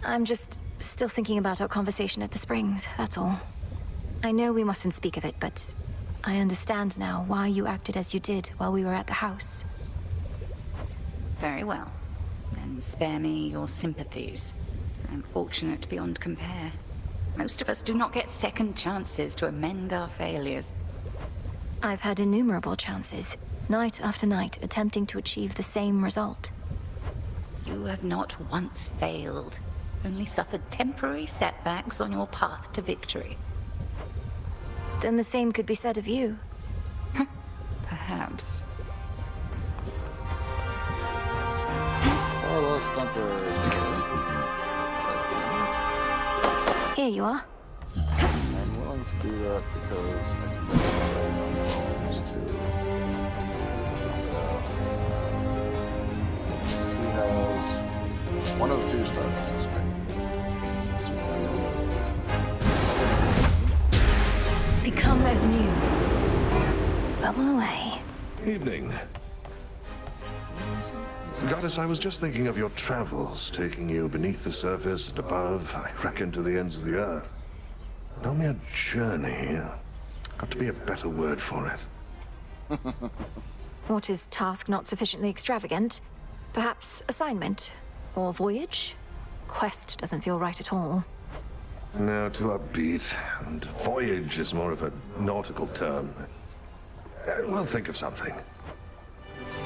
I'm just still thinking about our conversation at the Springs, that's all. I know we mustn't speak of it, but I understand now why you acted as you did while we were at the house. Very well. Then spare me your sympathies. I'm fortunate beyond compare. Most of us do not get second chances to amend our failures. I've had innumerable chances, night after night, attempting to achieve the same result. You have not once failed, only suffered temporary setbacks on your path to victory. Then the same could be said of you. Perhaps. Oh, that's temporary. Here you are. I'm willing to do that because I can get bones to. He has one of two stars. Become as new. Bubble away. Evening. Goddess, I was just thinking of your travels, taking you beneath the surface and above, I reckon to the ends of the earth. No mere journey. Got to be a better word for it. What is task not sufficiently extravagant? Perhaps assignment? Or voyage? Quest doesn't feel right at all. No, too upbeat. And voyage is more of a nautical term. We'll think of something.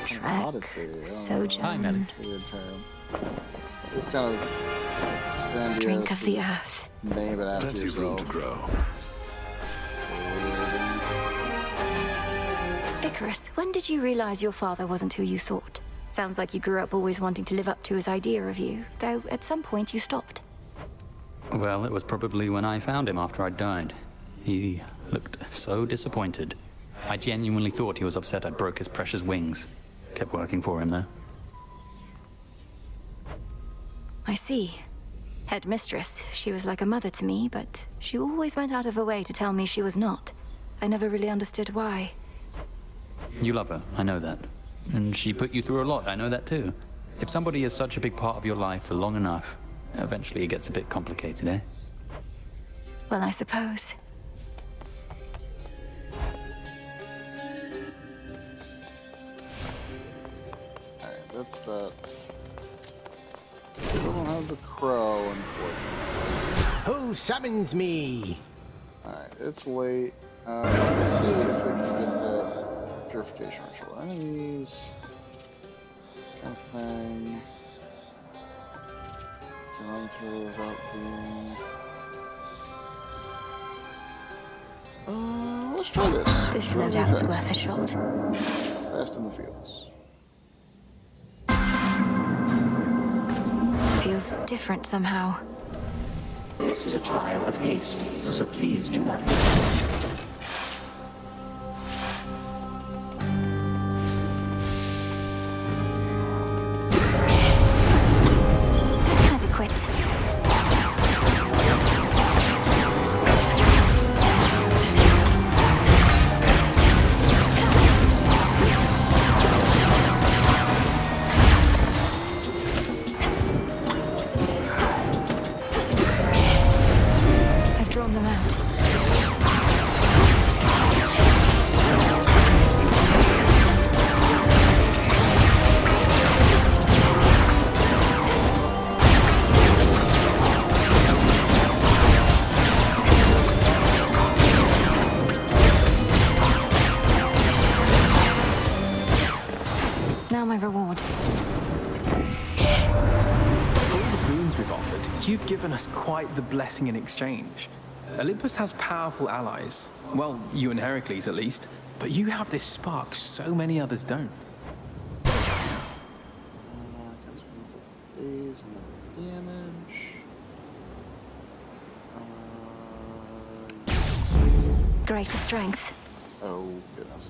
Trek, sojourn, It's kind of grandiose. drink of the earth. Name it after Plenty of room to grow. Icarus, when did you realize your father wasn't who you thought? Sounds like you grew up always wanting to live up to his idea of you, though at some point you stopped. Well, it was probably when I found him after I'd died. He looked so disappointed. I genuinely thought he was upset I broke his precious wings. Kept working for him, though. I see. Headmistress, she was like a mother to me, but she always went out of her way to tell me she was not. I never really understood why. You love her, I know that. And she put you through a lot, I know that too. If somebody is such a big part of your life for long enough, eventually it gets a bit complicated, eh? Well, I suppose. Alright, that's that. Still don't have the crow, unfortunately. Who summons me? Alright, it's late. Let's see if we can get purification ritual. Enemies. Kind of thing. Can run through without being. Let's try this. This loadout's worth a shot. Fast in the fields. Feels different somehow. This is a trial of haste, so please do not. Adequate. I've drawn them out. Now my reward. For all the boons we've offered, you've given us quite the blessing in exchange. Olympus has powerful allies. Well, you and Heracles at least. But you have this spark so many others don't. Days and damage. Greater strength. Oh goodness.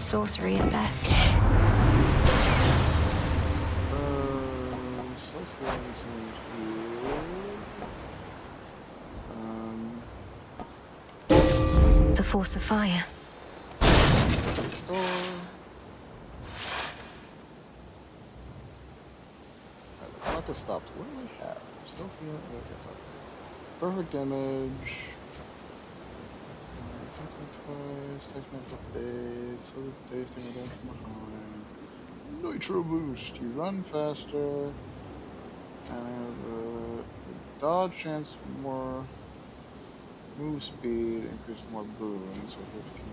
Sorcery at best. The force of fire. The clock has stopped. What do we have? Still feeling it. Perfect damage. Takes multiple days. For the days taking down from behind. Nitro boost. You run faster. And dodge chance more. Move speed. Increase more boons. So 15.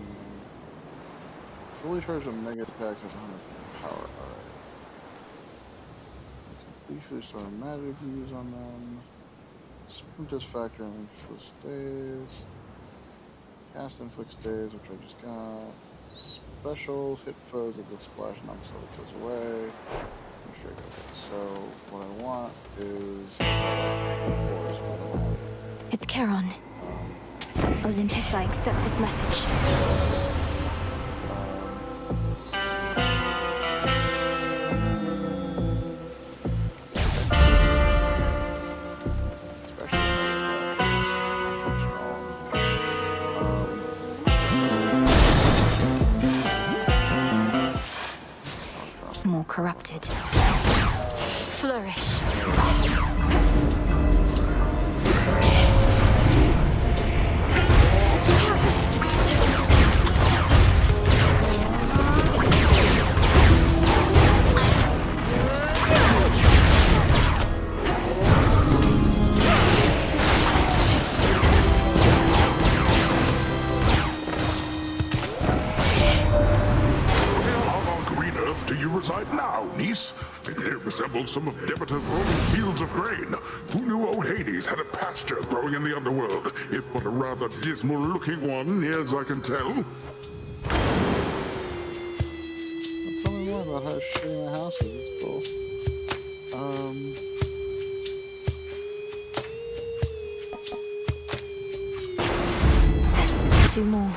Fully charged with mega attacks with 100 power. Alright. Briefly restore magic use on them. Sprint this factor and inflict stays. Cast inflicts stays, which I just got. Special hit foes at the splash knocks all the foes away. Sure, so what I want is It's Charon. Olympus, I accept this message. More corrupted. Flourish. whereabouts do you reside now, niece? It resembles some of Demeter's rolling fields of grain. Who knew old Hades had a pasture growing in the underworld, if but a rather dismal-looking one, as I can tell? Tell me more about how shitty my house is. It's cool. 2 more.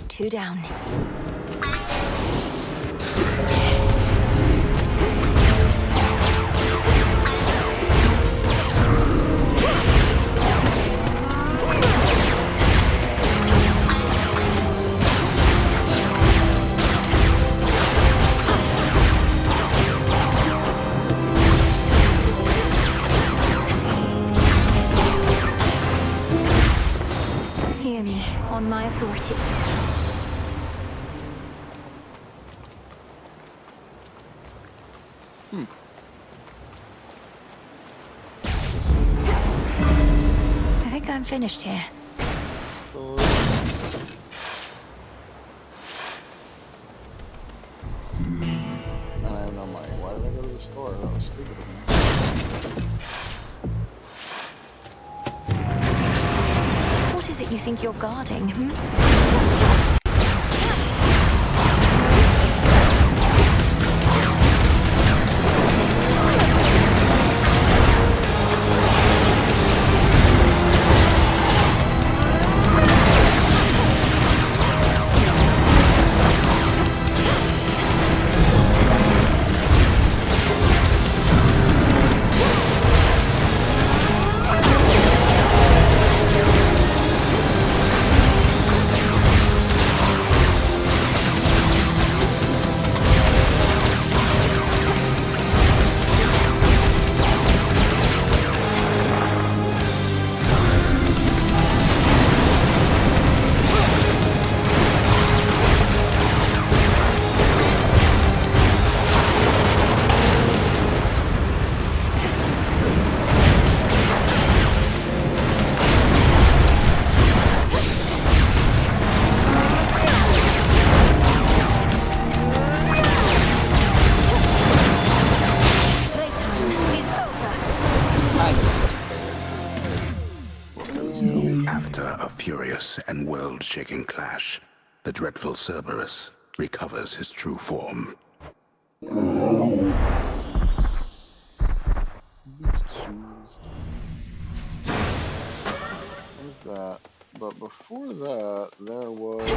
Two down. Hear me, on my authority. I think I'm finished here. I have no money. Why did I go to the store? That was stupid of me. What is it you think you're guarding, hmm? After a furious and world-shaking clash, the dreadful Cerberus recovers his true form. There's that. But before that, there was...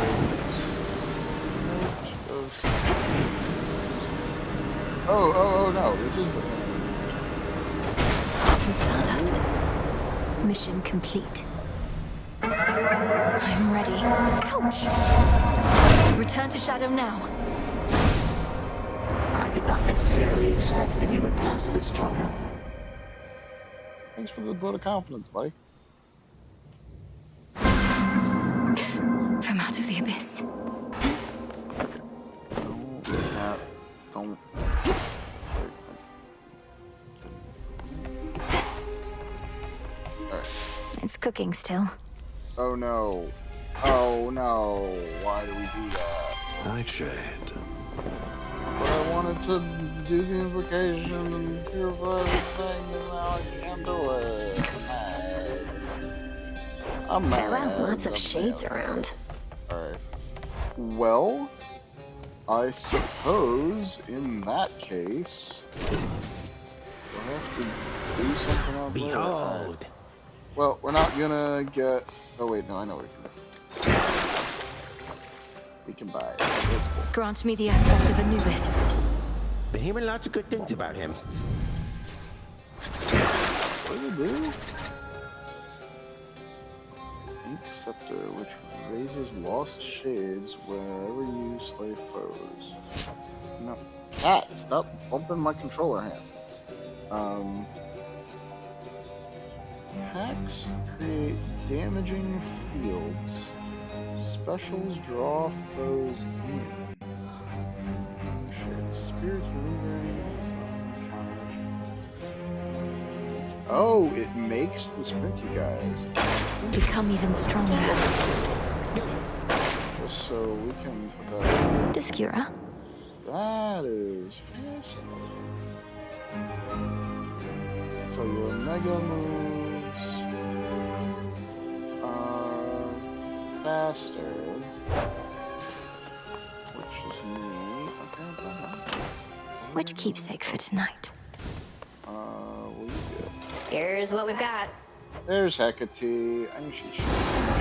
Oh, no, this is the thing. Some stardust. Mission complete. I'm ready. Ouch! Return to Shadow now. I did not necessarily expect that you would pass this trial. Thanks for the vote of confidence, buddy. From out of the abyss. Don't. Alright. It's cooking still. Oh no. Oh no. Why do we do that? Nightshade. But I wanted to do the invocation and purify everything, and now I can't do it. I'm mad. Farewell, lots of shades around. Alright. Well, I suppose in that case, we'll have to do something else. Behold! Well, we're not gonna get... Oh wait, no, I know what we can do. We can buy it. Grant me the aspect of Anubis. Been hearing lots of good things about him. What does it do? Ink Scepter, which raises lost shades wherever you slay foes. No, cat, stop bumping my controller hand. Hacks create damaging fields. Specials draw foes in. Spirits lingering. Oh, it makes the sprinky guys become even stronger. Just so we can put that. Discura. That is fascinating. So your mega moves are faster, which is neat. Okay. Which keepsake for tonight? What do you get? Here's what we've got. There's Hecate. I knew she'd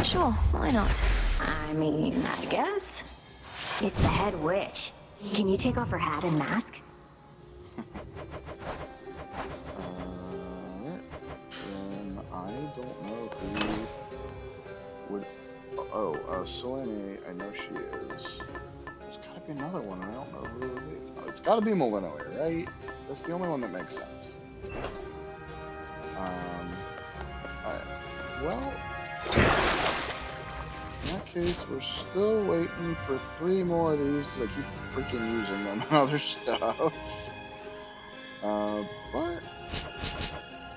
Sure, why not? I mean, I guess. It's the head witch. Can you take off her hat and mask? Then I don't know who would. Oh, Selene. I know she is. There's gotta be another one. I don't know who it would be. Oh, it's gotta be Malinois, right? That's the only one that makes sense. Alright. Well, in that case, we're still waiting for 3 more of these because I keep freaking using them on other stuff. But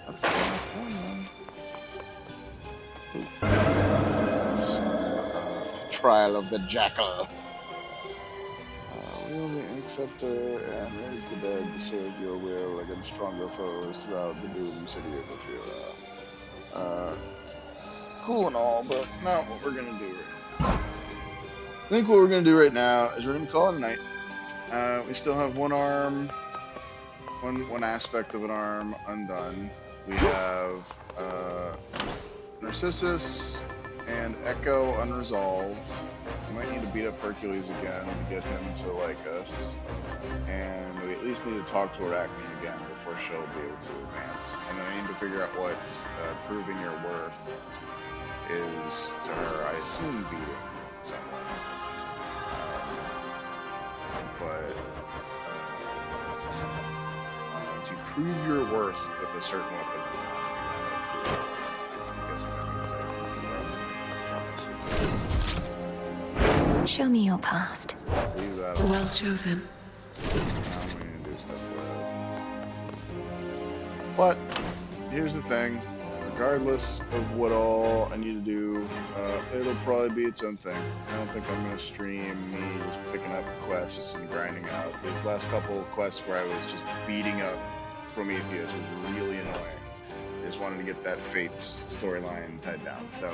that's the last one, then. Trial of the Jackal. Wield the Ink Scepter and raise the dead to serve your will against stronger foes throughout the doomed city of Ophira. Cool and all, but not what we're gonna do right now. I think what we're gonna do right now is we're gonna call it a night. We still have one arm, one aspect of an arm undone. We have Narcissus and Echo unresolved. We might need to beat up Hercules again to get him to like us. And we at least need to talk to Arachne again before she'll be able to advance. And then I need to figure out what proving your worth is to her. I assume beating someone. But to prove your worth with a certain weapon. Show me your past. Well chosen. But here's the thing. Regardless of what all I need to do, it'll probably be its own thing. I don't think I'm going to stream me just picking up quests and grinding out. These last couple of quests where I was just beating up Prometheus was really annoying. I just wanted to get that Fates storyline tied down. So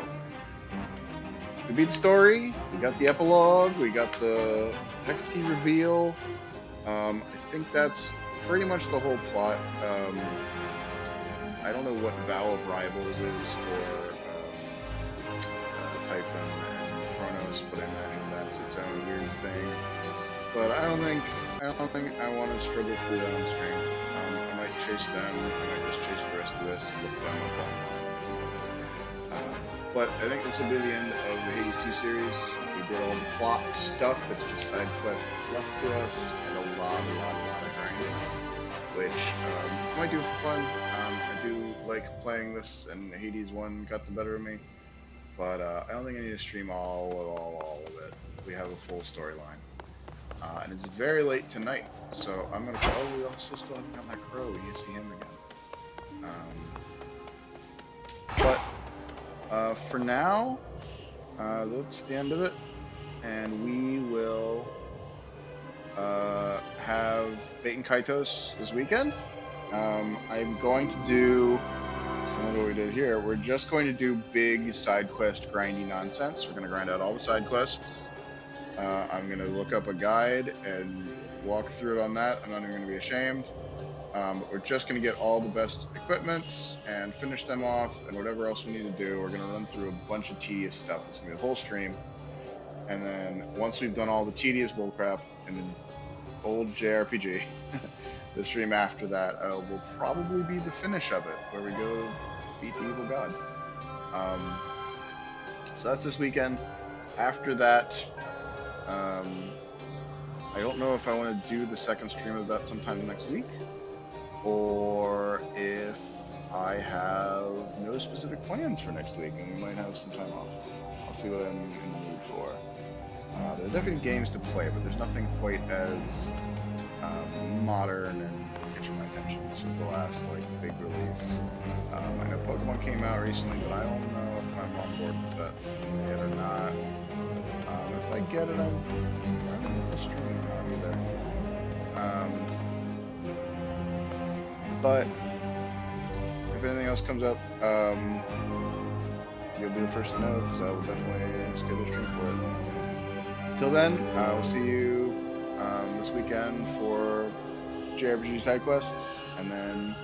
we beat the story, we got the epilogue, we got the Hecate reveal. I think that's pretty much the whole plot. I don't know what Vow of Rivals is for Typhon and Kronos, but I imagine that's its own weird thing. But I don't think I want to struggle through that on stream. I might chase them, I might just chase the rest of this and look them up online. But I think this will be the end of the Hades 2 series. We did all the plot stuff, it's just side quests left to us, and a lot of grinding, which I might do for fun. I do like playing this, and Hades 1 got the better of me, but I don't think I need to stream all of it. We have a full storyline. And it's very late tonight, so I'm going to probably also still haven't got my crow. You can see him again. But for now, that's the end of it, and we will have Bait and Kaitos this weekend. I'm going to do similar to what we did here. We're just going to do big side quest grindy nonsense. We're going to grind out all the side quests. I'm going to look up a guide and walk through it on that. I'm not even going to be ashamed. But we're just going to get all the best equipments and finish them off, and whatever else we need to do. We're going to run through a bunch of tedious stuff. It's going to be the whole stream. And then once we've done all the tedious bullcrap in the old JRPG, the stream after that will probably be the finish of it, where we go beat the evil god. So that's this weekend. After that, I don't know if I want to do the second stream of that sometime next week, or if I have no specific plans for next week and we might have some time off. I'll see what I'm in the mood for. There are definitely games to play, but there's nothing quite as modern and catching my attention. This was the last big release. I know Pokemon came out recently, but I don't know if I'm on board with that yet or not. If I get it, I'm going to stream. I'll be there. But if anything else comes up, you'll be the first to know, because I will definitely schedule a stream for it. Till then, I will see you this weekend for JRPG side quests, and then